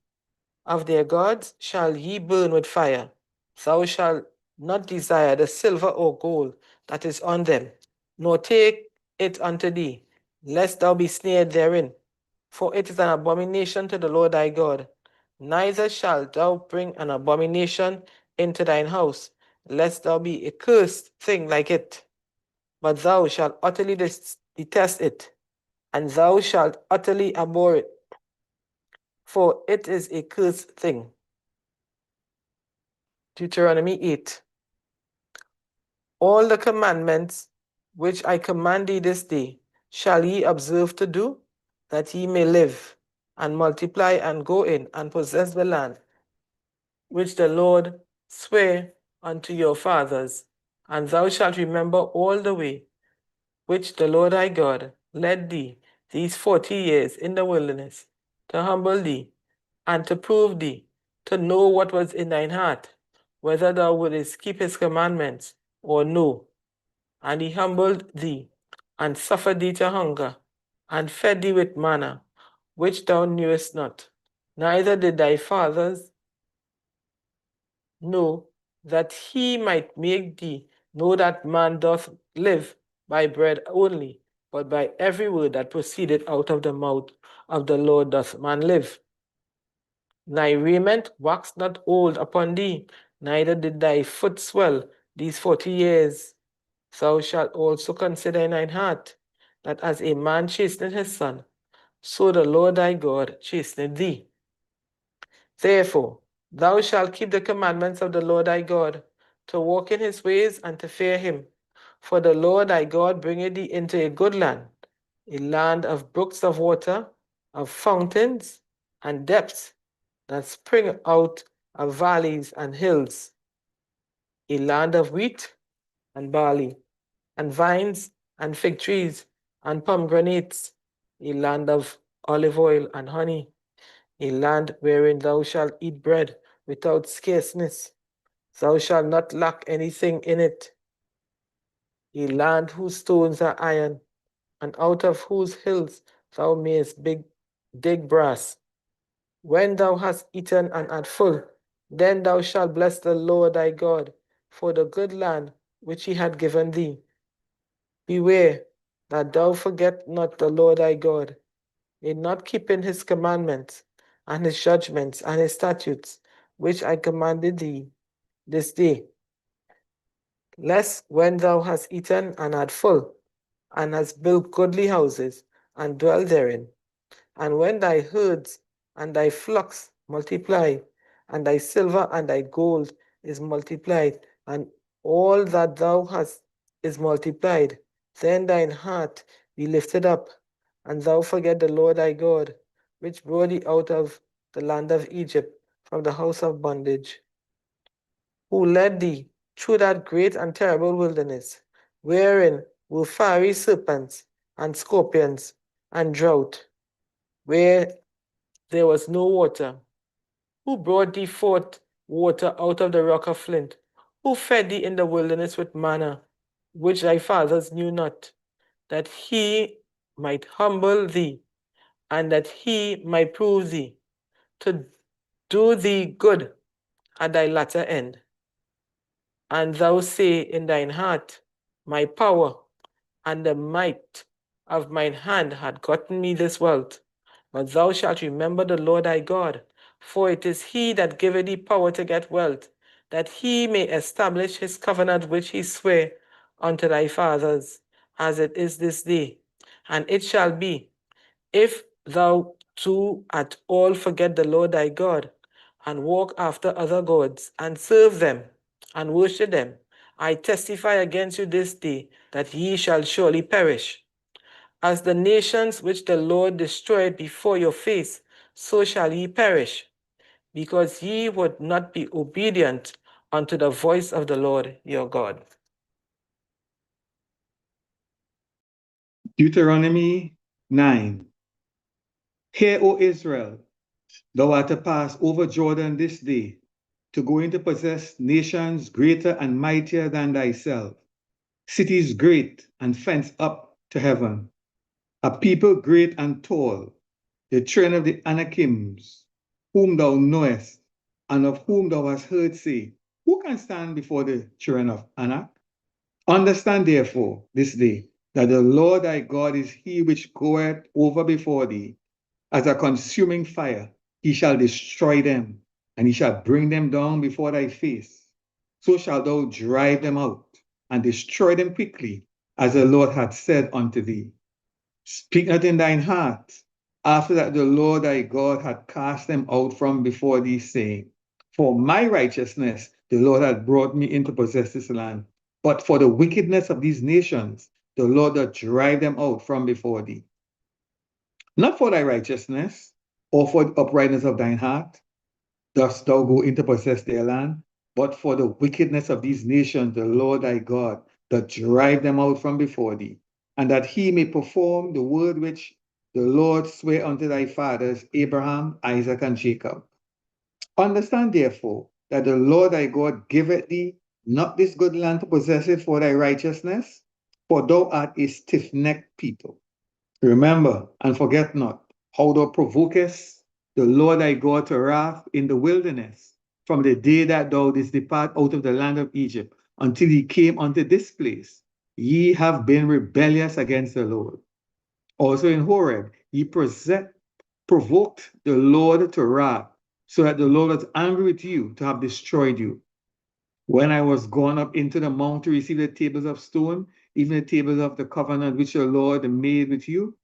of their gods shall ye burn with fire. Thou shalt not desire the silver or gold that is on them, nor take it unto thee, lest thou be snared therein. For it is an abomination to the Lord thy God. Neither shalt thou bring an abomination into thine house, lest thou be a cursed thing like it. But thou shalt utterly detest it, and thou shalt utterly abhor it, for it is a cursed thing. Deuteronomy 8. All the commandments which I command thee this day shall ye observe to do, that ye may live, and multiply, and go in, and possess the land which the Lord sware unto your fathers. And thou shalt remember all the way which the Lord thy God led thee these 40 years in the wilderness, to humble thee, and to prove thee, to know what was in thine heart, whether thou wouldest keep his commandments or no. And he humbled thee, and suffered thee to hunger, and fed thee with manna, which thou knewest not, neither did thy fathers know, that he might make thee know that man doth live by bread only, but by every word that proceedeth out of the mouth of the Lord doth man live. Thy raiment waxed not old upon thee, neither did thy foot swell these 40 years. Thou shalt also consider in thine heart, that as a man chasteneth his son, so the Lord thy God chasteneth thee. Therefore, thou shalt keep the commandments of the Lord thy God, to walk in his ways and to fear him. For the Lord thy God bringeth thee into a good land, a land of brooks of water, of fountains and depths that spring out of valleys and hills, a land of wheat and barley, and vines and fig trees and pomegranates, a land of olive oil and honey, a land wherein thou shalt eat bread without scarceness. Thou shalt not lack anything in it. A land whose stones are iron, and out of whose hills thou mayest dig brass. When thou hast eaten and art full, then thou shalt bless the Lord thy God for the good land which he hath given thee. Beware that thou forget not the Lord thy God, in not keeping his commandments, and his judgments, and his statutes, which I commanded thee this day, lest when thou hast eaten and art full, and hast built goodly houses, and dwell therein, and when thy herds and thy flocks multiply, and thy silver and thy gold is multiplied, and all that thou hast is multiplied, then thine heart be lifted up, and thou forget the Lord thy God, which brought thee out of the land of Egypt from the house of bondage, who led thee through that great and terrible wilderness, wherein were fiery serpents and scorpions and drought, where there was no water, who brought thee forth water out of the rock of flint, who fed thee in the wilderness with manna, which thy fathers knew not, that he might humble thee, and that he might prove thee, to do thee good at thy latter end. And thou say in thine heart, my power and the might of mine hand had gotten me this wealth. But thou shalt remember the Lord thy God, for it is he that giveth thee power to get wealth, that he may establish his covenant which he sware unto thy fathers, as it is this day. And it shall be, if thou too at all forget the Lord thy God, and walk after other gods, and serve them, and worship them, I testify against you this day, that ye shall surely perish. As the nations which the Lord destroyed before your face, so shall ye perish, because ye would not be obedient unto the voice of the Lord your God. Deuteronomy 9. Hear, O Israel, thou art to pass over Jordan this day, to go in to possess nations greater and mightier than thyself, cities great and fenced up to heaven, a people great and tall, the children of the Anakims, whom thou knowest, and of whom thou hast heard say, who can stand before the children of Anak? Understand therefore this day that the Lord thy God is he which goeth over before thee as a consuming fire. He shall destroy them, and he shall bring them down before thy face. So shalt thou drive them out and destroy them quickly, as the Lord hath said unto thee. Speak not in thine heart, after that the Lord thy God hath cast them out from before thee, saying, for my righteousness the Lord hath brought me in to possess this land. But for the wickedness of these nations, the Lord doth drive them out from before thee. Not for thy righteousness, or for the uprightness of thine heart, dost thou go in to possess their land, but for the wickedness of these nations, the Lord thy God doth drive them out from before thee, and that he may perform the word which the Lord sware unto thy fathers, Abraham, Isaac, and Jacob. Understand therefore that the Lord thy God giveth thee not this good land to possess it for thy righteousness, for thou art a stiff-necked people. Remember and forget not how thou provokest the Lord thy God to wrath in the wilderness, from the day that thou didst depart out of the land of Egypt until ye came unto this place. Ye have been rebellious against the Lord. Also in Horeb ye provoked the Lord to wrath, so that the Lord was angry with you to have destroyed you. When I was gone up into the mount to receive the tables of stone, even the tables of the covenant which the Lord made with you,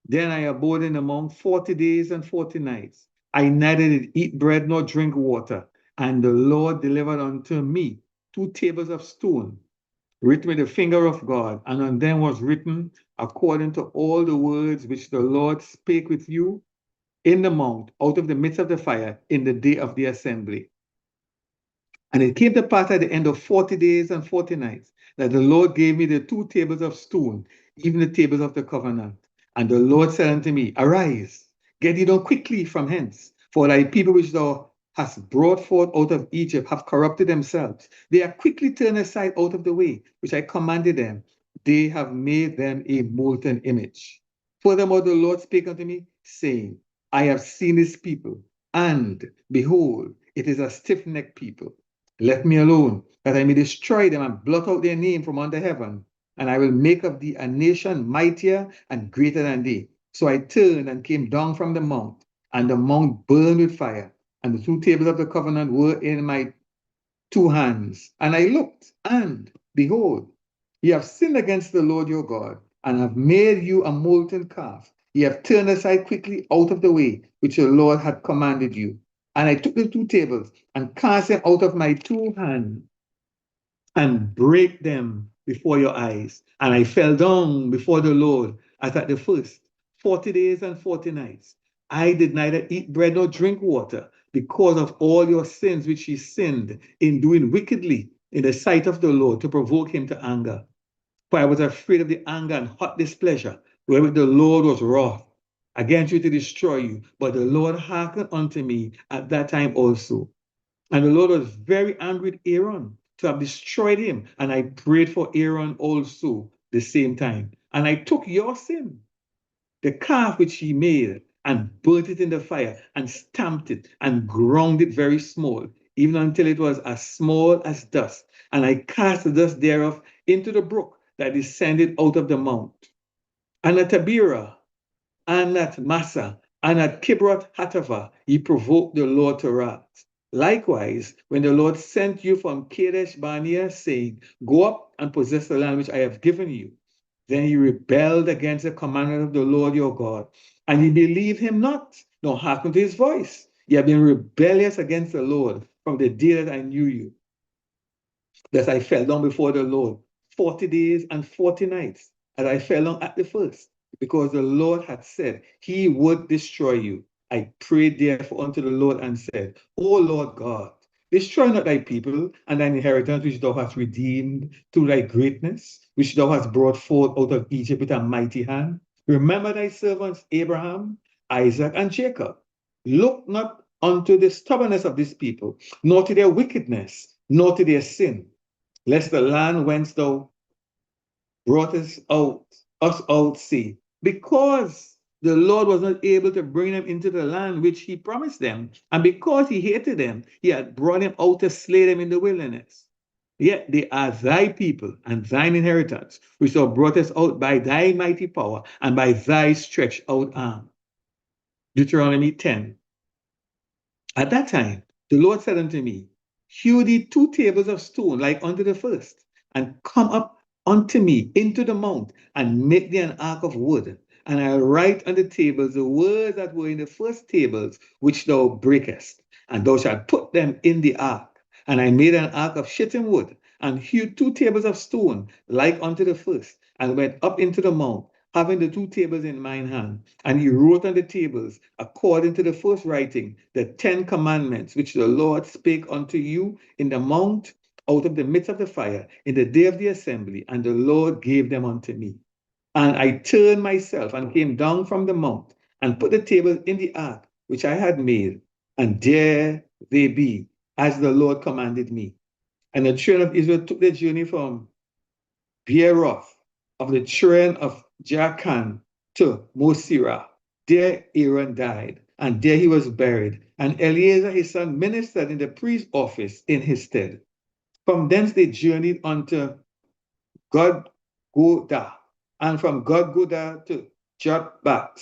then I abode in the mount 40 days and 40 nights. I neither did eat bread nor drink water, and the Lord delivered unto me 2 tables of stone, written with the finger of God, and on them was written, according to all the words which the Lord spake with you in the mount, out of the midst of the fire, in the day of the assembly. And it came to pass at the end of 40 days and 40 nights, that the Lord gave me the 2 tables of stone, even the tables of the covenant. And the Lord said unto me, arise, get thee down quickly from hence, for thy people which thou hast brought forth out of Egypt have corrupted themselves. They are quickly turned aside out of the way, which I commanded them. They have made them a molten image. Furthermore, the Lord spake unto me, saying, I have seen this people, and behold, it is a stiff-necked people. Let me alone, that I may destroy them and blot out their name from under heaven. And I will make of thee a nation mightier and greater than thee. So I turned and came down from the mount, and the mount burned with fire, and the 2 tables of the covenant were in my 2 hands. And I looked, and behold, ye have sinned against the Lord your God, and have made you a molten calf. Ye have turned aside quickly out of the way which the Lord had commanded you. And I took the 2 tables and cast them out of my 2 hands and break them before your eyes. And I fell down before the Lord as at the first, 40 days and 40 nights. I did neither eat bread nor drink water because of all your sins which ye sinned in doing wickedly in the sight of the Lord to provoke him to anger. For I was afraid of the anger and hot displeasure wherewith the Lord was wroth against you to destroy you. But the Lord hearkened unto me at that time also. And the Lord was very angry with Aaron to have destroyed him. And I prayed for Aaron also the same time. And I took your sin, the calf which he made, and burnt it in the fire, and stamped it, and ground it very small, even until it was as small as dust. And I cast the dust thereof into the brook that descended out of the mount. And at Tabirah, and at Massa, and at Kibroth Hattaavah, ye provoked the Lord to wrath. Likewise, when the Lord sent you from Kadesh Barnea, saying, Go up and possess the land which I have given you, then ye rebelled against the commandment of the Lord your God, and ye believed him not, nor hearkened to his voice. Ye have been rebellious against the Lord from the day that I knew you. Thus I fell down before the Lord 40 days and 40 nights, as I fell down at the first, because the Lord had said he would destroy you. I prayed therefore unto the Lord and said, O Lord God, destroy not thy people and thine inheritance which thou hast redeemed through thy greatness, which thou hast brought forth out of Egypt with a mighty hand. Remember thy servants Abraham, Isaac, and Jacob. Look not unto the stubbornness of this people, nor to their wickedness, nor to their sin, lest the land whence thou broughtest us out see, because the Lord was not able to bring them into the land which he promised them, and because he hated them, he had brought them out to slay them in the wilderness. Yet they are thy people and thine inheritance, which thou broughtest out by thy mighty power and by thy stretched out arm. Deuteronomy 10. At that time, the Lord said unto me, Hew thee 2 tables of stone like unto the first, and come up unto me into the mount, and make thee an ark of wood. And I'll write on the tables the words that were in the first tables which thou breakest, and thou shalt put them in the ark. And I made an ark of shittim wood, and hewed 2 tables of stone like unto the first, and went up into the mount, having the 2 tables in mine hand. And he wrote on the tables, according to the first writing, the 10 commandments which the Lord spake unto you in the mount out of the midst of the fire in the day of the assembly, and the Lord gave them unto me. And I turned myself and came down from the mount, and put the tables in the ark which I had made, and there they be, as the Lord commanded me. And the children of Israel took the journey from Beeroth of the children of Jachan to Mosirah. There Aaron died, and there he was buried. And Eleazar his son ministered in the priest's office in his stead. From thence they journeyed unto Godgodah, and from Godgodah to Jotbat,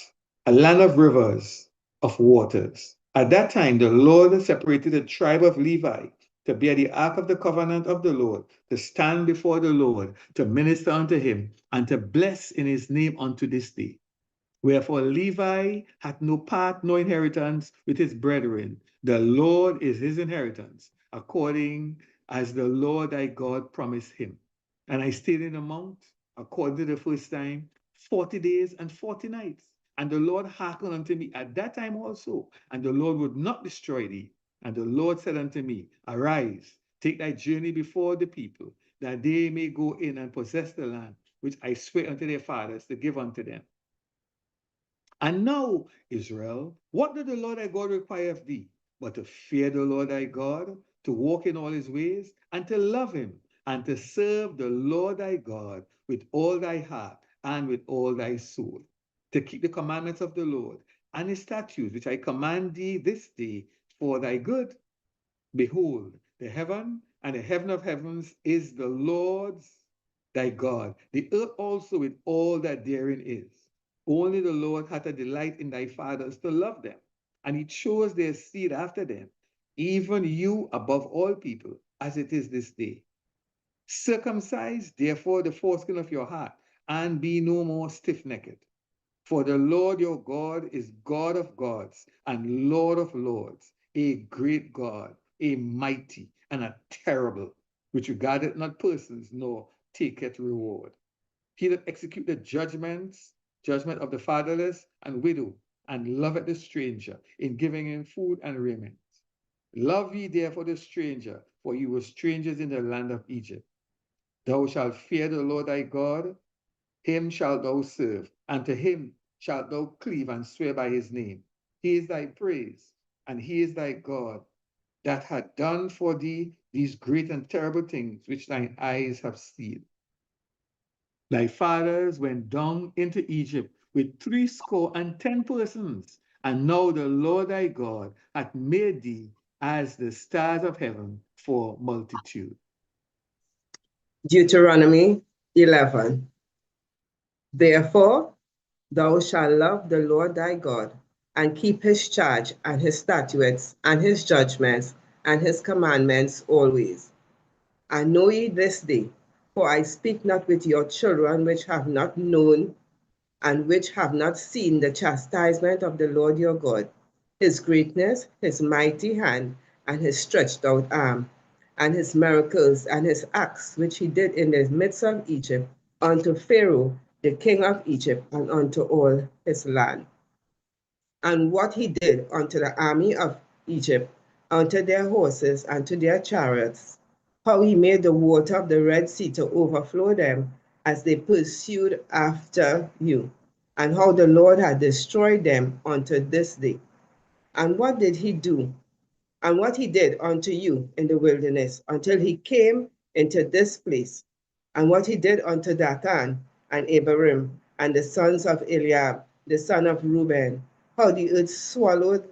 a land of rivers of waters. At that time the Lord separated the tribe of Levi to bear the ark of the covenant of the Lord, to stand before the Lord, to minister unto him, and to bless in his name unto this day. Wherefore Levi hath no part nor inheritance with his brethren. The Lord is his inheritance, according as the Lord thy God promised him. And I stayed in the mount, according to the first time, 40 days and 40 nights. And the Lord hearkened unto me at that time also, and the Lord would not destroy thee. And the Lord said unto me, Arise, take thy journey before the people, that they may go in and possess the land, which I swear unto their fathers to give unto them. And now, Israel, what does the Lord thy God require of thee? But to fear the Lord thy God, to walk in all his ways, and to love him, and to serve the Lord thy God with all thy heart and with all thy soul, to keep the commandments of the Lord and his statutes, which I command thee this day for thy good. Behold, the heaven and the heaven of heavens is the Lord's thy God, the earth also with all that therein is. Only the Lord hath a delight in thy fathers to love them, and he chose their seed after them, even you above all people, as it is this day. Circumcise therefore the foreskin of your heart, and be no more stiff-necked. For the Lord your God is God of gods and Lord of lords, a great God, a mighty and a terrible, which regardeth not persons, nor taketh reward. He that executeth judgment of the fatherless and widow, and loveth the stranger, in giving him food and raiment. Love ye therefore the stranger, for ye were strangers in the land of Egypt. Thou shalt fear the Lord thy God, him shalt thou serve, and to him shalt thou cleave and swear by his name. He is thy praise, and he is thy God, that hath done for thee these great and terrible things which thine eyes have seen. Thy fathers went down into Egypt with 70 persons, and now the Lord thy God hath made thee as the stars of heaven for multitude. Deuteronomy 11. Therefore, thou shalt love the Lord thy God, and keep his charge and his statutes and his judgments and his commandments always. And know ye this day, for I speak not with your children which have not known and which have not seen the chastisement of the Lord your God, his greatness, his mighty hand, and his stretched out arm, and his miracles and his acts which he did in the midst of Egypt, unto Pharaoh, the king of Egypt, and unto all his land. And what he did unto the army of Egypt, unto their horses and to their chariots, how he made the water of the Red Sea to overflow them as they pursued after you, and how the Lord had destroyed them unto this day. And what did he do? And what he did unto you in the wilderness until he came into this place, and what he did unto Dathan and Abiram and the sons of Eliab, the son of Reuben, how the earth swallowed,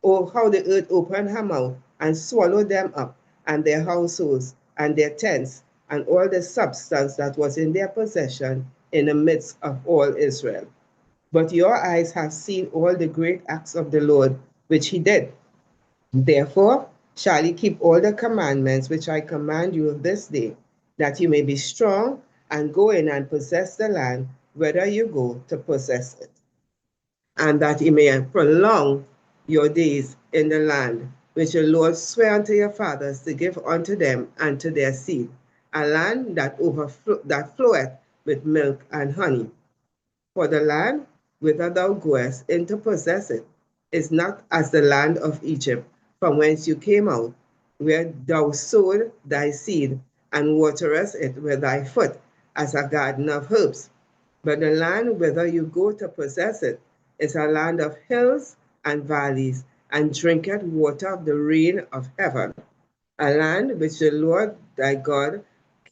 or how the earth opened her mouth and swallowed them up, and their households and their tents, and all the substance that was in their possession in the midst of all Israel. But your eyes have seen all the great acts of the Lord, which he did. Therefore shall ye keep all the commandments which I command you this day, that you may be strong and go in and possess the land, whither you go to possess it, and that ye may prolong your days in the land which the Lord sware unto your fathers to give unto them and to their seed, a land that floweth with milk and honey. For the land whither thou goest in to possess it is not as the land of Egypt, from whence you came out, where thou sowed thy seed and waterest it with thy foot as a garden of herbs. But the land whither you go to possess it is a land of hills and valleys, and drinketh water of the rain of heaven, a land which the Lord thy God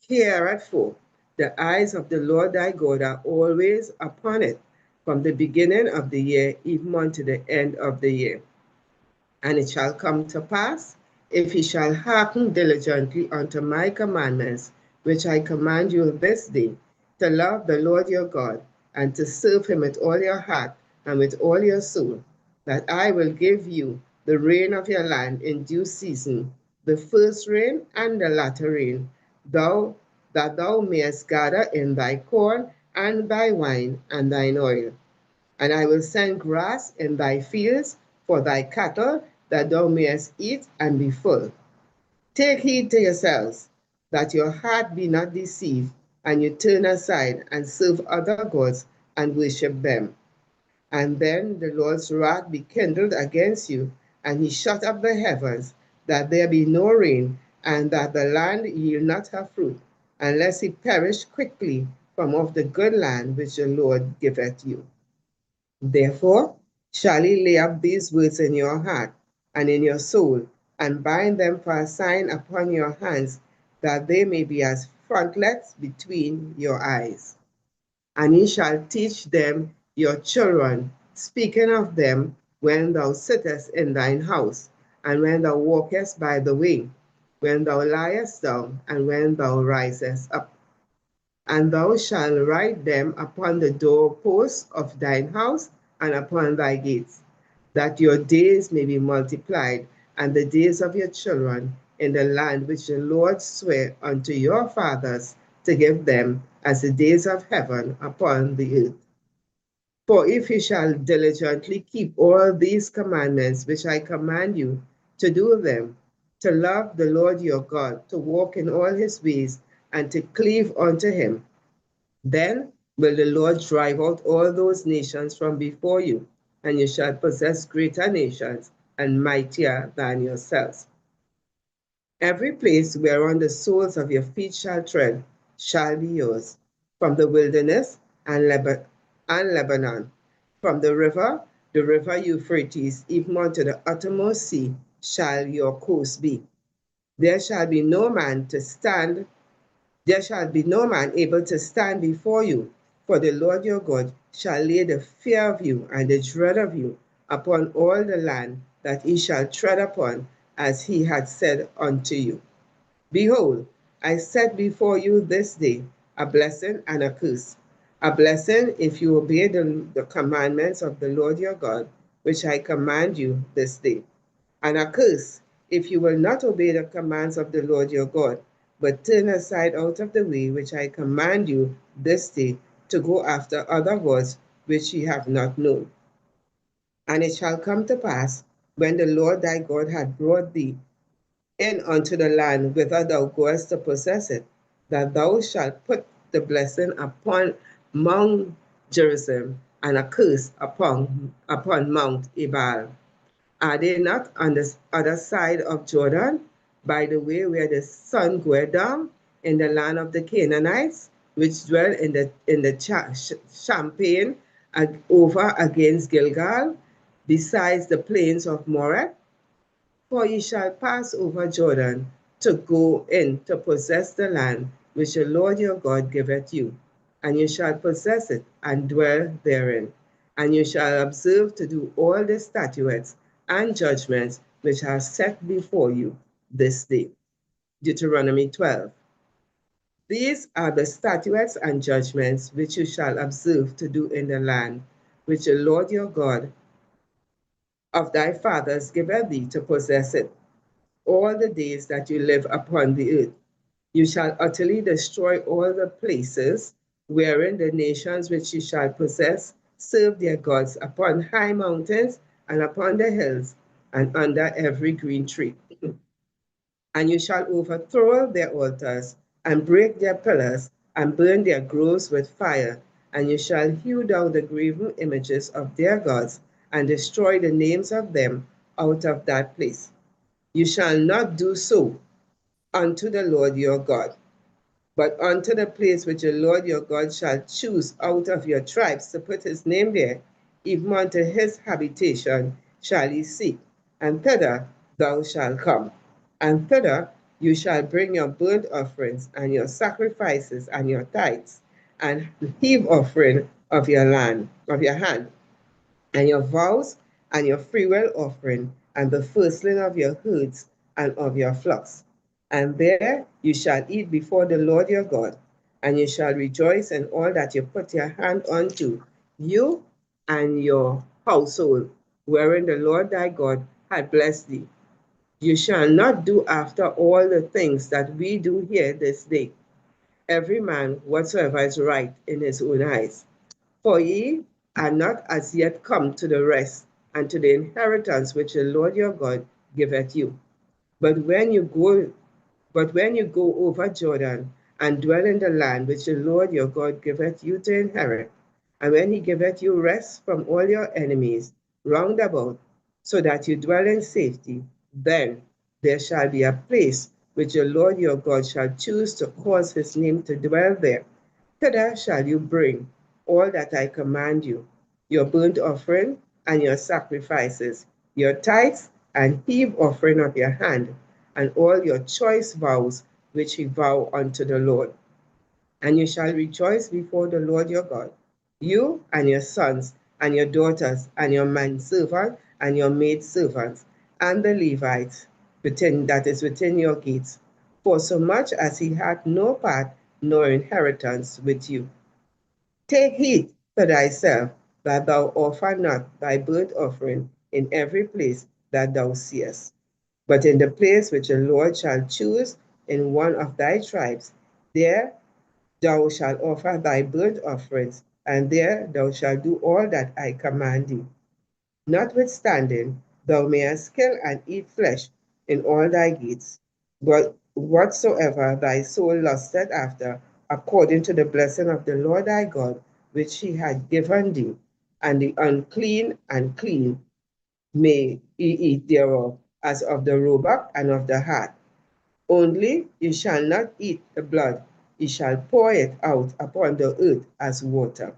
careth for. The eyes of the Lord thy God are always upon it, from the beginning of the year even unto the end of the year. And it shall come to pass, if ye shall hearken diligently unto my commandments, which I command you this day, to love the Lord your God, and to serve him with all your heart and with all your soul, that I will give you the rain of your land in due season, the first rain and the latter rain, that thou mayest gather in thy corn and thy wine and thine oil. And I will send grass in thy fields for thy cattle, that thou mayest eat and be full. Take heed to yourselves, that your heart be not deceived, and you turn aside and serve other gods and worship them. And then the Lord's wrath be kindled against you, and he shut up the heavens, that there be no rain, and that the land yield not her fruit, unless he perish quickly from off the good land which the Lord giveth you. Therefore shall ye lay up these words in your heart and in your soul, and bind them for a sign upon your hands, that they may be as frontlets between your eyes. And ye shall teach them your children, speaking of them when thou sittest in thine house, and when thou walkest by the way, when thou liest down, and when thou risest up. And thou shalt write them upon the doorposts of thine house and upon thy gates, that your days may be multiplied, and the days of your children in the land which the Lord sware unto your fathers to give them as the days of heaven upon the earth. For if you shall diligently keep all these commandments which I command you to do them, to love the Lord your God, to walk in all his ways, and to cleave unto him, then will the Lord drive out all those nations from before you, and you shall possess greater nations and mightier than yourselves. Every place whereon the soles of your feet shall tread shall be yours, from the wilderness and Lebanon, from the river Euphrates, even unto the uttermost sea, shall your coast be. There shall be no man able to stand before you, for the Lord your God shall lay the fear of you and the dread of you upon all the land that he shall tread upon, as he had said unto you. Behold, I set before you this day a blessing and a curse. A blessing if you obey the commandments of the Lord your God, which I command you this day. And a curse if you will not obey the commands of the Lord your God, but turn aside out of the way which I command you this day to go after other gods which ye have not known. And it shall come to pass, when the Lord thy God hath brought thee in unto the land whither thou goest to possess it, that thou shalt put the blessing upon Mount Gerizim and a curse upon Mount Ebal. Are they not on the other side of Jordan, by the way where the sun goeth down, in the land of the Canaanites, which dwell in the champaign over against Gilgal, besides the plains of Moreh? For ye shall pass over Jordan to go in to possess the land which the Lord your God giveth you, and you shall possess it and dwell therein. And you shall observe to do all the statutes and judgments which are set before you this day. Deuteronomy 12. These are the statutes and judgments which you shall observe to do in the land which the Lord your God of thy fathers giveth thee to possess it, all the days that you live upon the earth. You shall utterly destroy all the places wherein the nations which you shall possess serve their gods, upon high mountains and upon the hills and under every green tree. And you shall overthrow their altars and break their pillars and burn their groves with fire. And you shall hew down the graven images of their gods and destroy the names of them out of that place. You shall not do so unto the Lord your God, but unto the place which the Lord your God shall choose out of your tribes to put his name there, even unto his habitation shall ye seek, and thither thou shalt come. And thither you shall bring your burnt offerings and your sacrifices and your tithes, and heave offering of your hand, and your vows and your freewill offering, and the firstling of your herds and of your flocks. And there you shall eat before the Lord your God, and you shall rejoice in all that you put your hand unto, you and your household, wherein the Lord thy God hath blessed thee. You shall not do after all the things that we do here this day, every man whatsoever is right in his own eyes. For ye are not as yet come to the rest and to the inheritance which the Lord your God giveth you. But when you go over Jordan and dwell in the land which the Lord your God giveth you to inherit, and when he giveth you rest from all your enemies round about, so that you dwell in safety, then there shall be a place which the Lord your God shall choose to cause his name to dwell there. Thither shall you bring all that I command you, your burnt offering and your sacrifices, your tithes and heave offering of your hand, and all your choice vows which ye vow unto the Lord. And you shall rejoice before the Lord your God, you and your sons and your daughters and your manservant and your maidservants, and the Levites that is within your gates, for so much as he hath no part nor inheritance with you. Take heed to thyself that thou offer not thy burnt offering in every place that thou seest. But in the place which the Lord shall choose in one of thy tribes, there thou shalt offer thy burnt offerings, and there thou shalt do all that I command thee. Notwithstanding, thou mayest kill and eat flesh in all thy gates, but whatsoever thy soul lusteth after, according to the blessing of the Lord thy God, which he had given thee, and the unclean and clean may ye eat thereof, as of the roebuck and of the hart. Only you shall not eat the blood, ye shall pour it out upon the earth as water.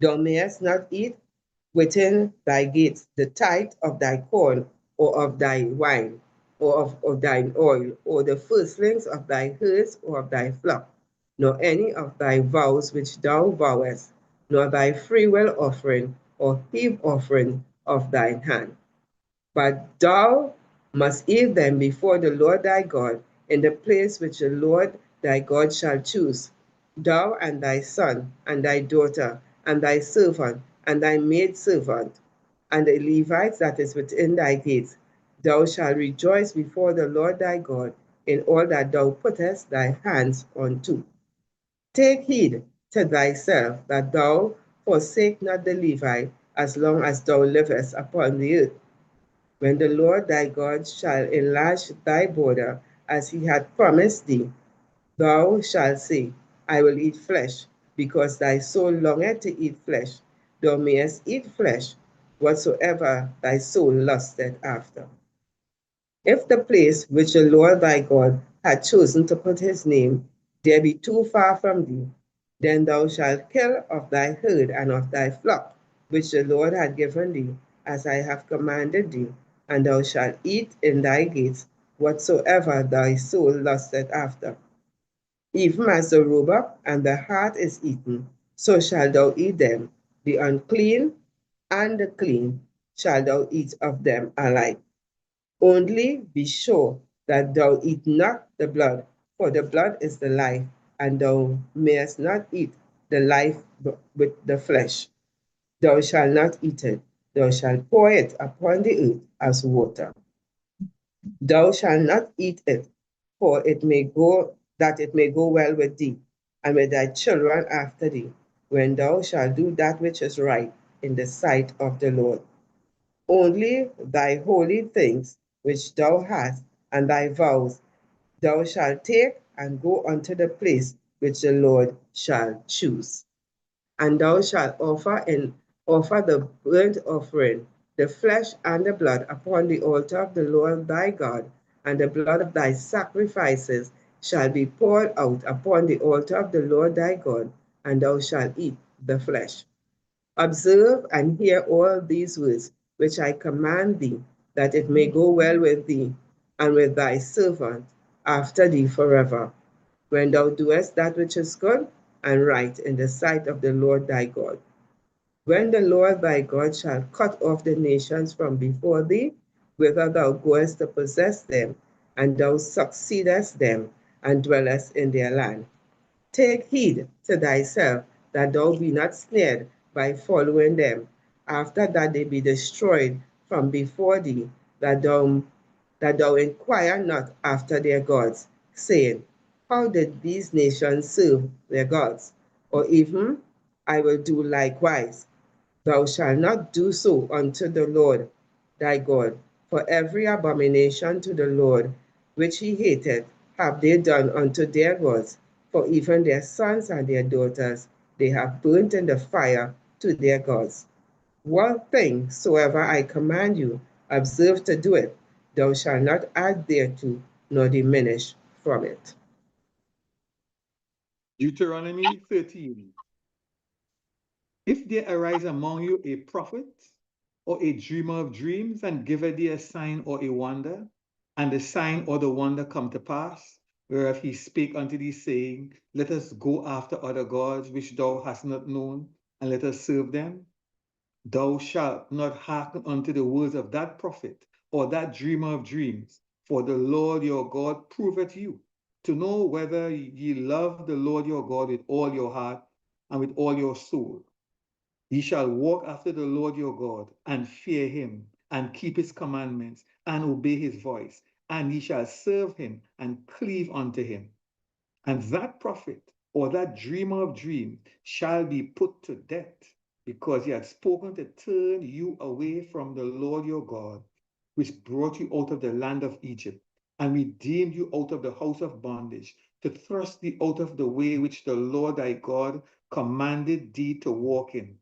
Thou mayest not eat within thy gates the tithe of thy corn, or of thy wine, or of thine oil, or the firstlings of thy herds or of thy flock, nor any of thy vows which thou vowest, nor thy freewill offering or heave offering of thine hand. But thou must eat them before the Lord thy God in the place which the Lord thy God shall choose. Thou and thy son, and thy daughter, and thy servant, and thy maidservant, and the Levites that is within thy gates, thou shalt rejoice before the Lord thy God in all that thou puttest thy hands unto. Take heed to thyself that thou forsake not the Levite as long as thou livest upon the earth. When the Lord thy God shall enlarge thy border, as he hath promised thee, thou shalt say, I will eat flesh, because thy soul longeth to eat flesh. Thou mayest eat flesh, whatsoever thy soul lusteth after. If the place which the Lord thy God hath chosen to put his name, there be too far from thee, then thou shalt kill of thy herd and of thy flock, which the Lord hath given thee, as I have commanded thee, and thou shalt eat in thy gates whatsoever thy soul lusteth after. Even as the roebuck and the hart is eaten, so shalt thou eat them. The unclean and the clean shalt thou eat of them alike. Only be sure that thou eat not the blood, for the blood is the life, and thou mayest not eat the life with the flesh. Thou shalt not eat it, thou shalt pour it upon the earth as water. Thou shalt not eat it, for it may go that it may go well with thee, and with thy children after thee, when thou shalt do that which is right in the sight of the Lord. Only thy holy things which thou hast, and thy vows, thou shalt take and go unto the place which the Lord shall choose. And thou shalt offer the burnt offering, the flesh and the blood upon the altar of the Lord thy God, and the blood of thy sacrifices shall be poured out upon the altar of the Lord thy God, and thou shalt eat the flesh. Observe and hear all these words which I command thee, that it may go well with thee and with thy servant after thee forever, when thou doest that which is good and right in the sight of the Lord thy God. When the Lord thy God shall cut off the nations from before thee, whither thou goest to possess them, and thou succeedest them, and dwellest in their land. Take heed to thyself that thou be not snared by following them, after that they be destroyed from before thee, that thou inquire not after their gods, saying, how did these nations serve their gods? Or even, I will do likewise. Thou shalt not do so unto the Lord thy God, for every abomination to the Lord which he hated have they done unto their gods, for even their sons and their daughters they have burnt in the fire to their gods. One thing soever I command you, observe to do it. Thou shalt not add thereto, nor diminish from it. Deuteronomy 13. If there arise among you a prophet or a dreamer of dreams, and giveth thee a sign or a wonder, and the sign or the wonder come to pass, whereof he spake unto thee, saying, let us go after other gods which thou hast not known, and let us serve them, thou shalt not hearken unto the words of that prophet or that dreamer of dreams, for the Lord your God proveth you, to know whether ye love the Lord your God with all your heart and with all your soul. Ye shall walk after the Lord your God, and fear him, and keep his commandments, and obey his voice, and ye shall serve him and cleave unto him. And that prophet or that dreamer of dreams shall be put to death, because he had spoken to turn you away from the Lord your God, which brought you out of the land of Egypt, and redeemed you out of the house of bondage, to thrust thee out of the way which the Lord thy God commanded thee to walk in.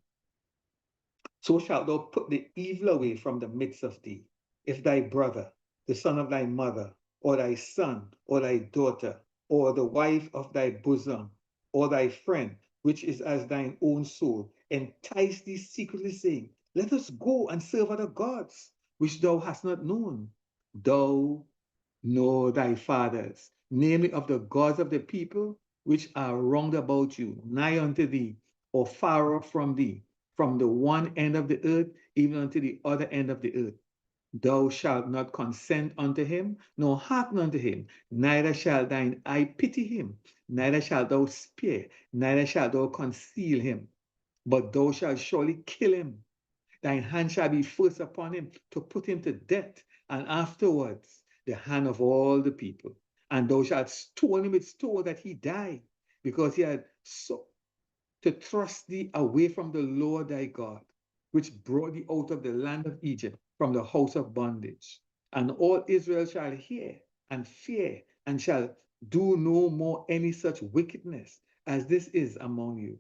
So shalt thou put the evil away from the midst of thee. If thy brother, the son of thy mother, or thy son, or thy daughter, or the wife of thy bosom, or thy friend, which is as thine own soul, entice thee secretly, saying, Let us go and serve other gods, which thou hast not known, thou nor thy fathers, namely of the gods of the people which are round about you, nigh unto thee, or far off from thee, from the one end of the earth even unto the other end of the earth. Thou shalt not consent unto him, nor hearken unto him, neither shall thine eye pity him, neither shalt thou spare, neither shalt thou conceal him, but thou shalt surely kill him. Thine hand shall be first upon him to put him to death, and afterwards the hand of all the people. And thou shalt stone him with stone that he die, because he had so to thrust thee away from the Lord thy God, which brought thee out of the land of Egypt, from the house of bondage. And all Israel shall hear and fear, and shall do no more any such wickedness as this is among you.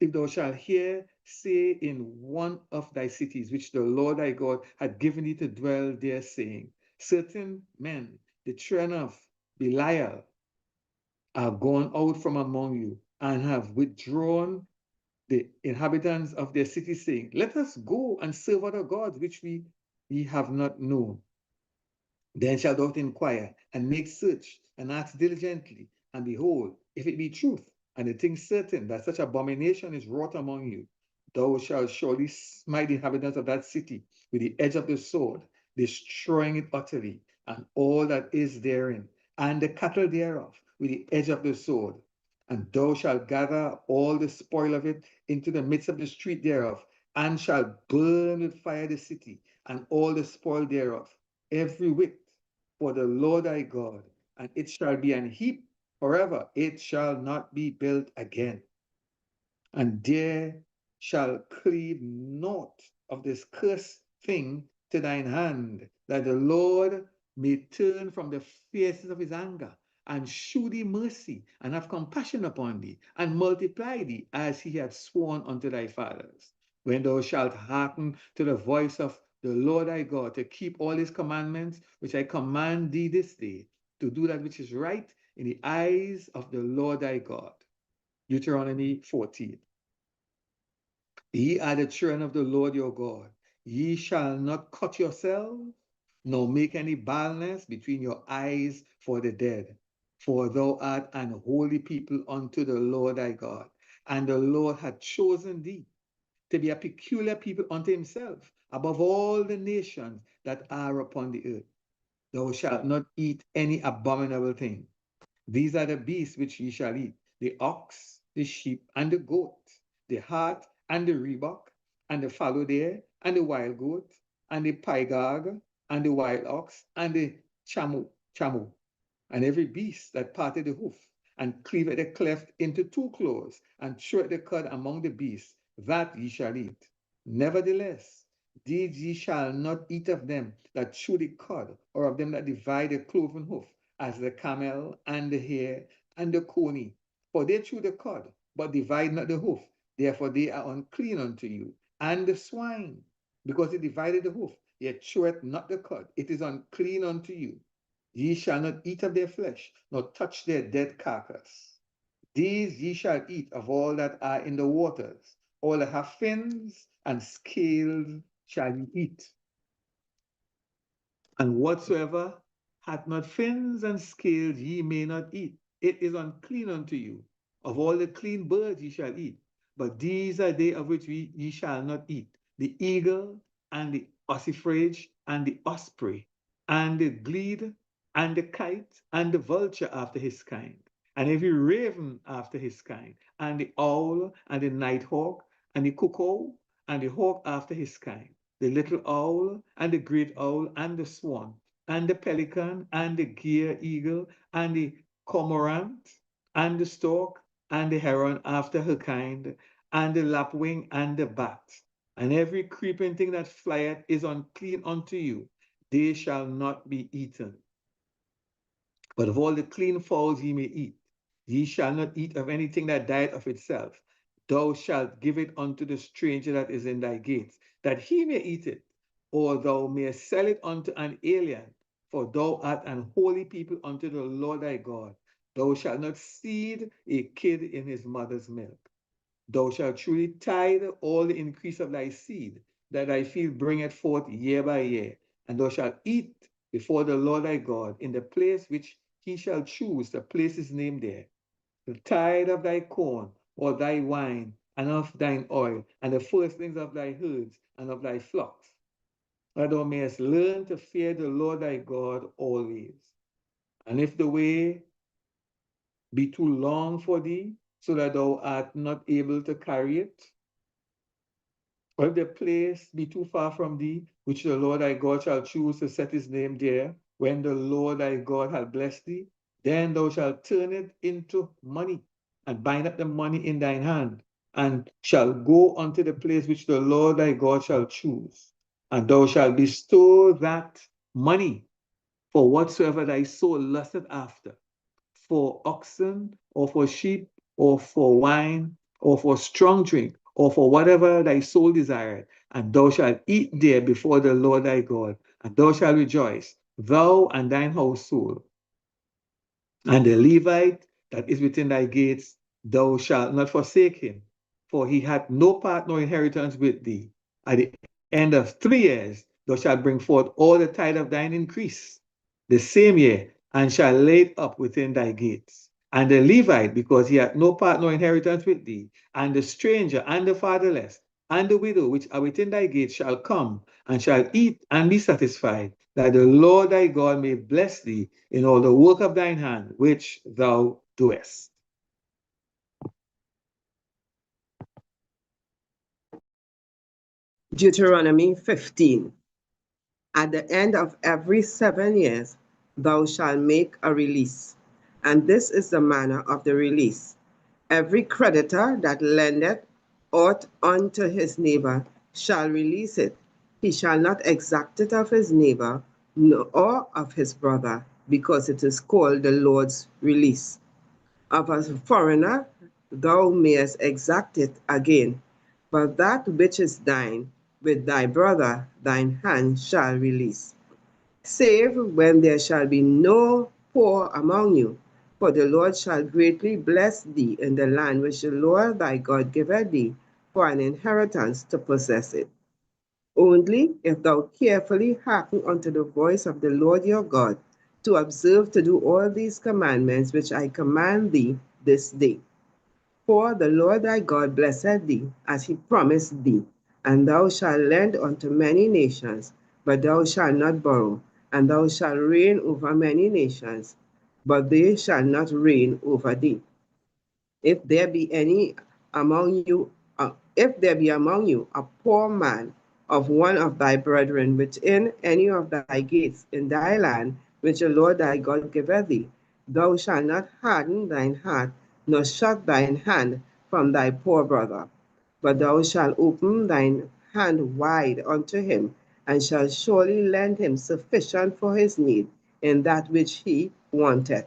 If thou shalt hear say in one of thy cities, which the Lord thy God had given thee to dwell there, saying, Certain men, the children of Belial, are gone out from among you, and have withdrawn the inhabitants of their city, saying, Let us go and serve other gods which we have not known. Then shalt thou inquire and make search and ask diligently, and behold, if it be truth, and the thing certain that such abomination is wrought among you, thou shalt surely smite the inhabitants of that city with the edge of the sword, destroying it utterly, and all that is therein, and the cattle thereof with the edge of the sword. And thou shalt gather all the spoil of it into the midst of the street thereof, and shalt burn with fire the city, and all the spoil thereof, every whit, for the Lord thy God, and it shall be an heap forever, it shall not be built again. And there shall cleave naught of this cursed thing to thine hand, that the Lord may turn from the fierceness of his anger, and shew thee mercy, and have compassion upon thee, and multiply thee, as he hath sworn unto thy fathers. When thou shalt hearken to the voice of the Lord thy God, to keep all his commandments, which I command thee this day, to do that which is right in the eyes of the Lord thy God. Deuteronomy 14. Ye are the children of the Lord your God. Ye shall not cut yourselves, nor make any baldness between your eyes for the dead. For thou art an holy people unto the Lord thy God. And the Lord hath chosen thee to be a peculiar people unto himself, above all the nations that are upon the earth. Thou shalt not eat any abominable thing. These are the beasts which ye shall eat: the ox, the sheep, and the goat, the hart, and the rebuck, and the fallow deer, and the wild goat, and the pygarg, and the wild ox, and the chamois, and every beast that parted the hoof, and cleaveth the cleft into two claws, and throweth the cud among the beasts, that ye shall eat. Nevertheless, these ye shall not eat of them that chew the cud, or of them that divide the cloven hoof, as the camel, and the hare, and the coney. For they chew the cud, but divide not the hoof. Therefore they are unclean unto you. And the swine, because it divided the hoof, yet cheweth not the cud, it is unclean unto you. Ye shall not eat of their flesh, nor touch their dead carcass. These ye shall eat of all that are in the waters. All that have fins and scales shall ye eat. And whatsoever hath not fins and scales ye may not eat. It is unclean unto you. Of all the clean birds ye shall eat. But these are they of which ye shall not eat: the eagle, and the ossifrage, and the osprey, and the glede, and the kite, and the vulture after his kind, and every raven after his kind, and the owl, and the nighthawk, and the cuckoo, and the hawk after his kind. the little owl, and the great owl, and the swan, and the pelican, and the gier eagle, and the cormorant, and the stork, and the heron after her kind, and the lapwing, and the bat. And every creeping thing that flieth is unclean unto you. They shall not be eaten. But of all the clean fowls ye may eat. Ye shall not eat of anything that dieth of itself. Thou shalt give it unto the stranger that is in thy gates, that he may eat it, or thou mayest sell it unto an alien, for thou art an holy people unto the Lord thy God. Thou shalt not seed a kid in his mother's milk. Thou shalt truly tithe all the increase of thy seed, that thy field bringeth forth year by year, and thou shalt eat before the Lord thy God in the place which he shall choose to place his name there. The tithe of thy corn, or thy wine, and of thine oil, and the firstlings of thy herds and of thy flocks, that thou mayest learn to fear the Lord thy God always. And if the way be too long for thee, so that thou art not able to carry it, or if the place be too far from thee, which the Lord thy God shall choose to set his name there, when the Lord thy God hath blessed thee, then thou shalt turn it into money, and bind up the money in thine hand, and shall go unto the place which the Lord thy God shall choose. And thou shalt bestow that money for whatsoever thy soul lusteth after, for oxen, or for sheep, or for wine, or for strong drink, or for whatever thy soul desireth, and thou shalt eat there before the Lord thy God, and thou shalt rejoice, thou and thine household. And the Levite that is within thy gates, thou shalt not forsake him, for he hath no part nor inheritance with thee. At the end of 3 years, thou shalt bring forth all the tithe of thine increase, the same year, and shall lay it up within thy gates. And the Levite, because he hath no part nor inheritance with thee, and the stranger, and the fatherless, and the widow which are within thy gates shall come, and shall eat and be satisfied, that the Lord thy God may bless thee in all the work of thine hand, which thou doest. Deuteronomy 15. At the end of every 7 years, thou shalt make a release. And this is the manner of the release. Every creditor that lendeth aught unto his neighbor shall release it. He shall not exact it of his neighbor or of his brother, because it is called the Lord's release. Of a foreigner thou mayest exact it again, but that which is thine with thy brother thine hand shall release. Save when there shall be no poor among you, for the Lord shall greatly bless thee in the land which the Lord thy God giveth thee for an inheritance to possess it. Only if thou carefully hearken unto the voice of the Lord your God, to observe to do all these commandments which I command thee this day. For the Lord thy God blesseth thee, as he promised thee, and thou shalt lend unto many nations, but thou shalt not borrow, and thou shalt reign over many nations, but they shall not reign over thee. If there be among you a poor man of one of thy brethren within any of thy gates in thy land, which the Lord thy God giveth thee, thou shalt not harden thine heart, nor shut thine hand from thy poor brother, but thou shalt open thine hand wide unto him, and shalt surely lend him sufficient for his need in that which he wanteth.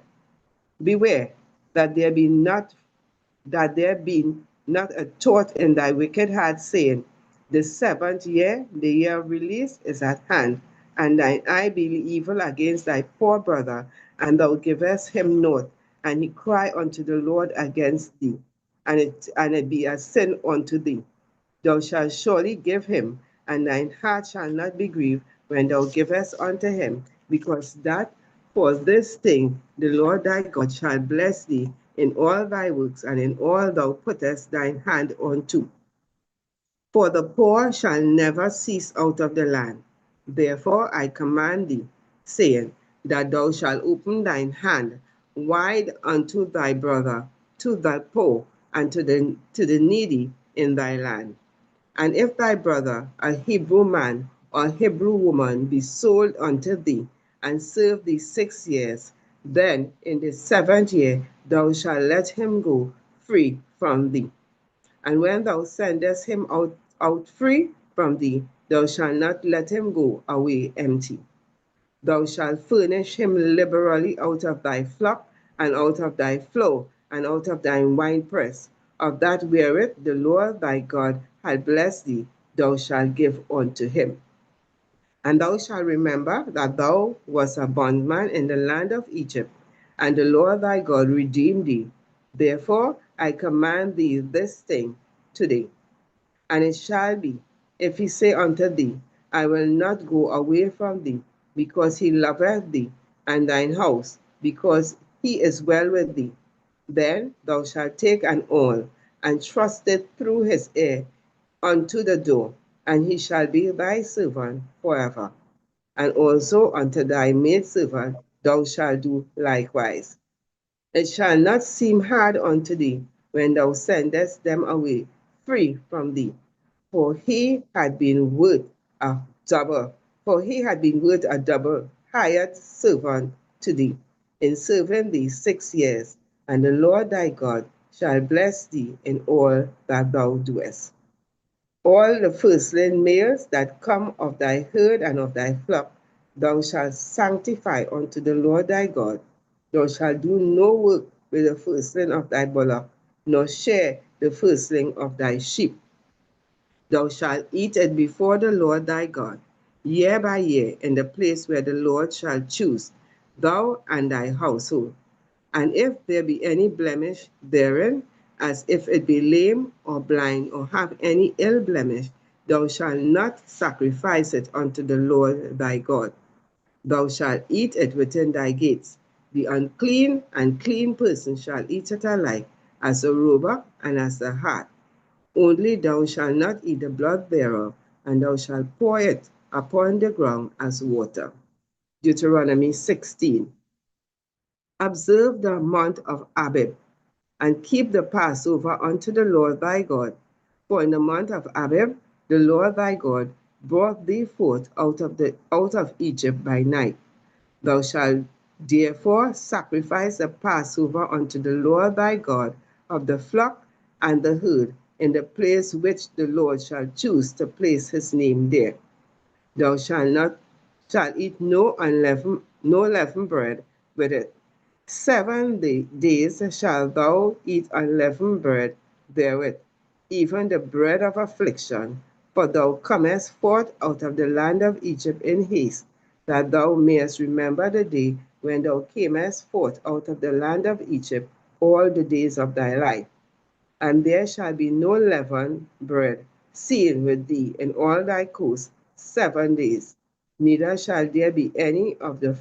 Beware that there be not a thought in thy wicked heart, saying, the 7th year, the year of release, is at hand, and thine eye be evil against thy poor brother, and thou givest him naught, and he cry unto the Lord against thee, and it be a sin unto thee. Thou shalt surely give him, and thine heart shall not be grieved when thou givest unto him, because that for this thing the Lord thy God shall bless thee in all thy works, and in all thou puttest thine hand unto. For the poor shall never cease out of the land. Therefore I command thee, saying, that thou shalt open thine hand wide unto thy brother, to the poor, and to the needy in thy land. And if thy brother, a Hebrew man or Hebrew woman, be sold unto thee, and serve thee 6 years, then in the 7th year thou shalt let him go free from thee. And when thou sendest him out free from thee, thou shalt not let him go away empty. Thou shalt furnish him liberally out of thy flock, and out of thy flow, and out of thy winepress. Of that wherewith the Lord thy God hath blessed thee, thou shalt give unto him. And thou shalt remember that thou wast a bondman in the land of Egypt, and the Lord thy God redeemed thee. Therefore I command thee this thing today. And it shall be, if he say unto thee, I will not go away from thee, because he loveth thee, and thine house, because he is well with thee, then thou shalt take an awl, and thrust it through his ear unto the door, and he shall be thy servant forever. And also unto thy maidservant thou shalt do likewise. It shall not seem hard unto thee when thou sendest them away free from thee, for he had been worth a double hired servant to thee, in serving thee 6 years, and the Lord thy God shall bless thee in all that thou doest. All the firstling males that come of thy herd and of thy flock, thou shalt sanctify unto the Lord thy God. Thou shalt do no work with the firstling of thy bullock, nor share the firstling of thy sheep. Thou shalt eat it before the Lord thy God, year by year, in the place where the Lord shall choose, thou and thy household. And if there be any blemish therein, as if it be lame or blind or have any ill blemish, thou shalt not sacrifice it unto the Lord thy God. Thou shalt eat it within thy gates. The unclean and clean person shall eat it alike, as a roebuck and as a hart. Only thou shalt not eat the blood thereof, and thou shalt pour it upon the ground as water. Deuteronomy 16. Observe the month of Abib, and keep the Passover unto the Lord thy God. For in the month of Abib, the Lord thy God brought thee forth out of Egypt by night. Thou shalt therefore sacrifice the Passover unto the Lord thy God of the flock and the herd, in the place which the Lord shall choose to place his name there. Thou shalt eat no leavened bread with it. 7 days shalt thou eat unleavened bread therewith, even the bread of affliction, for thou comest forth out of the land of Egypt in haste, that thou mayest remember the day when thou camest forth out of the land of Egypt all the days of thy life. And there shall be no leavened bread seen with thee in all thy coasts 7 days, neither shall there be any of the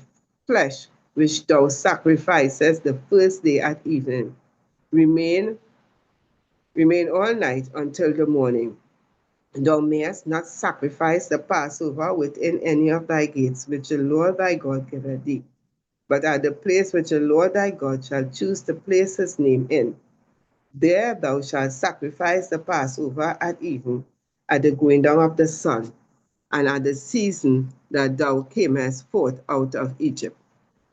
flesh which thou sacrificest the first day at evening. Remain all night until the morning. Thou mayest not sacrifice the Passover within any of thy gates, which the Lord thy God giveth thee, but at the place which the Lord thy God shall choose to place his name in. There thou shalt sacrifice the Passover at even, at the going down of the sun, and at the season that thou camest forth out of Egypt.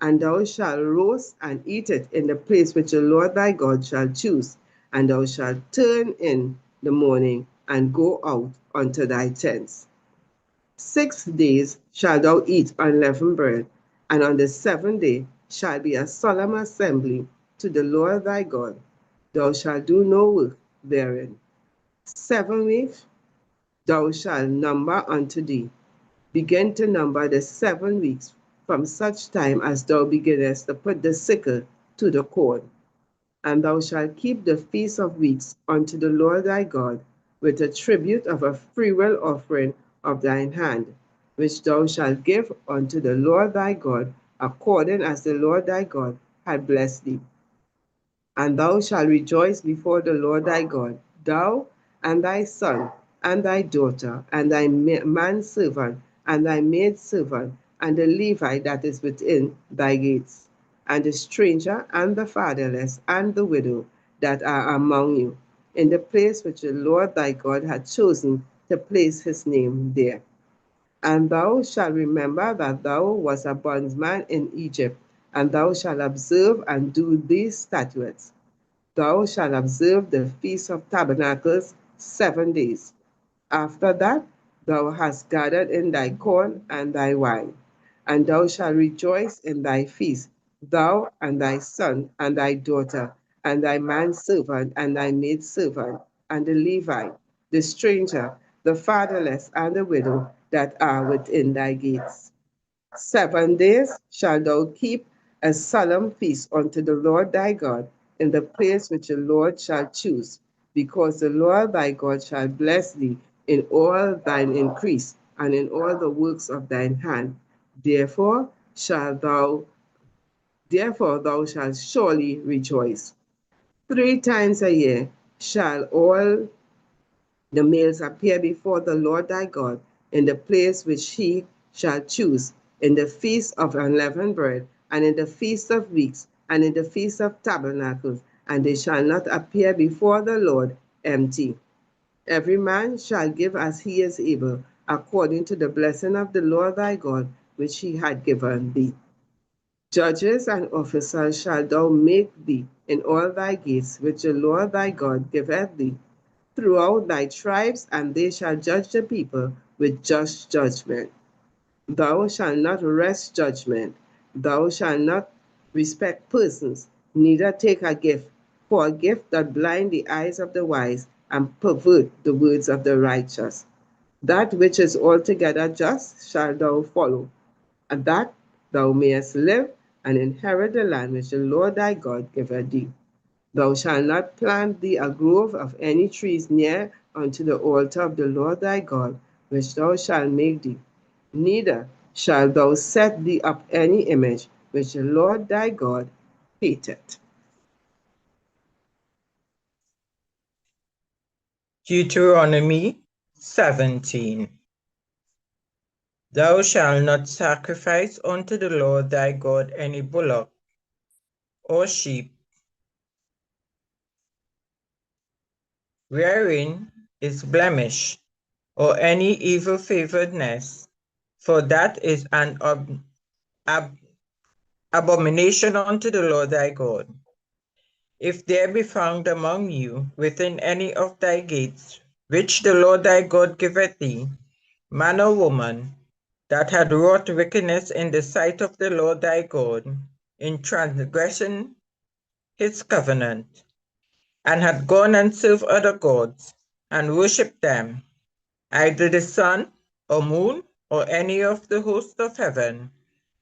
And thou shalt roast and eat it in the place which the Lord thy God shall choose, and thou shalt turn in the morning and go out unto thy tents. 6 days shalt thou eat unleavened bread, and on the 7th day shall be a solemn assembly to the Lord thy God. Thou shalt do no work therein. 7 weeks thou shalt number unto thee. Begin to number the 7 weeks from such time as thou beginnest to put the sickle to the corn. And thou shalt keep the feast of weeks unto the Lord thy God, with a tribute of a freewill offering of thine hand, which thou shalt give unto the Lord thy God, according as the Lord thy God hath blessed thee. And thou shalt rejoice before the Lord thy God, thou and thy son, and thy daughter, and thy manservant, and thy maidservant, and the Levite that is within thy gates, and the stranger, and the fatherless, and the widow that are among you, in the place which the Lord thy God hath chosen to place his name there. And thou shalt remember that thou wast a bondsman in Egypt, and thou shalt observe and do these statutes. Thou shalt observe the Feast of Tabernacles 7 days. After that, thou hast gathered in thy corn and thy wine, and thou shalt rejoice in thy feast, thou and thy son and thy daughter, and thy manservant and thy maidservant, and the Levite, the stranger, the fatherless, and the widow that are within thy gates. 7 days shalt thou keep a solemn feast unto the Lord thy God in the place which the Lord shall choose, because the Lord thy God shall bless thee in all thine increase and in all the works of thine hand. Therefore thou shalt surely rejoice. 3 times a year shall all the males appear before the Lord thy God in the place which he shall choose, in the feast of unleavened bread, and in the feast of weeks, and in the feast of tabernacles, and they shall not appear before the Lord empty. Every man shall give as he is able, according to the blessing of the Lord thy God, which he had given thee. Judges and officers shalt thou make thee in all thy gates, which the Lord thy God giveth thee, throughout thy tribes, and they shall judge the people with just judgment. Thou shalt not wrest judgment. Thou shalt not respect persons, neither take a gift, for a gift doth blind the eyes of the wise and pervert the words of the righteous. That which is altogether just shalt thou follow, and that thou mayest live and inherit the land which the Lord thy God giveth thee. Thou shalt not plant thee a grove of any trees near unto the altar of the Lord thy God, which thou shalt make thee. Neither shalt thou set thee up any image which the Lord thy God hateth. Deuteronomy 17. Thou shalt not sacrifice unto the Lord thy God any bullock or sheep, wherein is blemish, or any evil favoredness, for that is an abomination unto the Lord thy God. If there be found among you within any of thy gates, which the Lord thy God giveth thee, man or woman, that had wrought wickedness in the sight of the Lord thy God, in transgression his covenant, and had gone and served other gods, and worshipped them, either the sun, or moon, or any of the hosts of heaven,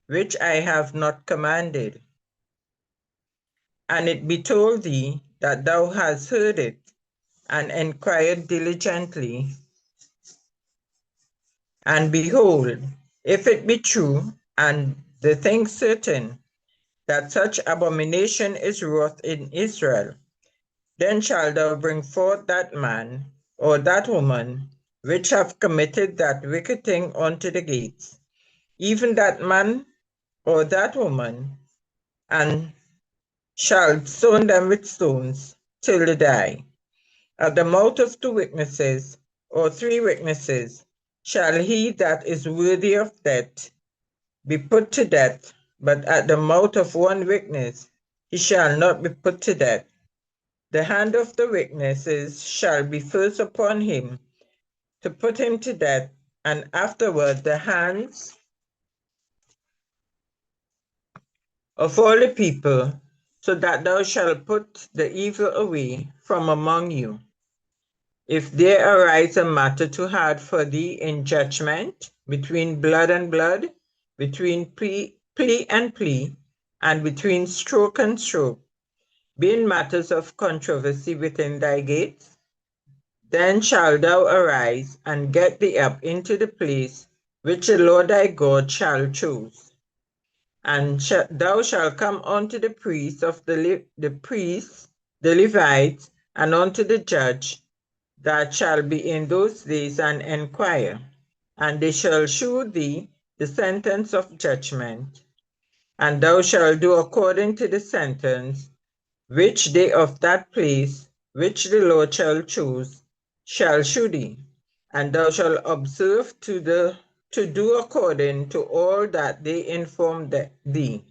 which I have not commanded. And it be told thee that thou hast heard it, and inquired diligently, and behold, if it be true, and the thing certain, that such abomination is wrought in Israel, then shalt thou bring forth that man or that woman which have committed that wicked thing unto the gates, even that man or that woman, and shalt stone them with stones till they die. At the mouth of 2 witnesses or 3 witnesses shall he that is worthy of death be put to death, but at the mouth of 1 witness he shall not be put to death. The hand of the witnesses shall be first upon him to put him to death, and afterward the hands of all the people, so that thou shalt put the evil away from among you. If there arise a matter too hard for thee in judgment, between blood and blood, between plea and plea, and between stroke and stroke, being matters of controversy within thy gates, then shalt thou arise and get thee up into the place which the Lord thy God shall choose. And thou shalt come unto the priests of the Levites, and unto the judge that shall be in those days, and inquire, and they shall shew thee the sentence of judgment. And thou shalt do according to the sentence which they of that place, which the Lord shall choose, shall shew thee. and thou shalt observe to do according to all that they inform thee,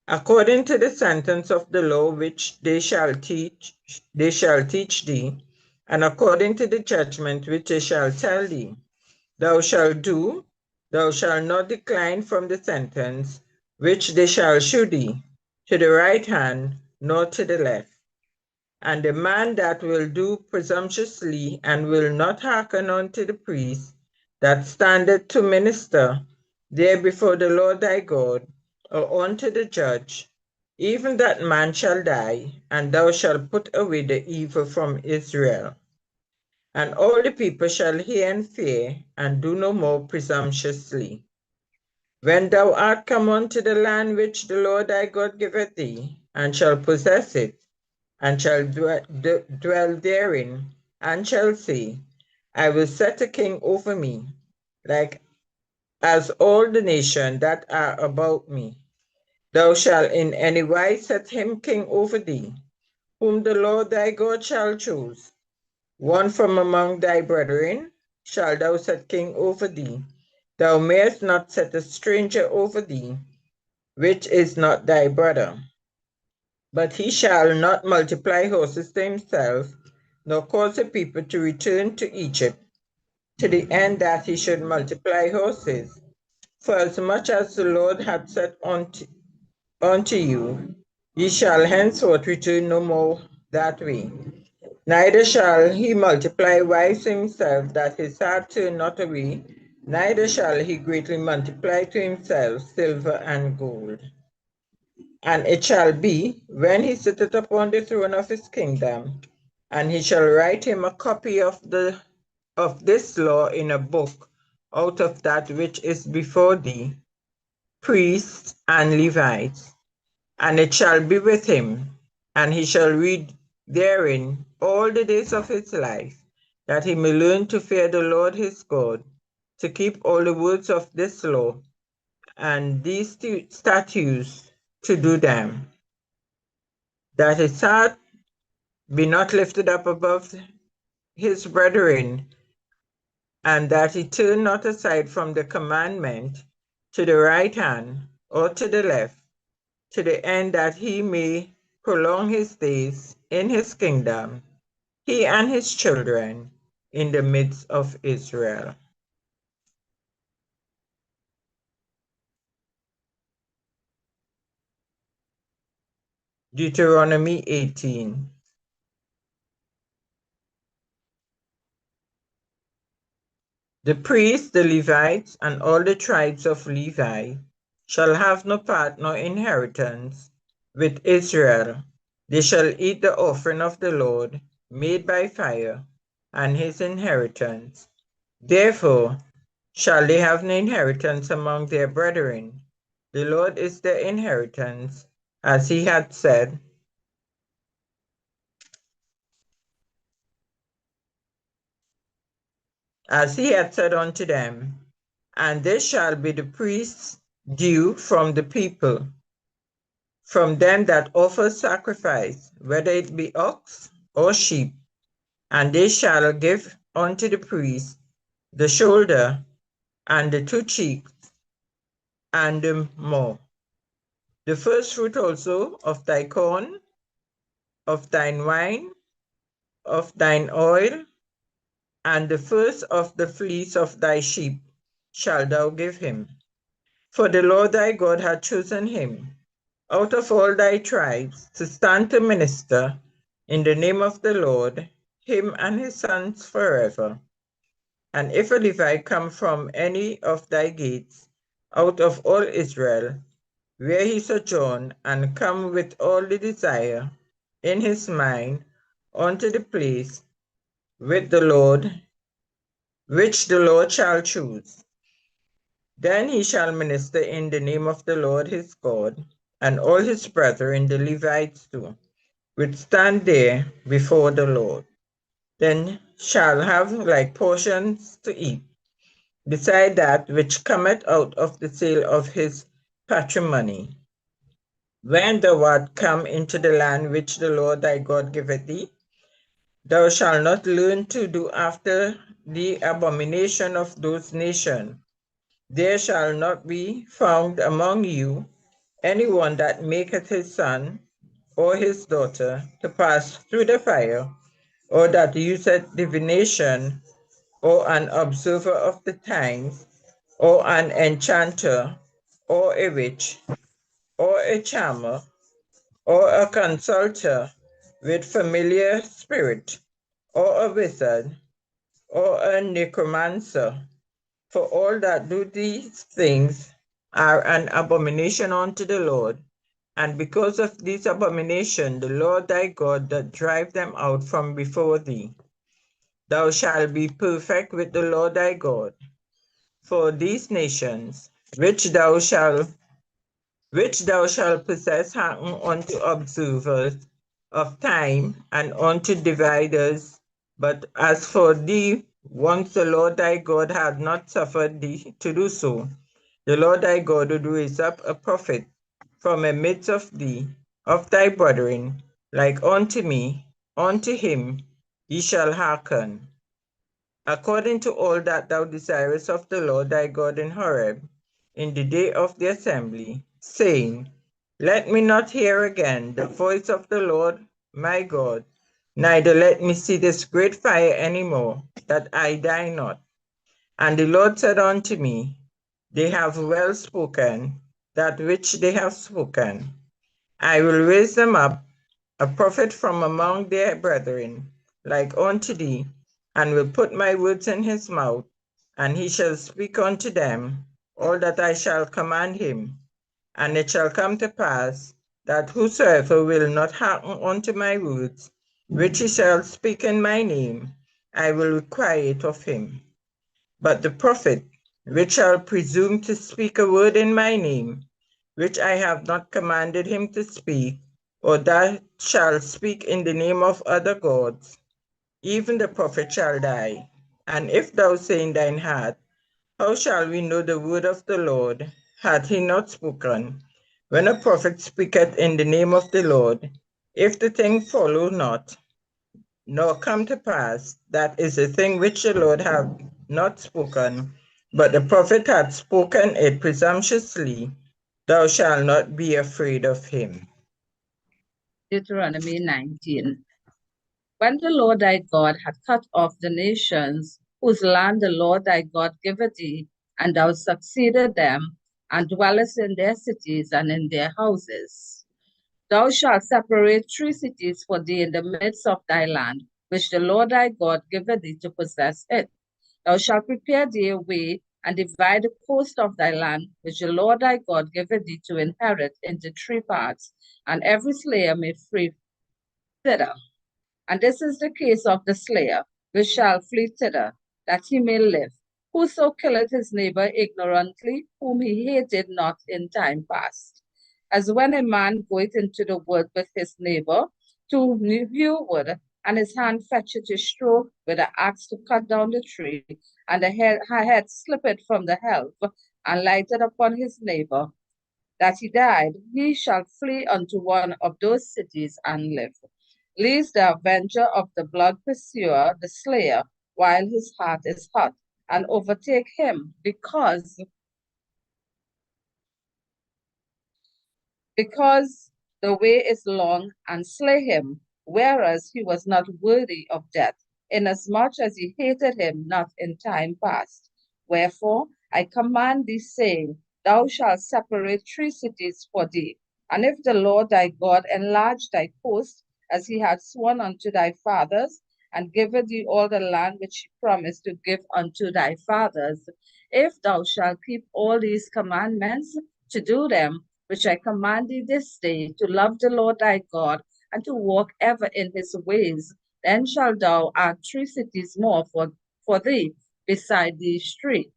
according to the sentence of the law which they shall teach thee, and according to the judgment which they shall tell thee. Thou shalt do, thou shalt not decline from the sentence which they shall shew thee, to the right hand, nor to the left. And the man that will do presumptuously and will not hearken unto the priest that standeth to minister there before the Lord thy God, or unto the judge, even that man shall die, and thou shalt put away the evil from Israel. And all the people shall hear and fear, and do no more presumptuously. When thou art come unto the land which the Lord thy God giveth thee, and shall possess it, and shall dwell therein, and shall say, I will set a king over me, like as all the nations that are about me. Thou shalt in any wise set him king over thee, whom the Lord thy God shall choose. One from among thy brethren shalt thou set king over thee. Thou mayest not set a stranger over thee, which is not thy brother. But he shall not multiply horses to himself, nor cause the people to return to Egypt, to the end that he should multiply horses. For as much as the Lord hath said unto you, ye shall henceforth return no more that way. Neither shall he multiply wives to himself, that his heart turn not away, neither shall he greatly multiply to himself silver and gold. And it shall be, when he sitteth upon the throne of his kingdom, and he shall write him a copy of this law in a book out of that which is before thee, priests and Levites, and it shall be with him, and he shall read therein all the days of his life, that he may learn to fear the Lord his God, to keep all the words of this law and these statutes to do them, that his heart be not lifted up above his brethren, and that he turn not aside from the commandment to the right hand or to the left, to the end that he may prolong his days in his kingdom, he and his children in the midst of Israel. Deuteronomy 18. The priests, the Levites, and all the tribes of Levi shall have no part nor inheritance with Israel. They shall eat the offering of the Lord, made by fire, and his inheritance. Therefore shall they have an inheritance among their brethren. The Lord is their inheritance, as he had said. As he had said unto them, and this shall be the priest's due from the people, from them that offer sacrifice, whether it be ox or sheep, and they shall give unto the priest the shoulder and the 2 cheeks and the more. The first fruit also of thy corn, of thine wine, of thine oil, and the first of the fleece of thy sheep shalt thou give him. For the Lord thy God hath chosen him out of all thy tribes to stand to minister in the name of the Lord, him and his sons forever. And if a Levite come from any of thy gates out of all Israel, where he sojourn, and come with all the desire in his mind unto the place with the Lord, which the Lord shall choose, then he shall minister in the name of the Lord his God, and all his brethren the Levites too, which stand there before the Lord. Then shall have like portions to eat, beside that which cometh out of the sale of his patrimony. When thou art come into the land which the Lord thy God giveth thee, thou shalt not learn to do after the abomination of those nations. There shall not be found among you anyone that maketh his son or his daughter to pass through the fire, or that useth divination, or an observer of the times, or an enchanter, or a witch, or a charmer, or a consulter with familiar spirit, or a wizard, or a necromancer. For all that do these things are an abomination unto the Lord. And because of this abomination, the Lord thy God doth drive them out from before thee. Thou shalt be perfect with the Lord thy God. For these nations, which thou shalt possess, hearken unto observers of time and unto dividers. But as for thee, once the Lord thy God had not suffered thee to do so, the Lord thy God would raise up a prophet from amidst of thee, of thy brethren, like unto me, unto him ye shall hearken, according to all that thou desirest of the Lord thy God in Horeb, in the day of the assembly, saying, Let me not hear again the voice of the Lord my God, neither let me see this great fire any more, that I die not. And the Lord said unto me, They have well spoken that which they have spoken. I will raise them up a prophet from among their brethren, like unto thee, and will put my words in his mouth, and he shall speak unto them all that I shall command him. And it shall come to pass that whosoever will not hearken unto my words, which he shall speak in my name, I will require it of him. But the prophet which shall presume to speak a word in my name, which I have not commanded him to speak, or that shall speak in the name of other gods, even the prophet shall die. And if thou say in thine heart, How shall we know the word of the Lord? Hath he not spoken? When a prophet speaketh in the name of the Lord, if the thing follow not, nor come to pass, that is a thing which the Lord hath not spoken, but the prophet hath spoken it presumptuously, thou shalt not be afraid of him. Deuteronomy 19. When the Lord thy God had cut off the nations, whose land the Lord thy God giveth thee, and thou succeeded them, and dwellest in their cities and in their houses, thou shalt separate 3 cities for thee in the midst of thy land, which the Lord thy God giveth thee to possess it. Thou shalt prepare thee a way, and divide the coast of thy land, which the Lord thy God giveth thee to inherit, into 3 parts, and every slayer may flee thither. And this is the case of the slayer, which shall flee thither, that he may live. Whoso killeth his neighbor ignorantly, whom he hated not in time past. As when a man goeth into the wood with his neighbor to hew wood, and his hand fetcheth a stroke with an axe to cut down the tree, and her head slippeth from the helve, and lighted upon his neighbor, that he died, he shall flee unto one of those cities and live. Lest the avenger of the blood pursue the slayer while his heart is hot, and overtake him, because the way is long, and slay him, whereas he was not worthy of death, inasmuch as he hated him not in time past. Wherefore I command thee, saying, Thou shalt separate 3 cities for thee. And if the Lord thy God enlarge thy coast, as he had sworn unto thy fathers, and giveth thee all the land which he promised to give unto thy fathers, if thou shalt keep all these commandments to do them, which I command thee this day, to love the Lord thy God, and to walk ever in his ways, then shalt thou add 3 cities more for thee, beside these 3.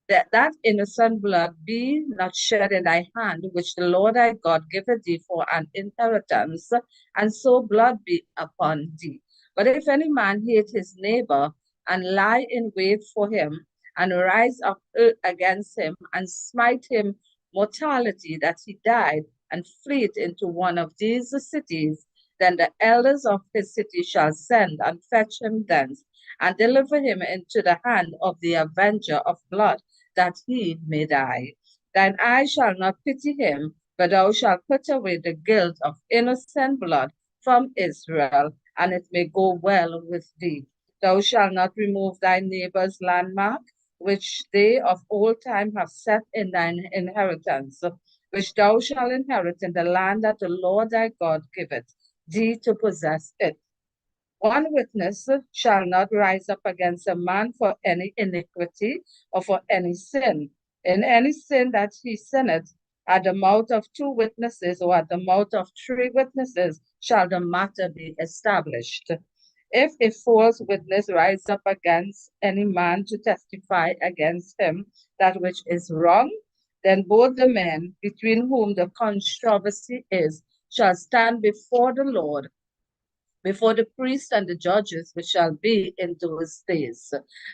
That innocent blood be not shed in thy hand, which the Lord thy God giveth thee for an inheritance, and so blood be upon thee. But if any man hate his neighbor, and lie in wait for him, and rise up against him, and smite him mortality, that he died, and fleeth into one of these cities, then the elders of his city shall send and fetch him thence, and deliver him into the hand of the avenger of blood, that he may die. Thine eye shall not pity him, but thou shalt put away the guilt of innocent blood from Israel, and it may go well with thee. Thou shalt not remove thy neighbor's landmark, which they of old time have set in thine inheritance, which thou shalt inherit in the land that the Lord thy God giveth thee to possess it. One witness shall not rise up against a man for any iniquity or for any sin. In any sin that he sinneth, at the mouth of two witnesses or at the mouth of three witnesses shall the matter be established. If a false witness rise up against any man to testify against him that which is wrong, then both the men between whom the controversy is shall stand before the Lord, before the priests and the judges, which shall be in those days.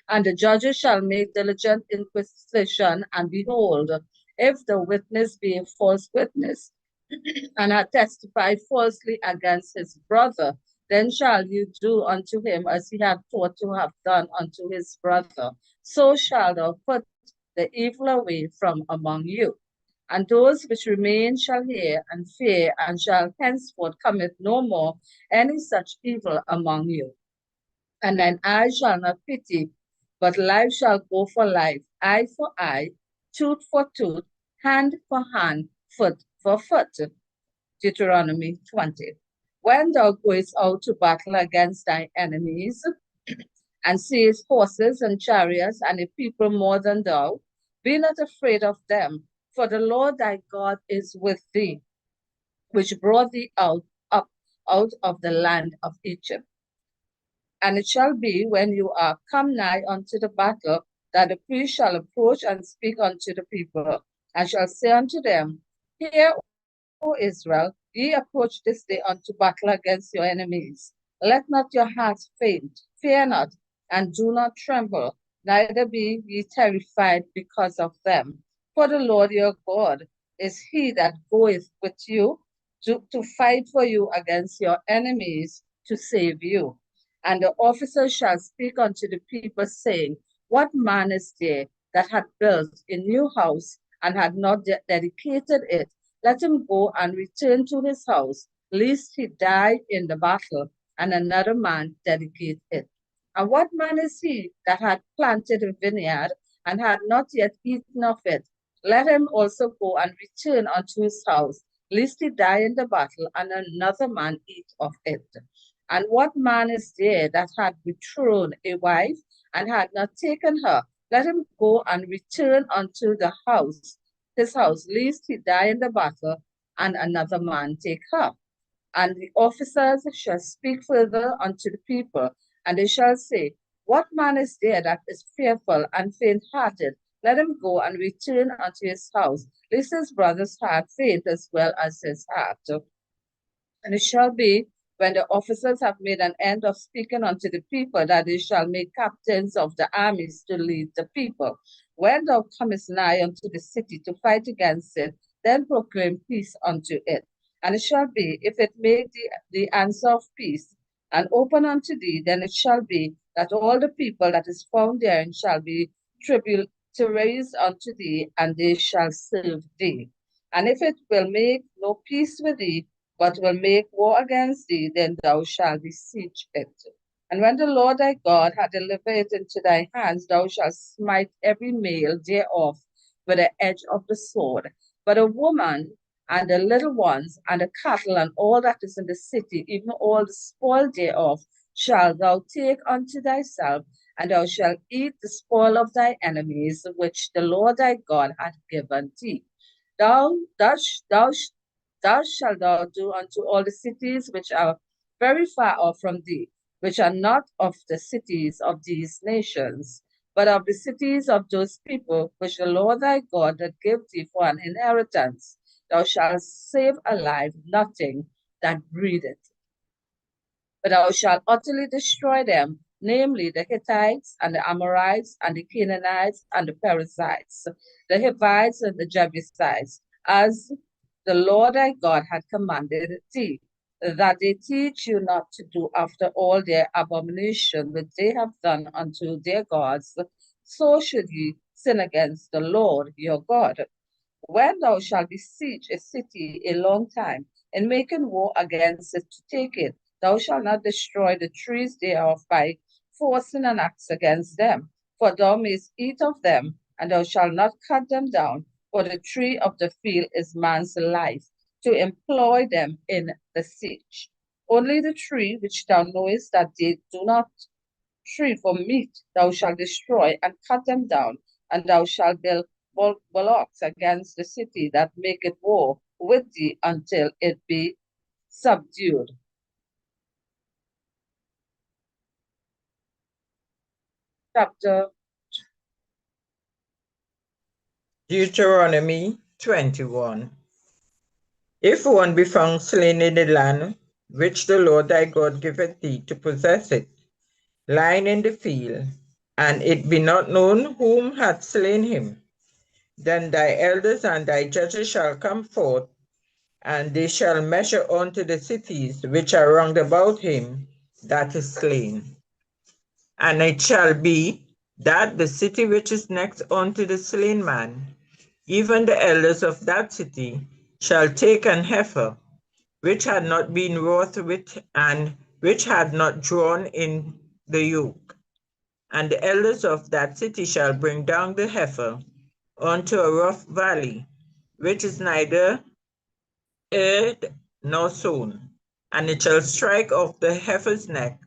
And the judges shall make diligent inquisition, and behold, if the witness be a false witness, and hath testified falsely against his brother, then shall you do unto him as he hath thought to have done unto his brother. So shall thou put the evil away from among you. And those which remain shall hear and fear, and shall henceforth commit no more any such evil among you. And thine eye shall not pity, but life shall go for life, eye for eye, tooth for tooth, hand for hand, foot for foot. Deuteronomy 20. When thou goest out to battle against thy enemies, and seest horses and chariots and a people more than thou, be not afraid of them, for the Lord thy God is with thee, which brought thee out of the land of Egypt. And it shall be, when you are come nigh unto the battle, that the priest shall approach and speak unto the people, and shall say unto them, Hear, O Israel, ye approach this day unto battle against your enemies. Let not your hearts faint, fear not, and do not tremble, neither be ye terrified because of them. For the Lord your God is he that goeth with you to fight for you against your enemies, to save you. And the officers shall speak unto the people, saying, What man is there that hath built a new house and had not dedicated it? Let him go and return to his house, lest he die in the battle, and another man dedicate it. And what man is he that had planted a vineyard and had not yet eaten of it? Let him also go and return unto his house, lest he die in the battle, and another man eat of it. And what man is there that had betrothed a wife and had not taken her? Let him go and return unto the house, his house, lest he die in the battle, and another man take her. And the officers shall speak further unto the people, and they shall say, What man is there that is fearful and faint-hearted? Let him go and return unto his house, lest his brother's heart faint as well as his heart. And it shall be, when the officers have made an end of speaking unto the people, that they shall make captains of the armies to lead the people. When thou comest nigh unto the city to fight against it, then proclaim peace unto it. And it shall be, if it make the answer of peace, and open unto thee, then it shall be that all the people that is found therein shall be tributaries unto thee, and they shall serve thee. And if it will make no peace with thee, but will make war against thee, then thou shalt besiege it. And when the Lord thy God hath delivered it into thy hands, thou shalt smite every male thereof with the edge of the sword. But a woman and the little ones and the cattle and all that is in the city, even all the spoil thereof, shalt thou take unto thyself, and thou shalt eat the spoil of thy enemies, which the Lord thy God hath given thee. Thus shalt thou do unto all the cities which are very far off from thee, which are not of the cities of these nations, but of the cities of those people which the Lord thy God doth give thee for an inheritance. Thou shalt save alive nothing that breatheth, but thou shalt utterly destroy them, namely the Hittites and the Amorites and the Canaanites and the Perizzites, the Hivites and the Jebusites, as the Lord thy God had commanded thee. that they teach you not to do after all their abomination which they have done unto their gods, so should ye sin against the Lord your God. When thou shalt besiege a city a long time, in making war against it to take it, thou shalt not destroy the trees thereof by forcing an axe against them, for thou mayst eat of them, and thou shalt not cut them down, for the tree of the field is man's life, to employ them in the siege. Only the tree which thou knowest that they do not tree for meat thou shalt destroy and cut them down, and thou shalt build bullocks against the city that maketh war with thee until it be subdued. Chapter Deuteronomy 21. If one be found slain in the land which the Lord thy God giveth thee to possess it, lying in the field, and it be not known whom hath slain him, then thy elders and thy judges shall come forth, and they shall measure unto the cities which are round about him that is slain. And it shall be that the city which is next unto the slain man, even the elders of that city, shall take an heifer, which had not been wrought with, and which had not drawn in the yoke. And the elders of that city shall bring down the heifer unto a rough valley, which is neither eared nor sown, and it shall strike off the heifer's neck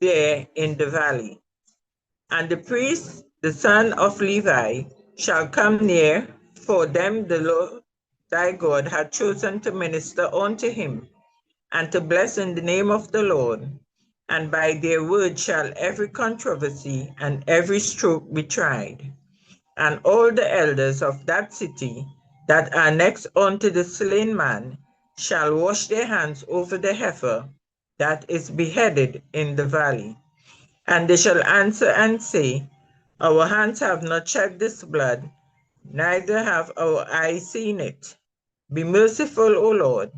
there in the valley. And the priest, the son of Levi, shall come near, for them the Lord thy God hath chosen to minister unto him, and to bless in the name of the Lord. And by their word shall every controversy and every stroke be tried. And all the elders of that city that are next unto the slain man shall wash their hands over the heifer that is beheaded in the valley. And they shall answer and say, Our hands have not shed this blood, neither have our eyes seen it. Be merciful, O Lord,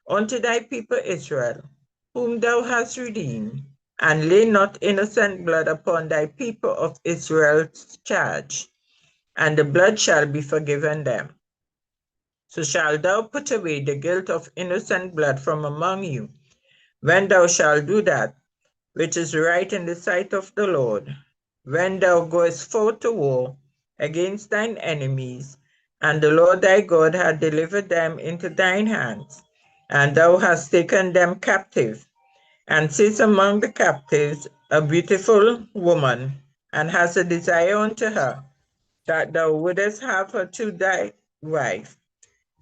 unto thy people Israel, whom thou hast redeemed, and lay not innocent blood upon thy people of Israel's charge, and the blood shall be forgiven them. So shalt thou put away the guilt of innocent blood from among you, when thou shalt do that which is right in the sight of the Lord, when thou goest forth to war against thine enemies, and the Lord thy God hath delivered them into thine hands, and thou hast taken them captive, and seest among the captives a beautiful woman, and hast a desire unto her, that thou wouldest have her to thy wife.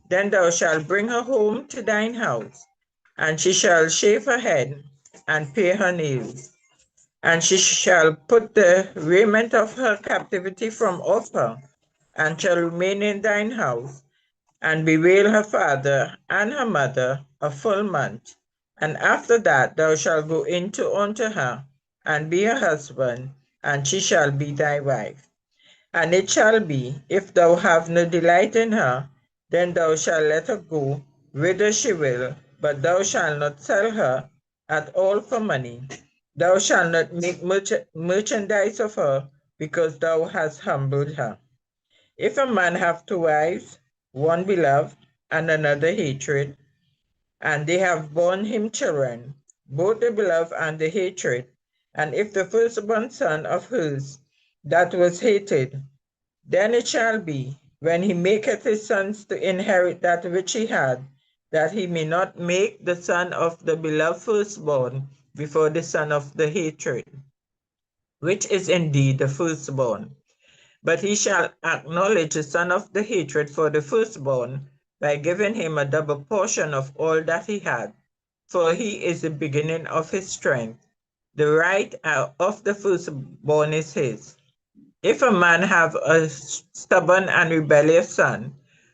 Then thou shalt bring her home to thine house, and she shall shave her head and pare her nails. And she shall put the raiment of her captivity from off her, and shall remain in thine house, and bewail her father and her mother a full month. And after that thou shalt go into unto her, and be her husband, and she shall be thy wife. And it shall be, if thou have no delight in her, then thou shalt let her go whither she will, but thou shalt not sell her at all for money. Thou shalt not make merchandise of her, because thou hast humbled her. If a man have two wives, one beloved and another hatred, and they have borne him children, both the beloved and the hatred, and if the firstborn son of hers that was hated, then it shall be, when he maketh his sons to inherit that which he had, that he may not make the son of the beloved firstborn before the son of the hatred, which is indeed the firstborn. But he shall acknowledge the son of the hatred for the firstborn by giving him a double portion of all that he had, for he is the beginning of his strength. The right of the firstborn is his. If a man have a stubborn and rebellious son,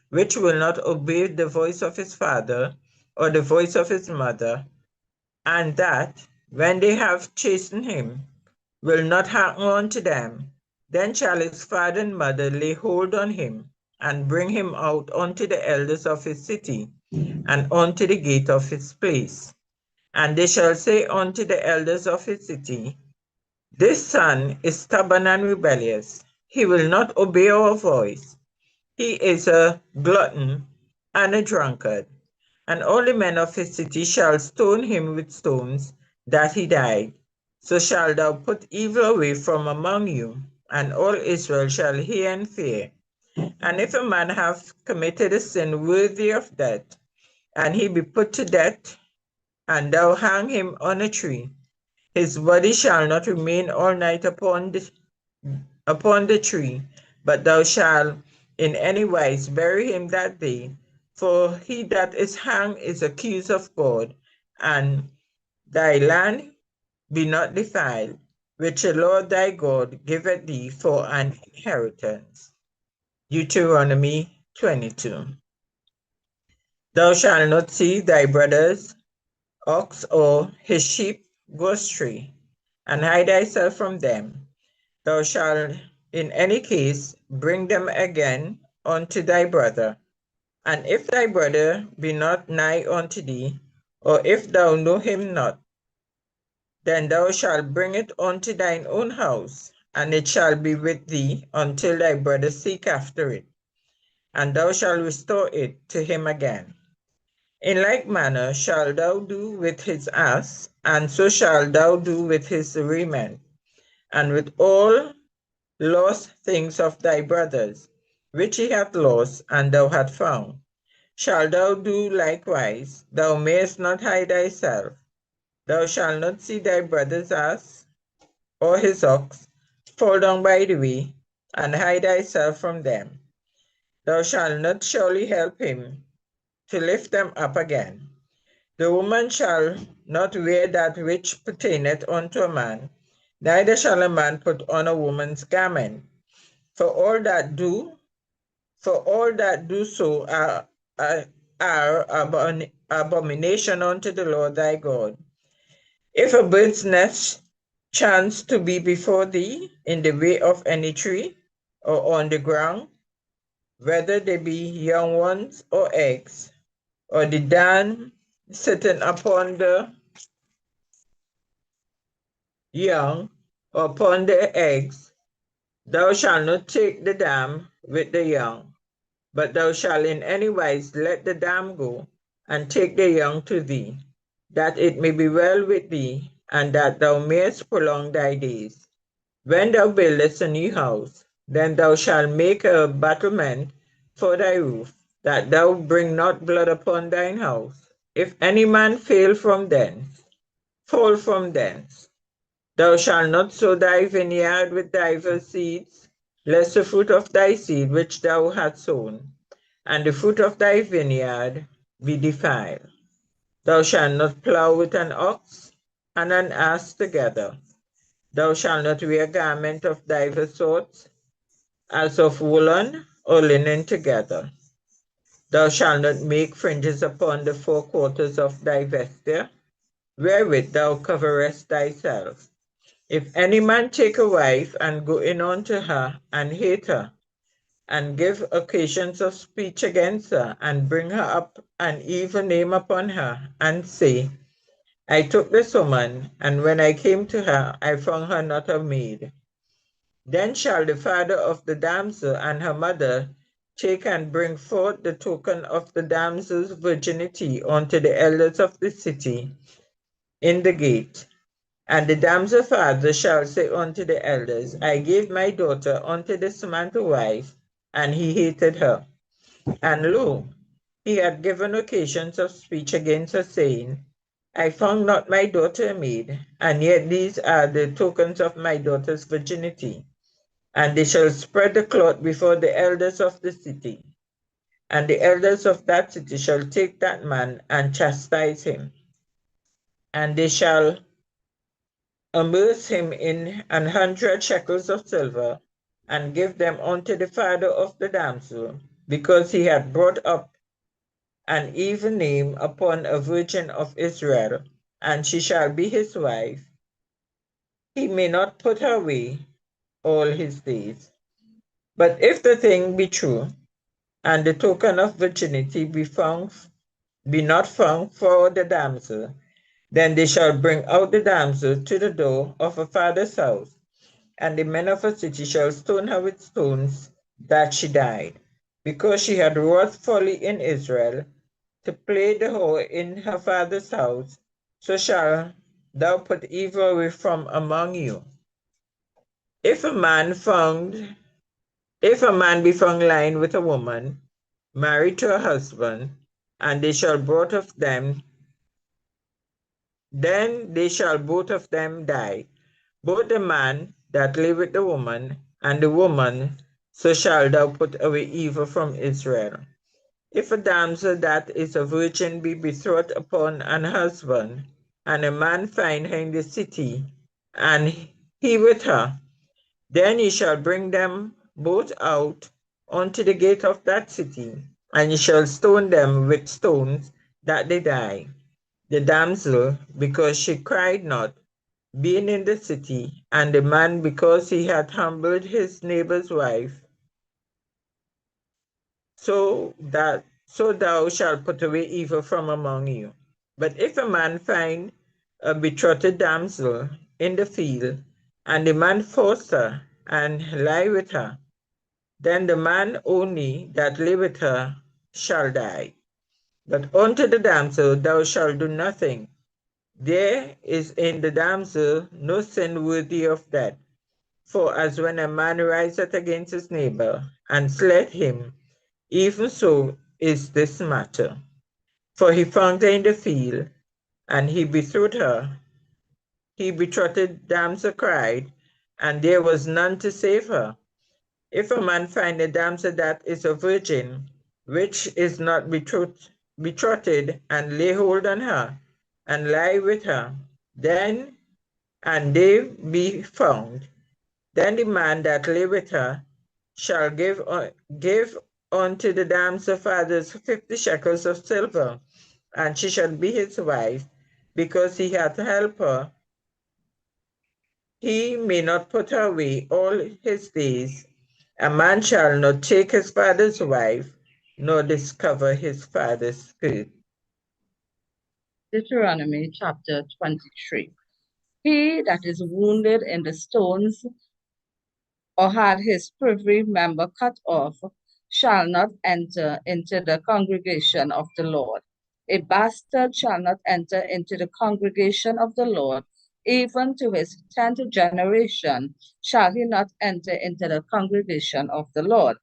which will not obey the voice of his father or the voice of his mother, and that, when they have chastened him, will not hearken unto them, then shall his father and mother lay hold on him, and bring him out unto the elders of his city, and unto the gate of his place. And they shall say unto the elders of his city, This son is stubborn and rebellious. He will not obey our voice. He is a glutton and a drunkard. And all the men of his city shall stone him with stones, that he die. So shalt thou put evil away from among you, and all Israel shall hear and fear. And if a man have committed a sin worthy of death, and he be put to death, and thou hang him on a tree, his body shall not remain all night upon the tree, but thou shalt in any wise bury him that day. For he that is hanged is accused of God, and thy land be not defiled, which the Lord thy God giveth thee for an inheritance. Deuteronomy 22. Thou shalt not see thy brother's ox or his sheep go astray, and hide thyself from them. Thou shalt in any case bring them again unto thy brother. And if thy brother be not nigh unto thee, or if thou know him not, then thou shalt bring it unto thine own house, and it shall be with thee until thy brother seek after it, and thou shalt restore it to him again. In like manner shalt thou do with his ass, and so shalt thou do with his raiment, and with all lost things of thy brothers, which he hath lost, and thou hast found. Shalt thou do likewise, thou mayest not hide thyself. Thou shalt not see thy brother's ass or his ox fall down by the way, and hide thyself from them. Thou shalt not surely help him to lift them up again. The woman shall not wear that which pertaineth unto a man, neither shall a man put on a woman's garment. For all that do so are abomination unto the Lord thy God. If a bird's nest chance to be before thee in the way of any tree, or on the ground, whether they be young ones or eggs, or the dam sitting upon the young, or upon the eggs, thou shalt not take the dam with the young, but thou shalt in any wise let the dam go, and take the young to thee, that it may be well with thee, and that thou mayest prolong thy days. When thou buildest a new house, then thou shalt make a battlement for thy roof, that thou bring not blood upon thine house. If any man fall from thence, thou shalt not sow thy vineyard with divers seeds, lest the fruit of thy seed which thou hast sown, and the fruit of thy vineyard be defiled. Thou shalt not plow with an ox and an ass together. Thou shalt not wear garment of divers sorts, as of woolen or linen together. Thou shalt not make fringes upon the four quarters of thy vesture, wherewith thou coverest thyself. If any man take a wife and go in unto her and hate her, and give occasions of speech against her, and bring her up an evil name upon her, and say, I took this woman, and when I came to her, I found her not a maid. Then shall the father of the damsel and her mother take and bring forth the token of the damsel's virginity unto the elders of the city in the gate. And the damsel's father shall say unto the elders, I gave my daughter unto this man to wife, and he hated her. And lo, he had given occasions of speech against her, saying, I found not my daughter a maid, and yet these are the tokens of my daughter's virginity. And they shall spread the cloth before the elders of the city. And the elders of that city shall take that man and chastise him. And they shall immerse him in 100 shekels of silver, and give them unto the father of the damsel, because he had brought up an evil name upon a virgin of Israel, and she shall be his wife. He may not put her away all his days. But if the thing be true, and the token of virginity be not found for the damsel, Then they shall bring out the damsel to the door of her father's house, and the men of her city shall stone her with stones, that she died, because she had wrought folly in Israel, to play the whore in her father's house. So shall thou put evil away from among you. If a man be found lying with a woman married to a husband, and they shall both of them, then they shall both of them die, both the man that lay with the woman, and the woman. So shall thou put away evil from Israel. If a damsel that is a virgin be betrothed upon an husband, and a man find her in the city, and he with her, then ye shall bring them both out unto the gate of that city, and ye shall stone them with stones, that they die. The damsel, because she cried not, being in the city, and the man, because he had humbled his neighbor's wife, so thou shalt put away evil from among you. But if a man find a betrothed damsel in the field, and the man force her, and lie with her, then the man only that lay with her shall die. But unto the damsel thou shalt do nothing. There is in the damsel no sin worthy of death. For as when a man riseth against his neighbor, and slayeth him, even so is this matter. For he found her in the field, and he betrothed her. He betrothed damsel cried, and there was none to save her. If a man find a damsel that is a virgin, which is not betrothed, and lay hold on her, and lie with her, then, and they be found, then the man that lay with her shall give unto the damsel fathers 50 shekels of silver, and she shall be his wife, because he hath helped her. He may not put her away all his days. A man shall not take his father's wife, nor discover his father's skirt. Deuteronomy chapter 23. He that is wounded in the stones or had his privy member cut off shall not enter into the congregation of the Lord. A bastard shall not enter into the congregation of the Lord. Even to his 10th generation shall he not enter into the congregation of the Lord.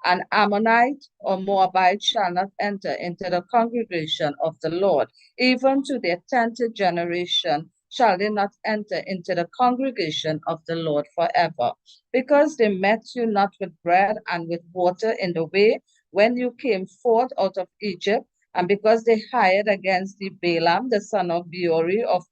An Ammonite or Moabite shall not enter into the congregation of the Lord. Even to their 10th generation shall they not enter into the congregation of the Lord forever. Because they met you not with bread and with water in the way when you came forth out of Egypt, and because they hired against thee Balaam, the son of Beori of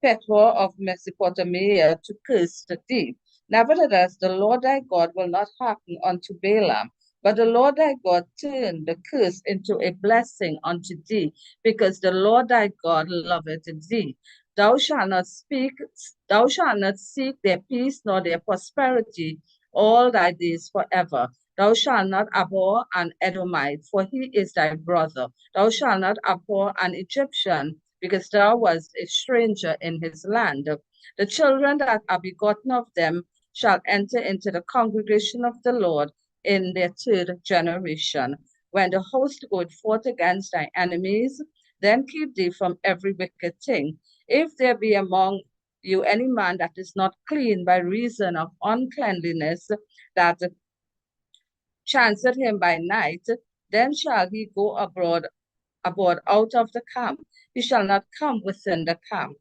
Petor of Mesopotamia, to curse thee. Nevertheless, the Lord thy God will not hearken unto Balaam, but the Lord thy God turned the curse into a blessing unto thee, because the Lord thy God loveth thee. Thou shalt not seek their peace nor their prosperity all thy days forever. Thou shalt not abhor an Edomite, for he is thy brother. Thou shalt not abhor an Egyptian, because thou wast a stranger in his land. The children that are begotten of them shall enter into the congregation of the Lord in their 3rd generation. When the host goeth forth against thy enemies, then keep thee from every wicked thing. If there be among you any man that is not clean by reason of uncleanliness, that chanceth him by night, then shall he go abroad out of the camp. He shall not come within the camp.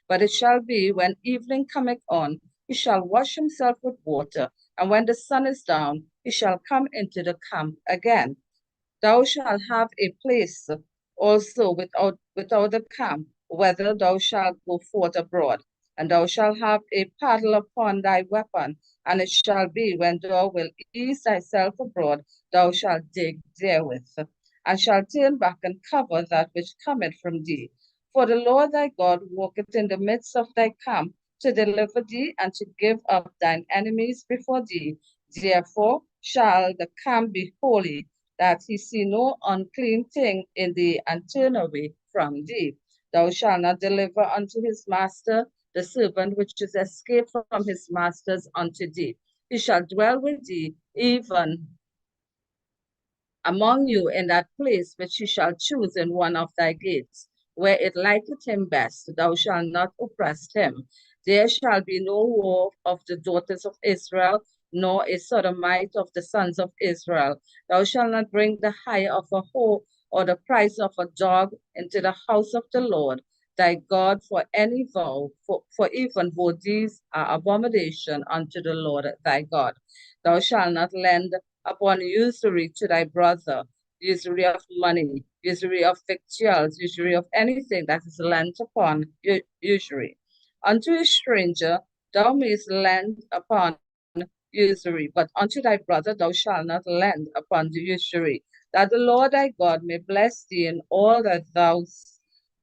But it shall be when evening cometh on, he shall wash himself with water, and when the sun is down, he shall come into the camp again. Thou shalt have a place also without the camp, whether thou shalt go forth abroad. And thou shalt have a paddle upon thy weapon, and it shall be when thou wilt ease thyself abroad, thou shalt dig therewith, and shalt turn back and cover that which cometh from thee. For the Lord thy God walketh in the midst of thy camp to deliver thee and to give up thine enemies before thee. Therefore shall the camp be holy, that he see no unclean thing in thee, and turn away from thee. Thou shalt not deliver unto his master the servant which is escaped from his masters unto thee. He shall dwell with thee, even among you in that place which he shall choose in one of thy gates, where it liketh him best. Thou shalt not oppress him. There shall be no war of the daughters of Israel, nor a sodomite of the sons of Israel. Thou shalt not bring the hire of a whore or the price of a dog into the house of the Lord thy God for any vow, for even though these are abomination unto the Lord thy God. Thou shalt not lend upon usury to thy brother, usury of money, usury of victuals, usury of anything that is lent upon usury. Unto a stranger thou mayest lend upon usury, but unto thy brother thou shalt not lend upon the usury, that the Lord thy God may bless thee in all that thou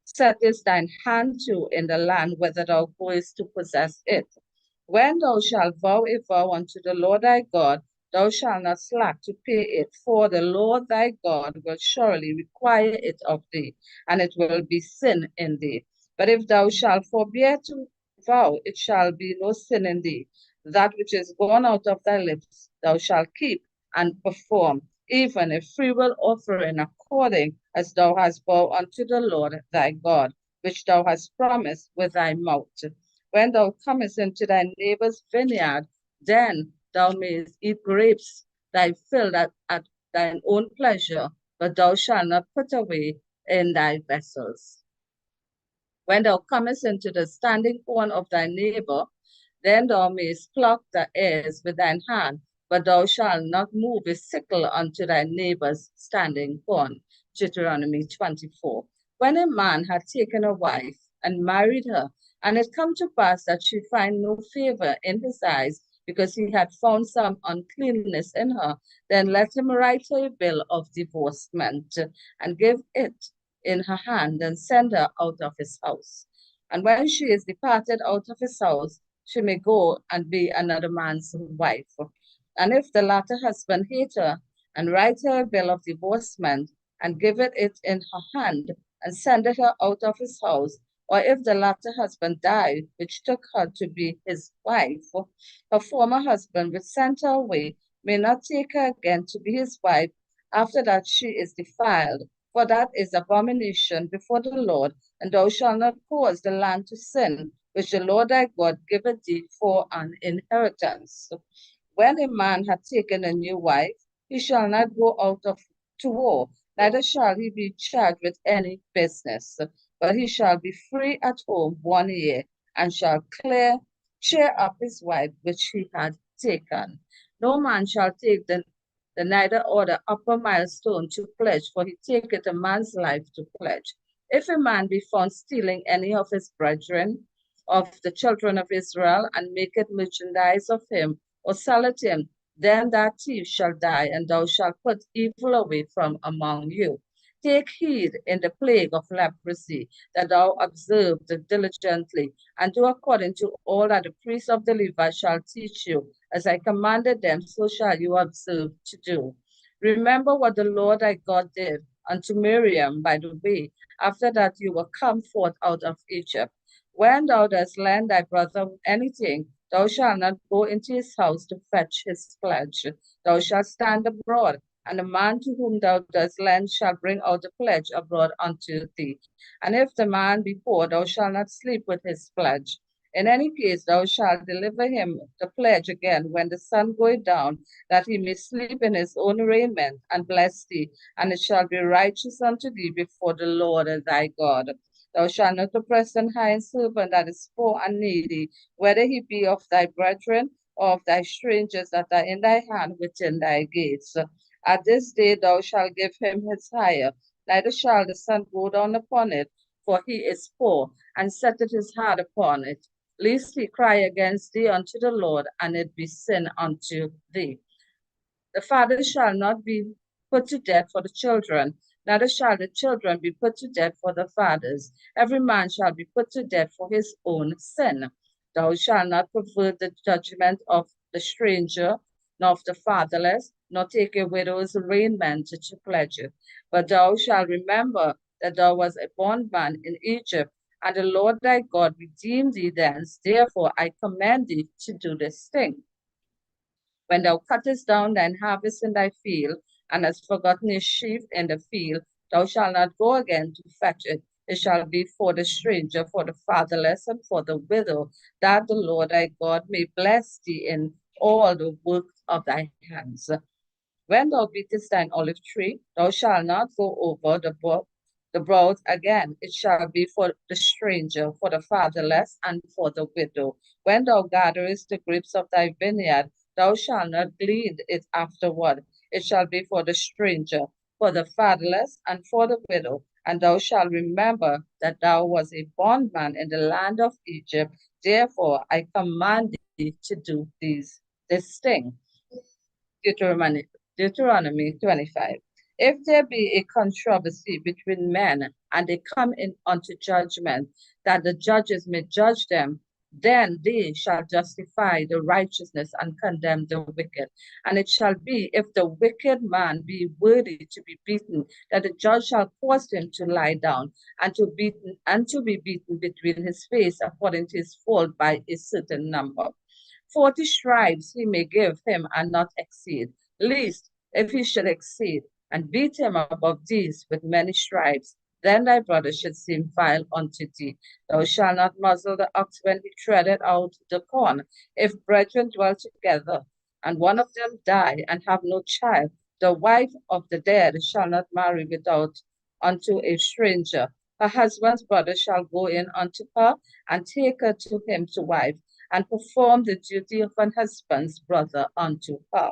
settest thine hand to in the land whither thou goest to possess it. When thou shalt vow a vow unto the Lord thy God, thou shalt not slack to pay it, for the Lord thy God will surely require it of thee, and it will be sin in thee. But if thou shalt forbear to vow, it shall be no sin in thee. That which is gone out of thy lips thou shalt keep and perform, even a freewill offering according as thou hast vowed unto the Lord thy God, which thou hast promised with thy mouth. When thou comest into thy neighbor's vineyard, then thou mayest eat grapes thy fill at thine own pleasure, but thou shalt not put away in thy vessels. When thou comest into the standing corn of thy neighbor, then thou mayest pluck the ears with thine hand, but thou shalt not move a sickle unto thy neighbor's standing corn. Deuteronomy 24. When a man had taken a wife and married her, and it come to pass that she find no favor in his eyes, because he had found some uncleanness in her, then let him write her a bill of divorcement, and give it in her hand, and send her out of his house. And when she is departed out of his house, she may go and be another man's wife. And if the latter husband hate her, and write her a bill of divorcement, and give it in her hand, and send her out of his house, or if the latter husband die, which took her to be his wife, her former husband, which sent her away, may not take her again to be his wife after that she is defiled, for that is abomination before the Lord, and thou shalt not cause the land to sin, which the Lord thy God giveth thee for an inheritance. When a man hath taken a new wife, he shall not go out to war, neither shall he be charged with any business, but he shall be free at home 1 year, and shall cheer up his wife which he had taken. No man shall take the neither or the upper milestone to pledge, for he taketh a man's life to pledge. If a man be found stealing any of his brethren, of the children of Israel, and maketh merchandise of him, or selleth him, then that thief shall die, and thou shalt put evil away from among you. Take heed in the plague of leprosy, that thou observe diligently, and do according to all that the priests of the Levites shall teach you. As I commanded them, so shall you observe to do. Remember what the Lord thy God did unto Miriam by the way, after that you were come forth out of Egypt. When thou dost lend thy brother anything, thou shalt not go into his house to fetch his pledge. Thou shalt stand abroad, and the man to whom thou dost lend shall bring out the pledge abroad unto thee. And if the man be poor, thou shalt not sleep with his pledge. In any case, thou shalt deliver him the pledge again when the sun goeth down, that he may sleep in his own raiment, and bless thee, and it shall be righteous unto thee before the Lord thy God. Thou shalt not oppress an hired servant that is poor and needy, whether he be of thy brethren or of thy strangers that are in thy hand within thy gates. At this day thou shalt give him his hire, neither shall the sun go down upon it, for he is poor, and setteth his heart upon it, lest he cry against thee unto the Lord, and it be sin unto thee. The father shall not be put to death for the children, neither shall the children be put to death for the fathers. Every man shall be put to death for his own sin. Thou shalt not pervert the judgment of the stranger, nor of the fatherless, nor take a widow's raiment to pledge it. But thou shalt remember that thou wast a bondman in Egypt, and the Lord thy God redeemed thee thence. Therefore I command thee to do this thing. When thou cuttest down thine harvest in thy field, and hast forgotten his sheaf in the field, thou shalt not go again to fetch it. It shall be for the stranger, for the fatherless, and for the widow, that the Lord thy God may bless thee in all the work of thy hands. When thou beatest thine olive tree, thou shalt not go over the broad again. It shall be for the stranger, for the fatherless, and for the widow. When thou gatherest the grapes of thy vineyard, thou shalt not glean it afterward. It shall be for the stranger, for the fatherless, and for the widow. And thou shalt remember that thou wast a bondman in the land of Egypt. Therefore I command thee to do this thing. Deuteronomy 25. If there be a controversy between men, and they come in unto judgment, that the judges may judge them, then they shall justify the righteousness and condemn the wicked. And it shall be, if the wicked man be worthy to be beaten, that the judge shall cause him to lie down, and to be beaten between his face according to his fault by a certain number. 40 stripes he may give him and not exceed, lest if he should exceed, and beat him above these with many stripes, then thy brother should seem vile unto thee. Thou shalt not muzzle the ox when he treadeth out the corn. If brethren dwell together, and one of them die and have no child, the wife of the dead shall not marry without unto a stranger. Her husband's brother shall go in unto her, and take her to him to wife, and perform the duty of an husband's brother unto her.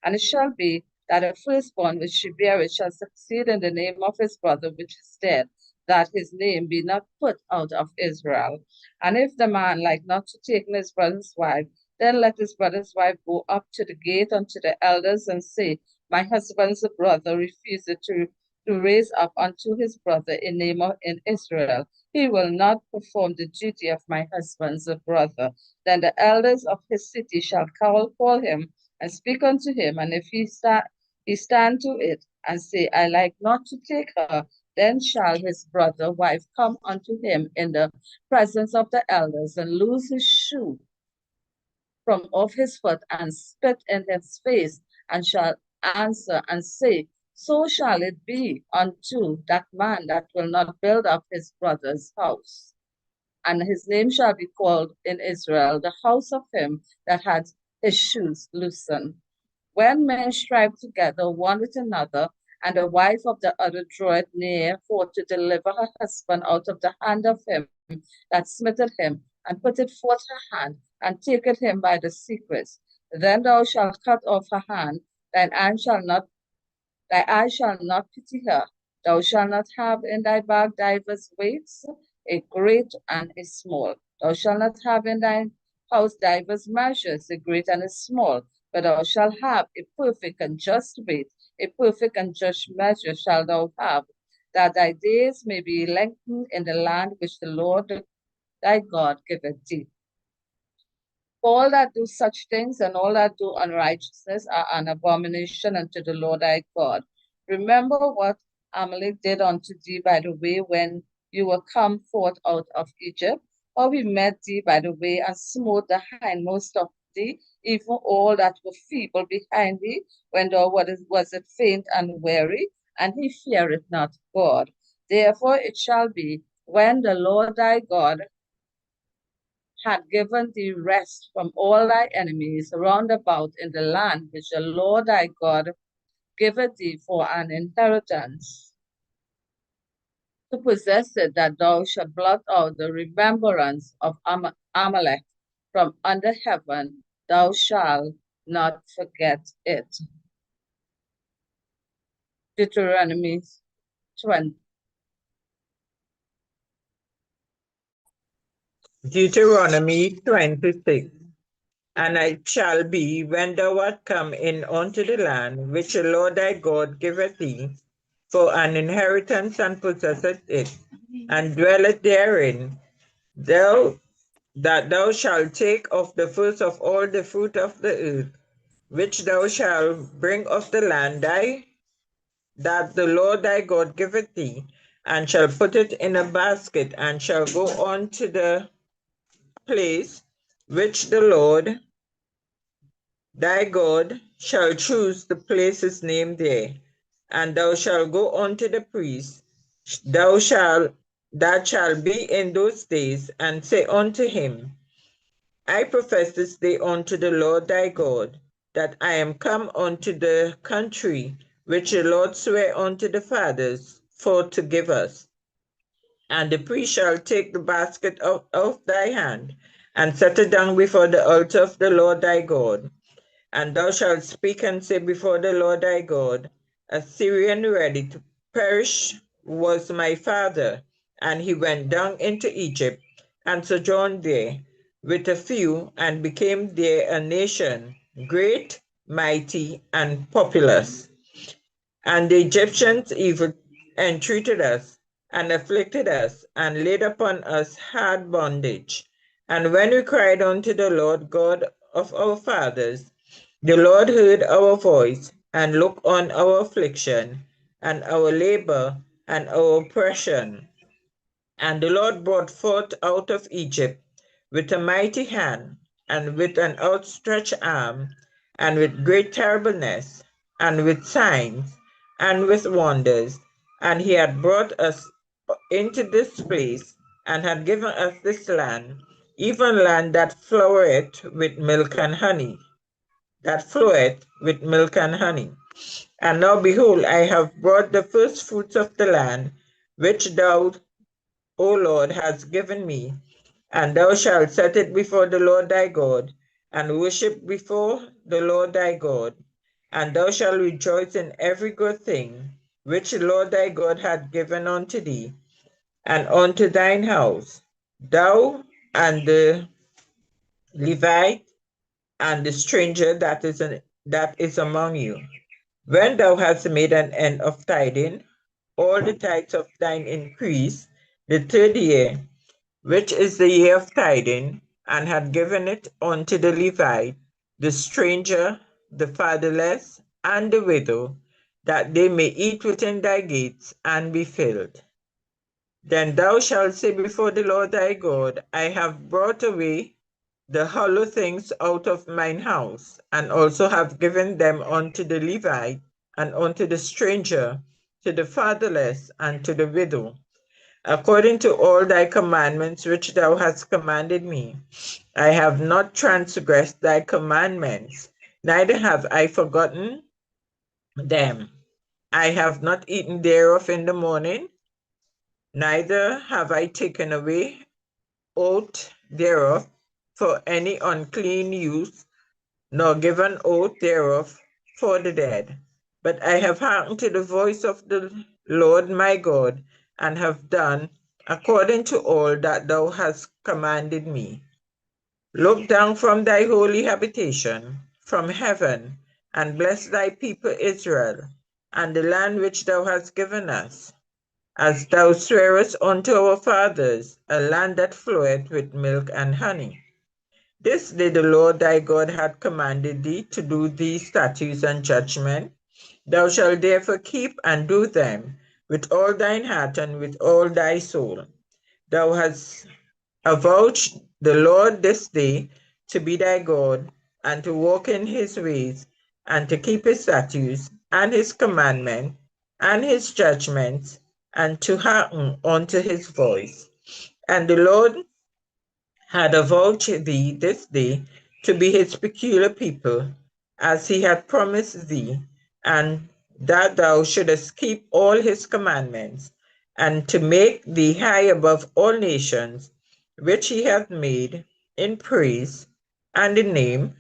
And it shall be that the firstborn which she beareth shall succeed in the name of his brother which is dead, that his name be not put out of Israel. And if the man like not to take his brother's wife, then let his brother's wife go up to the gate unto the elders and say, my husband's brother refuseth to raise up unto his brother a name in Israel. He will not perform the duty of my husband's brother. Then the elders of his city shall call him and speak unto him, and if he stand to it and say, I like not to take her, then shall his brother wife come unto him in the presence of the elders, and loose his shoe from off his foot, and spit in his face, and shall answer and say, so shall it be unto that man that will not build up his brother's house. And his name shall be called in Israel, the house of him that had his shoes loosened. When men strive together one with another, and the wife of the other draweth near for to deliver her husband out of the hand of him that smiteth him, and putteth forth her hand, and taketh him by the secrets, then thou shalt cut off her hand, thy eye shall not pity her. Thou shalt not have in thy bag divers weights, a great and a small. Thou shalt not have in thy house divers measures, a great and a small, but thou shalt have a perfect and just weight, a perfect and just measure shalt thou have, that thy days may be lengthened in the land which the Lord thy God giveth thee. All that do such things and all that do unrighteousness are an abomination unto the Lord thy God. Remember what Amalek did unto thee by the way when you were come forth out of Egypt, how he met thee by the way and smote the hindmost of thee, even all that were feeble behind thee, when thou wast faint and weary, and he feared not God. Therefore it shall be, when the Lord thy God had given thee rest from all thy enemies round about in the land which the Lord thy God giveth thee for an inheritance, to possess it, that thou shalt blot out the remembrance of Amalek from under heaven, thou shalt not forget it. Deuteronomy 20. Deuteronomy 26. And it shall be, when thou art come in unto the land which the Lord thy God giveth thee for an inheritance, and possesseth it, and dwelleth therein, that thou shalt take of the first of all the fruit of the earth, which thou shalt bring of the land that the Lord thy God giveth thee, and shall put it in a basket, and shall go on to the place which the Lord thy God shall choose to place his name there. And thou shalt go unto the priest, that shall be in those days, and say unto him, I profess this day unto the Lord thy God, that I am come unto the country which the Lord sware unto the fathers for to give us. And the priest shall take the basket out of thy hand, and set it down before the altar of the Lord thy God. And thou shalt speak and say before the Lord thy God, a Syrian ready to perish was my father, and he went down into Egypt, and sojourned there with a few, and became there a nation, great, mighty, and populous. And the Egyptians even entreated us, and afflicted us, and laid upon us hard bondage. And when we cried unto the Lord God of our fathers, the Lord heard our voice, and looked on our affliction, and our labor, and our oppression. And the Lord brought forth out of Egypt with a mighty hand, and with an outstretched arm, and with great terribleness, and with signs, and with wonders. And he had brought us into this place, and had given us this land, even land that floweth with milk and honey, And now behold, I have brought the first fruits of the land, which thou, O Lord, hast given me, and thou shalt set it before the Lord thy God, and worship before the Lord thy God. And thou shalt rejoice in every good thing which the Lord thy God hath given unto thee, and unto thine house, thou and the Levite, and the stranger that is among you. When thou hast made an end of tithing, all the tithes of thine increase, the third year, which is the year of tithing, and had given it unto the Levite, the stranger, the fatherless, and the widow, that they may eat within thy gates and be filled. Then thou shalt say before the Lord thy God, I have brought away the hollow things out of mine house, and also have given them unto the Levite, and unto the stranger, to the fatherless, and to the widow, according to all thy commandments which thou hast commanded me. I have not transgressed thy commandments, neither have I forgotten them. I have not eaten thereof in the morning, neither have I taken away oath thereof for any unclean use, nor given oath thereof for the dead. But I have hearkened to the voice of the Lord my God, and have done according to all that thou hast commanded me. Look down from thy holy habitation, from heaven, and bless thy people Israel, and the land which thou hast given us, as thou swearest unto our fathers, a land that floweth with milk and honey. This day the Lord thy God hath commanded thee to do these statutes and judgments. Thou shalt therefore keep and do them with all thine heart and with all thy soul. Thou hast avouched the Lord this day to be thy God, and to walk in his ways, and to keep his statutes, and his commandments, and his judgments, and to hearken unto his voice. And the Lord had avouched thee this day to be his peculiar people, as he had promised thee, and that thou shouldest keep all his commandments, and to make thee high above all nations, which he hath made in praise, and in name,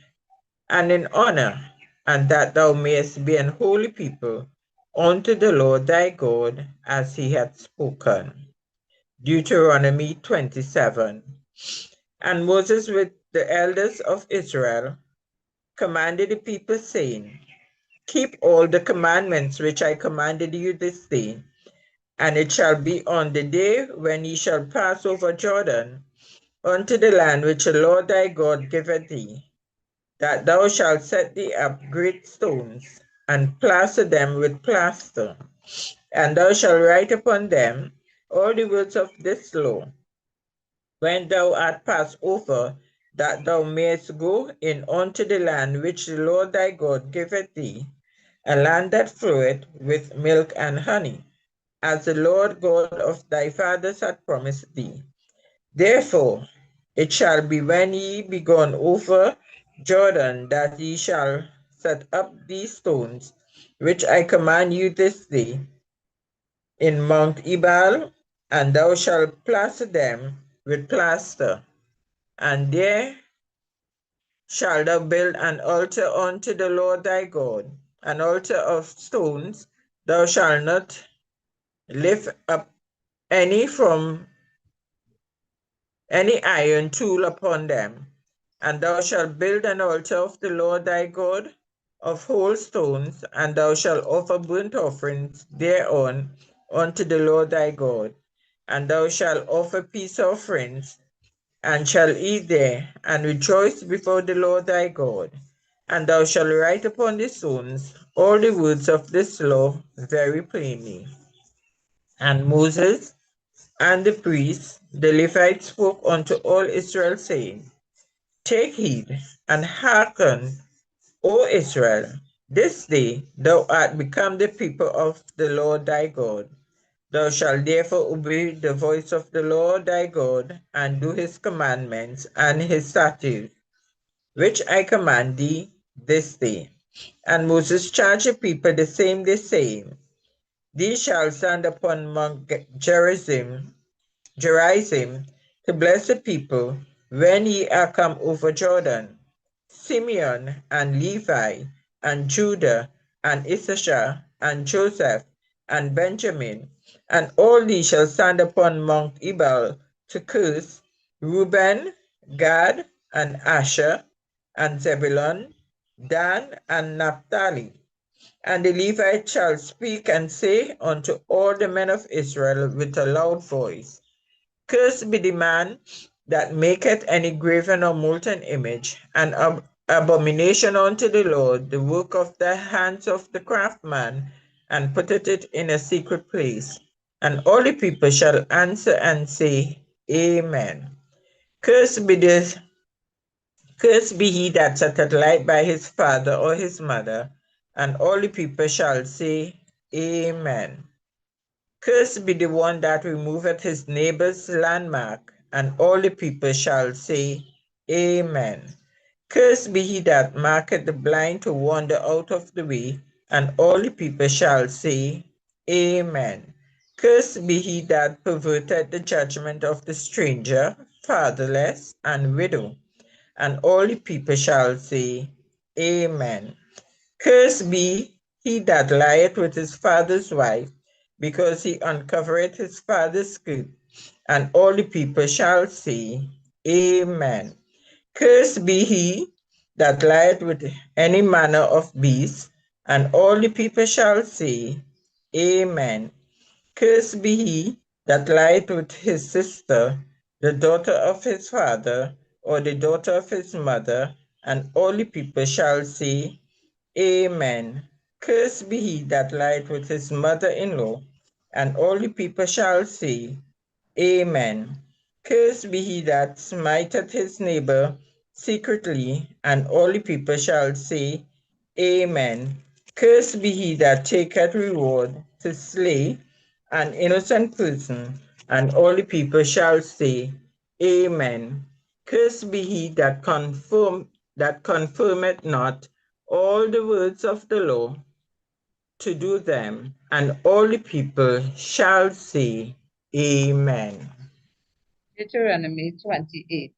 and in honor, and that thou mayest be an holy people unto the Lord thy God, as he hath spoken. Deuteronomy 27. And Moses with the elders of Israel commanded the people, saying, Keep all the commandments which I commanded you this day, and it shall be on the day when ye shall pass over Jordan unto the land which the Lord thy God giveth thee, that thou shalt set thee up great stones, and plaster them with plaster, and thou shalt write upon them all the words of this law, when thou art passed over, that thou mayest go in unto the land which the Lord thy God giveth thee, a land that floweth with milk and honey, as the Lord God of thy fathers hath promised thee. Therefore it shall be when ye be gone over Jordan, that ye shall set up these stones, which I command you this day, in Mount Ebal, and thou shalt plaster them with plaster, and there shalt thou build an altar unto the Lord thy God, an altar of stones. Thou shalt not lift up any iron tool upon them. And thou shalt build an altar of the Lord thy God of whole stones, and thou shalt offer burnt offerings thereon unto the Lord thy God. And thou shalt offer peace offerings, and shalt eat there, and rejoice before the Lord thy God. And thou shalt write upon the stones all the words of this law very plainly. And Moses and the priests, the Levites, spoke unto all Israel, saying, Take heed and hearken, O Israel, this day thou art become the people of the Lord thy God. Thou shalt therefore obey the voice of the Lord thy God, and do his commandments and his statutes, which I command thee this day. And Moses charged the people the same day, saying, These shall stand upon Mount Gerizim to bless the people when ye are come over Jordan. Simeon and Levi and Judah and Issachar and Joseph and Benjamin, and all these shall stand upon Mount Ebal to curse. Reuben, Gad, and Asher, and Zebulun, Dan, and Naphtali. And the Levites shall speak and say unto all the men of Israel with a loud voice, Cursed be the man that maketh any graven or molten image, an abomination unto the Lord, the work of the hands of the craftsman, and putteth it in a secret place. And all the people shall answer and say, Amen. Cursed be he that setteth light by his father or his mother. And all the people shall say, Amen. Cursed be the one that removeth his neighbor's landmark, and all the people shall say, Amen. Cursed be he that maketh the blind to wander out of the way, and all the people shall say, Amen. Cursed be he that perverteth the judgment of the stranger, fatherless, and widow, and all the people shall say, Amen. Cursed be he that lieth with his father's wife, because he uncovereth his father's skirt, and all the people shall say, Amen. Cursed be he that lieth with any manner of beast, and all the people shall say, Amen. Cursed be he that lieth with his sister, the daughter of his father, or the daughter of his mother, and all the people shall say, Amen. Cursed be he that lieth with his mother-in-law, and all the people shall say, Amen. Cursed be he that smiteth his neighbor secretly, and all the people shall say, Amen. Cursed be he that taketh reward to slay an innocent person, and all the people shall say, Amen. Cursed be he that confirmeth not all the words of the law to do them, and all the people shall say, Amen. Deuteronomy 28.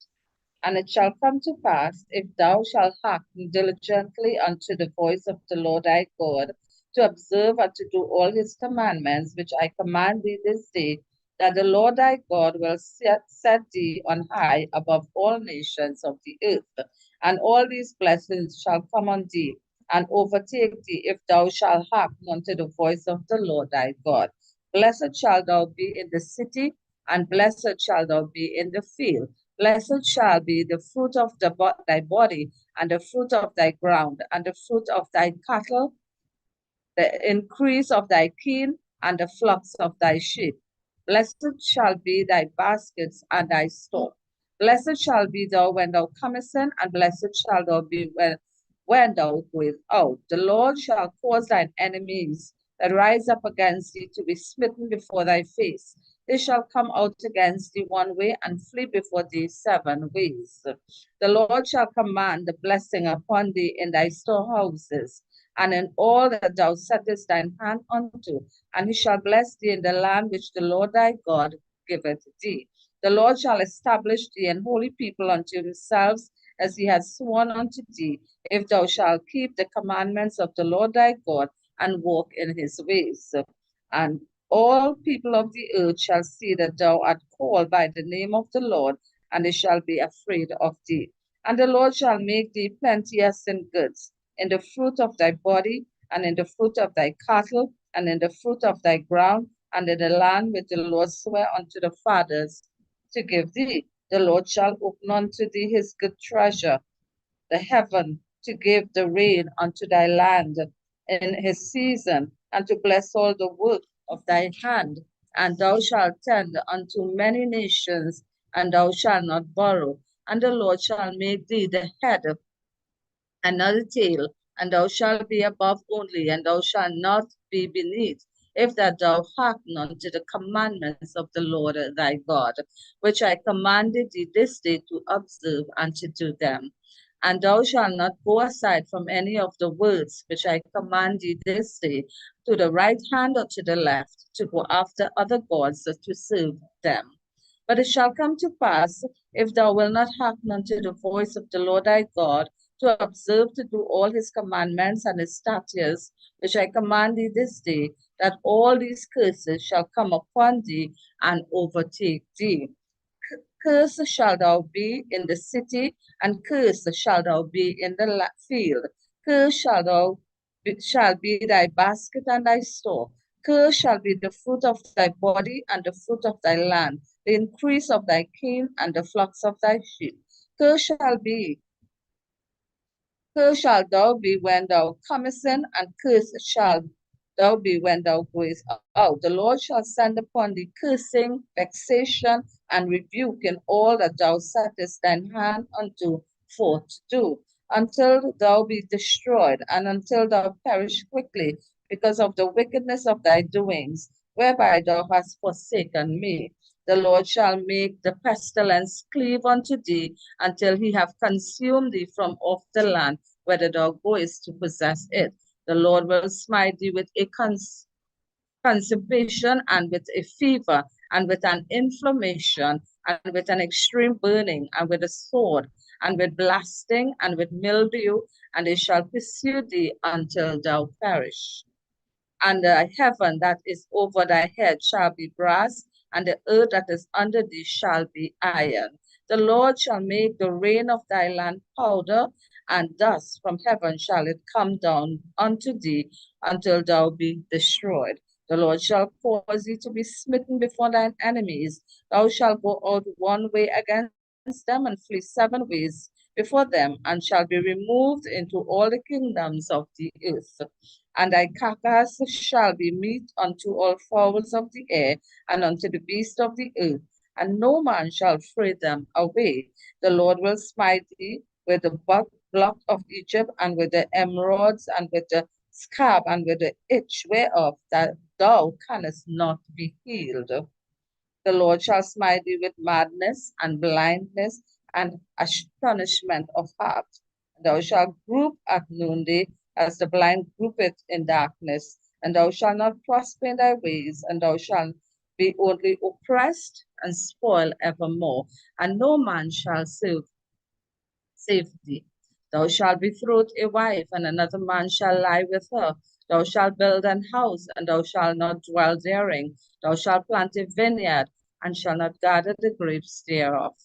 And it shall come to pass, if thou shalt hearken diligently unto the voice of the Lord thy God, to observe and to do all his commandments, which I command thee this day, that the Lord thy God will set thee on high above all nations of the earth. And all these blessings shall come on thee, and overtake thee, if thou shalt hearken unto the voice of the Lord thy God. Blessed shalt thou be in the city, and blessed shalt thou be in the field. Blessed shall be the fruit of thy body, and the fruit of thy ground, and the fruit of thy cattle, the increase of thy kine, and the flocks of thy sheep. Blessed shall be thy baskets and thy store. Blessed shall be thou when thou comest in, and blessed shall thou be when thou goest out. The Lord shall cause thine enemies that rise up against thee to be smitten before thy face. They shall come out against thee one way and flee before thee 7 ways. The Lord shall command the blessing upon thee in thy storehouses, and in all that thou settest thine hand unto, and he shall bless thee in the land which the Lord thy God giveth thee. The Lord shall establish thee an holy people unto himself, as he has sworn unto thee, if thou shalt keep the commandments of the Lord thy God, and walk in his ways. And all people of the earth shall see that thou art called by the name of the Lord, and they shall be afraid of thee. And the Lord shall make thee plenteous in goods, in the fruit of thy body, and in the fruit of thy cattle, and in the fruit of thy ground, and in the land which the Lord sware unto the fathers to give thee. The Lord shall open unto thee his good treasure, the heaven, to give the rain unto thy land in his season, and to bless all the work of thy hand. And thou shalt tend unto many nations, and thou shalt not borrow. And the Lord shall make thee the head and not the tail, and thou shalt be above only, and thou shalt not be beneath, if that thou hearken unto the commandments of the Lord thy God, which I commanded thee this day to observe and to do them. And thou shalt not go aside from any of the words which I command thee this day, to the right hand or to the left, to go after other gods to serve them. But it shall come to pass, if thou wilt not hearken unto the voice of the Lord thy God, to observe to do all his commandments and his statutes, which I command thee this day, that all these curses shall come upon thee and overtake thee. Cursed shalt thou be in the city, and cursed shalt thou be in the field. Cursed shall be thy basket and thy store. Cursed shall be the fruit of thy body and the fruit of thy land, the increase of thy king and the flocks of thy sheep. Cursed shalt thou be when thou comest in, and cursed shalt thou be when thou goest out. The Lord shall send upon thee cursing, vexation, and rebuke in all that thou settest thine hand unto for to do, until thou be destroyed, and until thou perish quickly, because of the wickedness of thy doings, whereby thou hast forsaken me. The Lord shall make the pestilence cleave unto thee, until he have consumed thee from off the land, whether thou goest to possess it. The Lord will smite thee with a constipation, and with a fever, and with an inflammation, and with an extreme burning, and with a sword, and with blasting, and with mildew, and they shall pursue thee until thou perish. And the heaven that is over thy head shall be brass, and the earth that is under thee shall be iron. The Lord shall make the rain of thy land powder, and dust from heaven shall it come down unto thee until thou be destroyed. The Lord shall cause thee to be smitten before thine enemies. Thou shalt go out one way against them, and flee 7 ways before them, and shall be removed into all the kingdoms of the earth. And thy carcass shall be meat unto all fowls of the air, and unto the beasts of the earth, and no man shall fray them away. The Lord will smite thee with the block of Egypt, and with the emeralds, and with the scab, and with the itch whereof that thou canst not be healed. The Lord shall smite thee with madness, and blindness, and astonishment of heart. Thou shalt group at noonday, as the blind groupeth in darkness, and thou shalt not prosper in thy ways, and thou shalt be only oppressed and spoil evermore, and no man shall save thee. Thou shalt betroth a wife, and another man shall lie with her. Thou shalt build an house, and thou shalt not dwell therein. Thou shalt plant a vineyard, and shalt not gather the grapes thereof.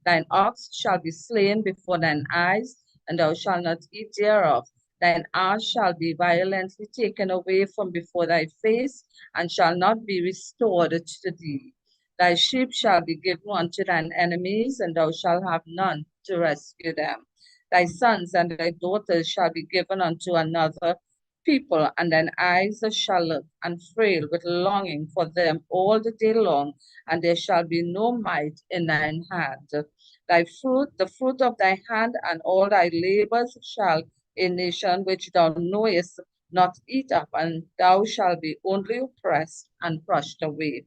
Thine ox shall be slain before thine eyes, and thou shalt not eat thereof. Thine ass shall be violently taken away from before thy face, and shall not be restored to thee. Thy sheep shall be given unto thine enemies, and thou shalt have none to rescue them. Thy sons and thy daughters shall be given unto another people, and thine eyes shall look and frail with longing for them all the day long, and there shall be no might in thine hand. Thy fruit, the fruit of thy hand, and all thy labors shall a nation which thou knowest not eat up, and thou shalt be only oppressed and crushed away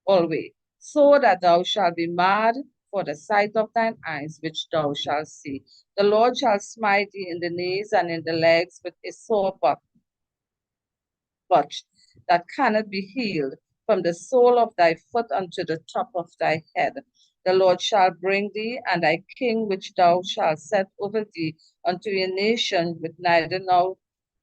always, so that thou shalt be mad for the sight of thine eyes, which thou shalt see. The Lord shall smite thee in the knees and in the legs with a sore blotch that cannot be healed, from the sole of thy foot unto the top of thy head. The Lord shall bring thee and thy king, which thou shalt set over thee, unto a nation which neither thou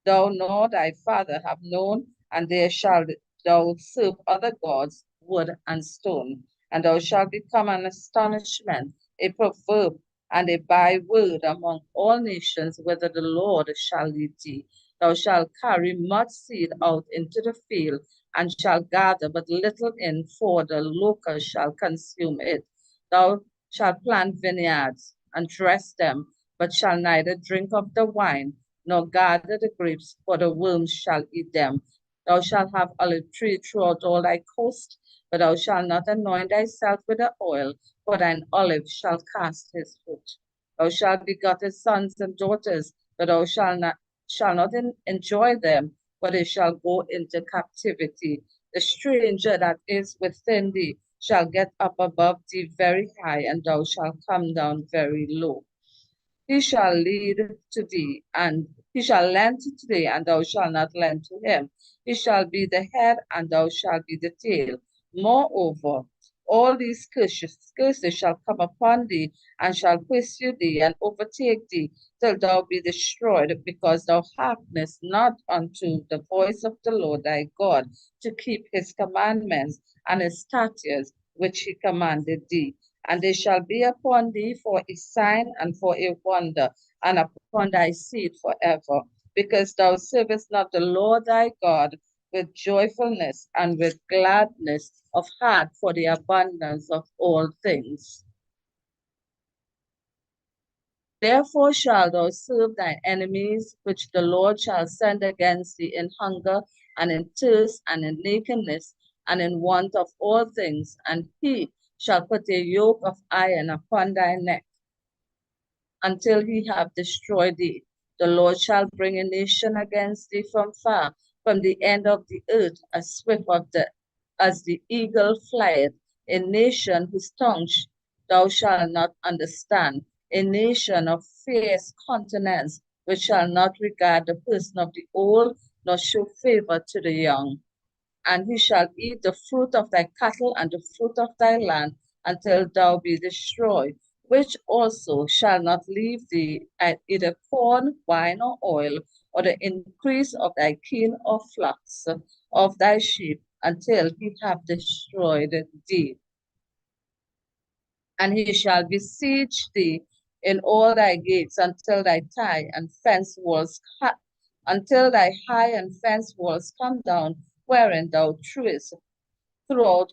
nor thy father have known, and there shalt thou serve other gods, wood and stone. And thou shalt become an astonishment, a proverb, and a byword among all nations, whither the Lord shall lead thee. Thou shalt carry much seed out into the field, and shalt gather but little in, for the locust shall consume it. Thou shalt plant vineyards and dress them, but shall neither drink of the wine, nor gather the grapes, for the worms shall eat them. Thou shalt have olive tree throughout all thy coast, but thou shalt not anoint thyself with the oil, for thine olive shall cast his fruit. Thou shalt beget sons and daughters, but thou shalt not enjoy them, but they shall go into captivity. The stranger that is within thee shall get up above thee very high, and thou shalt come down very low. He shall lead to thee, and he shall lend to thee, and thou shalt not lend to him. He shall be the head, and thou shalt be the tail. Moreover, all these curses shall come upon thee, and shall pursue thee, and overtake thee, till thou be destroyed, because thou hearkenest not unto the voice of the Lord thy God, to keep his commandments and his statutes, which he commanded thee. And they shall be upon thee for a sign and for a wonder, and upon thy seed forever, because thou servest not the Lord thy God with joyfulness and with gladness of heart for the abundance of all things. Therefore shalt thou serve thine enemies, which the Lord shall send against thee in hunger, and in thirst, and in nakedness, and in want of all things, and he shall put a yoke of iron upon thy neck, until he have destroyed thee. The Lord shall bring a nation against thee from far, from the end of the earth, as as the eagle flieth, a nation whose tongue thou shalt not understand, a nation of fierce countenance, which shall not regard the person of the old, nor show favor to the young. And he shall eat the fruit of thy cattle and the fruit of thy land, until thou be destroyed, which also shall not leave thee at either corn, wine, or oil, or the increase of thy kine or flocks of thy sheep, until he have destroyed thee. And he shall besiege thee in all thy gates, until thy high and fence walls come down, wherein thou truest throughout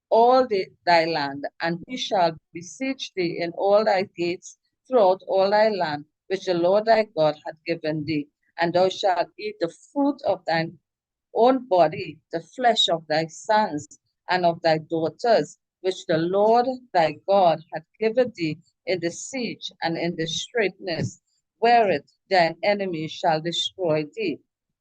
all thy land. And he shall besiege thee in all thy gates throughout all thy land, which the Lord thy God hath given thee. And thou shalt eat the fruit of thine own body, the flesh of thy sons and of thy daughters, which the Lord thy God hath given thee in the siege and in the straitness, wherewith thine enemy shall destroy thee.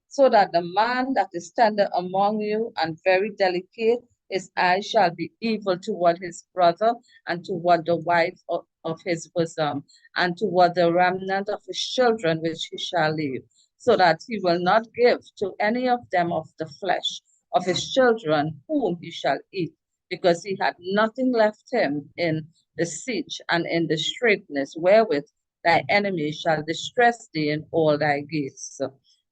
So that the man that is tender among you and very delicate, his eye shall be evil toward his brother, and toward the wife of his bosom, and toward the remnant of his children which he shall leave, so that he will not give to any of them of the flesh of his children whom he shall eat, because he had nothing left him in the siege and in the straitness, wherewith thy enemy shall distress thee in all thy gates.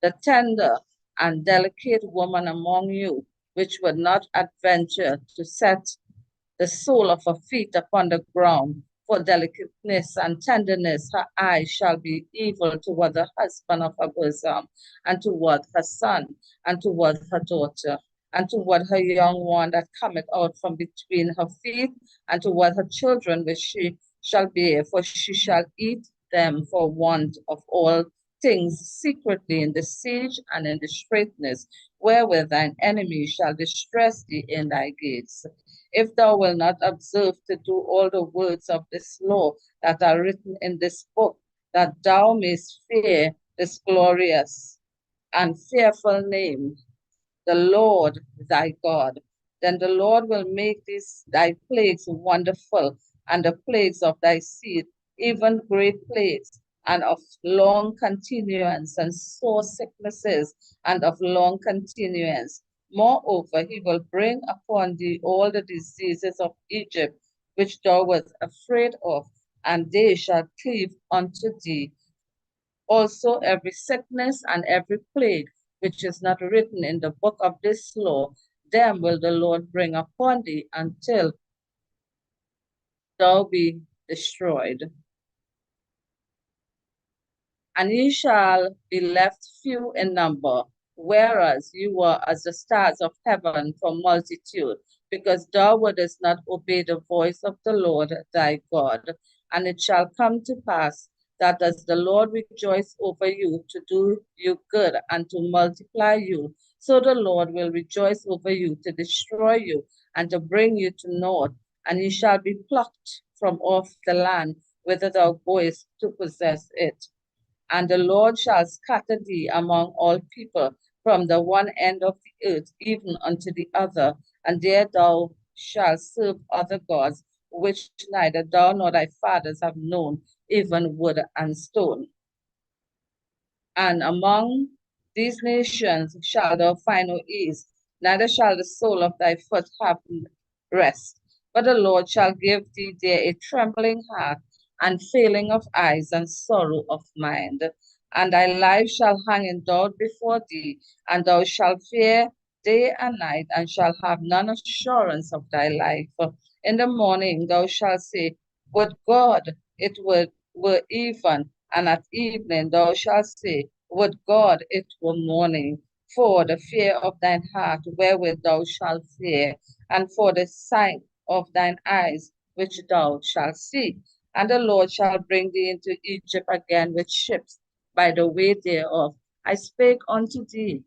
The tender and delicate woman among you, which would not adventure to set the sole of her feet upon the ground, for delicateness and tenderness, her eyes shall be evil toward the husband of her bosom, and toward her son, and toward her daughter, and toward her young one that cometh out from between her feet, and toward her children which she shall bear, for she shall eat them for want of all things secretly in the siege and in the straitness, wherewith thine enemy shall distress thee in thy gates. If thou wilt not observe to do all the words of this law that are written in this book, that thou mayst fear this glorious and fearful name, the Lord thy God. Then the Lord will make these thy plagues wonderful, and the plagues of thy seed, even great plagues, and of long continuance, and sore sicknesses, and of long continuance. Moreover, he will bring upon thee all the diseases of Egypt, which thou wast afraid of, and they shall cleave unto thee. Also every sickness and every plague which is not written in the book of this law, them will the Lord bring upon thee until thou be destroyed. And ye shall be left few in number, whereas you were as the stars of heaven for multitude, because thou wouldest not obey the voice of the Lord thy God. And it shall come to pass that as the Lord rejoice over you to do you good and to multiply you, so the Lord will rejoice over you to destroy you and to bring you to naught, and ye shall be plucked from off the land whither thou goest to possess it. And the Lord shall scatter thee among all people, from the one end of the earth even unto the other, and there thou shalt serve other gods, which neither thou nor thy fathers have known, even wood and stone. And among these nations shall thou find no ease, neither shall the sole of thy foot have rest. But the Lord shall give thee there a trembling heart, and failing of eyes, and sorrow of mind. And thy life shall hang in doubt before thee, and thou shalt fear day and night, and shalt have none assurance of thy life. In the morning thou shalt say, would God it were even, and at evening thou shalt say, would God it were morning, for the fear of thine heart wherewith thou shalt fear, and for the sight of thine eyes which thou shalt see. And the Lord shall bring thee into Egypt again with ships by the way thereof. I spake unto thee,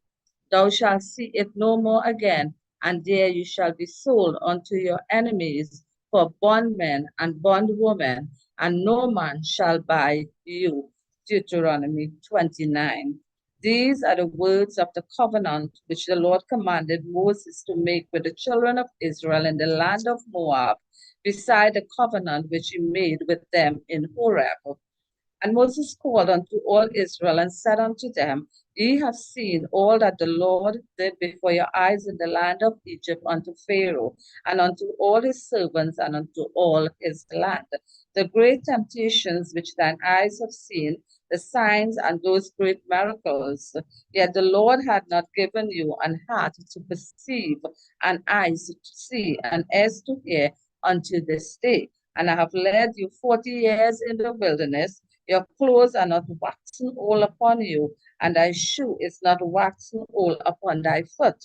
thou shalt see it no more again, and there you shall be sold unto your enemies for bondmen and bondwomen, and no man shall buy you. Deuteronomy 29. These are the words of the covenant which the Lord commanded Moses to make with the children of Israel in the land of Moab, beside the covenant which he made with them in Horeb. And Moses called unto all Israel and said unto them, Ye have seen all that the Lord did before your eyes in the land of Egypt unto Pharaoh, and unto all his servants, and unto all his land. The great temptations which thine eyes have seen, the signs and those great miracles. Yet the Lord had not given you an heart to perceive, and eyes to see, and ears to hear unto this day. And I have led you 40 years in the wilderness. Your clothes are not waxen old upon you, and thy shoe is not waxen old upon thy foot.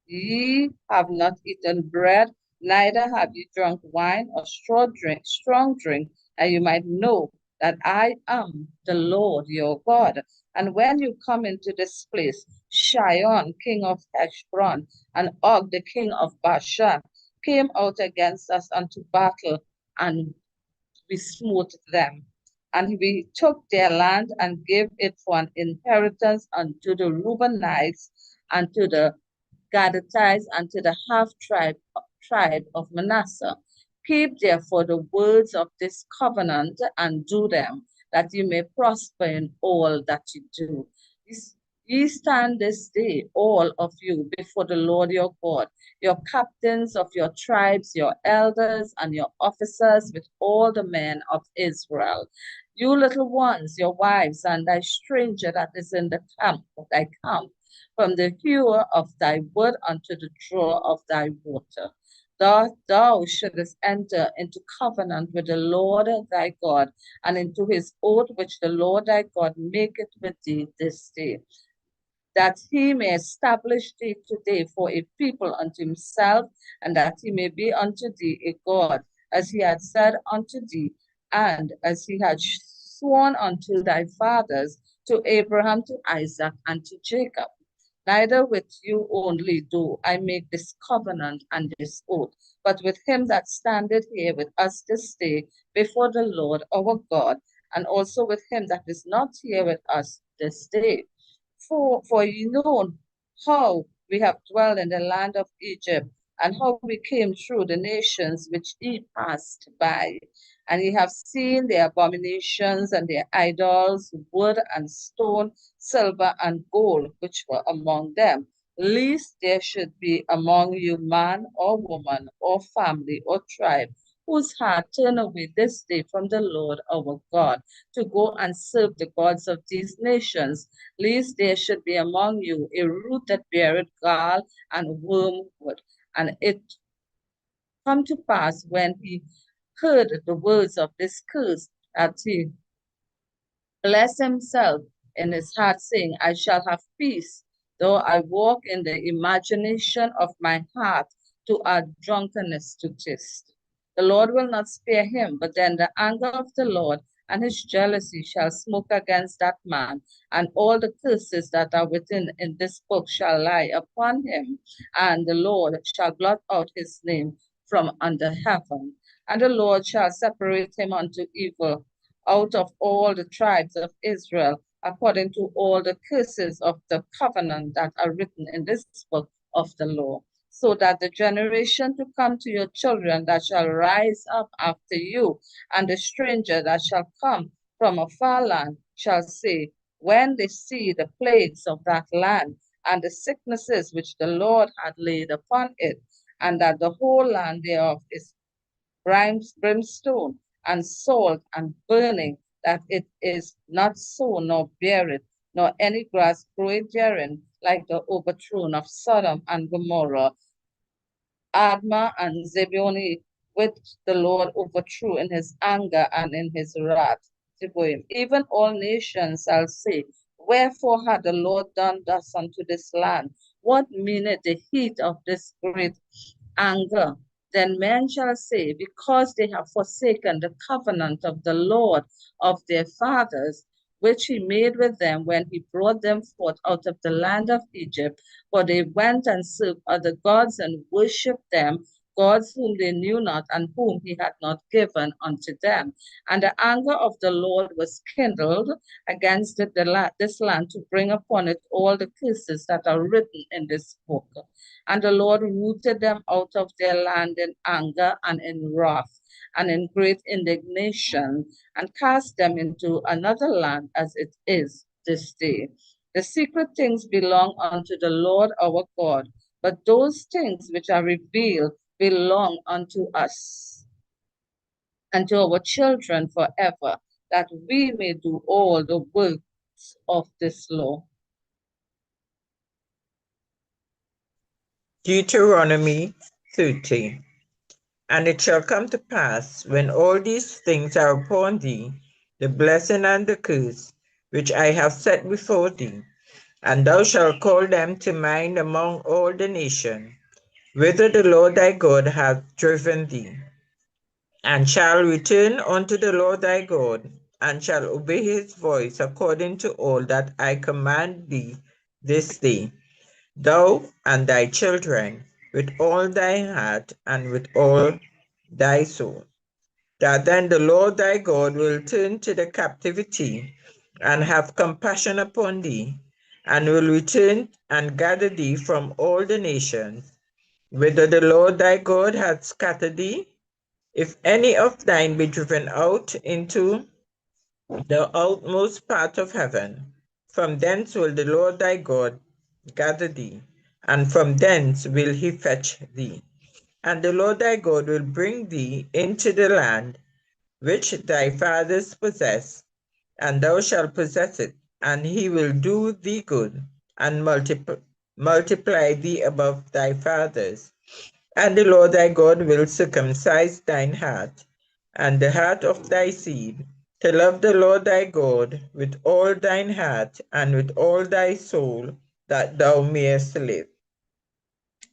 Ye have not eaten bread, neither have ye drunk wine or strong drink, that you might know that I am the Lord your God. And when you come into this place, Shion, king of Heshbon, and Og, the king of Bashan, came out against us unto battle, and we smote them. And we took their land and gave it for an inheritance unto the Reubenites, and to the Gadites, and to the half-tribe of Manasseh. Keep therefore the words of this covenant and do them, that you may prosper in all that you do. Ye stand this day, all of you, before the Lord your God, your captains of your tribes, your elders, and your officers, with all the men of Israel. You little ones, your wives, and thy stranger that is in the camp of thy camp, from the hewer of thy wood unto the drawer of thy water. Thou shouldest enter into covenant with the Lord thy God, and into his oath which the Lord thy God maketh with thee this day, that he may establish thee today for a people unto himself, and that he may be unto thee a God, as he had said unto thee, and as he had sworn unto thy fathers, to Abraham, to Isaac, and to Jacob. Neither with you only do I make this covenant and this oath, but with him that standeth here with us this day before the Lord our God, and also with him that is not here with us this day. For you know how we have dwelt in the land of Egypt, and how we came through the nations which ye passed by. And ye have seen their abominations and their idols, wood and stone, silver and gold, which were among them, lest there should be among you man or woman or family or tribe whose heart turn away this day from the Lord our God to go and serve the gods of these nations, lest there should be among you a root that beareth gall and wormwood. And it come to pass when he heard the words of this curse that he bless himself in his heart, saying, I shall have peace, though I walk in the imagination of my heart to add drunkenness to taste. The Lord will not spare him, but then the anger of the Lord and his jealousy shall smoke against that man, and all the curses that are within in this book shall lie upon him, and the Lord shall blot out his name from under heaven. And the Lord shall separate him unto evil out of all the tribes of Israel, according to all the curses of the covenant that are written in this book of the law, so that the generation to come to your children that shall rise up after you, and the stranger that shall come from a far land shall say, when they see the plagues of that land, and the sicknesses which the Lord had laid upon it, and that the whole land thereof is brimstone and salt and burning, that it is not so, nor beareth, nor any grass groweth therein, like the overthrown of Sodom and Gomorrah, Admah and Zebulun, which the Lord overthrew in his anger and in his wrath. Even all nations shall say, wherefore hath the Lord done thus unto this land? What meaneth the heat of this great anger? Then men shall say, because they have forsaken the covenant of the Lord of their fathers, which he made with them when he brought them forth out of the land of Egypt, for they went and served other gods and worshipped them, gods whom they knew not and whom he had not given unto them. And the anger of the Lord was kindled against this land to bring upon it all the curses that are written in this book. And the Lord rooted them out of their land in anger and in wrath and in great indignation, and cast them into another land as it is this day. The secret things belong unto the Lord our God, but those things which are revealed belong unto us and to our children forever, that we may do all the works of this law. Deuteronomy 30. And it shall come to pass, when all these things are upon thee, the blessing and the curse, which I have set before thee, and thou shalt call them to mind among all the nations, whither the Lord thy God hath driven thee, and shall return unto the Lord thy God, and shall obey his voice according to all that I command thee this day, thou and thy children, with all thy heart and with all thy soul. That then the Lord thy God will turn to the captivity and have compassion upon thee, and will return and gather thee from all the nations, whither the Lord thy God hath scattered thee. If any of thine be driven out into the outmost part of heaven, from thence will the Lord thy God gather thee, and from thence will he fetch thee. And the Lord thy God will bring thee into the land which thy fathers possessed, and thou shalt possess it, and he will do thee good, and multiply thee above thy fathers. And the Lord thy God will circumcise thine heart, and the heart of thy seed, to love the Lord thy God with all thine heart and with all thy soul, that thou mayest live.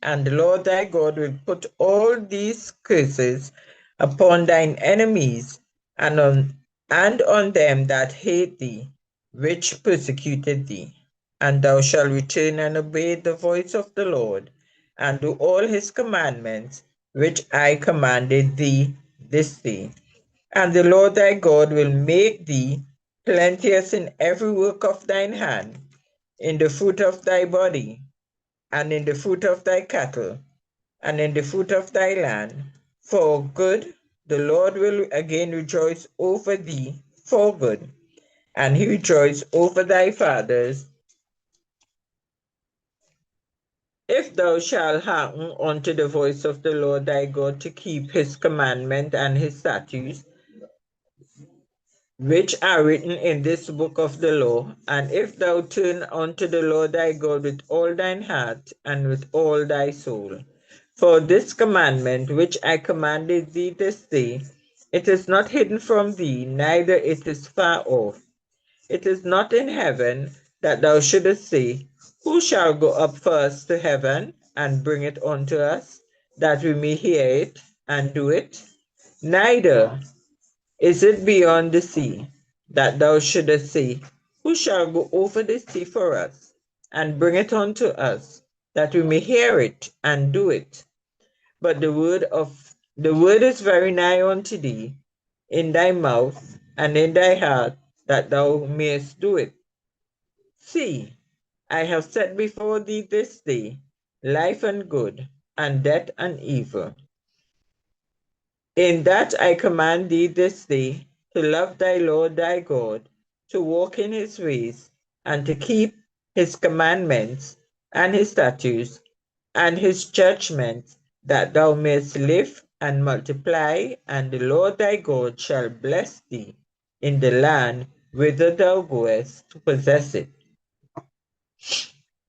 And the Lord thy God will put all these curses upon thine enemies, and on them that hate thee, which persecuted thee. And thou shalt return and obey the voice of the Lord, and do all his commandments, which I commanded thee this day. And the Lord thy God will make thee plenteous in every work of thine hand, in the fruit of thy body, and in the fruit of thy cattle, and in the fruit of thy land. For good, the Lord will again rejoice over thee for good, and he rejoiced over thy fathers. If thou shalt hearken unto the voice of the Lord thy God to keep his commandments and his statutes, which are written in this book of the law, and if thou turn unto the Lord thy God with all thine heart and with all thy soul. For this commandment which I commanded thee this day, it is not hidden from thee, neither it is far off. It is not in heaven, that thou shouldest say, who shall go up first to heaven and bring it unto us, that we may hear it and do it? Neither is it beyond the sea, that thou shouldest say, who shall go over the sea for us, and bring it unto us, that we may hear it and do it? But the word is very nigh unto thee, in thy mouth and in thy heart, that thou mayest do it. See, I have set before thee this day life and good, and death and evil. In that I command thee this day to love thy Lord thy God, to walk in his ways, and to keep his commandments, and his statutes, and his judgments, that thou mayest live and multiply, and the Lord thy God shall bless thee in the land whither thou goest to possess it.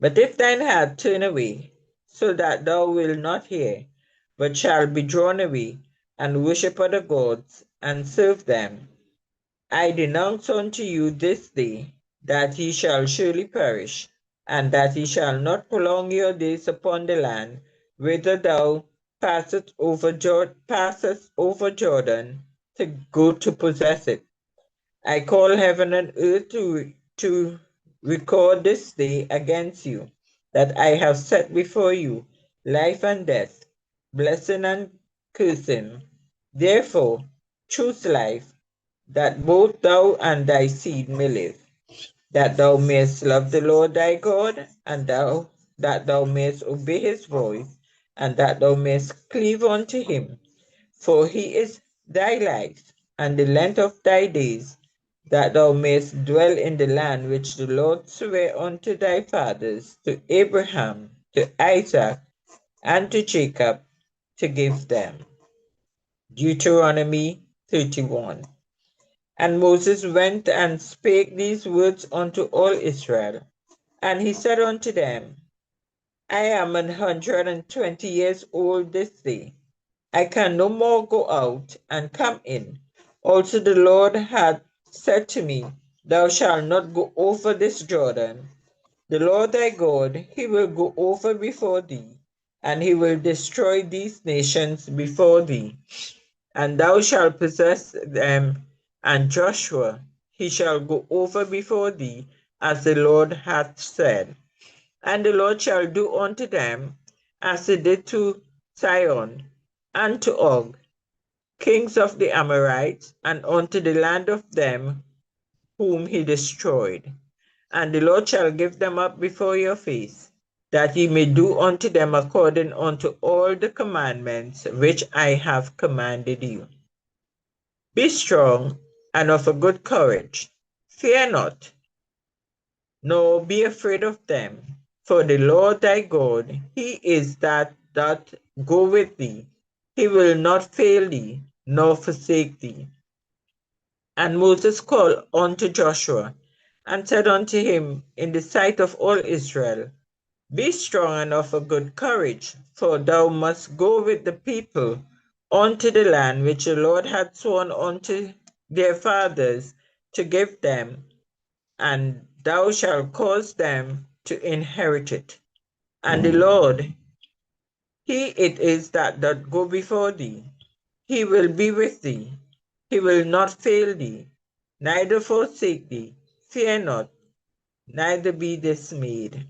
But if thine heart turn away, so that thou wilt not hear, but shalt be drawn away, and worship other gods, and serve them, I denounce unto you this day that ye shall surely perish, and that ye shall not prolong your days upon the land, whither thou passest over Jordan to go to possess it. I call heaven and earth to record this day against you, that I have set before you life and death, blessing and cursing. Therefore, choose life, that both thou and thy seed may live, that thou mayest love the Lord thy God, and that thou mayest obey his voice, and that thou mayest cleave unto him. For he is thy life, and the length of thy days, that thou mayest dwell in the land which the Lord sware unto thy fathers, to Abraham, to Isaac, and to Jacob, to give them. Deuteronomy 31. And Moses went and spake these words unto all Israel. And he said unto them, I am 120 years old this day. I can no more go out and come in. Also the Lord had said to me, thou shalt not go over this Jordan. The Lord thy God, he will go over before thee, and he will destroy these nations before thee, and thou shalt possess them. And Joshua, he shall go over before thee, as the Lord hath said. And the Lord shall do unto them as he did to Sihon and to Og, kings of the Amorites, and unto the land of them whom he destroyed. And the Lord shall give them up before your face, that ye may do unto them according unto all the commandments which I have commanded you. Be strong and of a good courage. Fear not, nor be afraid of them. For the Lord thy God, he is that doth go with thee. He will not fail thee, nor forsake thee. And Moses called unto Joshua, and said unto him in the sight of all Israel, Be strong and of a good courage, for thou must go with the people unto the land which the Lord had sworn unto their fathers to give them, and thou shalt cause them to inherit it. And the Lord, he it is that doth go before thee. He will be with thee. He will not fail thee, neither forsake thee. fear not, neither be dismayed.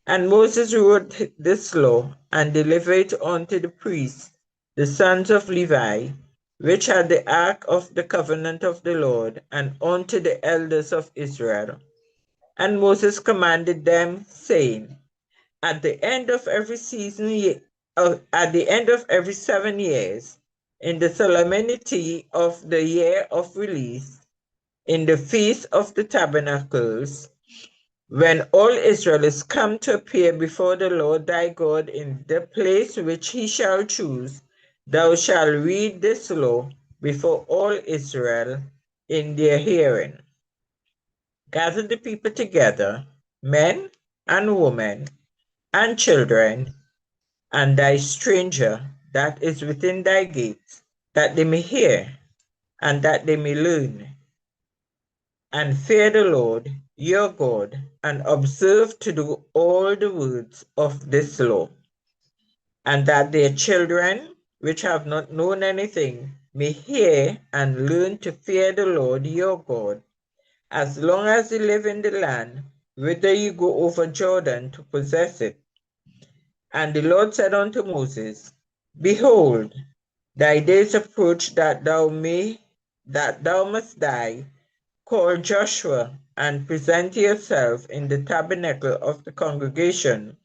And Moses wrote this law and delivered it unto the priests, the sons of Levi, which had the ark of the covenant of the Lord, and unto the elders of Israel. And Moses commanded them, saying, At the end of every at the end of every 7 years, in the solemnity of the year of release, in the feast of the tabernacles, when all Israel is come to appear before the Lord thy God in the place which he shall choose, thou shalt read this law before all Israel in their hearing. Gather the people together, men and women and children, and thy stranger that is within thy gates, that they may hear, and that they may learn, and fear the Lord your God, and observe to do all the words of this law, and that their children, which have not known anything, may hear and learn to fear the Lord your God, as long as they live in the land, whither you go over Jordan to possess it. And the Lord said unto Moses, Behold, thy days approach that thou must die. Call Joshua and present yourself in the tabernacle of the congregation,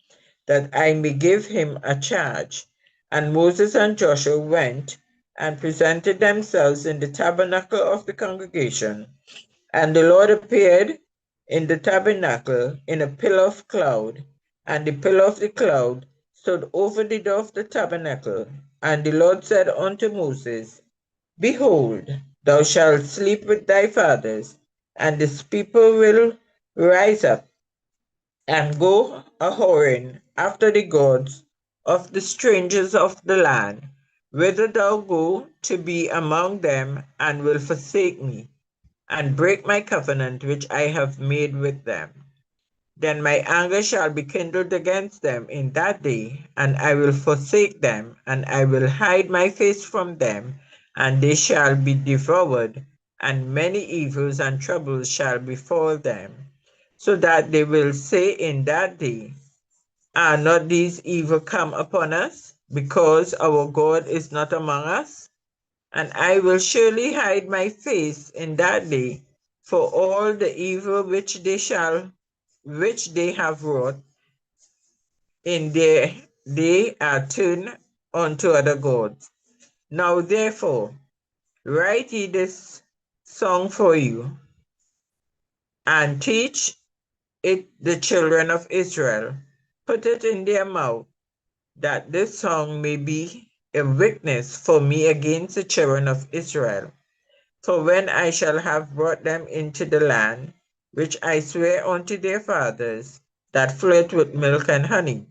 that I may give him a charge. And Moses and Joshua went and presented themselves in the tabernacle of the congregation. And the Lord appeared in the tabernacle in a pillar of cloud, and the pillar of the cloud stood over the door of the tabernacle. And the Lord said unto Moses, Behold, thou shalt sleep with thy fathers, and this people will rise up and go a-whoring after the gods of the strangers of the land, whither thou go to be among them, and will forsake me, and break my covenant which I have made with them. Then my anger shall be kindled against them in that day, and I will forsake them, and I will hide my face from them, and they shall be devoured, and many evils and troubles shall befall them, so that they will say in that day, Are not these evil come upon us, because our God is not among us? And I will surely hide my face in that day for all the evil which they have wrought, in they are turned unto other gods. Now therefore write ye this song for you, and teach it the children of Israel. Put it in their mouth, that this song may be a witness for me against the children of Israel. For when I shall have brought them into the land, which I swear unto their fathers, that floweth with milk and honey,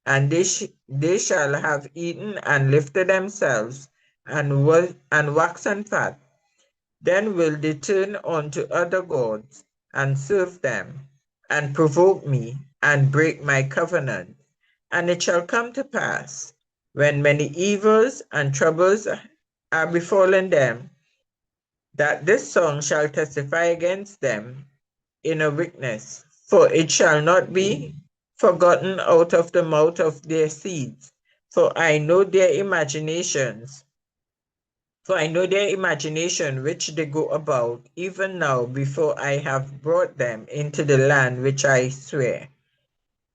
and they shall have eaten and lifted themselves, and waxen fat, then will they turn unto other gods, and serve them, and provoke me, and break my covenant. And it shall come to pass, when many evils and troubles are befallen them, that this song shall testify against them in a witness, for it shall not be forgotten out of the mouth of their seeds. For I know their imaginations, which they go about, even now before I have brought them into the land which I swear.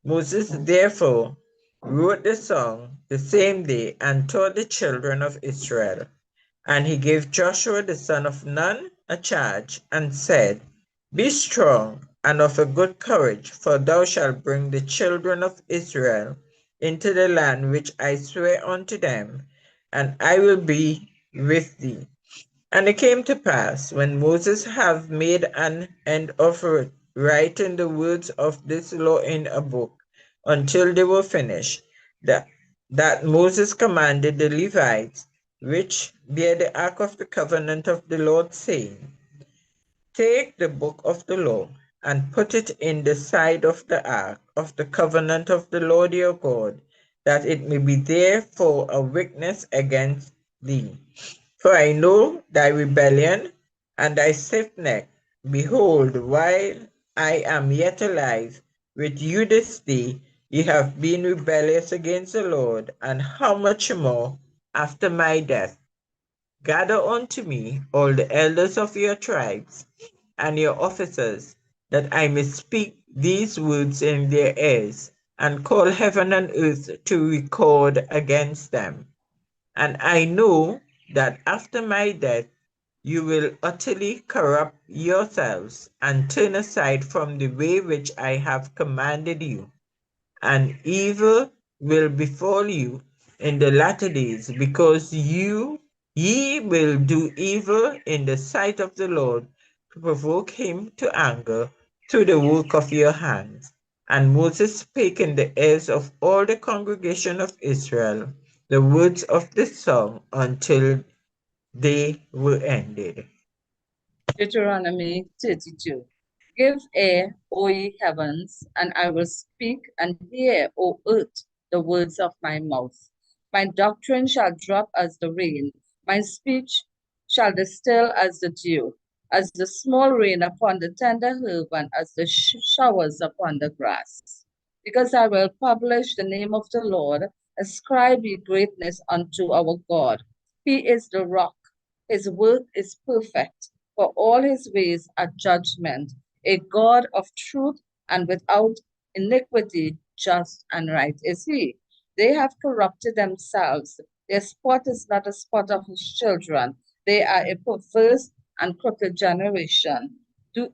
Moses therefore wrote the song the same day and taught the children of Israel. And he gave Joshua the son of Nun a charge, and said, Be strong and of a good courage, for thou shalt bring the children of Israel into the land which I swear unto them, and I will be with thee. And it came to pass, when Moses had made an end of writing the words of this law in a book, until they were finished, that Moses commanded the Levites, which bear the ark of the covenant of the Lord, saying, Take the book of the law, and put it in the side of the ark of the covenant of the Lord your God, that it may be there for a witness against thee. For I know thy rebellion and thy stiff neck, Behold, while I am yet alive with you this day, ye have been rebellious against the Lord, and how much more after my death? Gather unto me all the elders of your tribes and your officers, that I may speak these words in their ears, and call heaven and earth to record against them. And I know that after my death you will utterly corrupt yourselves and turn aside from the way which I have commanded you, and evil will befall you in the latter days, because ye will do evil in the sight of the Lord, to provoke him to anger through the work of your hands. And Moses spake in the ears of all the congregation of Israel the words of the song until they were ended. Deuteronomy 32. Give ear, O ye heavens, and I will speak, and hear, O earth, the words of my mouth. My doctrine shall drop as the rain, my speech shall distill as the dew, as the small rain upon the tender herb, and as the showers upon the grass. Because I will publish the name of the Lord, ascribe ye greatness unto our God. He is the rock, his work is perfect, for all his ways are judgment, a God of truth and without iniquity, just and right is he. They have corrupted themselves. Their spot is not a spot of his children. They are a perverse and crooked generation. Do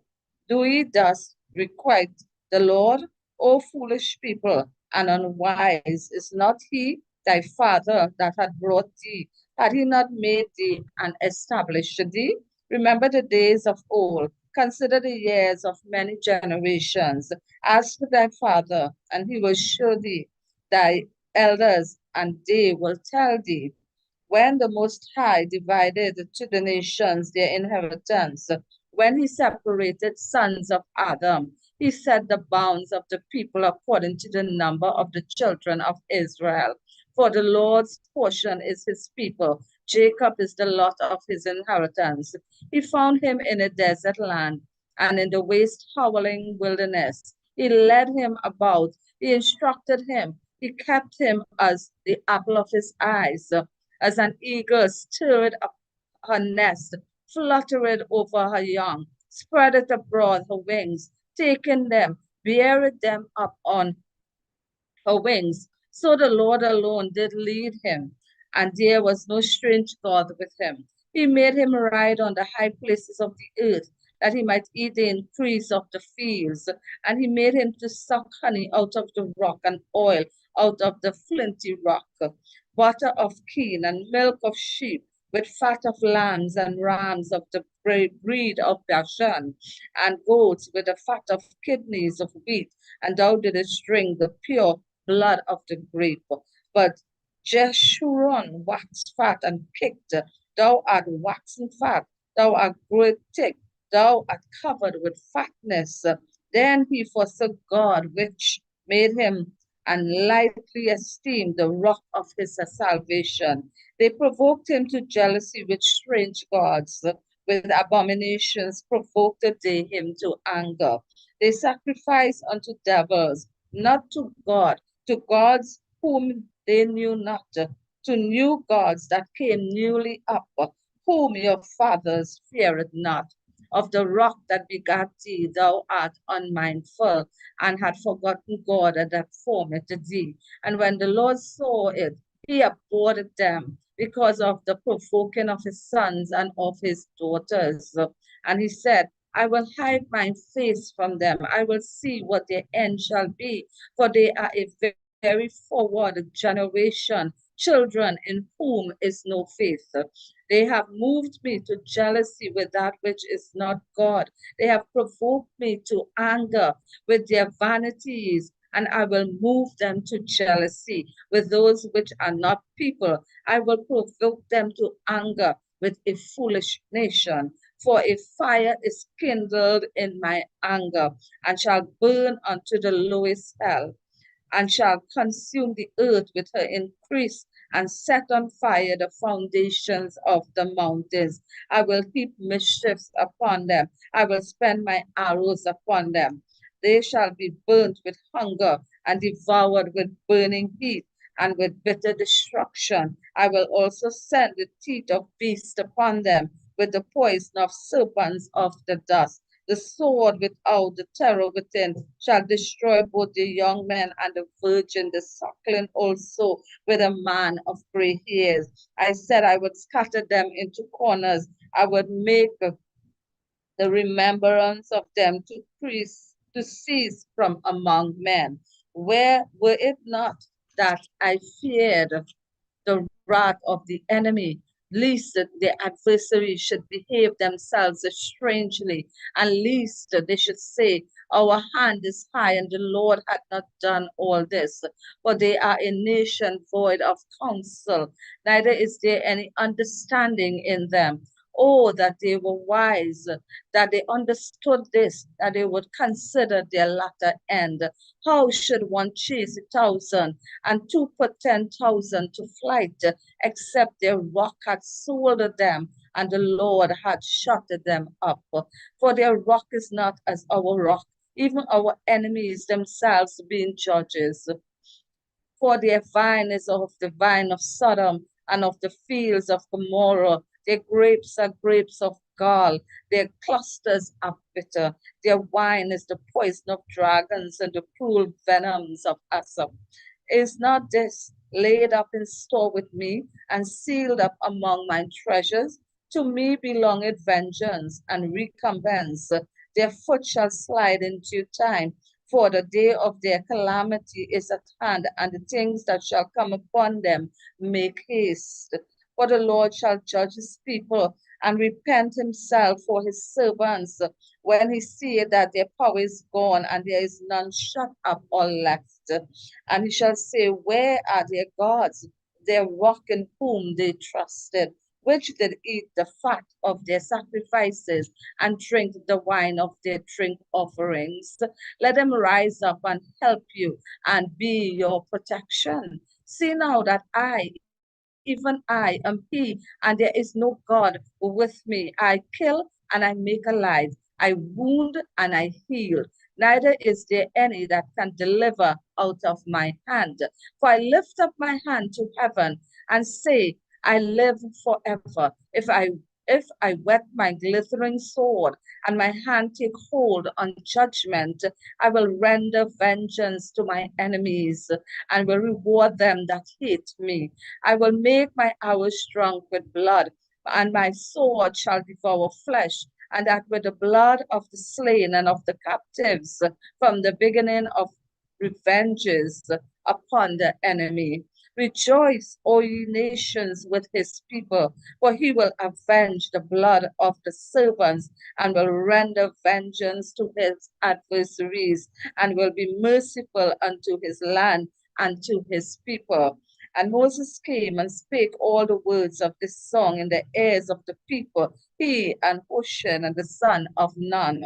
ye thus requite the Lord, O foolish people, and unwise? Is not he thy father that had brought thee? Had he not made thee and established thee? Remember the days of old. Consider the years of many generations. Ask thy father, and he will show thee thy elders, and they will tell thee. When the Most High divided to the nations their inheritance, when he separated sons of Adam, he set the bounds of the people according to the number of the children of Israel. For the Lord's portion is his people. Jacob is the lot of his inheritance. He found him in a desert land and in the waste howling wilderness. He led him about. He instructed him. He kept him as the apple of his eyes, as an eagle stirred up her nest, fluttered over her young, spreadeth abroad her wings, taking them, bearing them up on her wings. So the Lord alone did lead him, and there was no strange God with him. He made him ride on the high places of the earth, that he might eat the increase of the fields. And he made him to suck honey out of the rock, and oil out of the flinty rock, butter of kine, and milk of sheep, with fat of lambs and rams of the breed of Bashan, and goats with the fat of kidneys of wheat. And thou didst drink the pure blood of the grape. But Jeshurun waxed fat and kicked. Thou art waxen fat, thou art grown thick, thou art covered with fatness. Then he forsook God, which made him, and lightly esteemed the rock of his salvation. They provoked him to jealousy with strange gods. With abominations provoked they him to anger. They sacrificed unto devils, not to God, to gods whom they knew not, to new gods that came newly up, whom your fathers feared not. Of the rock that begat thee, thou art unmindful, and had forgotten God that formed thee. And when the Lord saw it, he abhorred them because of the provoking of his sons and of his daughters. And he said, I will hide my face from them. I will see what their end shall be, for they are a very forward generation, children in whom is no faith. They have moved me to jealousy with that which is not God. They have provoked me to anger with their vanities, and I will move them to jealousy with those which are not people. I will provoke them to anger with a foolish nation. For a fire is kindled in my anger, and shall burn unto the lowest hell, and shall consume the earth with her increase, and set on fire the foundations of the mountains. I will heap mischiefs upon them. I will spend my arrows upon them. They shall be burnt with hunger and devoured with burning heat and with bitter destruction. I will also send the teeth of beasts upon them, with the poison of serpents of the dust. The sword without, the terror within, shall destroy both the young men and the virgin, the suckling also, with a man of gray hairs. I said I would scatter them into corners. I would make the remembrance of them to cease from among men. Where were it not that I feared the wrath of the enemy, lest the adversary should behave themselves strangely, and lest they should say, our hand is high, and the Lord had not done all this. For they are a nation void of counsel, neither is there any understanding in them. Oh, that they were wise, that they understood this, that they would consider their latter end. How should one chase 1,000 and two put 10,000 to flight, except their rock had sold them and the Lord had shut them up? For their rock is not as our rock, even our enemies themselves being judges. For their vine is of the vine of Sodom and of the fields of Gomorrah. Their grapes are grapes of gall, their clusters are bitter. Their wine is the poison of dragons and the cruel venoms of asp. Is not this laid up in store with me and sealed up among my treasures? To me belongeth vengeance and recompense. Their foot shall slide in due time, for the day of their calamity is at hand, and the things that shall come upon them make haste. For the Lord shall judge his people and repent himself for his servants when he seeth that their power is gone and there is none shut up or left. And he shall say, where are their gods, their rock in whom they trusted, which did eat the fat of their sacrifices and drink the wine of their drink offerings? Let them rise up and help you and be your protection. See now that even I am he, and there is no God with me. I kill and I make alive. I wound and I heal. Neither is there any that can deliver out of my hand. For I lift up my hand to heaven and say, I live forever. If I wet my glittering sword and my hand take hold on judgment, I will render vengeance to my enemies and will reward them that hate me. I will make my hours drunk with blood, and my sword shall devour flesh, and that with the blood of the slain and of the captives, from the beginning of revenges upon the enemy. Rejoice, O ye nations, with his people, for he will avenge the blood of the servants and will render vengeance to his adversaries and will be merciful unto his land and to his people. And Moses came and spake all the words of this song in the ears of the people, he and Hoshen and the son of Nun.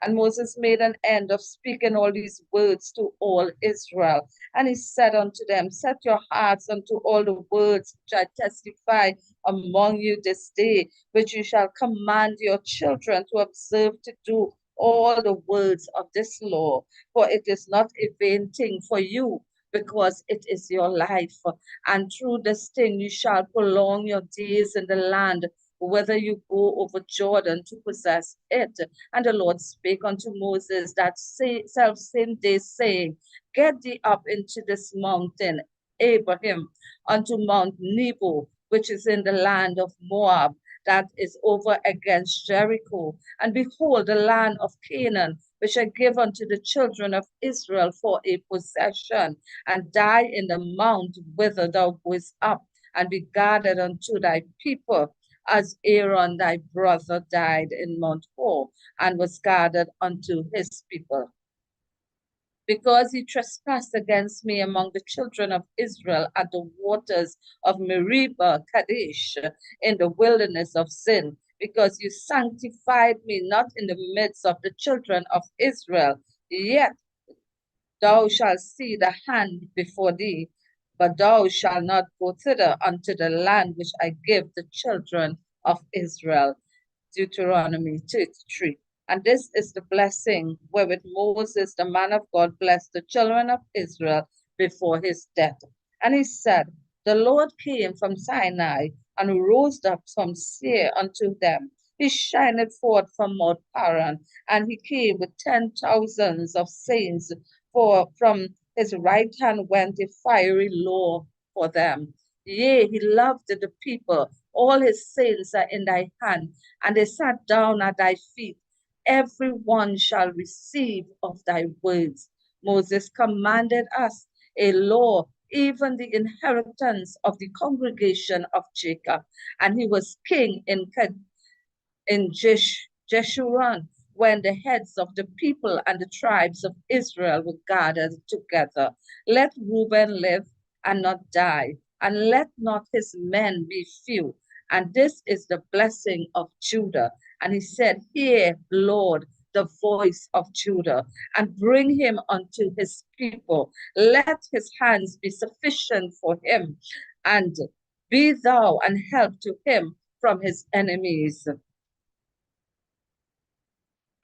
And Moses made an end of speaking all these words to all Israel. And he said unto them, set your hearts unto all the words which I testify among you this day, which you shall command your children to observe to do all the words of this law. For it is not a vain thing for you, because it is your life. And through this thing you shall prolong your days in the land, whether you go over Jordan to possess it. And the Lord spake unto Moses that self same day, saying, get thee up into this mountain, Abraham, unto Mount Nebo, which is in the land of Moab, that is over against Jericho. And behold, the land of Canaan, which I give unto the children of Israel for a possession, and die in the mount whither thou goest up, and be gathered unto thy people, as Aaron thy brother died in Mount Hor, and was gathered unto his people. Because he trespassed against me among the children of Israel at the waters of Meribah Kadesh in the wilderness of Zin, because you sanctified me not in the midst of the children of Israel, yet thou shalt see the hand before thee, but thou shalt not go thither unto the land which I give the children of Israel. Deuteronomy 33. And this is the blessing wherewith Moses, the man of God, blessed the children of Israel before his death. And he said, the Lord came from Sinai and rose up from Seir unto them. He shined forth from Mount Paran, and he came with 10,000s of saints, for from his right hand went a fiery law for them. Yea, he loved the people. All his saints are in thy hand, and they sat down at thy feet. Every one shall receive of thy words. Moses commanded us a law, even the inheritance of the congregation of Jacob. And he was king in Jeshurun, when the heads of the people and the tribes of Israel were gathered together. Let Reuben live and not die, and let not his men be few. And this is the blessing of Judah. And he said, hear, Lord, the voice of Judah, and bring him unto his people. Let his hands be sufficient for him, and be thou an help to him from his enemies.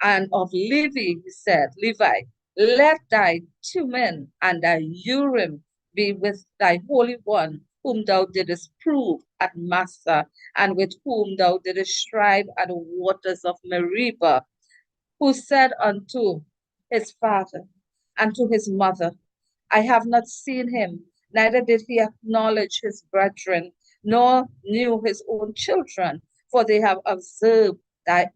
And of Levi, he said, Levi, let thy Thummim and thy Urim be with thy Holy One, whom thou didst prove at Massa, and with whom thou didst strive at the waters of Meribah, who said unto his father and to his mother, I have not seen him, neither did he acknowledge his brethren, nor knew his own children, for they have observed thy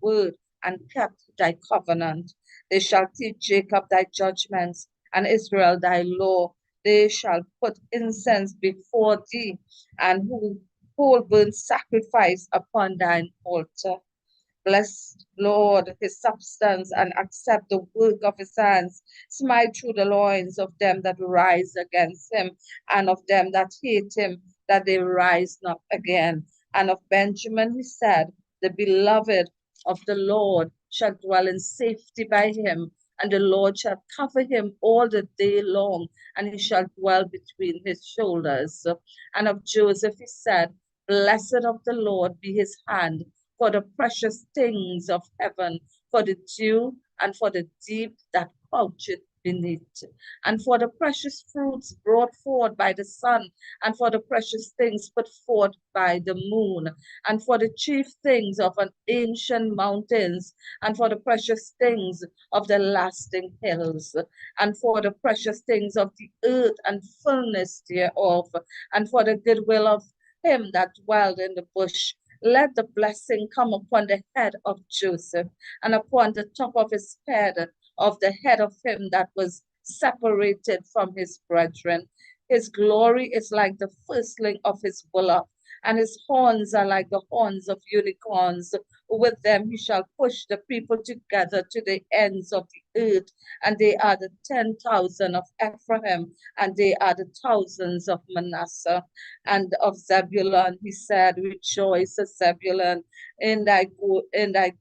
word and kept thy covenant. They shall teach Jacob thy judgments, and Israel thy law. They shall put incense before thee, and whole burnt sacrifice upon thine altar. Bless, Lord, his substance, and accept the work of his hands. Smite through the loins of them that rise against him, and of them that hate him, that they rise not again. And of Benjamin he said, the beloved of the Lord shall dwell in safety by him, and the Lord shall cover him all the day long, and he shall dwell between his shoulders. And of Joseph he said, blessed of the Lord be his hand, for the precious things of heaven, for the dew, and for the deep that croucheth beneath, and for the precious fruits brought forth by the sun, and for the precious things put forth by the moon, and for the chief things of an ancient mountains, and for the precious things of the lasting hills, and for the precious things of the earth and fullness thereof, and for the goodwill of him that dwelled in the bush. Let the blessing come upon the head of Joseph, and upon the top of his head, of the head of him that was separated from his brethren. His glory is like the firstling of his bullock, and his horns are like the horns of unicorns. With them he shall push the people together to the ends of the earth, and they are the 10,000 of Ephraim, and they are the thousands of Manasseh. And of Zebulun he said, rejoice, O Zebulun, in thy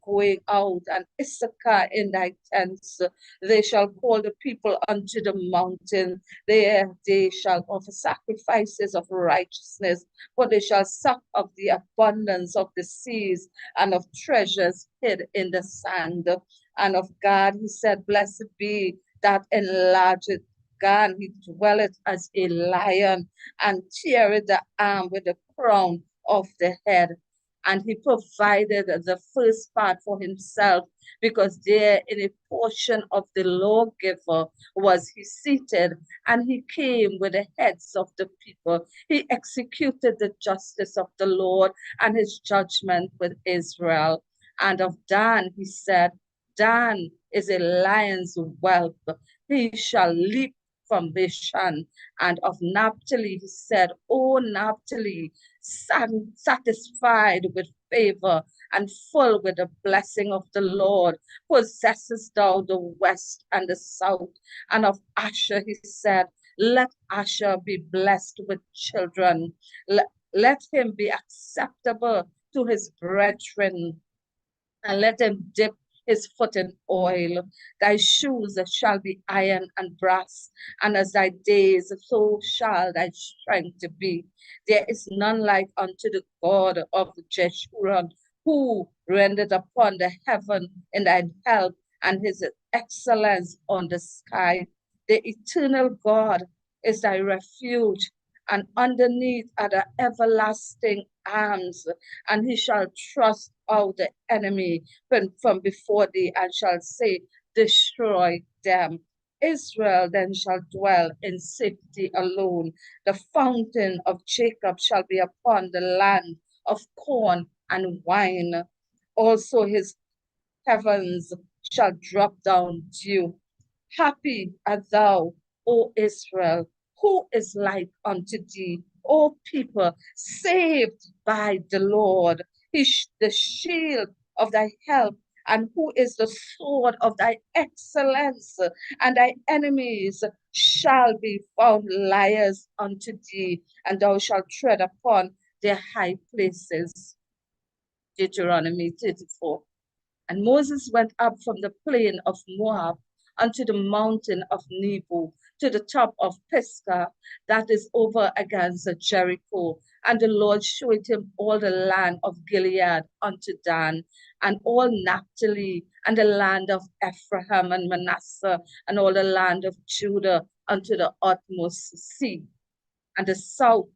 going out, and Issachar in thy tents. They shall call the people unto the mountain. There they shall offer sacrifices of righteousness, for they shall suck of the abundance of the seas, and of treasures hid in the sand. And of God he said, blessed be that enlargeth God, he dwelleth as a lion, and teareth the arm with the crown of the head. And he provided the first part for himself, because there in a portion of the lawgiver was he seated, and he came with the heads of the people. He executed the justice of the Lord and his judgment with Israel. And of Dan he said, Dan is a lion's whelp. He shall leap from Bashan. And of Naphtali he said, O Naphtali, satisfied with favor and full with the blessing of the Lord, possessest thou the west and the south. And of Asher he said, let Asher be blessed with children. Let him be acceptable to his brethren, and let him dip his foot in oil. Thy shoes shall be iron and brass, and as thy days, so shall thy strength be. There is none like unto the God of Jeshurun, who rendered upon the heaven in thine help, and his excellence on the sky. The eternal God is thy refuge, and underneath are the everlasting arms, and he shall thrust out the enemy from before thee, and shall say, destroy them. Israel then shall dwell in safety alone. The fountain of Jacob shall be upon the land of corn and wine. Also his heavens shall drop down dew. Happy art thou, O Israel, who is like unto thee, O people, saved by the Lord. He is the shield of thy help, and who is the sword of thy excellence, and thy enemies shall be found liars unto thee, and thou shalt tread upon their high places. Deuteronomy 34. And Moses went up from the plain of Moab unto the mountain of Nebo, to the top of Pisgah, that is over against Jericho. And the Lord showed him all the land of Gilead unto Dan, and all Naphtali, and the land of Ephraim and Manasseh, and all the land of Judah unto the utmost sea, and the south,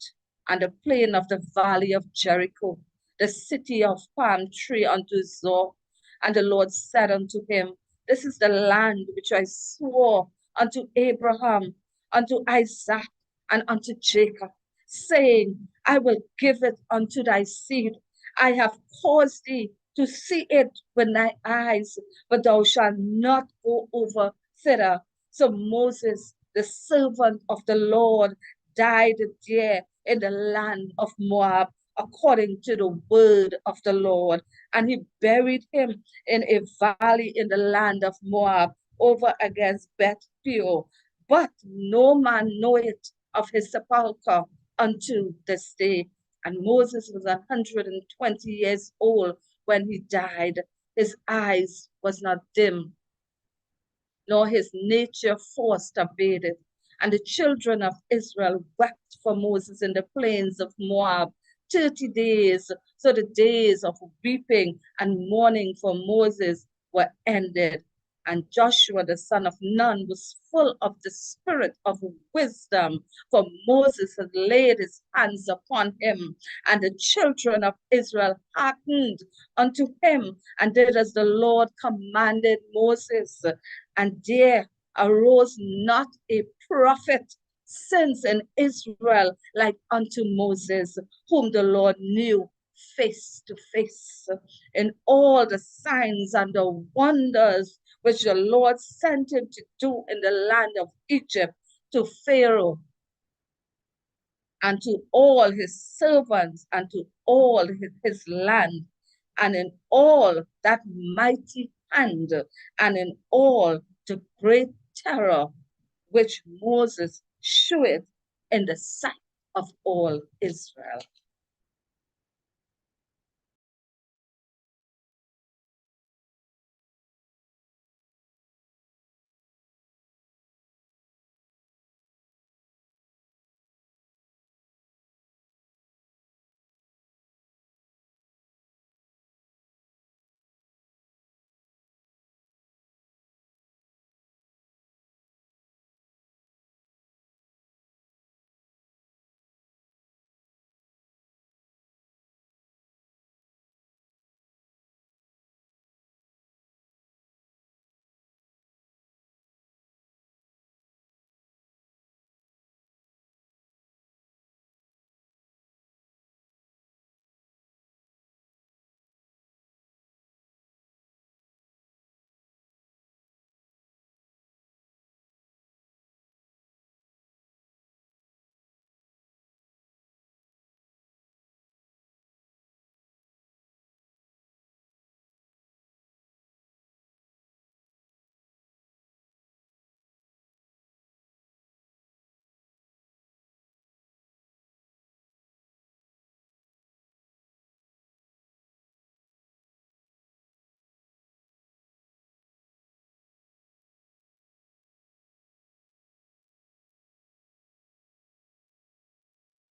and the plain of the valley of Jericho, the city of palm tree unto Zor. And the Lord said unto him, this is the land which I swore unto Abraham, unto Isaac, and unto Jacob, saying, I will give it unto thy seed. I have caused thee to see it with thy eyes, but thou shalt not go over thither. So Moses, the servant of the Lord, died there in the land of Moab, according to the word of the Lord. And he buried him in a valley in the land of Moab, over against Beth Peor. But no man knoweth of his sepulchre unto this day. And Moses was 120 years old when he died. His eyes was not dim, nor his nature forced abated. And the children of Israel wept for Moses in the plains of Moab 30 days. So the days of weeping and mourning for Moses were ended. And Joshua, the son of Nun, was full of the spirit of wisdom, for Moses had laid his hands upon him. And the children of Israel hearkened unto him, and did as the Lord commanded Moses. And there arose not a prophet since in Israel like unto Moses, whom the Lord knew face to face. In all the signs and the wonders which the Lord sent him to do in the land of Egypt, to Pharaoh, and to all his servants, and to all his land, and in all that mighty hand, and in all the great terror which Moses shewed in the sight of all Israel.